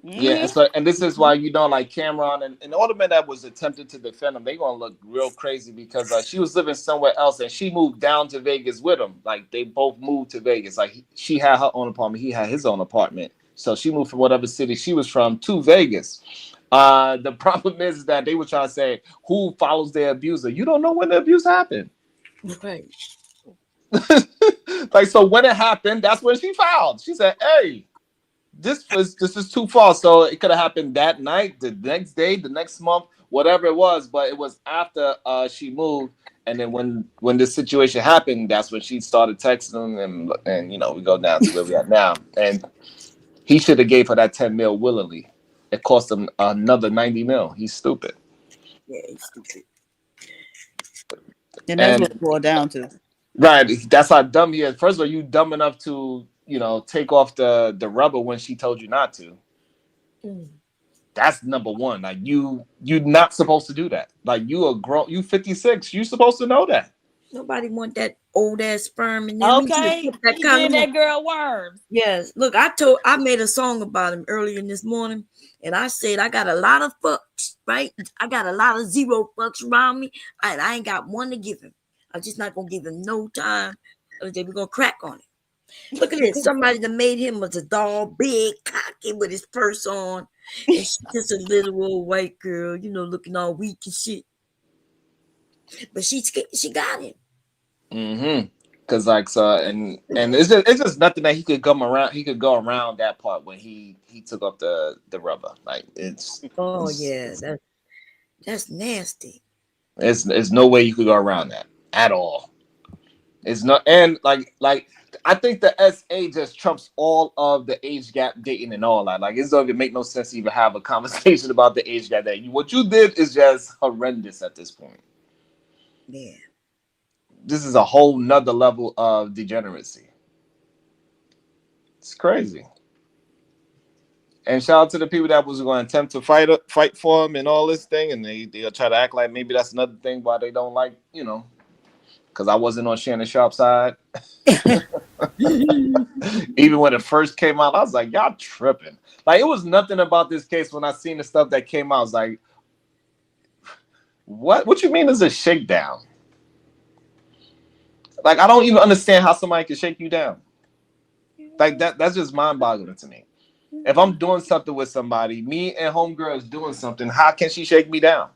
yeah, and so and this is why like Cameron and all the men that was attempting to defend him, they gonna look real crazy because she was living somewhere else and she moved down to Vegas with him. Like they both moved to Vegas. Like she had her own apartment, he had his own apartment. So she moved from whatever city she was from to Vegas. The problem is that they were trying to say who follows their abuser. You don't know when the abuse happened. Right. Like so when it happened, that's when she filed. She said, "Hey, this is too far." So it could have happened that night, the next day, the next month, whatever it was. But it was after she moved, and then when this situation happened, that's when she started texting him, and we go down to where we are now. And he should have gave her that 10 mil willingly. It cost him another 90 mil. He's stupid. Yeah, he's stupid. And that's what it boiled down to. Right. That's how dumb he is. First of all, you dumb enough to, take off the rubber when she told you not to. That's number one. Like you're not supposed to do that. Like you 56. You're supposed to know that. Nobody want that old ass sperm in there. Okay, he did that girl worms. Yes. Look, I made a song about him earlier this morning, and I said I got a lot of fucks, right? I got a lot of zero fucks around me, and I ain't got one to give him. I'm just not gonna give him no time. We're gonna crack on it. Look at this. Somebody that made him was a doll, big, cocky with his purse on, and she's just a little old white girl, looking all weak and shit. But she got him. Mm-hmm. Cause and it's just nothing that he could come around. He could go around that part when he took off the rubber. Like it's. Yeah, that's nasty. It's no way you could go around that at all. It's not, and like I think the SA just trumps all of the age gap dating and all that. Like it doesn't even make no sense to even have a conversation about the age gap dating. What you did is just horrendous at this point. Yeah. This is a whole nother level of degeneracy. It's crazy. And shout out to the people that was going to attempt to fight for him and all this thing, and they'll try to act like maybe that's another thing why they don't like, because I wasn't on Shannon Sharpe's side. Even when it first came out, I was like, y'all tripping. Like, it was nothing about this case when I seen the stuff that came out. I was like, what you mean is a shakedown? Like, I don't even understand how somebody can shake you down. Like, that's just mind-boggling to me. If I'm doing something with somebody, me and homegirl is doing something, how can she shake me down?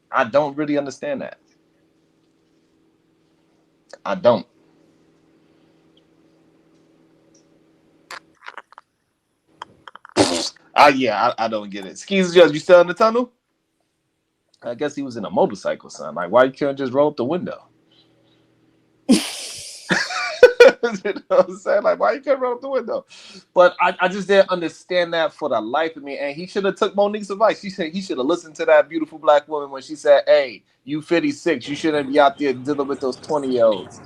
I don't really understand that. I don't. I don't get it. Skis, you still in the tunnel? I guess he was in a motorcycle, son. Like, why you can't just roll up the window? You know what I'm saying? Like, why you can't roll up the window? But I just didn't understand that for the life of me. And he should have took Monique's advice. He should have listened to that beautiful black woman when she said, "Hey, you 56. You shouldn't be out there dealing with those 20-year-olds."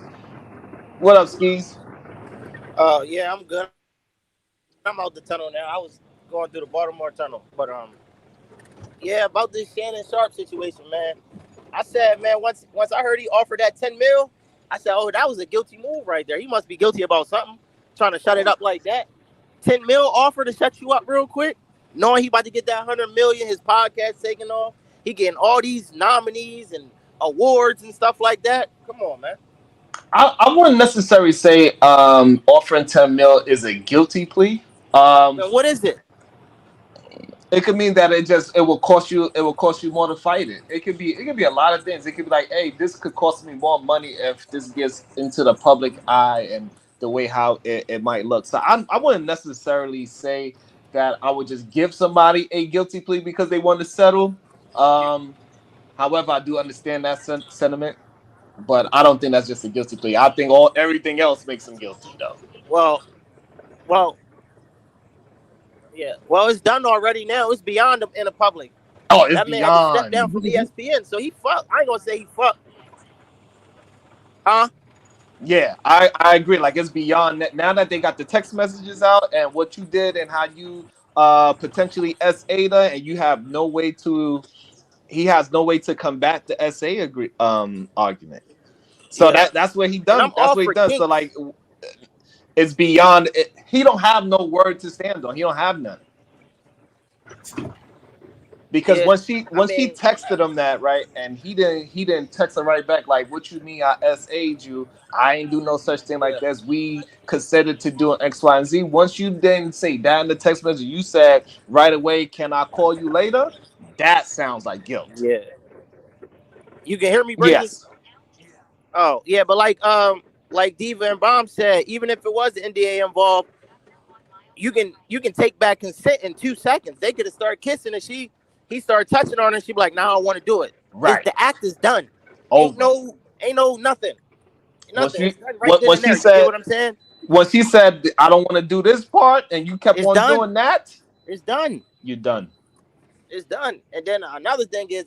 What up, Skis? Yeah, I'm good. I'm out the tunnel now. I was going through the Baltimore tunnel, but yeah, about this Shannon Sharpe situation, man. I said, man, once I heard he offered that 10 mil, I said, oh, that was a guilty move right there. He must be guilty about something, trying to shut it up like that. 10 mil offer to shut you up real quick, knowing he about to get that 100 million, his podcast taking off. He getting all these nominees and awards and stuff like that. Come on, man. I wouldn't necessarily say offering 10 mil is a guilty plea. So what is it? It could mean that it will cost you more to fight it. It could be a lot of things. It could be like, hey, this could cost me more money if this gets into the public eye and the way how it might look. So I wouldn't necessarily say that I would just give somebody a guilty plea because they want to settle. However, I do understand that sentiment, but I don't think that's just a guilty plea. I think everything else makes them guilty, though. Well, yeah. Well, it's done already now. It's beyond in the public. Oh, it's that beyond. man had to step down from ESPN, so he fucked. I ain't gonna say he fucked. Huh? Yeah, I agree. Like it's beyond that. Now that they got the text messages out and what you did and how you potentially Ada and you have no way to he has no way to combat the argument. So Yeah. that's what he And I'm done. That's all what he for done. So kinks. like it's beyond it. He don't have no word to stand on. He don't have none. Because Yeah. I once she mean, texted him that, right, and he didn't text her right back like, what you mean I SA'd you? I ain't do no such thing like yeah. this. We consented to doing X, Y, and Z. Once you didn't say that in the text message, you said right away, can I call you later? That sounds like guilt. Yeah. You can hear me, Brazy? Yes. Oh, yeah, but like Diva and Bomb said, even if it was the NDA involved, you can take back consent in 2 seconds. They could have started kissing and he started touching on her and she be like, "Nah, I don't want to do it." Right. The act is done. Ain't Over. no nothing. Once Nothing. you It's done right what then once and she there. You get said what I'm saying? once she said I don't want to do this part and you kept It's on done. doing that, It's done. you're done. It's done. And then another thing is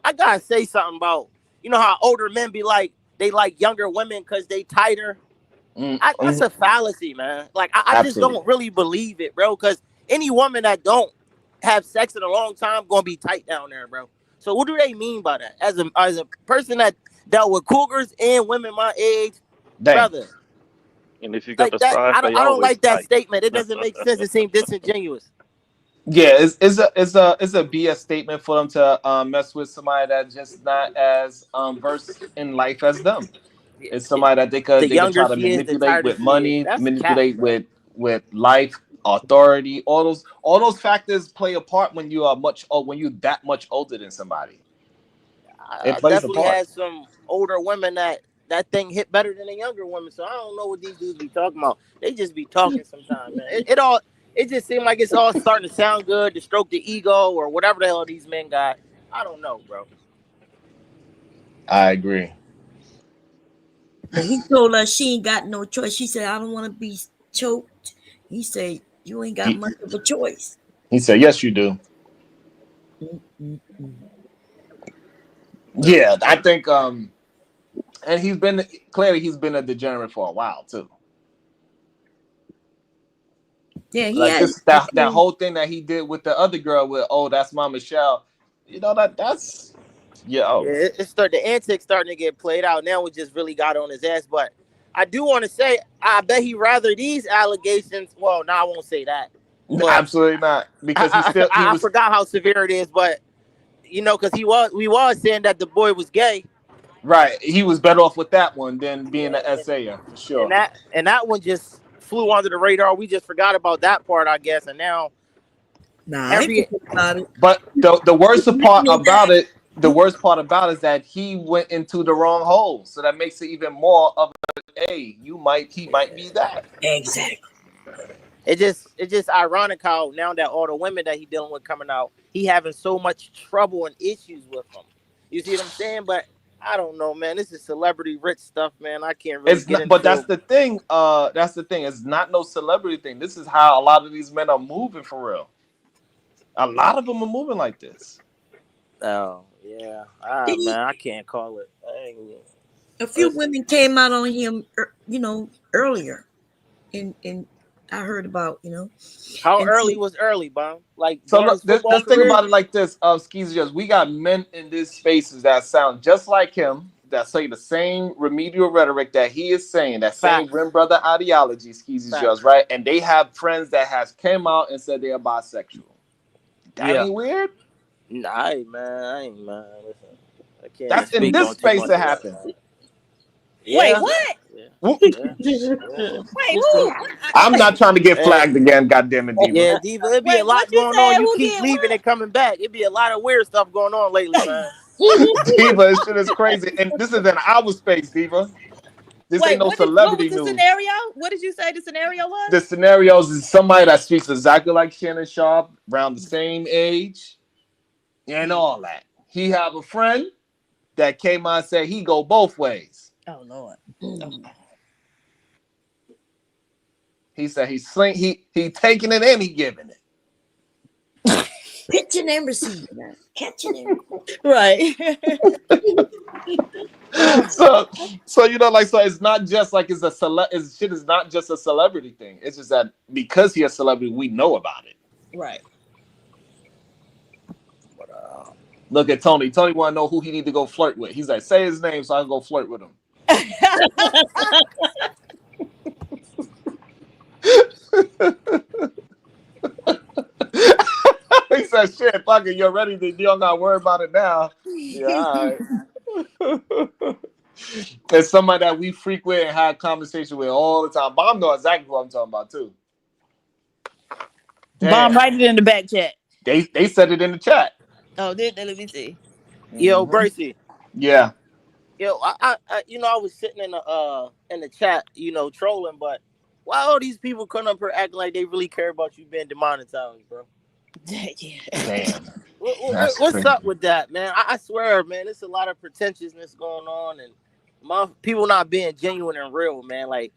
I gotta say something about, you know how older men be like they like younger women because they tighter. That's a fallacy, man. Like I just Absolutely. don't really believe it, bro. Because any woman that don't have sex in a long time gonna be tight down there, bro. So what do they mean by that? As a person that dealt with cougars and women my age, Damn. brother, And if you got like the that, size, they I don't always like that tight. statement. It doesn't make sense. It seems disingenuous. Yeah, it's a BS statement for them to mess with somebody that's just not as versed in life as them. It's somebody that The they could younger try to she is, the manipulate tighter with she is. money, That's cap, manipulate bro. with life, authority. All those factors play a part when you are when you that much older than somebody. It I plays a definitely part. had some older women that thing hit better than the younger women. So I don't know what these dudes be talking about. They just be talking sometimes, man. It just seemed like it's all starting to sound good to stroke the ego or whatever the hell these men got. I don't know, bro. I agree. But he told her she ain't got no choice. She said, I don't want to be choked. He said, you ain't got He, much of a choice. he said, "Yes, you do." Mm-mm-mm. Yeah, I think and he's been a degenerate for a while too. Yeah, he Like has. this that whole thing that he did with the other girl with that's my Michelle. You know that's Yeah, the antics starting to get played out now. We just really got on his ass, but I do want to say I bet he rather these allegations. Well, no, I won't say that, but absolutely not because he I was forgot how severe it is, but because we was saying that the boy was gay. right. He was better off with that one than being Yeah, an essayer for and sure. that one just flew under the radar. We just forgot about that part, I guess, and now Nah, I ain't every forget about it. But the worst part Mentioning about that. it, is that he went into the wrong hole. So that makes it even more of he might be that. Exactly. it's just ironic how now that all the women that he dealing with coming out, he having so much trouble and issues with them. You see what I'm saying? But I don't know, man. This is celebrity rich stuff, man. I can't really It's get not, but that's into. the thing. That's the thing. It's not no celebrity thing. This is how a lot of these men are moving for real. A lot of them are moving like this. Oh yeah, man, I can't call it. A few Listen. women came out on him, earlier, and I heard about, How and early so, was early, Bum? Like So during look, his football let's think career? about it like this. Skeezy, we got men in these spaces that sound just like him, that say the same remedial rhetoric that he is saying, that same Facts. rim brother ideology, Skeezy, Facts. right? And they have friends that has came out and said they are bisexual. That Yeah. ain't weird. Nah, I ain't man. Listen, I can't even That's in speak this on too space much that of that, happened. man. Wait, Yeah. what? Yeah. Whoop. Yeah. Yeah. Wait, who? What? I'm not trying to get Hey, flagged again, goddamn it, Diva. yeah, Diva, it'd be a Wait, what lot you going on. said? You Who keep did leaving what? and coming back. It'd be a lot of weird stuff going on lately, man. Diva, this shit is crazy. And this is in our space, Diva. This ain't Wait, no what was celebrity the news. scenario? What did you say the scenario was? The scenarios is somebody that speaks exactly like Shannon Sharpe, around the same age, and all that. He have a friend that came out and said he go both ways. Oh Lord. He said he taking it and he giving it. pitching and receiving, catching and Right. So you know, like, so it's not just like it's a shit is not just a celebrity thing. It's just that because he's a celebrity, we know about it. Right. But look at Tony. Tony want to know who he need to go flirt with. He's like, say his name so I can go flirt with him. He said, shit, fuck it, you're ready to deal, not worry about it now. Yeah, all right. It's somebody that we frequent and have conversation with all the time. Bomb know exactly what I'm talking about too. Damn. Bomb, write it in the back chat. They said it in the chat. Oh, did they? Let me see. Yo, Bracy. Yeah. Yo, I you know, I was sitting in the chat, you know, trolling, but why all these people come up here acting like they really care about you being demonetized, bro? Yeah. Damn. What's up with that, man? I swear, man, there's a lot of pretentiousness going on, and people not being genuine and real, man. Like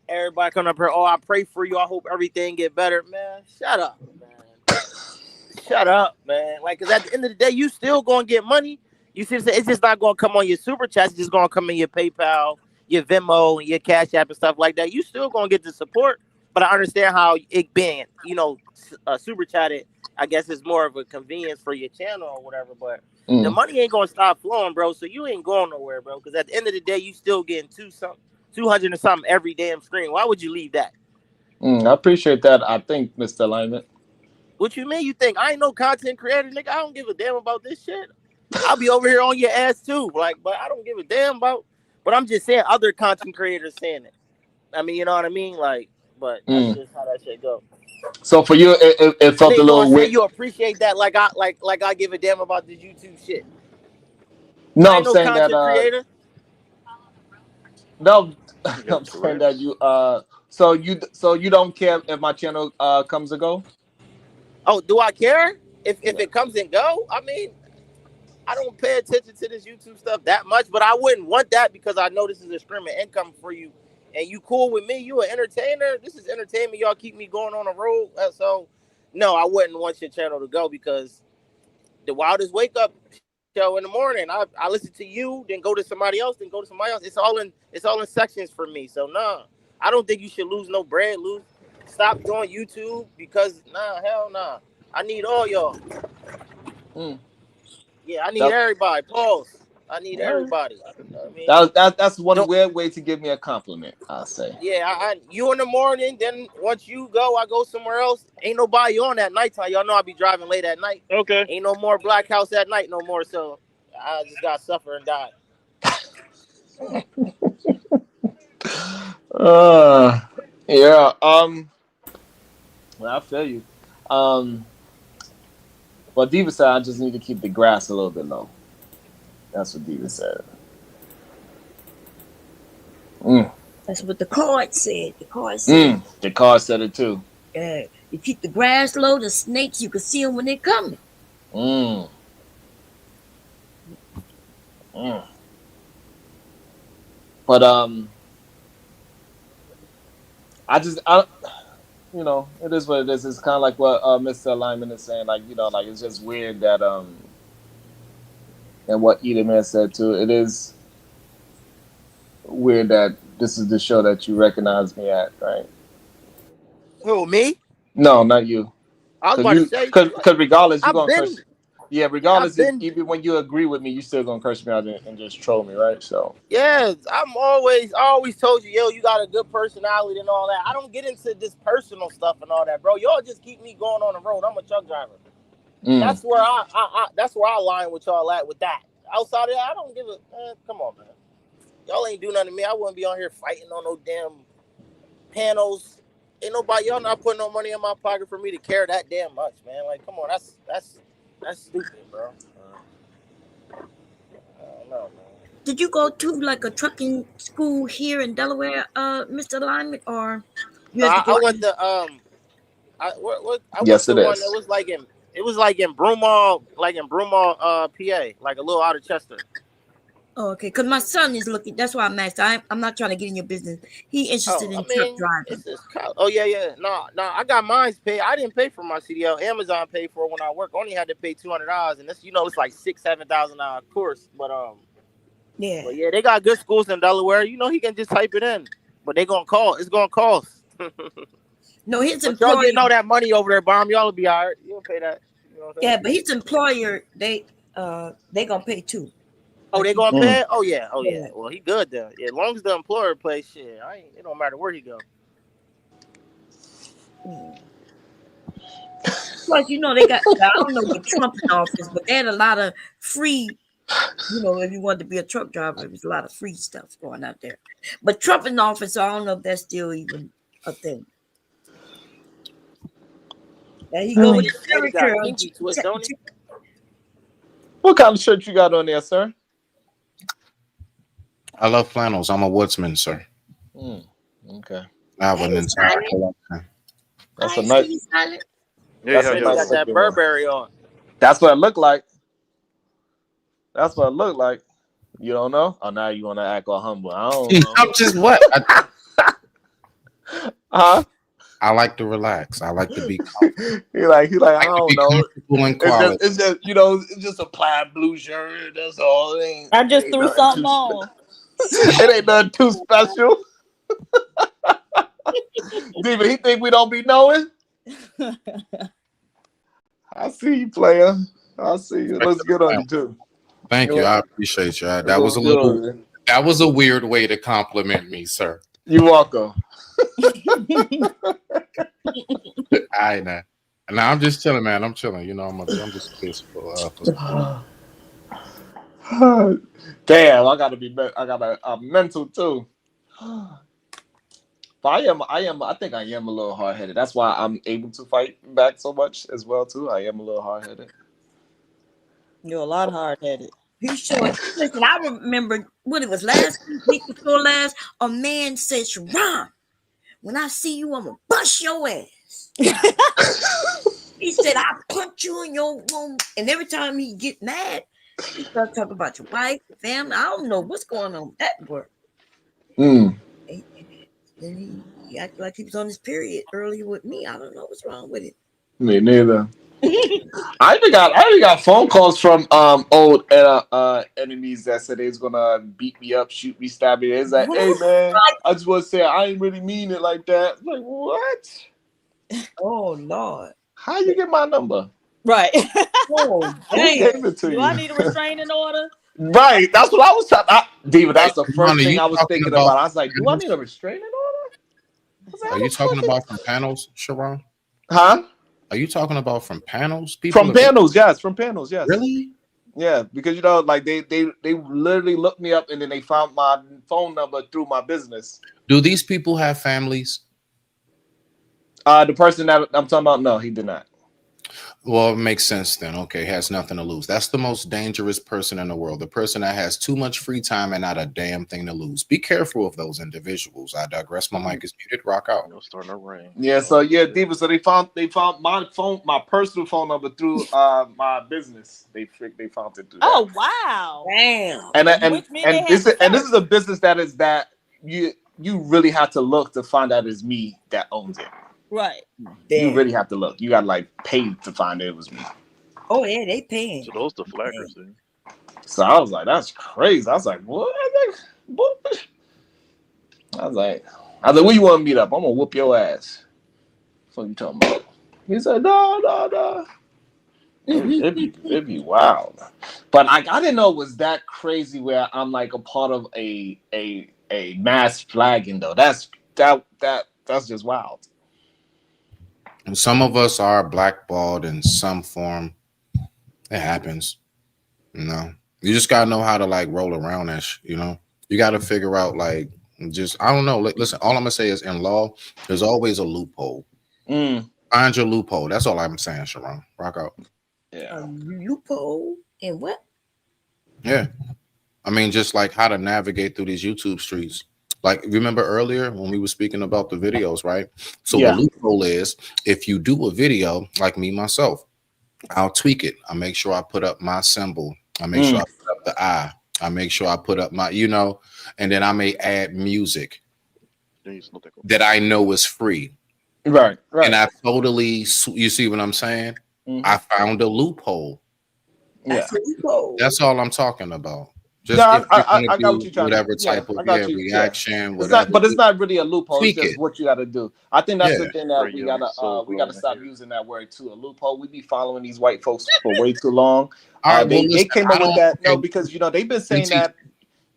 everybody coming up here, oh, I pray for you. I hope everything get better, man. Shut up, man. Shut up, man. Like, cause at the end of the day, you still gonna get money. You see, it's just not gonna come on your super chat. It's just gonna come in your PayPal, your Venmo, and your Cash App and stuff like that. You still gonna get the support, but I understand how it being, you know, super chatted. I guess it's more of a convenience for your channel or whatever, but the money ain't gonna stop flowing, bro. So you ain't going nowhere, bro. Because at the end of the day, you still getting 200 and something every damn stream. Why would you leave that? I appreciate that. I think, Mr. Alignment. What you mean? You think I ain't no content creator, nigga? I don't give a damn about this shit. I'll be over here on your ass too, like, but I don't give a damn about. But I'm just saying, other content creators saying it. I mean, you know what I mean? Like, but that's just how that shit go. So for you, it felt a little weird. You appreciate that, like I give a damn about this YouTube shit. No, I I'm ain't no saying content that. Creator. No, I'm saying that you. So you don't care if my channel comes and go. Oh, do I care if it comes and go? I mean, I don't pay attention to this YouTube stuff that much, but I wouldn't want that because I know this is a stream of income for you, and you cool with me. You an entertainer. This is entertainment. Y'all keep me going on the road. So, no, I wouldn't want your channel to go because the wildest wake up show in the morning. I listen to you, then go to somebody else, then go to somebody else. It's all in sections for me. So nah, I don't think you should lose no bread. Stop doing YouTube because hell nah. I need all y'all. Yeah, I need everybody. Pause. I need everybody. You know what I mean? That's one weird way to give me a compliment, I'll say. Yeah, you in the morning, then once you go, I go somewhere else. Ain't nobody on at nighttime. Y'all know I be driving late at night. Okay. Ain't no more Black House at night no more, so I just got to suffer and die. Yeah. Well, I feel you. Well, Diva said I just need to keep the grass a little bit low. That's what Diva said. That's what the card said. The card said. The card said it too. You keep the grass low, the snakes, you can see them when they're coming. But I you know, it is what it is. It's kind of like what Mr. Alignment is saying. Like, you know, like it's just weird that and what Edelman said too. It is weird that this is the show that you recognize me at, right? Who, me? No, not you. I was about to say, because regardless, you're gonna curse. Yeah, regardless, even when you agree with me, you still gonna curse me out and just troll me, right? So yes, I always told you, yo, you got a good personality and all that. I don't get into this personal stuff and all that, bro. Y'all just keep me going on the road. I'm a truck driver. That's where that's where I line with y'all at with that. Outside of that, I don't give a come on, man. Y'all ain't do nothing to me. I wouldn't be on here fighting on no damn panels. Ain't nobody, y'all not putting no money in my pocket for me to care that damn much, man. Like, come on, that's stupid, bro. I don't know, man. Did you go to like a trucking school here in Delaware, Mr. Alignment, or you had to go? I went to I yes, went to it one is. that was like in Broomall, PA, like a little out of Chester. Oh, okay, because my son is looking. That's why I'm asking. I'm not trying to get in your business. He interested in truck driving. Oh yeah. No, I got mine paid. I didn't pay for my CDL. Amazon paid for it when I work. Only had to pay $200, and this, you know, it's like $6,000-$7,000 course. But Yeah. But yeah, they got good schools in Delaware. You know, he can just type it in. But they gonna call. It's gonna cost. No, his But y'all employer. getting all that money over there, bomb. Y'all will be all right. You'll pay that. You know what I'm saying? Yeah, but his employer, they gonna pay too. Oh, they gonna pay? Oh yeah. Oh Yeah. yeah. Well, he good then. Yeah, as long as the employer pays shit, it don't matter where he go. Plus, you know, they got, I don't know what Trump in office, but they had a lot of free, you know, if you wanted to be a truck driver, it was a lot of free stuff going out there. But Trump in office, I don't know if that's still even a thing. There he go with his He got kinky twist, don't he? What kind of shirt you got on there, sir? I love flannels. I'm a woodsman, sir. Okay. I have an entire collection. That's a nice. That's a nice got that Burberry on. That's what it looked like. That's what it looked like. You don't know? Oh, now you want to act all humble. I don't know. I'm just what? Huh? I like to relax. I like to be he like I don't know. It's just you know, it's just a plaid blue shirt. That's all. I just threw something on. It ain't nothing too special. Diva, he think we don't be knowing? I see you, player. I see you. It looks good on you too. Thank you. I appreciate you. That was a little. That was a weird way to compliment me, sir. You're welcome. I know. Now I'm just chilling, man. I'm chilling. You know, I'm just pissed for Damn, I got a mental too. But I think I am a little hard headed. That's why I'm able to fight back so much as well too. I am a little hard headed. You're a lot hard headed. He showed. Listen, I remember what it was last week before last. A man said, "Sharon, when I see you, I'm gonna bust your ass." He said, "I'll punch you in your room." And every time he get mad, he start talking about your wife, family. I don't know what's going on with that work. And he acted like he was on his period earlier with me. I don't know what's wrong with it. Me neither. I even got phone calls from old enemies that said they was gonna beat me up, shoot me, stab me. It's like, hey man, I just want to say I ain't really mean it like that. I'm like, what? Oh Lord. How you get my number? Right. Oh, who gave it to you? Do I need a restraining order? Right. That's what I was talking. Diva, that's the first thing I was thinking about. I was like, do I need a restraining order? Are you talking about from panels, Sharon? Huh? Are you talking about from panels? People from panels, yes. From panels, yes. Really? Yeah, because you know, like they literally looked me up and then they found my phone number through my business. Do these people have families? The person that I'm talking about, no, he did not. Well, it makes sense then. Okay, has nothing to lose. That's the most dangerous person in the world. The person that has too much free time and not a damn thing to lose. Be careful of those individuals. I digress. My mic is muted. Rock out. Starting to rain. Yeah, so yeah, Diva. So they found my phone, my personal phone number through my business. They found it through. Oh wow! Damn. And this is a business that you really have to look to find out it's me that owns it. Right. You really have to look. You got to like pay to find it was me. Oh yeah, they paying. So those the flaggers. So I was like, that's crazy. I was like, what? I was like, where you want to meet up? I'm gonna whoop your ass. What you talking about? He said, no. It'd be wild. But I didn't know it was that crazy where I'm like a part of a mass flagging though. That's just wild. And some of us are blackballed in some form. It happens. You know, you just gotta know how to like roll around that. You know, you got to figure out like just I don't know. Listen, all I'm gonna say is in law, there's always a loophole. Find your loophole. That's all I'm saying, Sharon. Rock out. Yeah. A loophole and what? Yeah, I mean, just like how to navigate through these YouTube streets. Like, remember earlier when we were speaking about the videos, right? So the loophole is if you do a video, like me, myself, I'll tweak it. I make sure I put up my symbol. I make sure I put up the eye. I make sure I put up my, and then I may add music that I know is free. Right. And I totally, you see what I'm saying? I found a loophole. That's a loophole. That's all I'm talking about. Just Yeah, if you want to I got what do you're trying to. whatever Yeah, type of I got you. Yeah, reaction, it's not, whatever, but it's just not really a loophole. It's tweak just it. what you got to do. I think that's Yeah. the thing that we gotta stop using that word too. A loophole. We be following these white folks for way too long. All right. Well, They listen. came I up with don't. that. No, Okay. because they've been Then saying teach. that.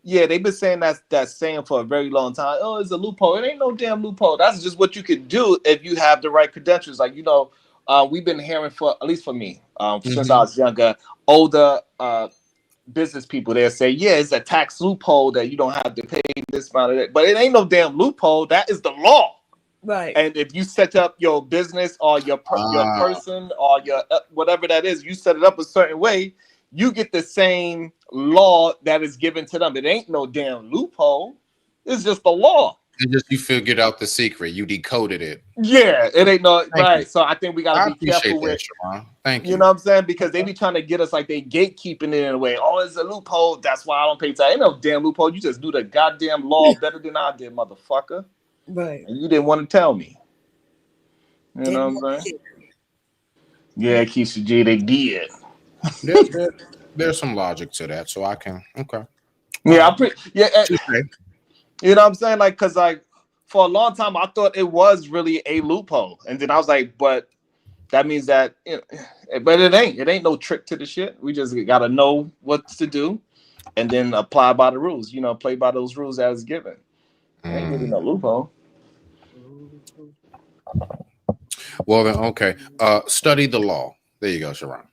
Yeah, they've been saying that saying for a very long time. Oh, it's a loophole. It ain't no damn loophole. That's just what you could do if you have the right credentials. Like we've been hearing for at least for me, since I Mm-hmm. was younger, older business people. They'll say, yeah, it's a tax loophole that you don't have to pay this amount of that, but it ain't no damn loophole. That is the law. Right. And if you set up your business or your person or your whatever that is, you set it up a certain way, you get the same law that is given to them. It ain't no damn loophole. It's just the law. And just you figured out the secret. You decoded it. Yeah, it ain't no Thank you. right. So I think we gotta I be careful appreciate with, that, Sharon. Thank you you. know what I'm saying? Because they be trying to get us like they gatekeeping it in a way. Oh, it's a loophole. That's why I don't pay tax. Ain't no damn loophole. You just do the goddamn law better than I did, motherfucker. Right. And you didn't want to tell me. You know what I'm saying? Yeah, Keisha G, they did. There's some logic to that, so I can. Okay. Yeah, I'm pretty. Yeah, Okay. you know what I'm saying? Like, cause like for a long time I thought it was really a loophole, and then I was like, but that means that, but it ain't. It ain't no trick to the shit. We just gotta know what to do, and then apply by the rules. Play by those rules as given. It ain't really no loophole. Well then, okay. Study the law. There you go, Sharon.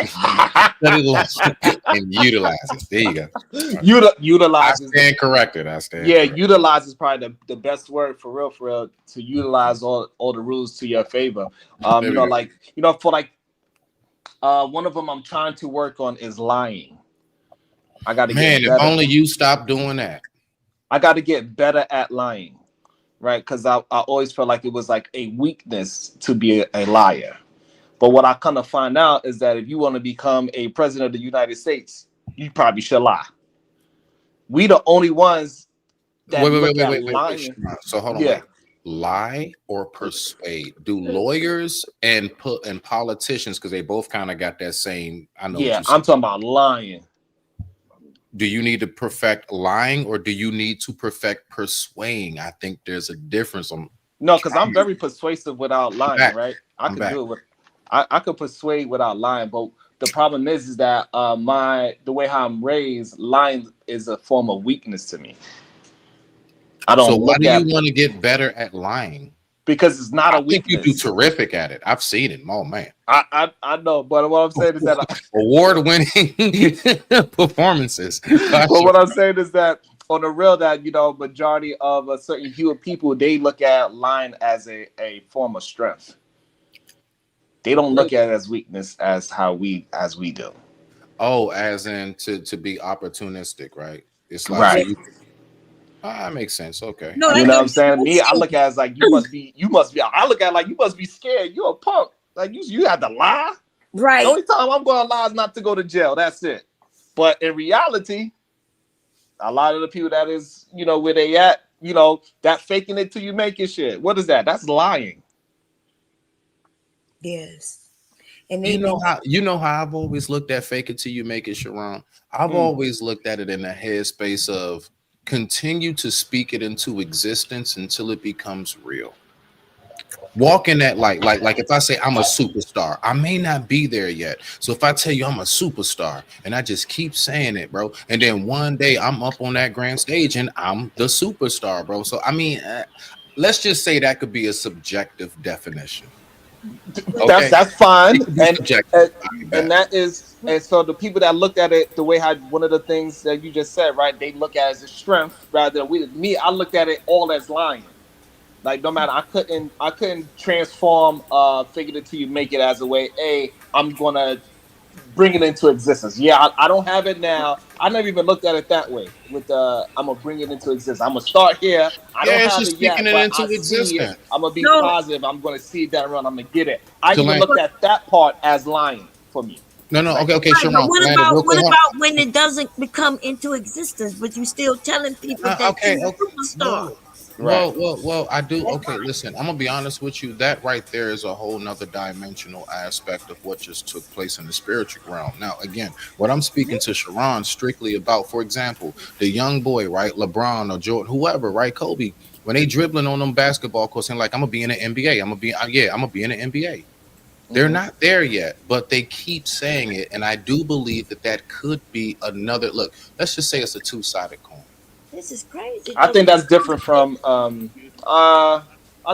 Study the law and utilize it. There you go. Utilize. I stand corrected. I stand. Yeah, corrected. utilize is probably the best word for real, to utilize all the rules to your favor. There we go. For like one of them I'm trying to work on is lying. I got to get Man, if better. only you stop doing that. I got to get better at lying, right? Because I always felt like it was like a weakness to be a liar. But what I kind of find out is that if you want to become a president of the United States, you probably should lie. We the only ones that look at lying. Sharon. So hold on, Yeah. wait. Lie or persuade? Do lawyers and politicians, because they both kind of got that same? I know. Yeah, what you I'm talking about lying. Do you need to perfect lying or do you need to perfect persuading? I think there's a difference. No, because I'm very persuasive without lying, right? I I'm could back. do it with, I could persuade without lying, but the problem is that the way how I'm raised, lying is a form of weakness to me. I don't So why look do at you want to get better at lying? because it's not a I think you do weakness. terrific at it. I've seen it. Oh man, I know, but what I'm saying is that award-winning performances. but what I'm saying is that on the real, that majority of a certain hue of people, they look at lying as a form of strength. They don't look at it as weakness as we do. Oh, as in to be opportunistic, right? It's like Right. so that makes sense. Okay. No, You know what I'm saying? Me, I look at it as like you must be. I look at it like you must be scared. You're a punk. Like you had to lie. Right. The only time I'm going to lie is not to go to jail. That's it. But in reality, a lot of the people that is where they at, that faking it till you make it shit. What is that? That's lying. Yes. And You know how I've always looked at fake it till you make it, Sharon. I've always looked at it in the headspace of continue to speak it into existence until it becomes real. Walk in that light, like if I say I'm a superstar, I may not be there yet. So if I tell you I'm a superstar and I just keep saying it, bro, and then one day I'm up on that grand stage and I'm the superstar, bro. So I mean, let's just say that could be a subjective definition. Okay. That's fine, and that is, and so the people that look at it the way how one of the things that you just said, right? They look at it as a strength rather than me. I looked at it all as lying. Like no matter, I couldn't transform figure it till you make it as a way. Hey, I'm gonna bring it into existence. Yeah, I don't have it now. I never even looked at it that way. With I'm gonna bring it into existence. I'm gonna start here. I don't it's have just it yet, speaking it but into I see it. existence. I'm gonna be No. positive. I'm gonna see it down the run. I'm gonna get it. I even Delane. looked at that part as lying for me. No, Like, okay, Sharon. But what Landed real quick. about when it doesn't become into existence, but you still telling people that Okay, you're a superstar? Right. Well, I do. Okay, listen, I'm gonna be honest with you. That right there is a whole nother dimensional aspect of what just took place in the spiritual realm. Now, again, what I'm speaking to Sharon strictly about, for example, the young boy, right, LeBron or Jordan, whoever, right, Kobe, when they dribbling on them basketball courts and like, I'm gonna be in the NBA, I'm gonna be in the NBA. They're not there yet, but they keep saying it, and I do believe that that could be another look. Let's just say it's a two-sided coin. This is crazy I though. think that's different from I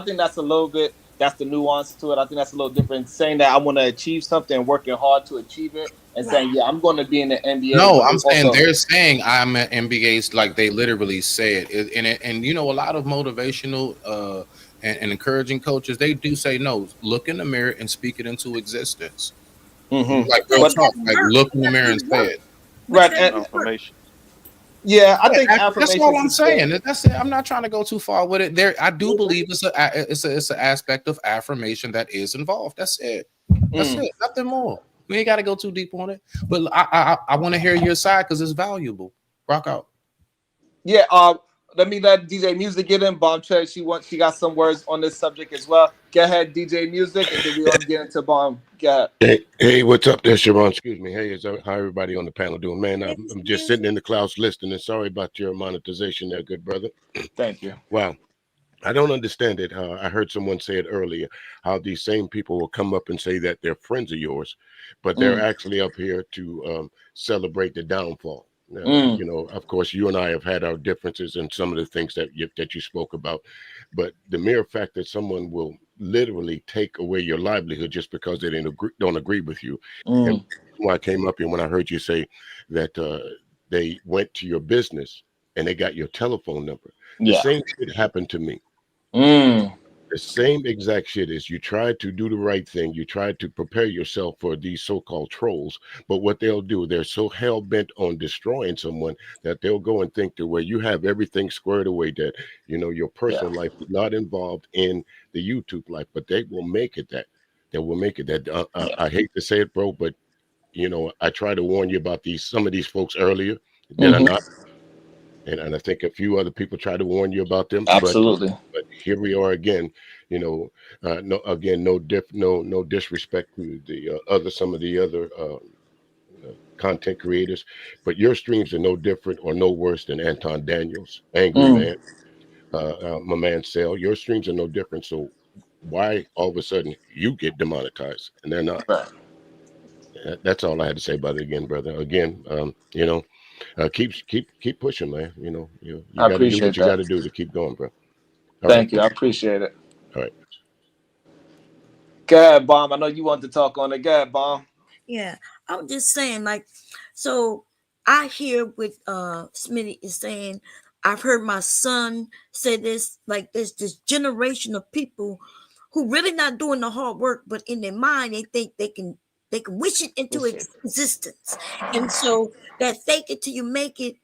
think that's a little bit that's the nuance to it. I think that's a little different. Saying that I want to achieve something and working hard to achieve it and saying, yeah, I'm going to be in the NBA, No, but I'm it's saying also they're saying I'm an MBA's like they literally say it. And you know, a lot of motivational and encouraging coaches, they do say no, look in the mirror and speak it into existence. Like But real you but talk. gotta Like work. look You in the gotta mirror do and the say work. it. But you right gotta and do the work. Affirmation. yeah, I think That's all affirmations I'm is good. saying. That's it. I'm not trying to go too far with it. There, I do believe it's an aspect of affirmation that is involved. That's it. That's Mm. it. Nothing more. We ain't got to go too deep on it. But I want to hear your side because it's valuable. Rock out. Yeah, let me let DJ Music get in. Bomb Church, she got some words on this subject as well. Go ahead, DJ Music, and then we're gonna get into Bomb. Go ahead. Hey, what's up there, Sharon? Excuse me. Hey, how everybody on the panel doing? Man, Hey, I'm Mr. just sitting Music. in the clouds listening. And sorry about your monetization there, good brother. Thank you. Wow. I don't understand it. I heard someone say it earlier, how these same people will come up and say that they're friends of yours, but they're Mm. actually up here to celebrate the downfall. Now, Mm. you know, of course, you and I have had our differences in some of the things that you spoke about, but the mere fact that someone will literally take away your livelihood just because they don't agree with you, and Mm. why I came up here when I heard you say that they went to your business and they got your telephone number. The Yeah. same shit happened to me. Mm. The same exact shit is you try to do the right thing. You try to prepare yourself for these so-called trolls. But what they'll do, they're so hell-bent on destroying someone that they'll go and think that where you have everything squared away, that, you know, your Yeah. personal life is not involved in the YouTube life, but they will make it that. They will make it that. Yeah. I hate to say it, bro, but, you know, I try to warn you about some of these folks earlier that are Hmm. not. And I think a few other people try to warn you about them, Absolutely. but here we are again. You know, no, again, no disrespect to the some of the other content creators, but your streams are no different or no worse than Anton Daniels, Angry Mm. Man, my man Sale. Your streams are no different. So why all of a sudden you get demonetized and they're not? Right. That's all I had to say about it again, brother. Again, you know, keep pushing, man. You I got to do appreciate what you that. got to do to keep going, bro. All right, Thank you. I appreciate it. all right. Go ahead, Bomb. I know you want to talk on it. Go ahead, Bomb. Yeah. I'm just saying, like, so I hear what Smitty is saying. I've heard my son say this, like there's this generation of people who really not doing the hard work, but in their mind they think they can wish it into existence. And so that fake it till you make it,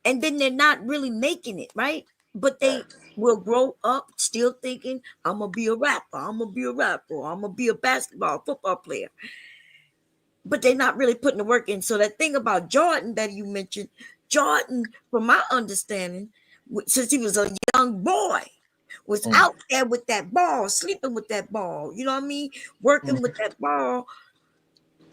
and then they're not really making it, right? But they will grow up still thinking, I'm gonna be a rapper, I'm gonna be a rapper, I'm gonna be a basketball, football player. But they're not really putting the work in. So that thing about Jordan that you mentioned, Jordan, from my understanding, since he was a young boy, was Mm. out there with that ball, sleeping with that ball. You know what I mean? Working with that ball.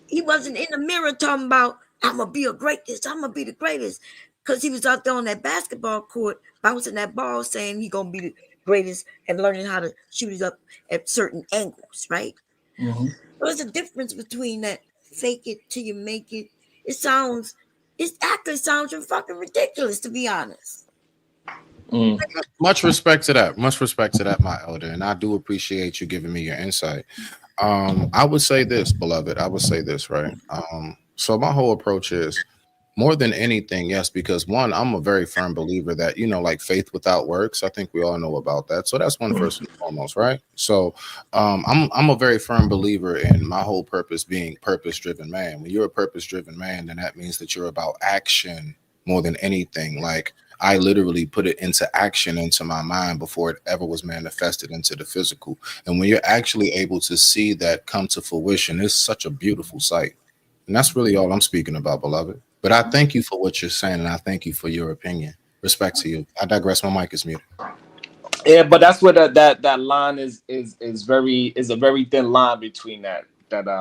He wasn't in the mirror talking about, I'm gonna be a greatest, I'm gonna be the greatest. Because he was out there on that basketball court bouncing that ball saying he gonna be the greatest and learning how to shoot it up at certain angles, right? Mm-hmm. There's a difference between that fake it till you make it. It actually sounds fucking ridiculous, to be honest. Mm. Much respect to that. Much respect to that, my elder. And I do appreciate you giving me your insight. I would say this, beloved. I would say this, right? So my whole approach is more than anything, yes, because one, I'm a very firm believer that, you know, like faith without works. I think we all know about that. So that's one first and foremost, right? So I'm a very firm believer in my whole purpose being purpose driven man. When you're a purpose driven man, then that means that you're about action more than anything. Like I literally put it into action into my mind before it ever was manifested into the physical. And when you're actually able to see that come to fruition, it's such a beautiful sight. And that's really all I'm speaking about, beloved. But I thank you for what you're saying, and I thank you for your opinion. Respect to you. I digress. My mic is muted. Yeah, but that's where that line is a very thin line between that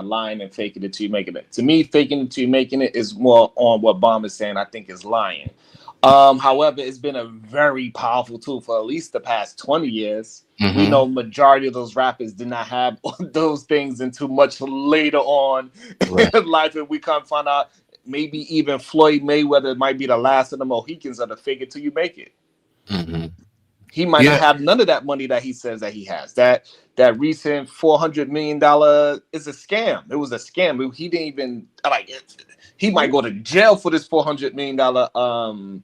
line and faking it till you making it. To me, faking it till you making it is more on what Bomb is saying. I think is lying. However, it's been a very powerful tool for at least the past 20 years. We Mm-hmm. know majority of those rappers did not have those things until much later on Right. in life, and we can't find out. Maybe even Floyd Mayweather might be the last of the Mohicans of the fake it till you make it. Mm-hmm. He might not Yeah. have none of that money that he says that he has. That recent $400 million is a scam. It was a scam. He didn't even like. He might go to jail for this $400 million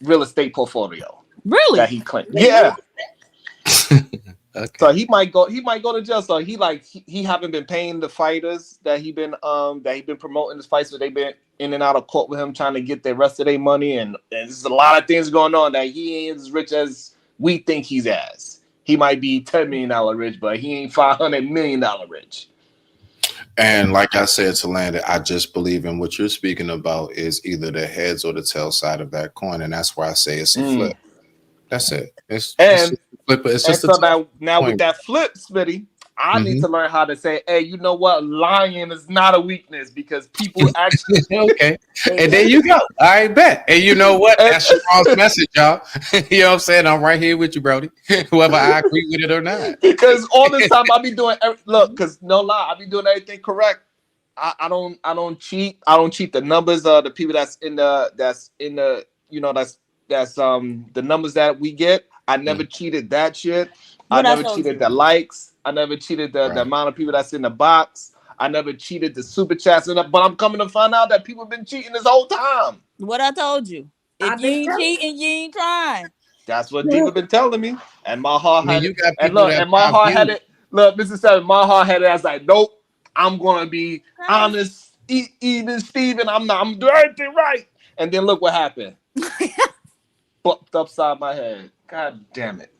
real estate portfolio that Really? he claimed. Yeah. Okay. So he might go. He might go to jail. So he haven't been paying the fighters that he been promoting his fights. So they've been in and out of court with him trying to get the rest of their money. And there's a lot of things going on that he ain't as rich as we think he's as. He might be $10 million rich, but he ain't $500 million rich. And like I said to Landon, I just believe in what you're speaking about is either the heads or the tail side of that coin, and that's why I say it's a flip. That's it. It's just And a flip. It's and just a so tough now with coin. that flip, Smitty, I need Mm-hmm. to learn how to say, hey, you know what? Lying is not a weakness because people actually Okay. And there you go. I bet. And you know what? That's Sharon's message, y'all. You know what I'm saying? I'm right here with you, Brody. Whether I agree with it or not. because all this time I be doing look, because no lie, I be doing everything correct. I don't cheat. I don't cheat the numbers of the people that's in the that's the numbers that we get. I never cheated that shit. I What I never told cheated you? the likes. I never cheated the Right. amount of people that's in the box. I never cheated the super chats. But I'm coming to find out that people have been cheating this whole time. What I told you? If I've you been ain't telling cheating, you ain't trying. That's what Diva been telling me. And my heart When had you it. got And people look, that and my pop heart had you, it. Look, Mr. Seven, my heart had it as like, nope, I'm gonna be honest, even Steven. I'm not, I'm doing everything right. And then look what happened. Bumped upside my head. God damn it.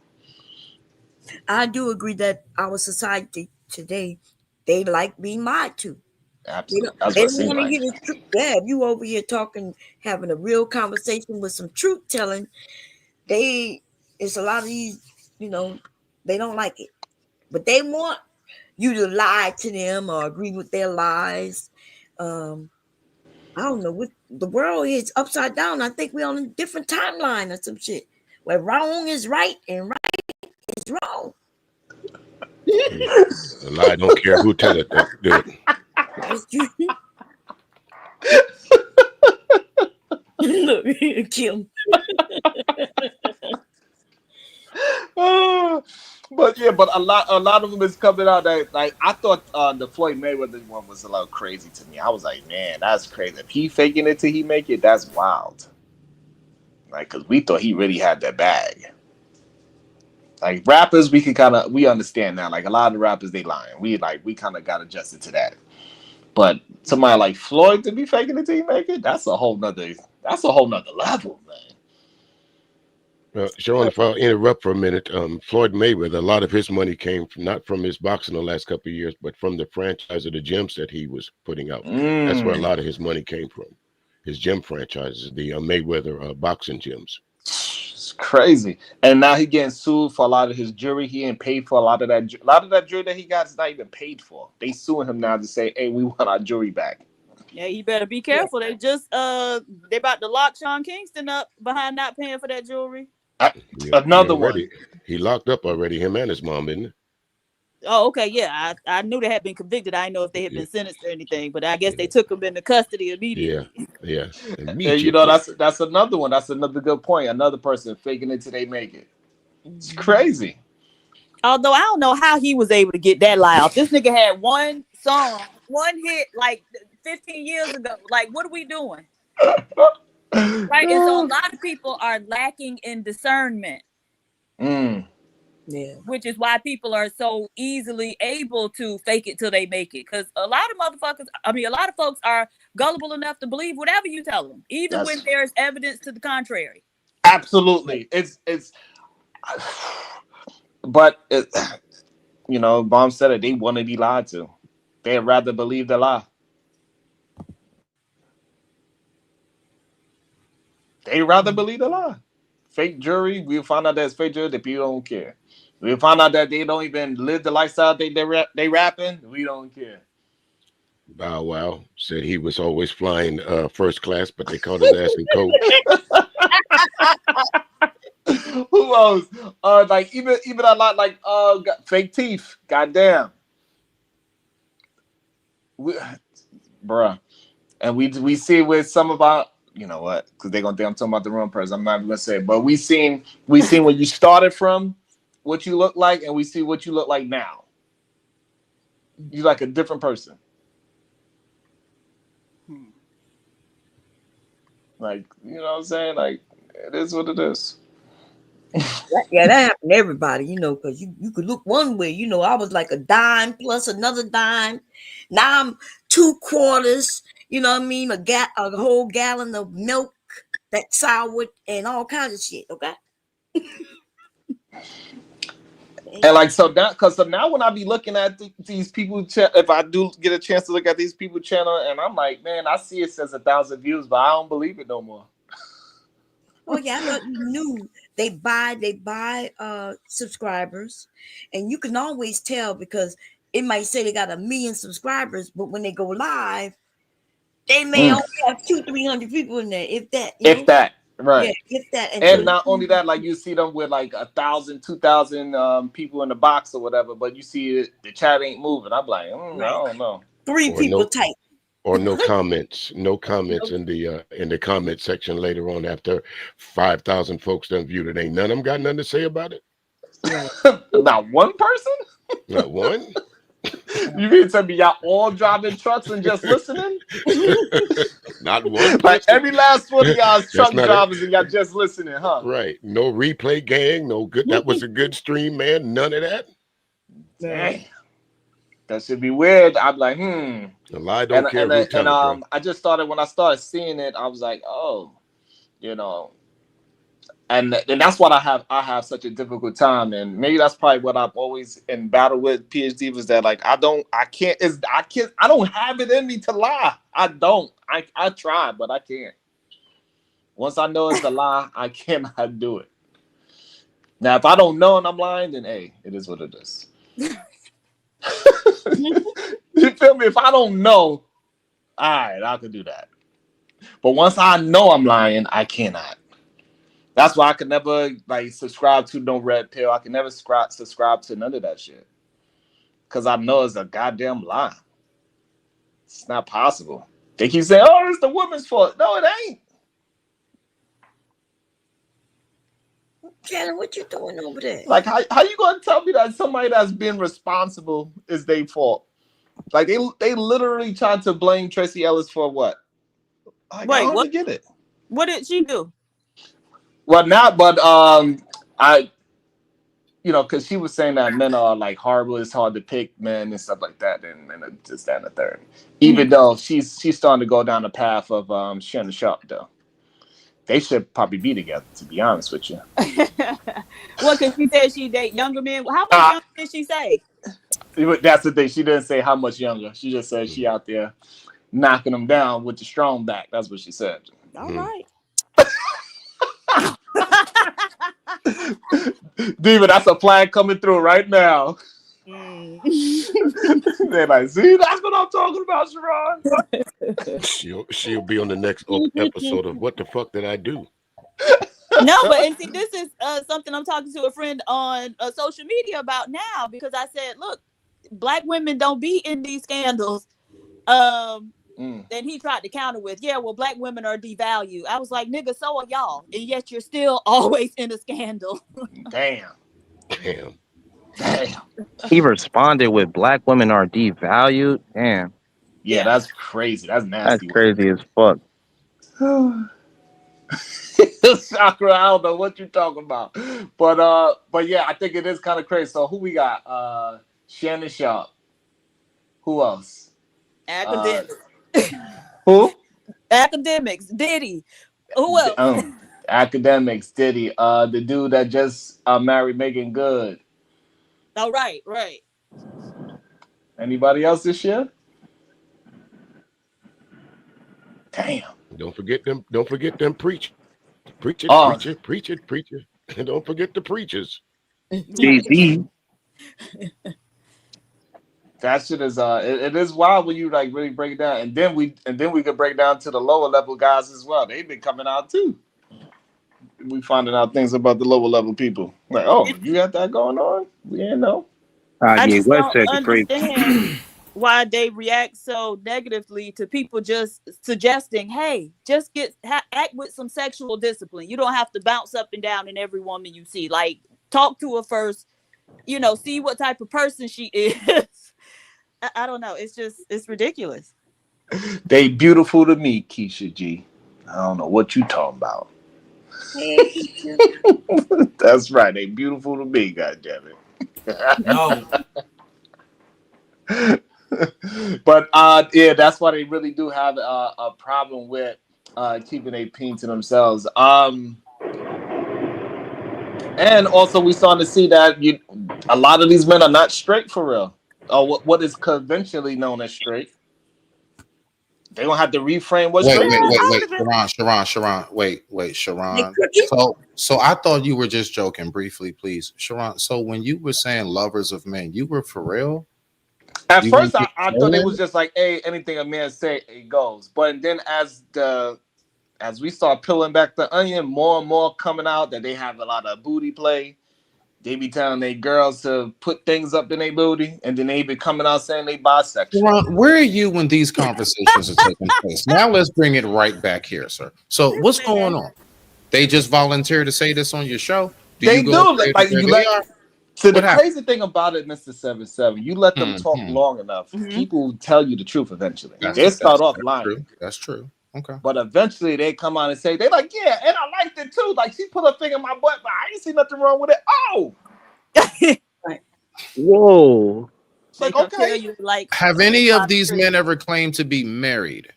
I do agree that our society today, they like being lied to. Absolutely. That's They what it don't seemed want to like. hear the truth. Yeah, if you over here talking, having a real conversation with some truth telling, they it's a lot of these, you know, they don't like it. But they want you to lie to them or agree with their lies. Um, I don't know what the world is upside down. I think we're on a different timeline or some shit where wrong is right and right is wrong. A lie don't care who tell it. Do it. Look, Kim. But yeah, but a lot of them is coming out that like I thought the Floyd Mayweather one was a little crazy to me. I was like, man, that's crazy. If he faking it till he make it, that's wild. Like, cause we thought he really had that bag. Like rappers, we understand now. Like a lot of the rappers, they lying. We kind of got adjusted to that. But somebody like Floyd to be faking it till he make it, that's a whole nother level, man. Sharon, if I'll interrupt for a minute, Floyd Mayweather, a lot of his money came not from his boxing the last couple of years, but from the franchise of the gyms that he was putting out. That's where a lot of his money came from. His gym franchises, the Mayweather boxing gyms. It's crazy. And now he getting sued for a lot of his jewelry. He ain't paid for a lot of that. A lot of that jewelry that he got is not even paid for. They suing him now to say, "Hey, we want our jewelry back." Yeah, you better be careful. They about to lock Sean Kingston up behind not paying for that jewelry. He Another one. already he locked up already. Him and his mom, didn't Oh, okay, yeah. I knew they had been convicted. I didn't know if they had he? been sentenced or anything, but I guess Yeah, they took them into custody yeah, immediately. yeah. And Immediately. that's another one. That's another good point. Another person faking it till they make it. It's Mhm. crazy. Although I don't know how he was able to get that lie off. This nigga had one song, one hit like 15 years ago. Like, what are we doing? Right. And so a lot of people are lacking in discernment. Mm. Yeah. Which is why people are so easily able to fake it till they make it. Because a lot of folks are gullible enough to believe whatever you tell them, even when That's there's evidence to the contrary. absolutely. It's but Bomb said it. They want to be lied to. They'd rather believe the lie. They rather believe the lie. fake jury. We'll find out that it's fake jury. The people don't care. We'll find out that they don't even live the lifestyle they rapping. We don't care. Bow Wow said he was always flying first class, but they called his ass in coach. Who else? Like even a lot like fake teeth. Goddamn, we, bruh. And we see with some of our, you know what? Because they're gonna think I'm talking about the wrong person. I'm not even gonna say it. But we seen where you started from, what you look like, and we see what you look like now. You like a different person. Like, you know what I'm saying? Like, it is what it is. Yeah, that happened to everybody, you know, because you could look one way. You know, I was like a dime plus another dime. Now I'm 2/4. You know what I mean? A whole gallon of milk that's sour and all kinds of shit. Okay. And like so now when I be looking at these people, if I do get a chance to look at these people channel, and I'm like, man, I see it says 1,000 views, but I don't believe it no more. Oh yeah, I thought you knew they buy subscribers, and you can always tell because it might say they got 1 million subscribers, but when they go live, they may only have 200-300 people in there, if that. If that, right? Yeah, if that. And not only that, like you see them with like 1,000, 2,000 people in the box or whatever, but you see the chat ain't moving. I'm like, I don't know. 3 people type. Or no comments, no comments in the comment section later on after 5,000 folks done viewed it. Ain't none of them got nothing to say about it. Not one person. Not one. You mean to tell me y'all all driving trucks and just listening? Not one person. Like every last one of y'all truck drivers and y'all just listening, huh? Right. No replay gang. No good. That was a good stream, man. None of that. Dang. That should be weird. I'm like, The lie don't care who tell it, bro. I just started when I started seeing it. I was like, oh, you know. And that's what I have such a difficult time, and maybe that's probably what I'm always in battle with PhD was that like I don't have it in me to lie. I try, but I can't. Once I know it's a lie, I cannot do it. Now, if I don't know and I'm lying, then hey, it is what it is. You feel me? If I don't know, all right, I could do that. But once I know I'm lying, I cannot. That's why I could never like subscribe to no red pill. I can never subscribe to none of that shit. Cause I know it's a goddamn lie. It's not possible. They keep saying, oh, it's the woman's fault. No, it ain't. Shannon, what you doing over there? Like how you gonna tell me that somebody that's been responsible is their fault? Like they literally tried to blame Tracy Ellis for what? Like, wait, I don't what? get it. What did she do? Well, not, but because she was saying that men are like horrible, it's hard to pick men and stuff like that, and just that and the third. Even though she's starting to go down the path of Shannon Sharpe, though. They should probably be together, to be honest with you. Well, because she said she date younger men. How much younger did she say? That's the thing. She didn't say how much younger. She just said she out there knocking them down with the strong back. That's what she said. All right. Diva, that's a flag coming through right now. They're like, see, that's what I'm talking about, Sharon. She'll be on the next episode of What the Fuck Did I Do? No, but and see, this is something I'm talking to a friend on social media about now, because I said, look, black women don't be in these scandals. Then he tried to counter with, yeah, well, black women are devalued. I was like, nigga, so are y'all, and yet you're still always in a scandal. Damn. He responded with black women are devalued. Damn. Yeah, that's crazy. That's nasty. That's crazy as fuck. Chakra, I don't know what you're talking about. But yeah, I think it is kind of crazy. So who we got? Shannon Sharpe. Who else? Academics. Who? Academics. Diddy. Who else? Academics. Diddy. The dude that just married Megan Good. Oh, right. Anybody else this year? Damn. Don't forget them preachers. Preach it, Oh, preach it, preach it, preach it. And don't forget the preachers. Right. Jay-Z. that shit is it is wild when you like really break it down, and then we could break down to the lower level guys as well. They've been coming out too. We finding out things about the lower level people. Like, oh, you got that going on? We didn't know. I Kanye just West don't said the crazy. understand why they react so negatively to people just suggesting, hey, just act with some sexual discipline. You don't have to bounce up and down in every woman you see. Like, talk to her first, see what type of person she is. I don't know. It's ridiculous. They beautiful to me, Keisha G. I don't know what you talking about. Hey, Keisha. That's right. They beautiful to me, goddammit. No, But yeah, that's why they really do have a problem with keeping a peen to themselves. And also we starting to see that a lot of these men are not straight for real. Or what is conventionally known as straight. They gonna have to reframe what Wait, straight wait, wait, means. wait, Sharon. Wait, Nick Sharon. Cookie? So I thought you were just joking briefly, please. Sharon, so when you were saying lovers of men, you were for real? At You first, weren't just I thought it was trolling? just like, hey, anything a man say, it goes. But then as we start peeling back the onion, more and more coming out that they have a lot of booty play. They be telling their girls to put things up in their booty, and then they be coming out saying they bisexual. Sharon, where are you when these conversations are taking place? Now let's bring it right back here, sir. So This what's going man. on? They just volunteered to say this on your show? Do They you go do where, like where you they let. are? So the What happened? crazy thing about it, Mister 77, you let them talk Hmm. long enough, Mm-hmm. people will tell you the truth eventually. That's They start off that's lying. true. That's true. Okay. But eventually they come out and say, they like, yeah, and I liked it too. Like she put her finger in my butt, but I ain't see nothing wrong with it. Oh, Right. Whoa. it's They like, gonna okay. tell you like Have any of these men ever claimed to be married?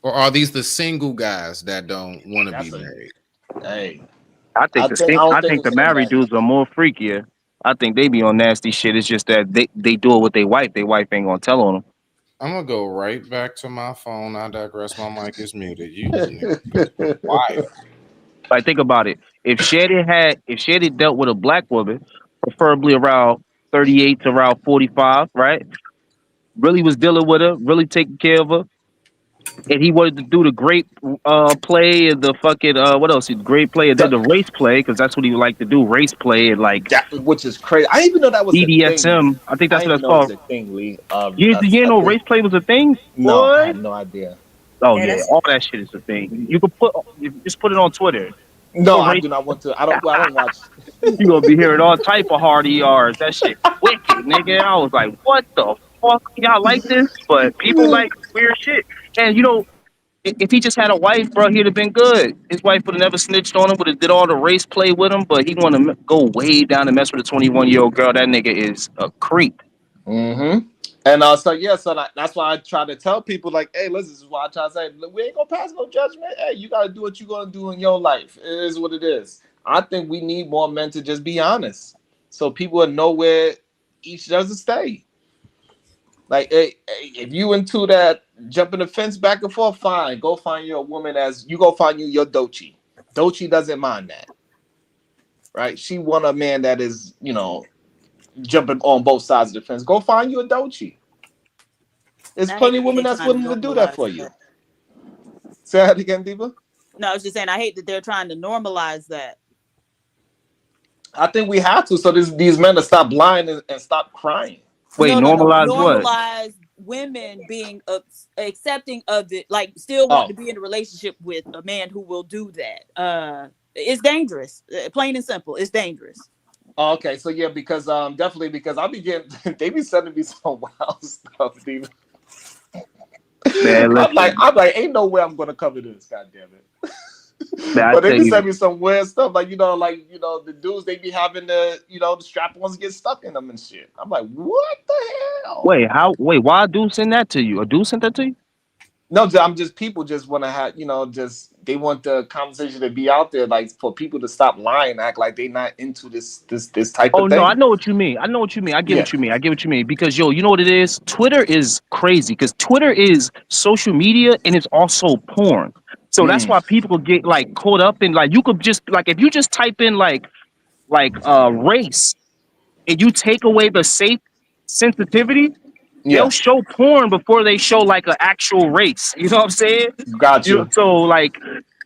Or are these the single guys that don't want to be That's a married? hey. I think I don't I think think it's the single married guys. dudes are more freakier. I think they be on nasty shit. It's just that they do it with their wife. Their wife ain't gonna tell on them. I'm gonna go right back to my phone. I digress. My mic is muted. You niggas are wild. Like think about it. If Shady dealt with a black woman, preferably around 38 to around 45, right? Really was dealing with her, really taking care of her, and he wanted to do the great play and the fucking what else? Great play and then That, the race play because that's what he would like to do, race play and like which is crazy. I didn't even know that was a thing. BDSM. I think I that's didn't what even that's know it was called. a thing, Lee. You I know, think race play was a thing, no, I boy. had no idea. Oh Yeah, yeah, that's all that shit is a thing. You just put it on Twitter. Put No, I race. do not want to. I don't watch. You gonna be hearing all type of hard ERs. That shit wicked, nigga. I was like, what the fuck? Y'all like this? But people like weird shit. And you know, if he just had a wife, bro, he'd have been good. His wife would have never snitched on him, would have did all the race play with him, but he want to go way down and mess with a 21-year-old girl. That nigga is a creep. Mm-hmm. And so yeah, so that's why I try to tell people like, hey, listen, this is why I try to say, look, we ain't gonna pass no judgment. Hey, you gotta do what you're gonna do in your life. It is what it is. I think we need more men to just be honest, so people will know where each doesn't stay. Like, hey, if you into that jumping the fence back and forth, fine. Go find your woman as you go find you your Dochi. Dochi doesn't mind that, right? She want a man that is, jumping on both sides of the fence. Go find you a Dochi. There's I hate plenty of that women they're that's trying to willing to do that normalize for you. that. Say that again, Diva. No, I was just saying I hate that they're trying to normalize that. I think we have to, so these men to stop lying and stop crying. Wait, No. normalize what? Normalize women being accepting of it, like still wanting Oh, to be in a relationship with a man who will do that. It's dangerous. Plain and simple, it's dangerous. okay. So yeah, because definitely because I be getting they be sending me some wild stuff, Diva. Man, listen, I'm like, ain't no way I'm gonna cover this. God damn it. man, I But they tell be you. sending me some weird stuff, like the dudes they be having the strap ons get stuck in them and shit. I'm like, what the hell? Wait, why a dude send that to you? A dude sent that to you? No, I'm just people just want to have just they want the conversation to be out there, like for people to stop lying, act like they not into this type Oh of no, I thing. know what you mean. I know what you mean. I get Yeah. what you mean. I get what you mean. Because yo, you know what it is? Twitter is crazy because Twitter is social media and it's also porn. So that's why people get like caught up in like you could just like if you just type in race and you take away the safe sensitivity, they'll Yeah, show porn before they show like an actual race. You know what I'm saying? got You know, you. so like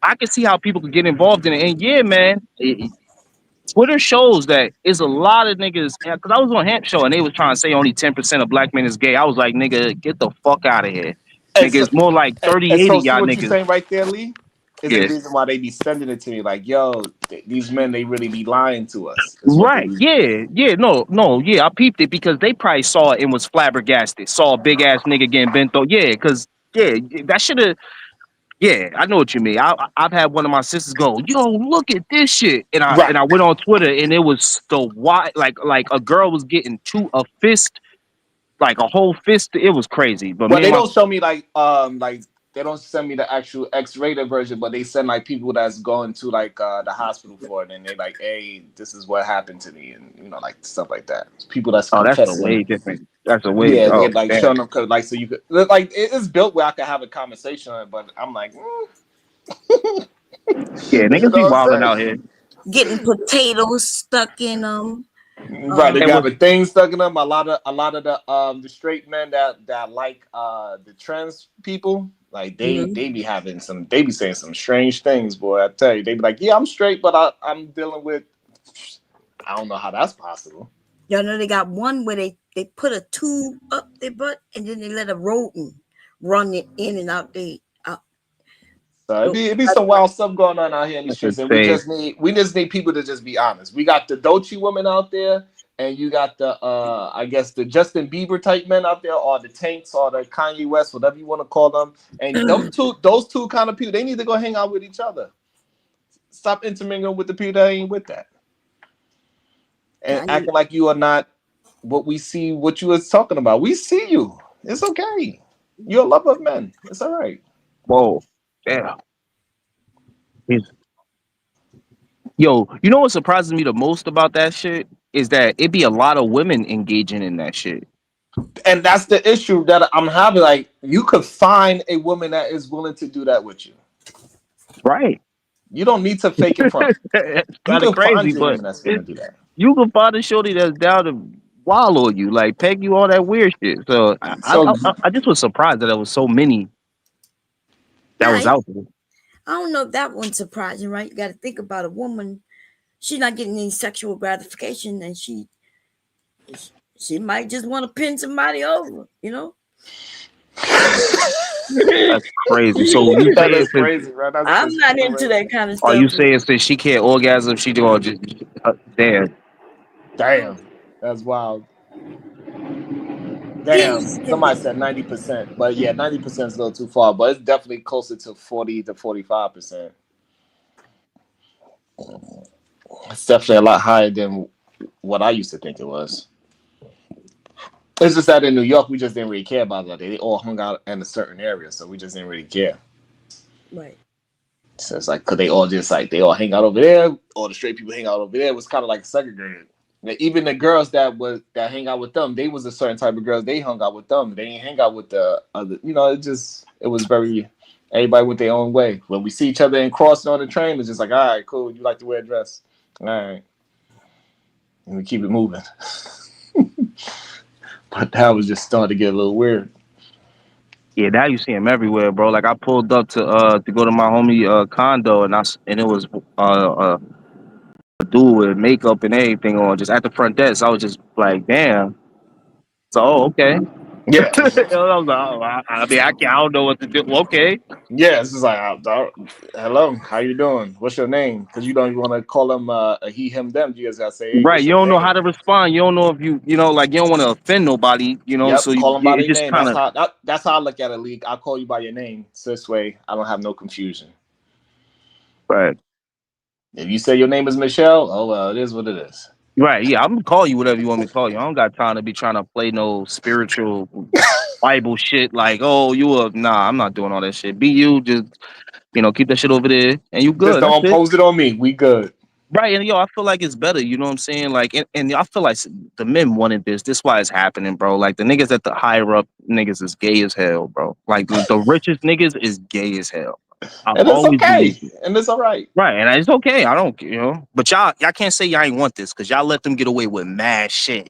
I can see how people could get involved in it. And yeah, man, Twitter shows that it's a lot of niggas. Because I was on Hamp Show and they was trying to say only 10% of black men is gay. I was like, nigga, get the fuck out of here. And Nigga, so, it's more like and 30, 80 so see y'all what you're niggas. saying right there, Lee? Is the Yeah. reason why they be sending it to me. Like, yo, these men, they really be lying to us. Is what they Right. be. Yeah. No. Yeah, I peeped it because they probably saw it and was flabbergasted. Saw a big ass nigga getting bent over. Yeah, because that should have. Yeah, I know what you mean. I've had one of my sisters go, "Yo, look at this shit," and Right. I went on Twitter and it was the why like a girl was getting a fist, like a whole fist. It was crazy. But Well, me and they my don't show me like they don't send me the actual X-rated version, but they send like people that's going to like the hospital for it, and they like, hey, this is what happened to me, and like stuff like that. It's people that's that's a confessing. way different. That's a way. Yeah, they Oh like damn. showing them like so you could like it's built where I could have a conversation on it, but I'm like, Yeah, you niggas be know what wilding I'm out here. Getting potatoes stuck in them. saying? Right, they And got what? a thing stuck in them. A lot of the straight men that like the trans people, like they be having some, they be saying some strange things, boy. I tell you, they be like, yeah, I'm straight, but I'm dealing with, I don't know how that's possible. Y'all know they got one where they put a tube up their butt and then they let a rodent run it in and out. So it be some wild stuff going on out here in these That's streets, and insane. we just need people to just be honest. We got the Dolce women out there, and you got the I guess the Justin Bieber type men out there, or the Tanks, or the Kanye West, whatever you want to call them. And those two kind of people, they need to go hang out with each other. Stop intermingling with the people that ain't with that, and acting like you are not what we see, what you was talking about. We see you. It's okay. You're a lover of men. It's all right. Whoa. Damn. Yo, you know what surprises me the most about that shit is that it be a lot of women engaging in that shit. And that's the issue that I'm having. Like, you could find a woman that is willing to do that with you. Right. You don't need to fake it from. It's You kind of could find crazy, your but women that's gonna do that. you can find a shorty that's down to wallow you, like peg you, all that weird shit. So So I just was surprised that there was so many that was Yeah, out there. I don't know if that one's surprising, right? You got to think about a woman. She's not getting any sexual gratification, and she might just want to pin somebody over, That's crazy. So you that say is it says, crazy, right? I'm That's not into crazy. that kind of are stuff. you saying since she can't orgasm, she gonna just damn? Damn, that's wild. Damn, Penis can somebody be. said 90%, but yeah, 90% is a little too far, but it's definitely closer to 40 to 45%. It's definitely a lot higher than what I used to think it was. It's just that in New York, we just didn't really care about that. They all hung out in a certain area, so we just didn't really care. Right. So it's like, cause they all just like they all hang out over there, all the straight people hang out over there. It was kind of like segregated. And even the girls that hang out with them, they was a certain type of girls. They hung out with them. They didn't hang out with the other. It was very everybody went their own way. When we see each other in crossing on the train, it's just like, all right, cool. You like to wear a dress, all right, and we keep it moving. But that was just starting to get a little weird. Yeah, now you see him everywhere, bro. Like I pulled up to go to my homie condo, and it was a dude with makeup and everything on, just at the front desk. I was just like, damn. So okay. Yeah, I was like, oh, I don't know what to do. Okay. yeah. It's just like, hello, how you doing? What's your name? Because you don't even want to call them a he, him, them. You just gotta say, hey, Right. what's You your don't know how name? to respond. You don't know if like you don't want to offend nobody. Yep, So call them by it their just name. kind of That's how I look at it, League. I'll call you by your name. So this way, I don't have no confusion. right. If you say your name is Michelle, oh well, it is what it is. Right. Yeah, I'm gonna call you whatever you want me to call you. I don't got time to be trying to play no spiritual Bible shit. Like, oh, nah. I'm not doing all that shit. Be you. Just keep that shit over there, and you Just good. That's don't it. impose it on me. We good. Right, and I feel like it's better, you know what I'm saying? Like, and I feel like the men wanted this. This why it's happening, bro. Like the niggas at the higher up niggas is gay as hell, bro. Like the richest niggas is gay as hell. I'll And it's always okay. believe it. And it's all right. Right, and it's okay. I don't, But y'all can't say y'all ain't want this because y'all let them get away with mad shit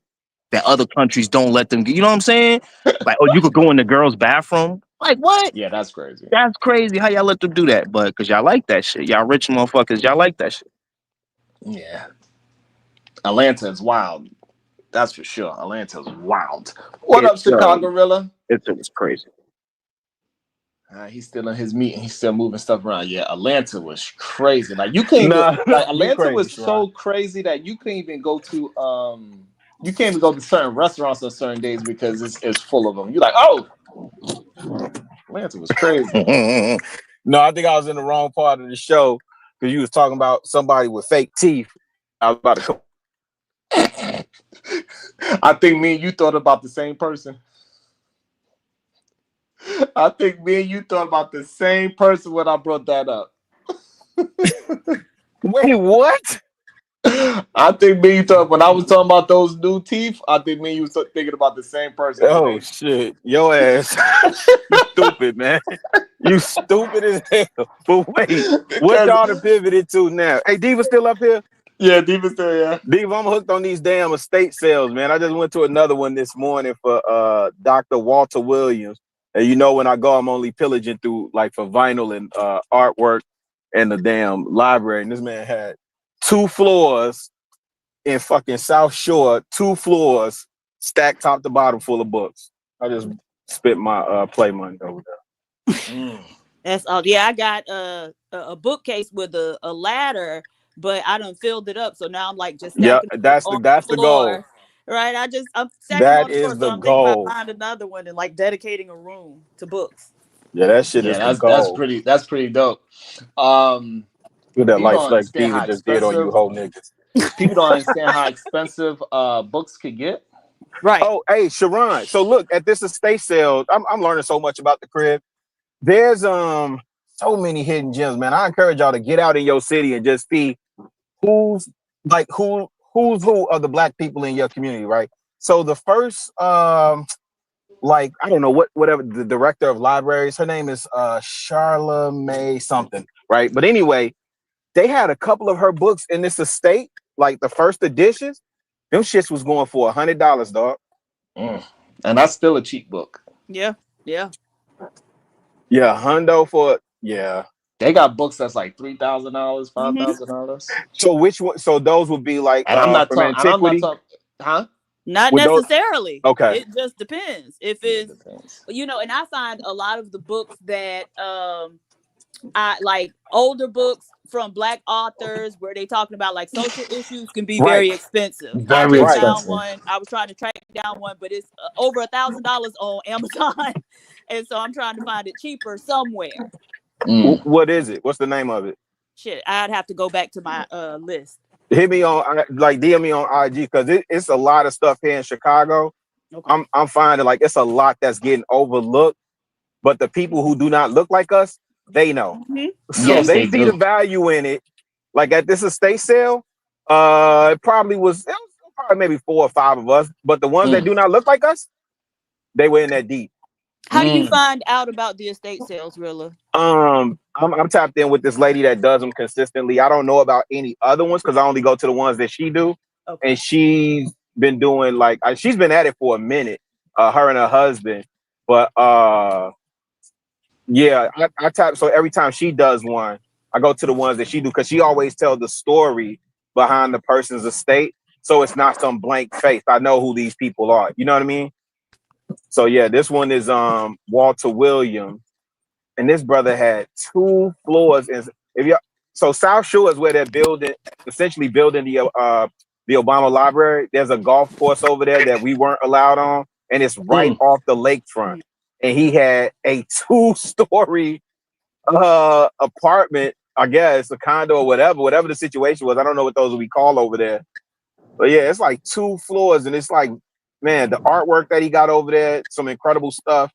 that other countries don't let them get. You know what I'm saying? Like, oh, you could go in the girls' bathroom. Like, what? Yeah, that's crazy. That's crazy. How y'all let them do that? But because y'all like that shit, y'all rich motherfuckers, y'all like that shit. Yeah. Atlanta is wild. That's for sure. Atlanta's wild. What up, Chicago Gorilla? It was crazy. He's still in his meeting. He's still moving stuff around. Yeah, Atlanta was crazy. Like you can't even like You Atlanta crazy, was Sharon. so crazy that you can't even go to you can't even go to certain restaurants on certain days because it's full of them. You're like, oh, Atlanta was crazy. No, I think I was in the wrong part of the show because you was talking about somebody with fake teeth. I was about to come. I think me and you thought about the same person. I think me and you thought about the same person when I brought that up. Wait, what? I think me and you thought when I was talking about those new teeth. I think me and you was thinking about the same person. Oh shit, your ass, you stupid man. You stupid as hell. But wait, what y'all to pivot into now? Hey, Diva still up here? Yeah, Diva still, yeah. Diva, I'm hooked on these damn estate sales, man. I just went to another one this morning for Dr. Walter Williams. And you know when I go, I'm only pillaging through like for vinyl and artwork and the damn library. And this man had 2 floors in fucking South Shore, 2 floors stacked top to bottom full of books. I just spent my play money over there. That's all. Yeah, I got a bookcase with a ladder, but I done filled it up. So now I'm like just stacking that's on the goal. Right. I'm stacking That on the floor. is So the I'm thinking about goal. buying another one and like dedicating a room to books. Yeah, that shit is the goal. That's pretty dope. Look at that People light don't flex understand Diva how just did on you expensive whole niggas. people don't understand how expensive books could get. Right. Oh, hey, Sharon. So look at this estate sale. I'm learning so much about the crib. There's so many hidden gems, man. I encourage y'all to get out in your city and just see who's who of the black people in your community, right? So the first like I don't know whatever the director of libraries, her name is Charlamagne something, right? But anyway, they had a couple of her books in this estate, like the first editions. Them shits was going for $100, dog. And that's still a cheap book. Yeah. Yeah, hundo for They got books that's like $3,000, $5,000. So which one? So those would be like And I'm not from talking. And I'm not antiquity. talking. Huh? Not With those, necessarily. okay. It just depends. If it's and I find a lot of the books that I like older books from black authors where they talking about like social issues can be very expensive. I Very just found expensive. one. I was trying to track down one, but it's over $1,000 on Amazon, and so I'm trying to find it cheaper somewhere. What is it? What's the name of it? Shit, I'd have to go back to my list. Hit me on like DM me on IG because it's a lot of stuff here in Chicago. Okay. I'm finding like it's a lot that's getting overlooked, but the people who do not look like us, they know. So Yes, they they see do. the value in it. Like at this estate sale, it was probably maybe 4 or 5 of us, but the ones that do not look like us, they were in that deep. How do you find out about the estate sales, Rilla? I'm tapped in with this lady that does them consistently. I don't know about any other ones because I only go to the ones that she do. Okay. And she's been doing like she's been at it for a minute, her and her husband. But yeah, I tap. So every time she does one, I go to the ones that she do because she always tells the story behind the person's estate. So it's not some blank face. I know who these people are. You know what I mean? So yeah, this one is Walter Williams. And this brother had 2 floors. So South Shore is where they're essentially building the Obama Library. There's a golf course over there that we weren't allowed on, and it's right off the lakefront. And he had a 2-story apartment, I guess, a condo or whatever the situation was. I don't know what those would be called over there. But yeah, it's like 2 floors, and it's like, man, the artwork that he got over there, some incredible stuff.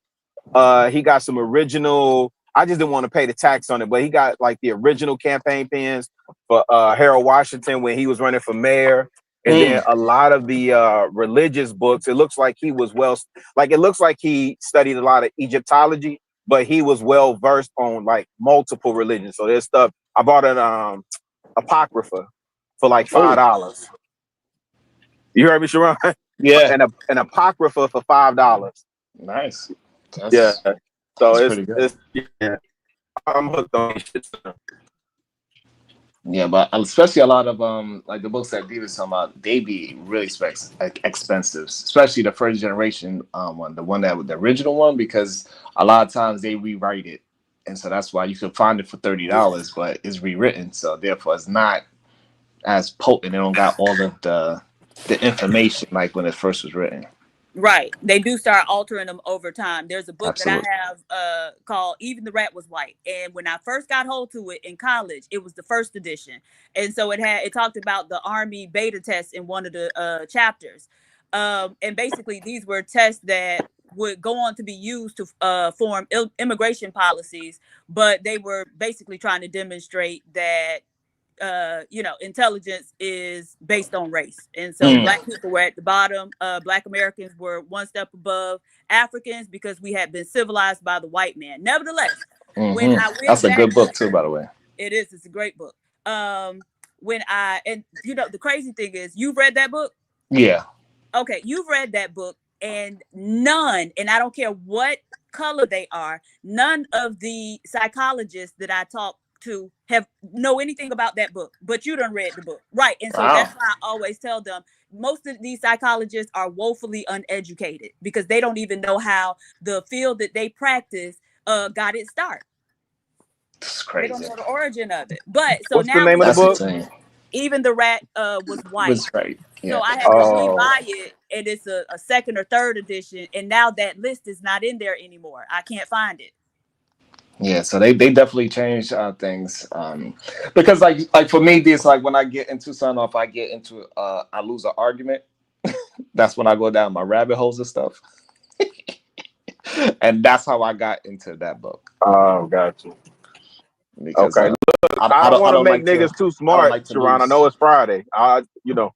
He got some original. I just didn't want to pay the tax on it, but he got like the original campaign pins for Harold Washington when he was running for mayor, and then a lot of the religious books. It looks like he was it looks like he studied a lot of Egyptology, but he was well versed on like multiple religions. So there's stuff. I bought an apocrypha for like $5. You heard me, Sharon? Yeah. An apocrypha for $5. Nice. Yeah. So that's pretty good. Yeah. I'm hooked on these shit. Yeah, but especially a lot of like the books that Dave was talking about, they be really expensive, especially the first generation one, the original one, because a lot of times they rewrite it, and so that's why you could find it for $30, but it's rewritten, so therefore it's not as potent. It don't got all of the information like when it first was written. Right. They do start altering them over time. There's a book Absolutely. that I have called Even the Rat Was White. And when I first got hold to it in college, it was the first edition. And so it talked about the Army beta test in one of the chapters. And basically these were tests that would go on to be used to form immigration policies, but they were basically trying to demonstrate that intelligence is based on race. And so Black people were at the bottom. Black Americans were one step above Africans because we had been civilized by the white man. Nevertheless, when I went that's a good book too, by the way. It is. It's a great book. The crazy thing is, you've read that book? Yeah. Okay, you've read that book, and none, and I don't care what color they are, none of the psychologists that I talk to know anything about that book, but you done read the book, right? And so that's why I always tell them most of these psychologists are woefully uneducated because they don't even know how the field that they practice got its start. It's crazy. They don't know the origin of it. But so what's now the name of the book? Even the Rat Was White. Yeah. So I had to rebuy it, and it's a second or third edition, and now that list is not in there anymore. I can't find it. Yeah, so they definitely changed things because like for me, it's like when I get into something, if I get into I lose an argument, that's when I go down my rabbit holes and stuff, and that's how I got into that book. Oh, gotcha. Because, okay, look, I don't want to make niggas too smart, Sharon. I know it's Friday. Yeah, no,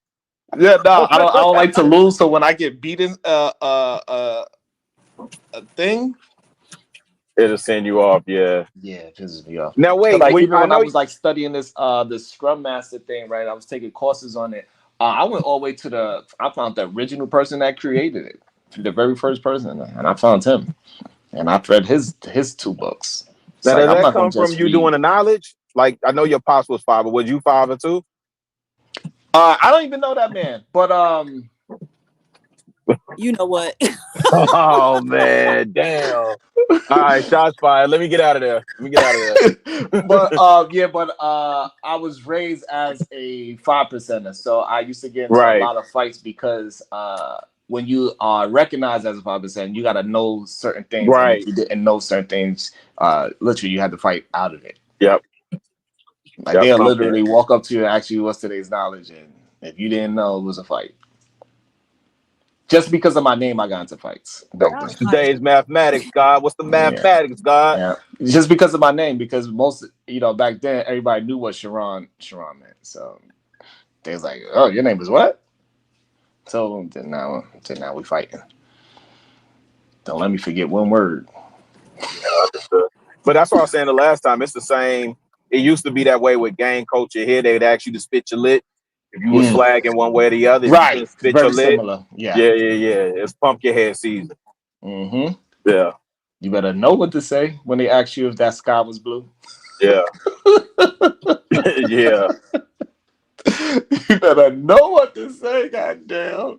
I don't like to lose. So when I get beaten, a thing. It'll send you off, yeah. Yeah, it pisses me off. Now wait, even when I was like studying this Scrum Master thing, right? I was taking courses on it. I went all the way to I found the original person that created it, the very first person, and I found him, and I've read his 2 books. Now does that come from you doing the knowledge? Like I know your pops was father. Was you father too? I don't even know that man, but you know what? Oh man, damn. All right, shots fired. Let me get out of there. But I was raised as a 5%er, so I used to get into a lot of fights because when you are recognized as a 5%, you got to know certain things. Right. And if you didn't know certain things, literally you had to fight out of it. Yep. Like they'll literally walk up to you and ask you what's today's knowledge, and if you didn't know, it was a fight. Just because of my name, I got into fights. Today's mathematics, God. What's the mathematics, God? Yeah. Just because of my name, because most, back then, everybody knew what Sharon meant. So they was like, "Oh, your name is what?" So then now we fighting. Don't let me forget one word. But that's what I was saying the last time. It's the same. It used to be that way with gang culture here. They'd ask you to spit your lit. If you was flagging one way or the other, right? You spit very your lit. Similar. Yeah. It's pumpkin head season. Mm-hmm. Yeah. You better know what to say when they ask you if that sky was blue. Yeah. Yeah. You better know what to say. Goddamn.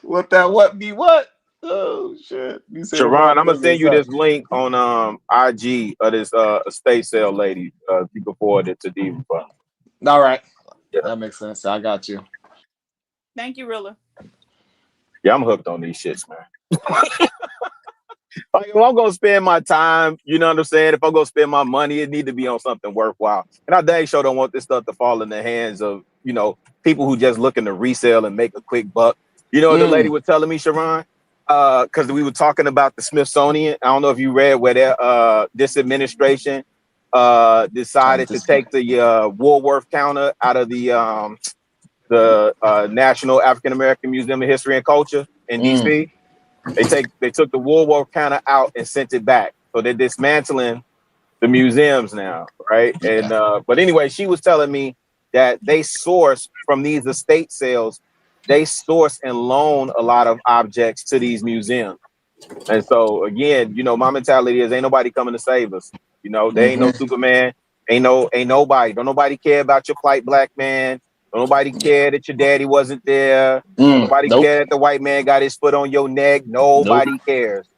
What be what? Oh shit! Sharon, I'm gonna send you this link on IG of this estate sale lady. You can forward it to Diva. All right. Yeah. That makes sense. I got you. Thank you, Rilla. Yeah, I'm hooked on these shits, man. Like, if I'm gonna spend my time, you know what I'm saying? If I'm gonna spend my money, it need to be on something worthwhile. And I dang sure don't want this stuff to fall in the hands of, people who just looking to resell and make a quick buck. You know what the lady was telling me, Sharon? Because we were talking about the Smithsonian. I don't know if you read where this administration decided to take the Woolworth counter out of the National African American Museum of History and Culture in DC. They took the Woolworth counter out and sent it back So they're dismantling the museums now, right? And but anyway, she was telling me that they source from these estate sales, they source and loan a lot of objects to these museums. And so again, you know, my mentality is ain't nobody coming to save us. You know, there ain't no Superman, ain't nobody. Don't nobody care about your plight, black man. Don't nobody care that your daddy wasn't there. Don't nobody care that the white man got his foot on your neck. Nobody cares.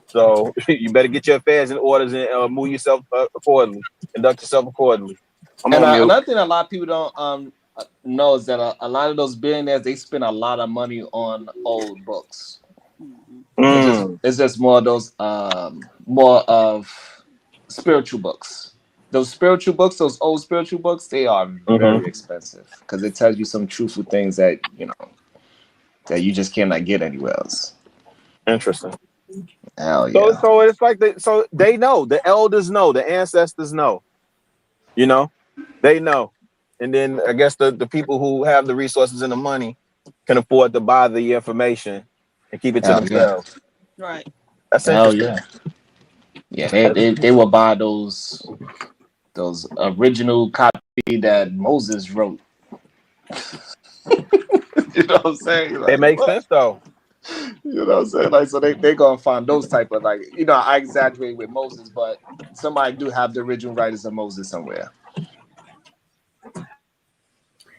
So you better get your affairs in order and move yourself accordingly. Conduct yourself accordingly. I'm And on mute. another thing a lot of people don't know is that a lot of those billionaires, they spend a lot of money on old books. It's just more of those more of spiritual books. Those spiritual books, those old spiritual books, they are very expensive because it tells you some truthful things that you know that you just cannot get anywhere else. Interesting. Hell yeah. So it's like so they know, the elders know, the ancestors know. You know, they know. And then I guess the people who have the resources and the money can afford to buy the information and keep it to themselves. Right. That's Hell interesting. yeah. Yeah, they will buy those original copy that Moses wrote. You know what I'm saying? Like, It makes what? sense though. You know what I'm saying? Like, so they gonna find those type of, like, you know, I exaggerate with Moses, but somebody do have the original writers of Moses somewhere.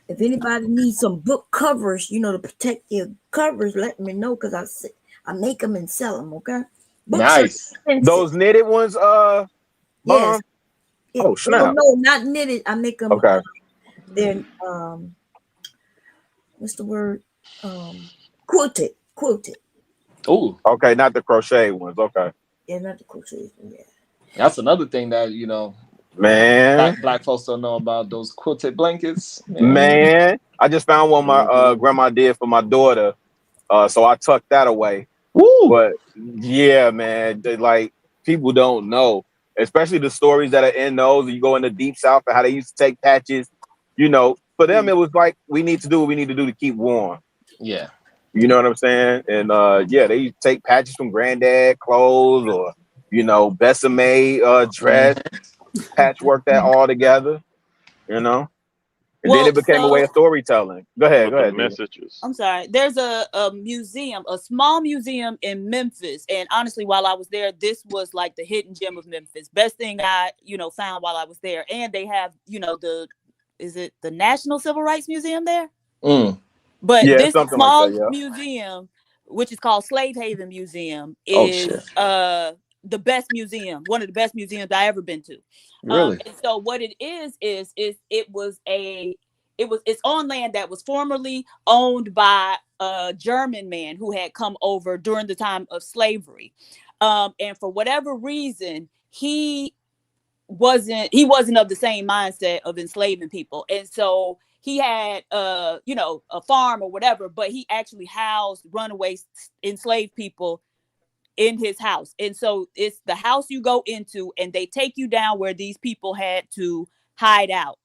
If anybody needs some book covers, you know, to protect your covers, let me know because I make them and sell them. Okay. Books Nice. are expensive. Those knitted ones, Yes. Oh snap. No, not knitted. I make them. Okay. They're what's the word? Quilted. Ooh. Okay, not the crochet ones. Okay. Yeah, not the crochet. Yeah. That's another thing that, you know, Man. black folks don't know about those quilted blankets. Man. I just found one my grandma did for my daughter. So I tucked that away. Woo! But yeah, man, like people don't know, especially the stories that are in those. You go in the deep south and how they used to take patches. You know, for them it was like we need to do what we need to do to keep warm. Yeah. You know what I'm saying? And yeah, they used to take patches from granddad clothes or you know Besame dress, patchwork that all together. You know, and then Well, it became a way so of storytelling. Go ahead, With the Diva. messages. I'm sorry. There's a museum, a small museum in Memphis, and honestly, while I was there, this was like the hidden gem of Memphis. Best thing I, found while I was there. And they have, is it the National Civil Rights Museum there? But Yeah, this something like that. small Yeah. museum, which is called Slave Haven Museum, Oh is shit. the best museum, one of the best museums I ever been to. Really? And so what it is it's on land that was formerly owned by a German man who had come over during the time of slavery. And for whatever reason, he wasn't of the same mindset of enslaving people. And so he had a farm or whatever, but he actually housed runaway enslaved people in his house. And so it's the house you go into and they take you down where these people had to hide out.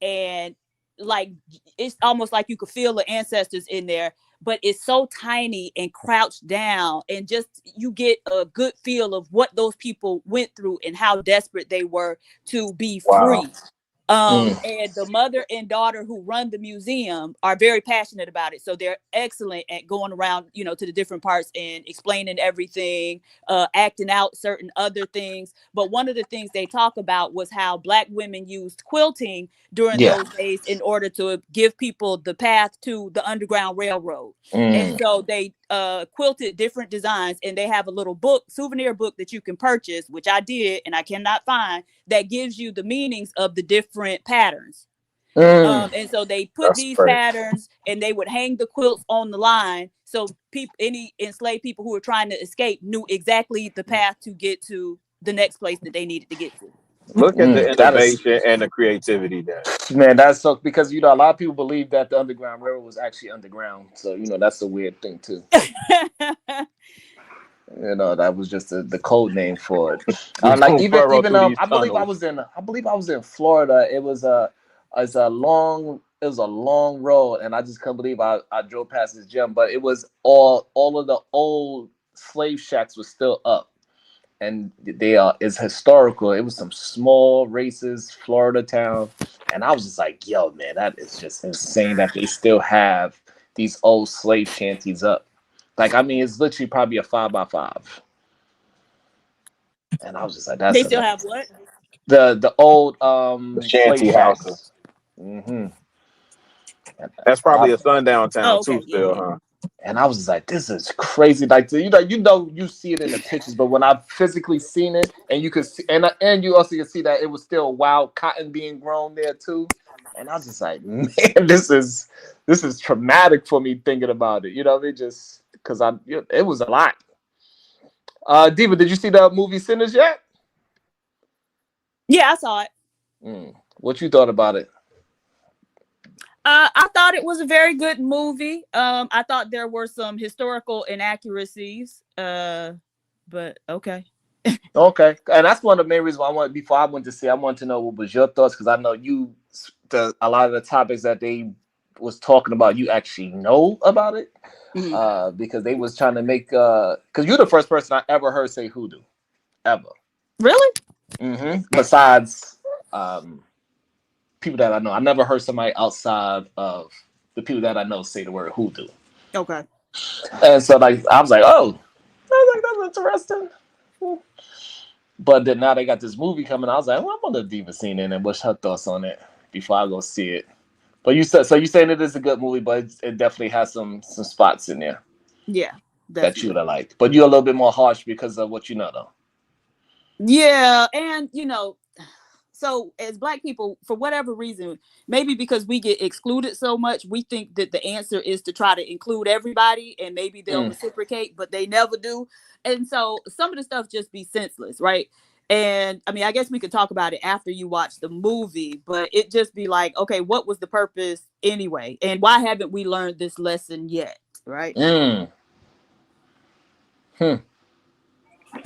And like it's almost like you could feel the ancestors in there, but it's so tiny and crouched down, and just you get a good feel of what those people went through and how desperate they were to be free. And the mother and daughter who run the museum are very passionate about it. So they're excellent at going around, to the different parts and explaining everything, acting out certain other things. But one of the things they talk about was how Black women used quilting during those days in order to give people the path to the Underground Railroad. And so they quilted different designs, and they have a little souvenir book that you can purchase, which I did and I cannot find, that gives you the meanings of the different patterns. And so they put these patterns and they would hang the quilts on the line. So any enslaved people who were trying to escape knew exactly the path to get to the next place that they needed to get to. Look at the That is, innovation and the creativity there. man, that's so, because a lot of people believe that the Underground Railroad was actually underground. So that's a weird thing too. That was just the code name for it. Like even I believe I was in Florida. It was a long road, and I just couldn't believe I drove past this gym. But it was all of the old slave shacks was still up, and they are is historical. It was some small racist Florida town, and I was just like, yo, man, that is just insane that they still have these old slave shanties up. Like, I mean, it's literally probably a 5x5. And I was just like, that's They still have amazing. what? The old The slave shanty houses. shacks. Mm-hmm. That's And probably a sundown Oh, town okay. too, Yeah, still, yeah. huh? I was just like, this is crazy. Like, you see it in the pictures, but when I've physically seen it, and you could see, and you also can see that it was still wild cotton being grown there too. And I was just like, man, this is traumatic for me thinking about it. You know, they just because it was a lot. Diva, did you see the movie Sinners yet? Yeah, I saw it. What you thought about it? I thought it was a very good movie. I thought there were some historical inaccuracies. But okay. Okay, and that's one of the main reasons why before I went to see, I wanted to know what was your thoughts, because I know a lot of the topics that they was talking about, you actually know about it, because they was trying to make, because you're the first person I ever heard say hoodoo, ever. Really? Besides, people that I know, I never heard somebody outside of the people that I know say the word hoodoo. Okay. And so, like, I was like, oh, that's interesting. But then now they got this movie coming. I was like, well, I wonder if Diva seen it and what's her thoughts on it before I go see it. But you saying it is a good movie, but it definitely has some spots in there. Yeah, that you definitely. would have liked. But you're a little bit more harsh because of what you know, though. Yeah, and so as Black people, for whatever reason, maybe because we get excluded so much, we think that the answer is to try to include everybody, and maybe they'll reciprocate, but they never do. And so some of the stuff just be senseless, right? And I mean, I guess we could talk about it after you watch the movie, but it just be like, okay, what was the purpose anyway? And why haven't we learned this lesson yet, right? When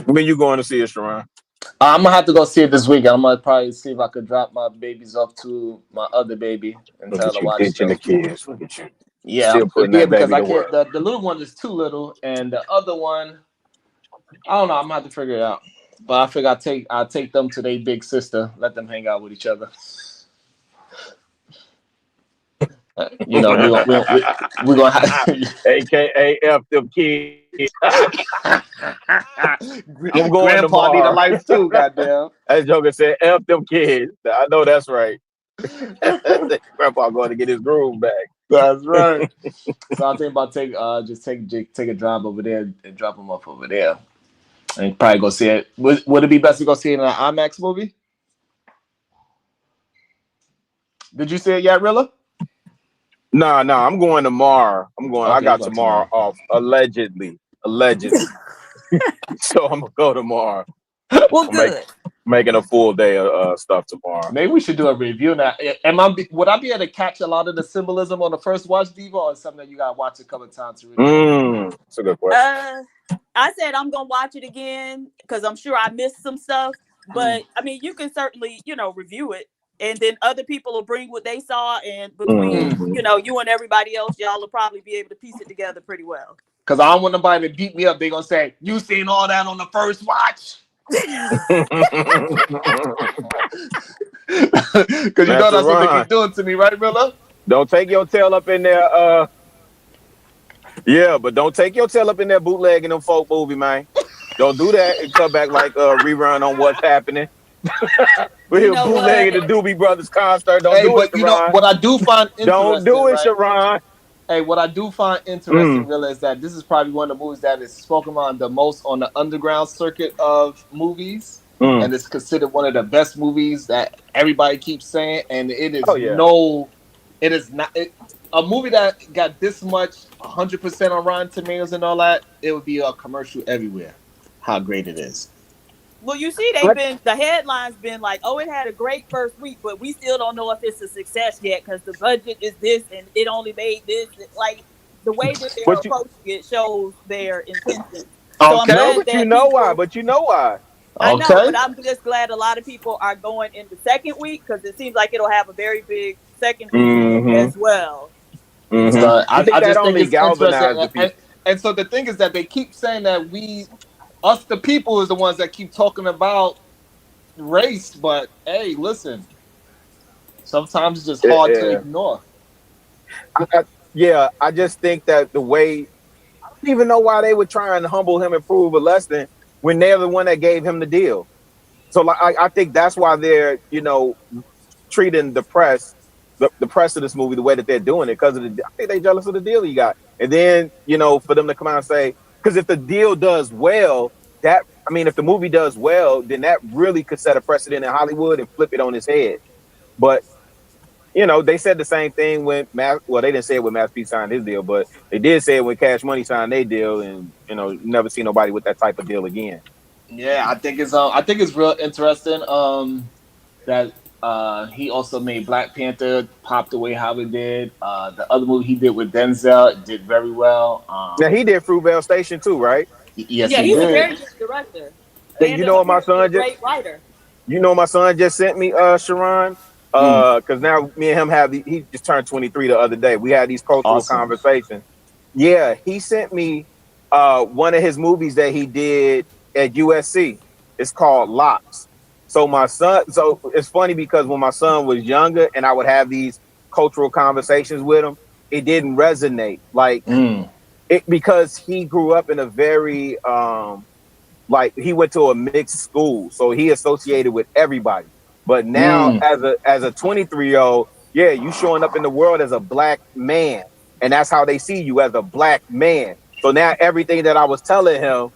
you going to see it, Sharon? I'm gonna have to go see it this weekend. I'm gonna probably see if I could drop my babies off to my other baby and Look tell her at to you watch ditching the the. kids. Look at you. Yeah, Still putting yeah, that because baby I to can't. work. The little one is too little, and the other one, I don't know. I'm gonna have to figure it out. But I figure I'll take them to their big sister, let them hang out with each other. We're gonna have AKA F them kids. I'm going Grandpa need a tomorrow. life too, goddamn. That joker said F them kids. I know that's right. Grandpa going to get his groove back. That's right. So I think about take a drive over there and drop him off over there, and probably go see it. Would it be best to go see it in an IMAX movie? Did you see it yet, Rilla? No, I'm going tomorrow. I Okay, got tomorrow off, allegedly. So I'm gonna go tomorrow. Well, good. Making a full day of stuff tomorrow. Maybe we should do a review now. Would I be able to catch a lot of the symbolism on the first watch, Diva, or something that you gotta watch a couple of times to really? That's a good question. I said I'm gonna watch it again because I'm sure I missed some stuff. But I mean, you can certainly, review it, and then other people will bring what they saw, and between you and everybody else, y'all will probably be able to piece it together pretty well. Because I don't want nobody to beat me up. They're gonna say, you seen all that on the first watch. Because you know that's what they keep doing to me, right, Miller? Don't take your tail up in there. Yeah, but don't take your tail up in there bootlegging them folk movie, man. Don't do that and come back like a rerun on What's Happening. We're here bootlegging the Doobie Brothers concert. Don't do it, but Sharon. What I do find interesting, don't do it, right? Sharon. Hey, what I do find interesting, really, is that this is probably one of the movies that is spoken on the most on the underground circuit of movies, and it's considered one of the best movies that everybody keeps saying. And it is it is not a movie that got this much 100% on Rotten Tomatoes and all that. It would be a commercial everywhere. How great it is. Well, you see, the headlines been like, oh, it had a great first week, but we still don't know if it's a success yet because the budget is this and it only made this. Like the way that they're approaching it shows their intentions. So I'm glad but you know why. But you know why. I know, but I'm just glad a lot of people are going in the second week because it seems like it'll have a very big second week as well. So I think just only think it's interesting. the people. And so the thing is that they keep saying that us the people is the ones that keep talking about race, but hey, listen, sometimes it's just hard to Yeah, ignore. yeah. I just think that the way I don't even know why they were trying to humble him and prove a lesson when they're the one that gave him the deal. So like, I think that's why they're treating the press of this movie the way that they're doing it because I think they jealous of the deal he got. And then for them to come out and say, because if the deal does well, if the movie does well, then that really could set a precedent in Hollywood and flip it on its head. But they said the same thing when well, they didn't say it when Master P signed his deal, but they did say it when Cash Money signed their deal, and you never see nobody with that type of deal again. Yeah, I think it's real interesting. That he also made Black Panther pop the way how it did. The other movie he did with Denzel did very well. Now he did Fruitvale Station too, right? Yes, Yeah, he he's a did. very good director Then and my apparently a son just great writer. my son just sent me Sharon. Mm, Because now me and him he just turned 23 the other day. We had these cultural awesome. conversations. Yeah, he sent me one of his movies that he did at USC. It's called Locks. So it's funny because when my son was younger and I would have these cultural conversations with him, it didn't resonate like Mm, it because he grew up in a very like he went to a mixed school, so he associated with everybody. But now, mm, as a 23-year-old, yeah, you showing up in the world as a black man, and that's how they see you, as a black man. So now everything that I was telling him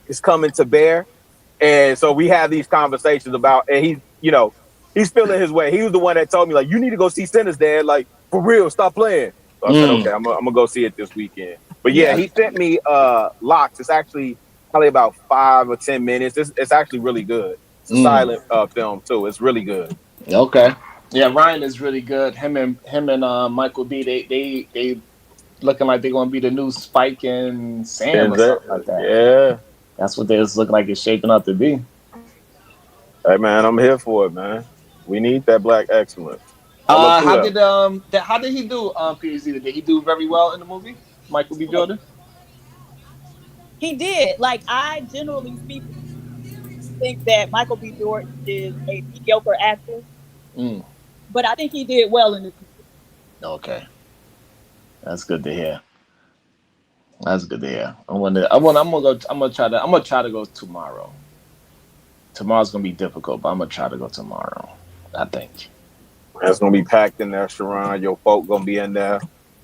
is coming to bear, and so we have these conversations about, and he's feeling his way. He was the one that told me, like, you need to go see Sinners, Dad. Like, for real, stop playing. So I said, okay, mm. I'm gonna go see it this weekend. But yeah, Yeah. he sent me Locks. It's actually probably about 5 or 10 minutes. It's actually really good. It's a Mm. silent film too. It's really good. Okay. Yeah, Ryan is really good. Him and Michael B. They looking like they're gonna be the new Spike and Sam And or something like that. yeah, That's what they look like it's shaping up to be. hey man, I'm here for it, man. We need that black excellence all up through there. How did he do PhD? Did he do very well in the movie? Michael B. Jordan? He did. Like, I generally speaking think that Michael B. Jordan is a mediocre actor, Mm. but I think he did well in this movie. Okay. That's good to hear. That's good to hear. I'm gonna try to go tomorrow. Tomorrow's gonna be difficult, but I'm gonna try to go tomorrow. I think. It's gonna be packed in there, Sharon. Your folk gonna be in there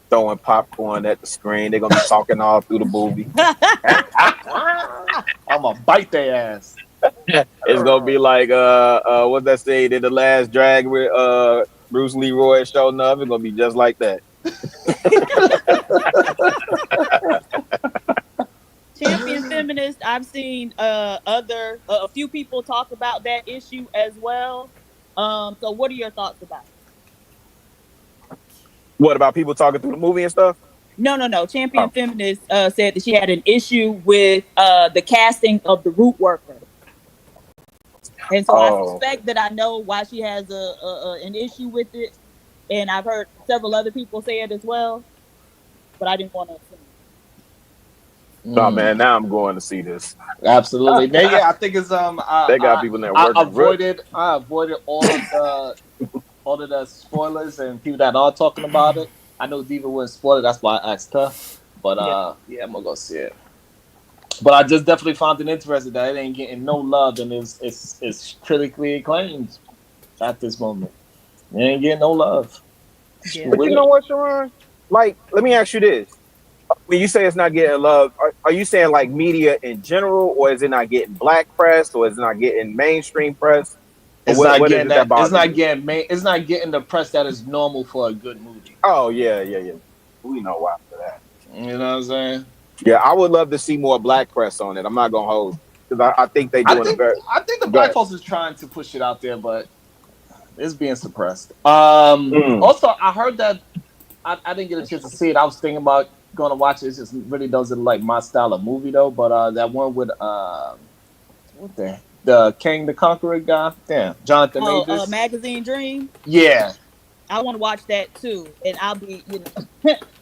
throwing popcorn at the screen. They're gonna be talking all through the movie. I'm gonna bite their ass. It's gonna be like what's that say in the last drag with Bruce Leroy showing up. It's gonna be just like that. Champion feminist, I've seen a few people talk about that issue as well. So what are your thoughts about it? What about people talking through the movie and stuff? No. Champion Oh, feminist said that she had an issue with the casting of the root worker. And so I suspect that I know why she has an issue with it. And I've heard several other people say it as well. But I didn't want to assume. Oh man, now I'm going to see this. Absolutely. Yeah, I think it's They got people there I working. avoided all of the spoilers and people that are talking about it. I know Diva wouldn't spoil it, that's why I asked her. But yeah, I'm gonna go see it. But I just definitely found it interesting that it ain't getting no love and it's critically acclaimed at this moment. It ain't getting no love. Yeah. But you know what, Sharon? Like, let me ask you this. When you say it's not getting love, are you saying like media in general, or is it not getting black press, or is it not getting mainstream press? It's What, not what is getting it that that. It's bothers not you? getting It's not getting the press that is normal for a good movie. Oh yeah. We know why for that. You know what I'm saying? Yeah, I would love to see more black press on it. I'm not gonna hold because I think they doing a very. I think the Go black ahead. folks is trying to push it out there, but it's being suppressed. Mm. Also, I heard that I didn't get a chance to see it. I was thinking about going to watch it. It just really doesn't look like my style of movie though. But that one with what the King the Conqueror guy, damn, Jonathan Majors. Magazine Dream. Yeah. I want to watch that too, and I'll be,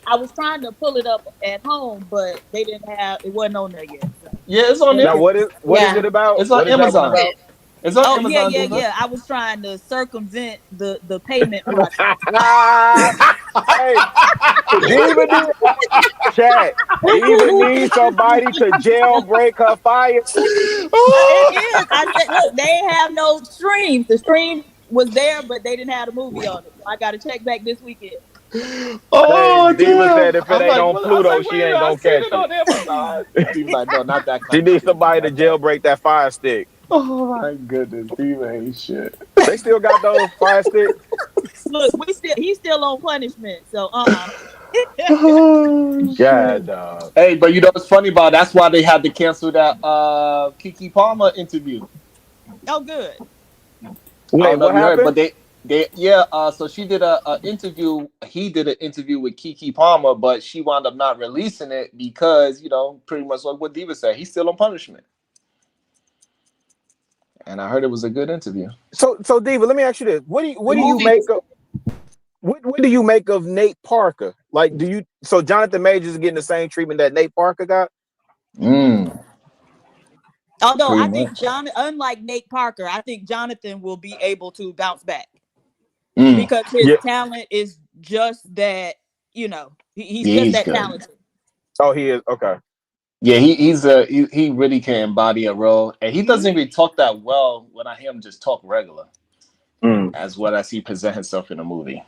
I was trying to pull it up at home, but they didn't have it wasn't on there yet. So. Yeah, it's on Now there. what is Yeah. it about? It's on What is that one Amazon. about? It's on Oh yeah, Amazon, yeah, Diva. yeah. I was trying to circumvent the payment process. Hey, Diva need chat. Diva needs somebody to jailbreak her fire stick. It is. I said, look, they ain't have no streams. The stream was there, but they didn't have the movie on it. So I got to check back this weekend. Hey, Oh Diva damn! said if it ain't on I was Pluto, like, she wait a ain't minute, I gonna seen catch it it. on Amazon. Diva's like, no, not that She kind of needs streaming, somebody to not that. jailbreak that fire stick. Oh my goodness, Diva ain't shit. They still got those fire sticks. Look, he's still on punishment. So Oh God, shit. dog. Hey, but you know what's funny about it? That's why they had to cancel that Kiki Palmer interview. Oh good. I Wait, don't know if what you heard, happened? but they yeah, so she did a interview. He did an interview with Kiki Palmer, but she wound up not releasing it because, you know, pretty much like what Diva said, he's still on punishment. And I heard it was a good interview. So Diva, let me ask you this: The what do you movie make of what do you make of Nate Parker? Like, do you so Jonathan Majors is getting the same treatment that Nate Parker got? Although Pretty I think much. unlike Nate Parker, I think Jonathan will be able to bounce back because his Yeah. talent is just that. You know, he's Yeah, just he's that good. talented. Oh, he is okay. Yeah, he really can embody a role, and he doesn't even talk that well when I hear him just talk regular, Mm. as well as he present himself in a movie.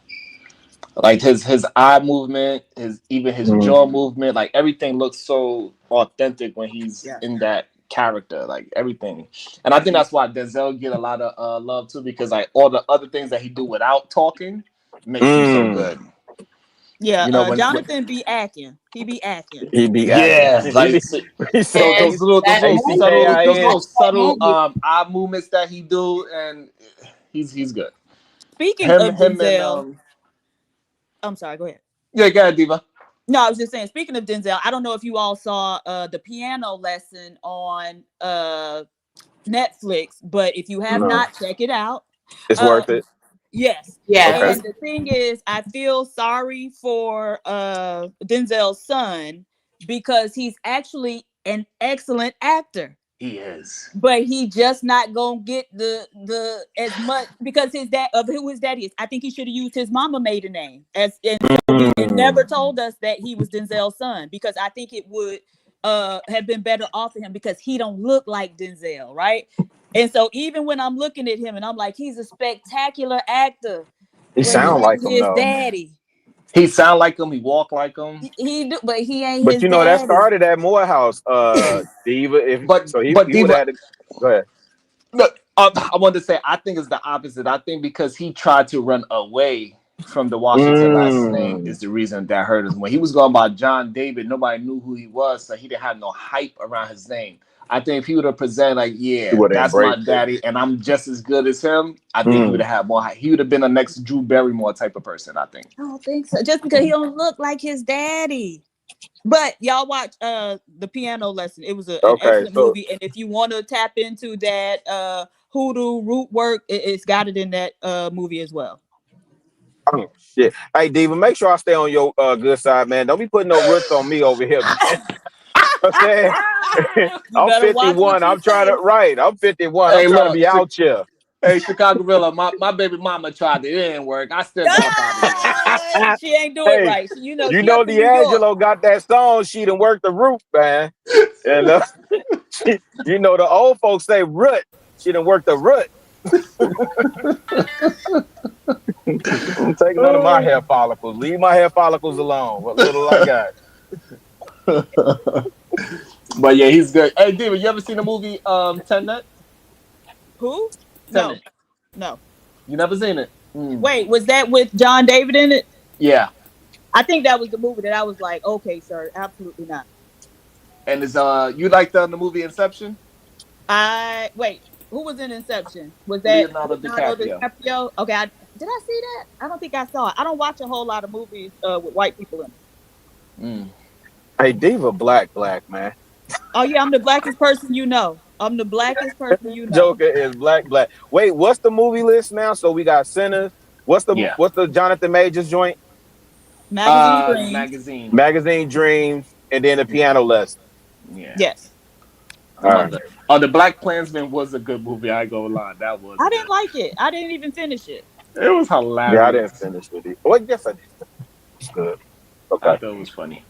Like his eye movement, his Mm. jaw movement, like everything looks so authentic when he's Yeah. in that character, like everything. And I think that's why Denzel get a lot of love too, because like all the other things that he do without talking makes him so Mm. good. Yeah, You know when Jonathan be acting. He be acting. He be acting. yeah, like so, He so said and those that little movie, subtle ACKIN. that movie. eye movements that he do, and he's good. Speaking Him of him and Denzel, I'm sorry. Go ahead. yeah, go ahead, Diva. No, I was just saying. Speaking of Denzel, I don't know if you all saw the piano lesson on Netflix, but if you have No, not, check it out. it's worth Um, it. yes. Yes. Okay. And the thing is, I feel sorry for Denzel's son because he's actually an excellent actor. He is. But he just not gonna get the as much because his dad of who his daddy is. I think he should have used his mama maiden name as and so he and never Mm. told us that he was Denzel's son because I think it would have been better off for him because he don't look like Denzel, right? And so even when I'm looking at him and I'm like, he's a spectacular actor, He but he sound like ain't him his though. daddy. He sound like him. He walk like him. He do, but he ain't But his you know that daddy. started at Morehouse, Diva. If so, But he would Diva, have had to go ahead. look, I wanted to say I think it's the opposite. I think because he tried to run away from the Washington last name Mm. is the reason that hurt us. When he was going by John David, nobody knew who he was, so he didn't have no hype around his name. I think if he would have presented like, He yeah, would have that's my embraced it. daddy, and I'm just as good as him, I think he would Mm. have had more hype. He would have been a next Drew Barrymore type of person, I think. I don't think so. Just because he don't look like his daddy. But y'all watch the piano lesson. It was an Okay, excellent so movie. And if you want to tap into that hoodoo root work, it's got it in that movie as well. oh, shit. Hey, Diva, make sure I stay on your good side, man. Don't be putting no roots on me over here, man. I'm saying You I'm better watch what 51. you I'm trying to say. right. I'm 51. I'm Hey, trying to look, be out here. hey, Chicago Gorilla, my baby mama tried it. It didn't work. I still got up out of there. She ain't do it Hey, right. you She know up in New York. D'Angelo got that song. She done worked the root, man. And you know the old folks say root. She done worked the root. Don't take none of my hair follicles. Leave my hair follicles alone. What little I got. But yeah, he's good. Hey, Diva, you ever seen the movie Tenet? Who? No. Tenet. No. You never seen it? Mm. Wait, was that with John David in it? Yeah. I think that was the movie that I was like, okay, sir, absolutely not. And it's you like the movie Inception? Who was in Inception? Was that Leonardo Leonardo DiCaprio. DiCaprio? Okay, did I see that? I don't think I saw it. I don't watch a whole lot of movies with white people in them. Mm. Hey, Diva, black, man. Oh yeah, I'm the blackest person you know. I'm the blackest person you know. Joker is black. Wait, what's the movie list now? So we got Sinners. What's Yeah. the Jonathan Majors joint? Magazine Dreams. Magazine. Magazine Dreams, and then the piano lesson. Yeah. Yes. All right. The Black Klansman was a good movie. I ain't gonna lie, that was I good. didn't like it. I didn't even finish it. It was Yeah, I didn't hilarious. finish with it. Well, yes, I did. It's good. Okay. I thought it was funny.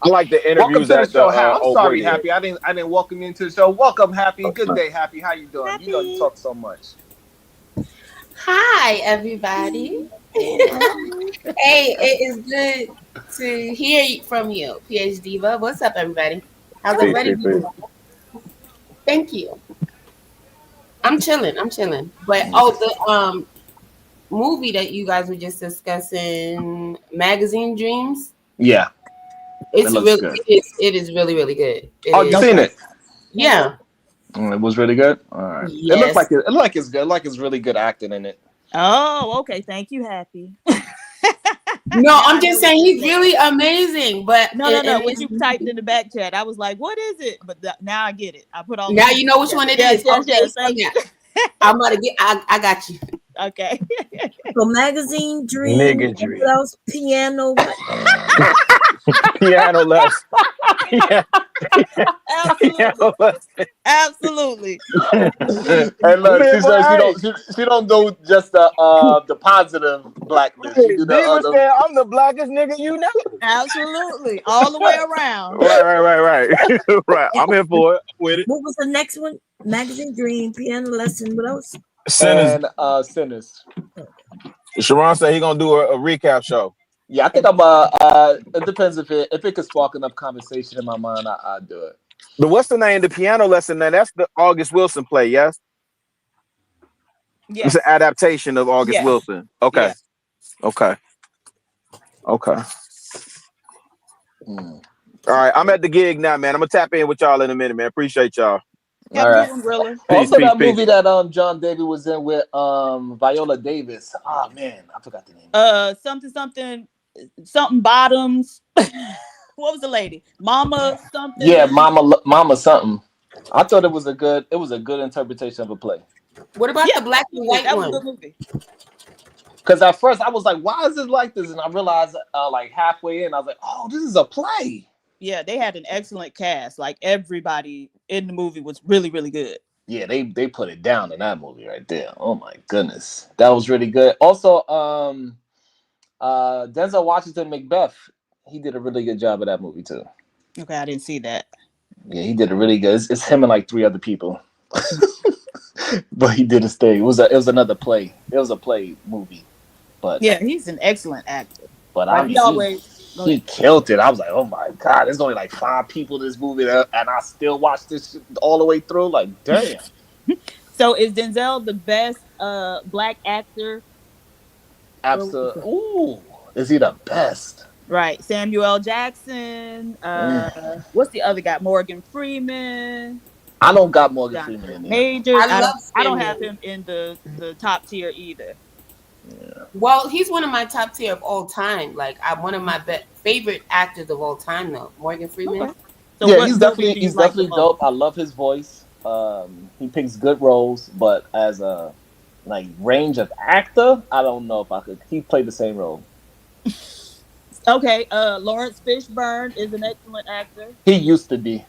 I like the Welcome interviews to the that the show, I'm old boy sorry, did. Happy. I didn't welcome you into the show. Welcome, Happy. Good day, Happy. How you doing? Happy. You know you talk so much. Hi, everybody. Hey, it is good to hear from you, PhD Diva. What's up, everybody? How's Peace, everybody peace, doing? peace. Thank you. I'm chilling. I'm chilling. But the movie that you guys were just discussing, Magazine Dreams. Yeah, It's it looks really good. it is really really good. It Oh, you is. seen it? Yeah. It was really good. All right. It looks Yes. like it look like it's good. Like it's really good acting in it. Oh, okay. Thank you, Happy. No, I'm just saying he's really amazing. But No. When you typed in the back chat, I was like, "What is it?" But now I get it. I put all. Now you know which one it is. Yes, Okay, yes. so Thank yeah. you. I'm gonna get. I got you. Okay. So Magazine Dream. Nigga Dream. What else? Piano. Piano lesson. Absolutely. And look, she says she don't do just the positive blackness. She do the Diva other. said, I'm the blackest nigga you know. Absolutely. All the way around. Right. Right. I'm in for it. With it. What was the next one? Magazine Dream, Piano Lesson. What else? Sinners. And Sinners. Sharon said he gonna do a recap show. Yeah, I think I'm it depends if it could spark enough conversation in my mind, I'd do it. But what's the name? The piano lesson. Now that's the August Wilson play. Yes. Yes. It's an adaptation of August Wilson. Okay. Yeah. Okay. All right, I'm at the gig now, man. I'm gonna tap in with y'all in a minute, man. Appreciate y'all. All right. Also, that movie that John David was in with Viola Davis. Oh man, I forgot the name. Something bottoms. What was the lady? Mama something. Yeah, Mama something. I thought it was a good interpretation of a play. What about the black and white that one? was a good movie. Because at first I was like, why is it like this? And I realized like halfway in, I was like, oh, this is a play. Yeah, they had an excellent cast. Like everybody in the movie was really, really good. Yeah, they put it down in that movie right there. Oh my goodness. That was really good. Also, Denzel Washington Macbeth, he did a really good job of that movie too. Okay, I didn't see that. Yeah, he did a really good. It's him and like 3 other people. But he didn't stay. It was another play. It was a play movie. But yeah, he's an excellent actor. But like he killed it. I was like, oh my God, there's only like 5 people in this movie, and I still watch this shit all the way through. Like, damn. So is Denzel the best black actor? Absolutely. Ooh, is he the best? Right. Samuel Jackson. What's the other guy? Morgan Freeman. I don't got Morgan Freeman in there. Major. I don't have him in the top tier either. Yeah. Well, he's one of my top tier of all time. Like, I'm one of my favorite actors of all time, though. Morgan Freeman. Okay. So yeah, he's definitely dope. I love his voice. He picks good roles, but as a like range of actor, I don't know if I could. He played the same role. Okay, Lawrence Fishburne is an excellent actor. He used to be.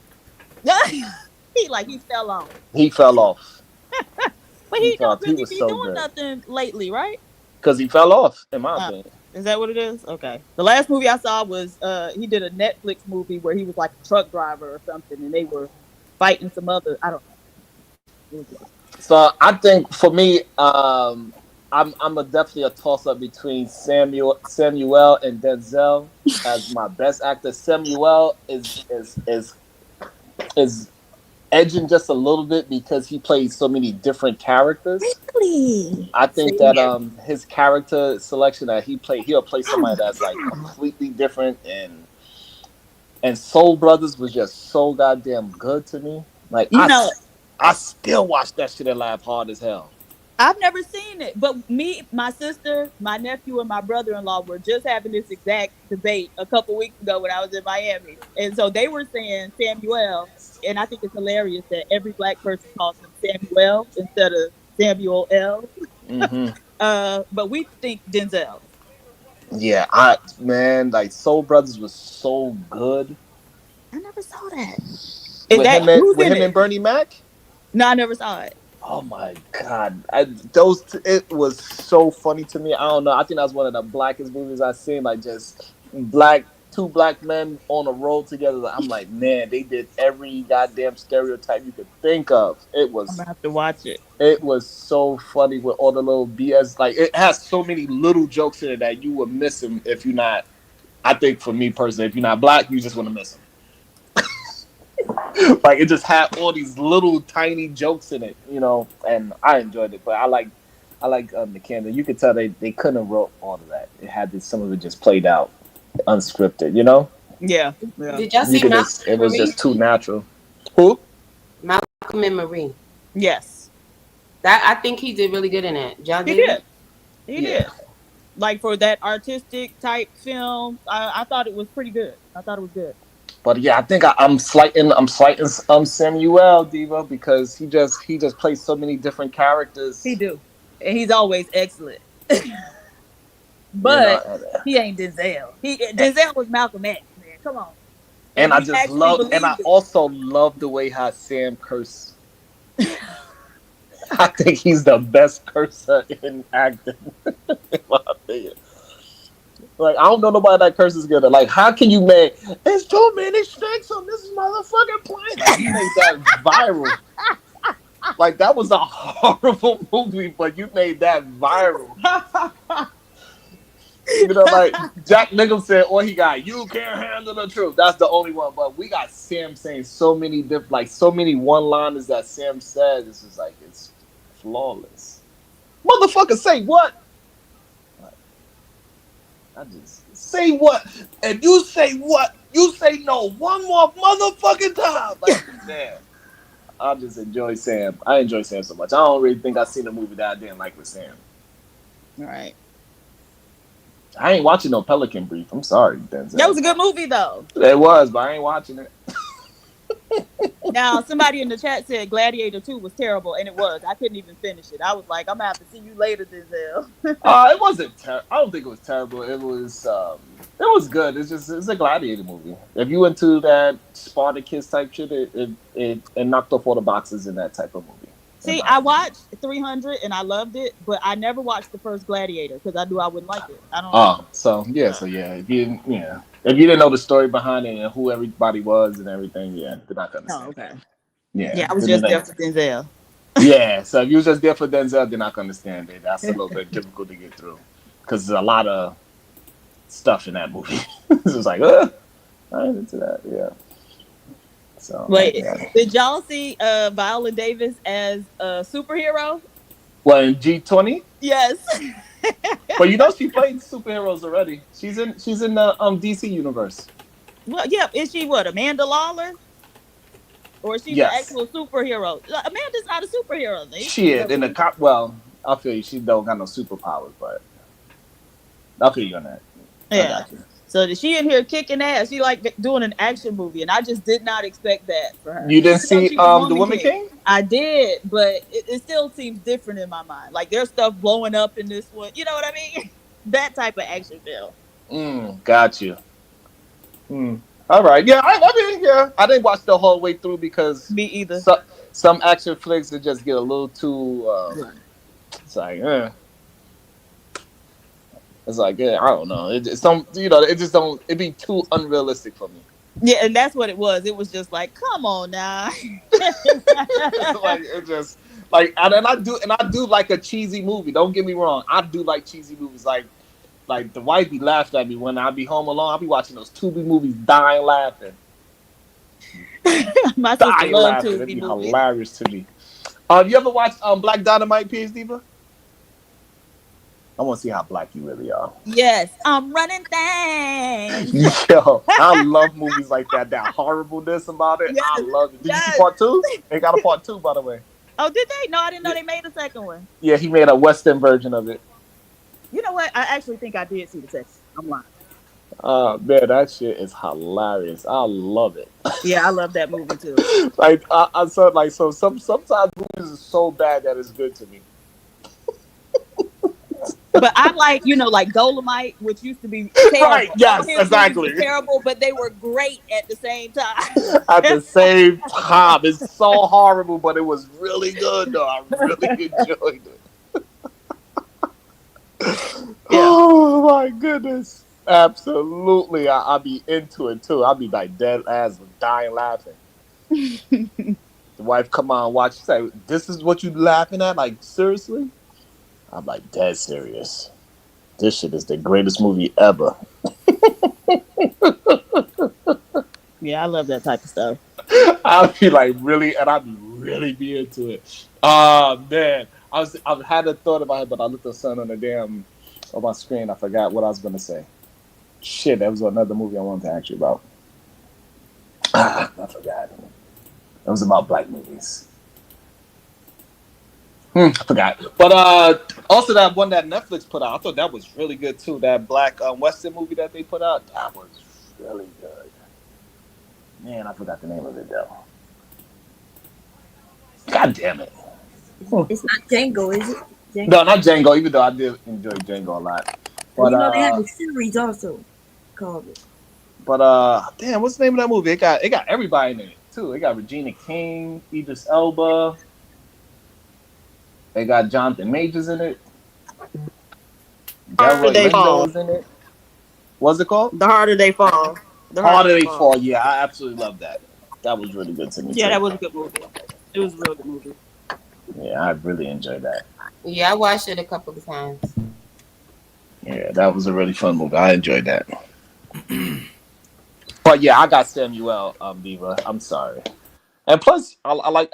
he fell off. He fell off. But he don't really be doing nothing lately, right? Because he fell off, in my opinion. Is that what it is? Okay. The last movie I saw was he did a Netflix movie where he was like a truck driver or something, and they were fighting some other. I don't know. So I think for me, I'm definitely a toss up between Samuel and Denzel as my best actor. Samuel is edging just a little bit because he plays so many different characters. Really? I think that his character selection that he'll play somebody that's like completely different, and Soul Brothers was just so goddamn good to me. Like I still watch that shit and laugh hard as hell. I've never seen it, but me, my sister, my nephew, and my brother-in-law were just having this exact debate a couple weeks ago when I was in Miami, and so they were saying Samuel, and I think it's hilarious that every black person calls him Samuel instead of Samuel L. Mm-hmm. But we think Denzel. Yeah, like Soul Brothers was so good. I never saw that. Is that who's with in him it? and Bernie Mac. No, I never saw it. Oh my god, it was so funny to me. I don't know. I think that's one of the blackest movies I've seen. Like just two black men on a road together. I'm like, man, they did every goddamn stereotype you could think of. I'm gonna have to watch it. It was so funny with all the little BS. Like it has so many little jokes in it that you would miss them if you're not. I think for me personally, if you're not black, you just want to miss them. Like it just had all these little tiny jokes in it, and I enjoyed it. But I like the Camden. You could tell they couldn't have wrote all of that. It had some of it just played out, unscripted. Yeah. Did y'all see Malcolm It was Marie? just too natural. Who? Malcolm and Marie. Yes. That I think he did really good in that. John He David? did. He did. Like for that artistic type film, I thought it was pretty good. I thought it was good. But yeah, I think I'm slighting Samuel Diva because he just plays so many different characters. He do, and he's always excellent. But he ain't Denzel. Denzel was Malcolm X, man. Come on. And I also love the way how Sam curses. I think he's the best cursor in acting. In my opinion. Like, I don't know nobody that curses good. Like, how can you make there's too many snakes on this motherfucking plane? Like, you made that viral. Like, that was a horrible movie, but you made that viral. Like Jack Nicholson, all he got, you can't handle the truth. That's the only one. But we got Sam saying so many different, like so many one-liners that Sam said. This is like it's flawless. Motherfucker, say what? I just say what, and you say what? You say no one more motherfucking time. Like, man, I just enjoy Sam. I enjoy Sam so much. I don't really think I've seen a movie that I didn't like with Sam. All right. I ain't watching no Pelican Brief. I'm sorry, Denzel. That was a good movie, though. It was, but I ain't watching it. Now, somebody in the chat said Gladiator 2 was terrible, and it was. I couldn't even finish it. I was like, I'm going to have to see you later, Denzel. It wasn't terrible. I don't think it was terrible. It was good. It's a Gladiator movie. If you into that Spartacus type shit, it knocked off all the boxes in that type of movie. See, I watched 300 and I loved it, but I never watched the first Gladiator because I knew I wouldn't like it. I don't know. So yeah. If you didn't know the story behind it and who everybody was and everything, yeah, they're not gonna understand. Okay. Yeah, I was just there for Denzel. Yeah, so if you was just there for Denzel, they're not gonna understand it. That's a little bit difficult to get through because there's a lot of stuff in that movie. It's just like, I ain't into that. Yeah. So wait, did y'all see Viola Davis as a superhero? Well, in G20? Yes. But she played superheroes already. She's in the DC universe. Well, yeah, is she what, Amanda Lawler? Or is she the actual superhero? Amanda's not a superhero. She is in the cop. Well, I feel you. She don't got no superpowers, but I feel you on that. Yeah. So she in here kicking ass. She like doing an action movie, and I just did not expect that for her. You didn't see The Woman King? I did, but it still seems different in my mind. Like there's stuff blowing up in this one. You know what I mean? That type of action film. Got you. All right. Yeah, I didn't watch the whole way through because me either. Some action flicks that just get a little too. It's like, It's like, I don't know. It just don't. It'd be too unrealistic for me. Yeah, and that's what it was. It was just like, come on now. Like it just like, and I do like a cheesy movie. Don't get me wrong. I do like cheesy movies. Like the wife be laughing at me when I be home alone. I'll be watching those Tubi movies, dying laughing. My sister loves Tubi. It'd be hilarious to me. You ever watch Black Dynamite, P.S. Diva? I want to see how black you really are. Yes, I'm running things. Yo, I love movies like that. That horribleness about it. Yes, I love it. Did you see part 2? They got a part 2, by the way. Oh, did they? No, I didn't know they made a second one. Yeah, he made a Western version of it. You know what? I actually think I did see the second. I'm lying. Man, that shit is hilarious. I love it. Yeah, I love that movie too. Sometimes movies are so bad that it's good to me. But I like, like Dolomite, which used to be Right? terrible. All Yes, his movies were exactly. terrible, but they were great at the same At time. the same time, it's so horrible, but it was really good though. I really enjoyed it. Yeah. Oh my goodness. Absolutely. I'll be into it too. I'll be like dead ass dying laughing. The wife come on watch. She say, "This is what you laughing at? Like seriously?" I'm like, dead serious. This shit is the greatest movie ever. Yeah, I love that type of stuff. I'll be like really, and I'll be really be into it. Oh man, I've had a thought about it, but I looked at something on the damn on my screen. I forgot what I was gonna say. Shit, that was another movie I wanted to ask you about. I forgot. It was about black movies. I forgot. But also that one that Netflix put out, I thought that was really good too. That black Western movie that they put out, that was really good. Man, I forgot the name of it though. God damn it. It's not Django, is it? Django? No, not Django, even though I did enjoy Django a lot. But they have a series also called it. But damn, what's the name of that movie? It got everybody in it too. It got Regina King, Idris Elba. They got Jonathan Majors in it. Delroy Lindo is in it. What's it called? The Harder They Fall. Harder They Fall. Yeah, I absolutely love that. That was really good to me. Yeah, too. that was a good movie. It was a real good movie. Yeah, I really enjoyed that. Yeah, I watched it a couple of times. Yeah, that was a really fun movie. I enjoyed that. But yeah, I got Samuel Diva. I'm sorry. And plus, I like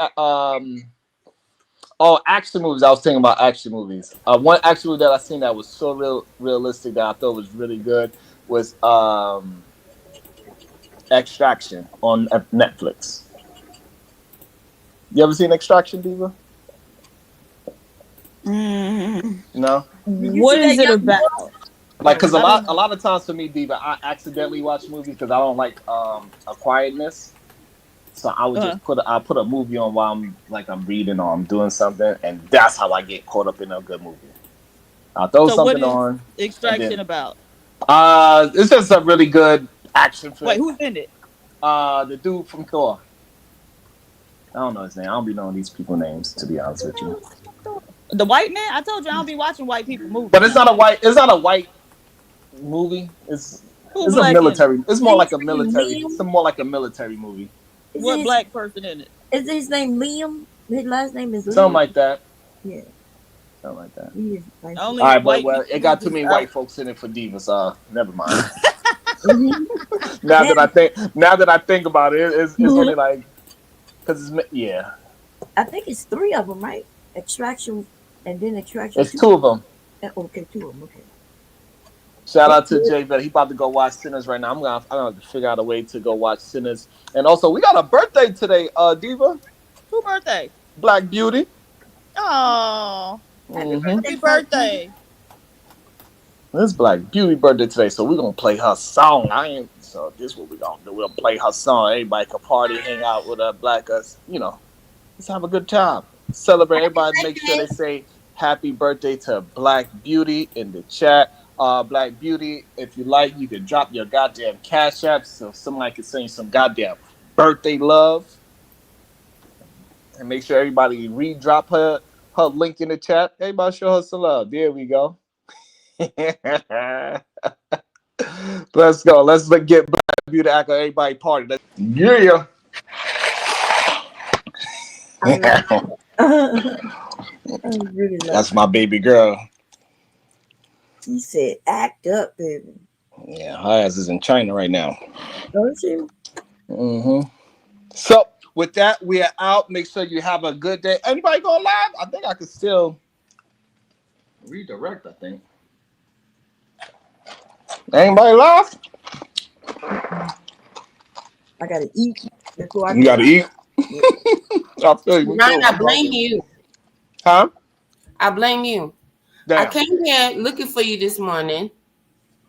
action movies. I was thinking about action movies. One action movie that I seen that was so realistic that I thought was really good was Extraction on Netflix. You ever seen Extraction, Diva? No. What is it about? Like, cause a lot of times for me, Diva, I accidentally watch movies because I don't like a quietness. So I would just put a movie on while I'm reading or I'm doing something, and that's how I get caught up in a good movie. I'll throw something on. Extraction about? It's just a really good action film. Wait, who's in it? The dude from Thor. I don't know his name. I don't be knowing these people's names, to be honest with you. The white man? I told you I don't be watching white people movies. But it's not a white movie. It's a military. It's more like a military. It's more like a military movie. What black person in it? Is his name Liam? His last name is Liam. Something like that. Yeah. Something like that. Yeah. All right, but it got too many white folks in it for divas. Never mind. Now that I think about it, it's only like because yeah. I think it's 3 of them, right? Extraction and then Extraction. It's 2 of them. Okay, 2 of them. Okay. Shout out to Jay Vet. He about to go watch Sinners right now. I'm gonna have to figure out a way to go watch Sinners. And also, we got a birthday today, Diva. Who birthday? Black Beauty. Oh, happy birthday! It's Black Beauty birthday today, so we're gonna play her song. So this is what we're gonna do. We'll play her song. Everybody can party, hang out with her black us. Let's have a good time. Celebrate. Everybody make sure they say happy birthday to Black Beauty in the chat. Black Beauty, if you like, you can drop your goddamn cash app so somebody can send you some goddamn birthday love. And make sure everybody re-drop her link in the chat. Everybody show her some love. There we go. Let's go. Let's get Black Beauty to act like everybody party. Yeah. That's my baby girl. He said, "Act up, baby." Yeah, her ass is in China right now. Don't you? So with that, we are out. Make sure you have a good day. Anybody going live? I think I could still redirect. I think. Anybody live? I gotta eat. You gotta eat. I feel you. Ryan, I blame you. Huh? I blame you. Damn. I came here looking for you this morning,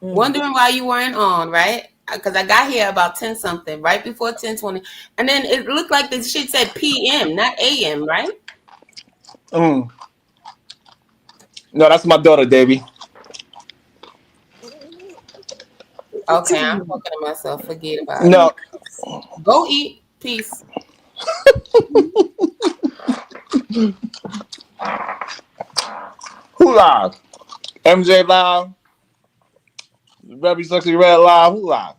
wondering why you weren't on, right? Because I got here about 10 something, right before 10:20, and then it looked like the shit said PM, not AM, right? No, that's my daughter, Davey. Okay, I'm talking to myself. Forget about it. No. Go eat. Peace. Who live? MJ live? Baby Sexy Red live? Who live?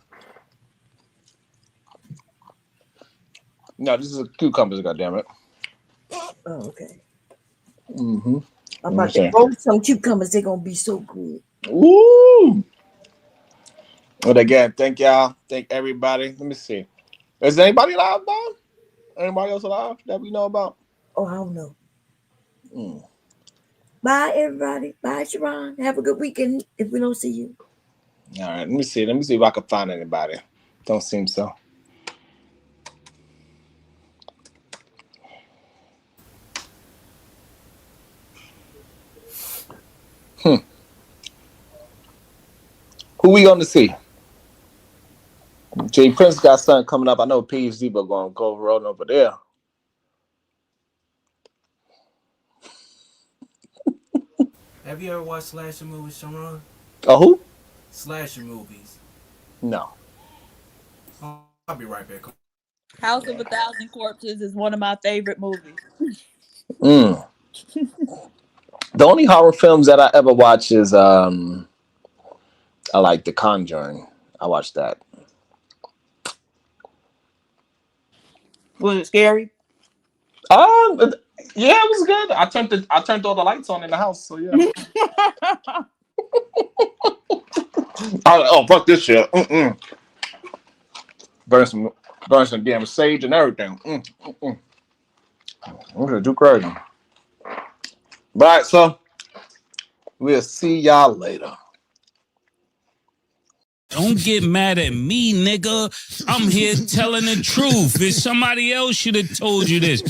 No, this is cucumbers, goddammit. Oh, okay. Mm-hmm. I'm about to roast some cucumbers. They're gonna be so good. Woo! But again, thank y'all. Thank everybody. Let me see. Is anybody live, Bob? Anybody else alive that we know about? Oh, I don't know. Bye, everybody. Bye, Sharon. Have a good weekend if we don't see you. All right, let me see. Let me see if I can find anybody. Don't seem so. Who we going to see? Jay Prince got something coming up. I know PhD, but going to go rolling over there. Have you ever watched slasher movies, Sharon? Oh, who? Slasher movies. No. I'll be right back. House of a Thousand Corpses is one of my favorite movies. The only horror films that I ever watch is I like The Conjuring. I watched that. Was it scary? Yeah, it was good. I turned all the lights on in the house, so yeah. Oh, fuck this shit. Burn some damn sage and everything. I'm gonna do crazy. Right, so we'll see y'all later. Don't get mad at me, nigga. I'm here telling the truth. If somebody else should have told you this.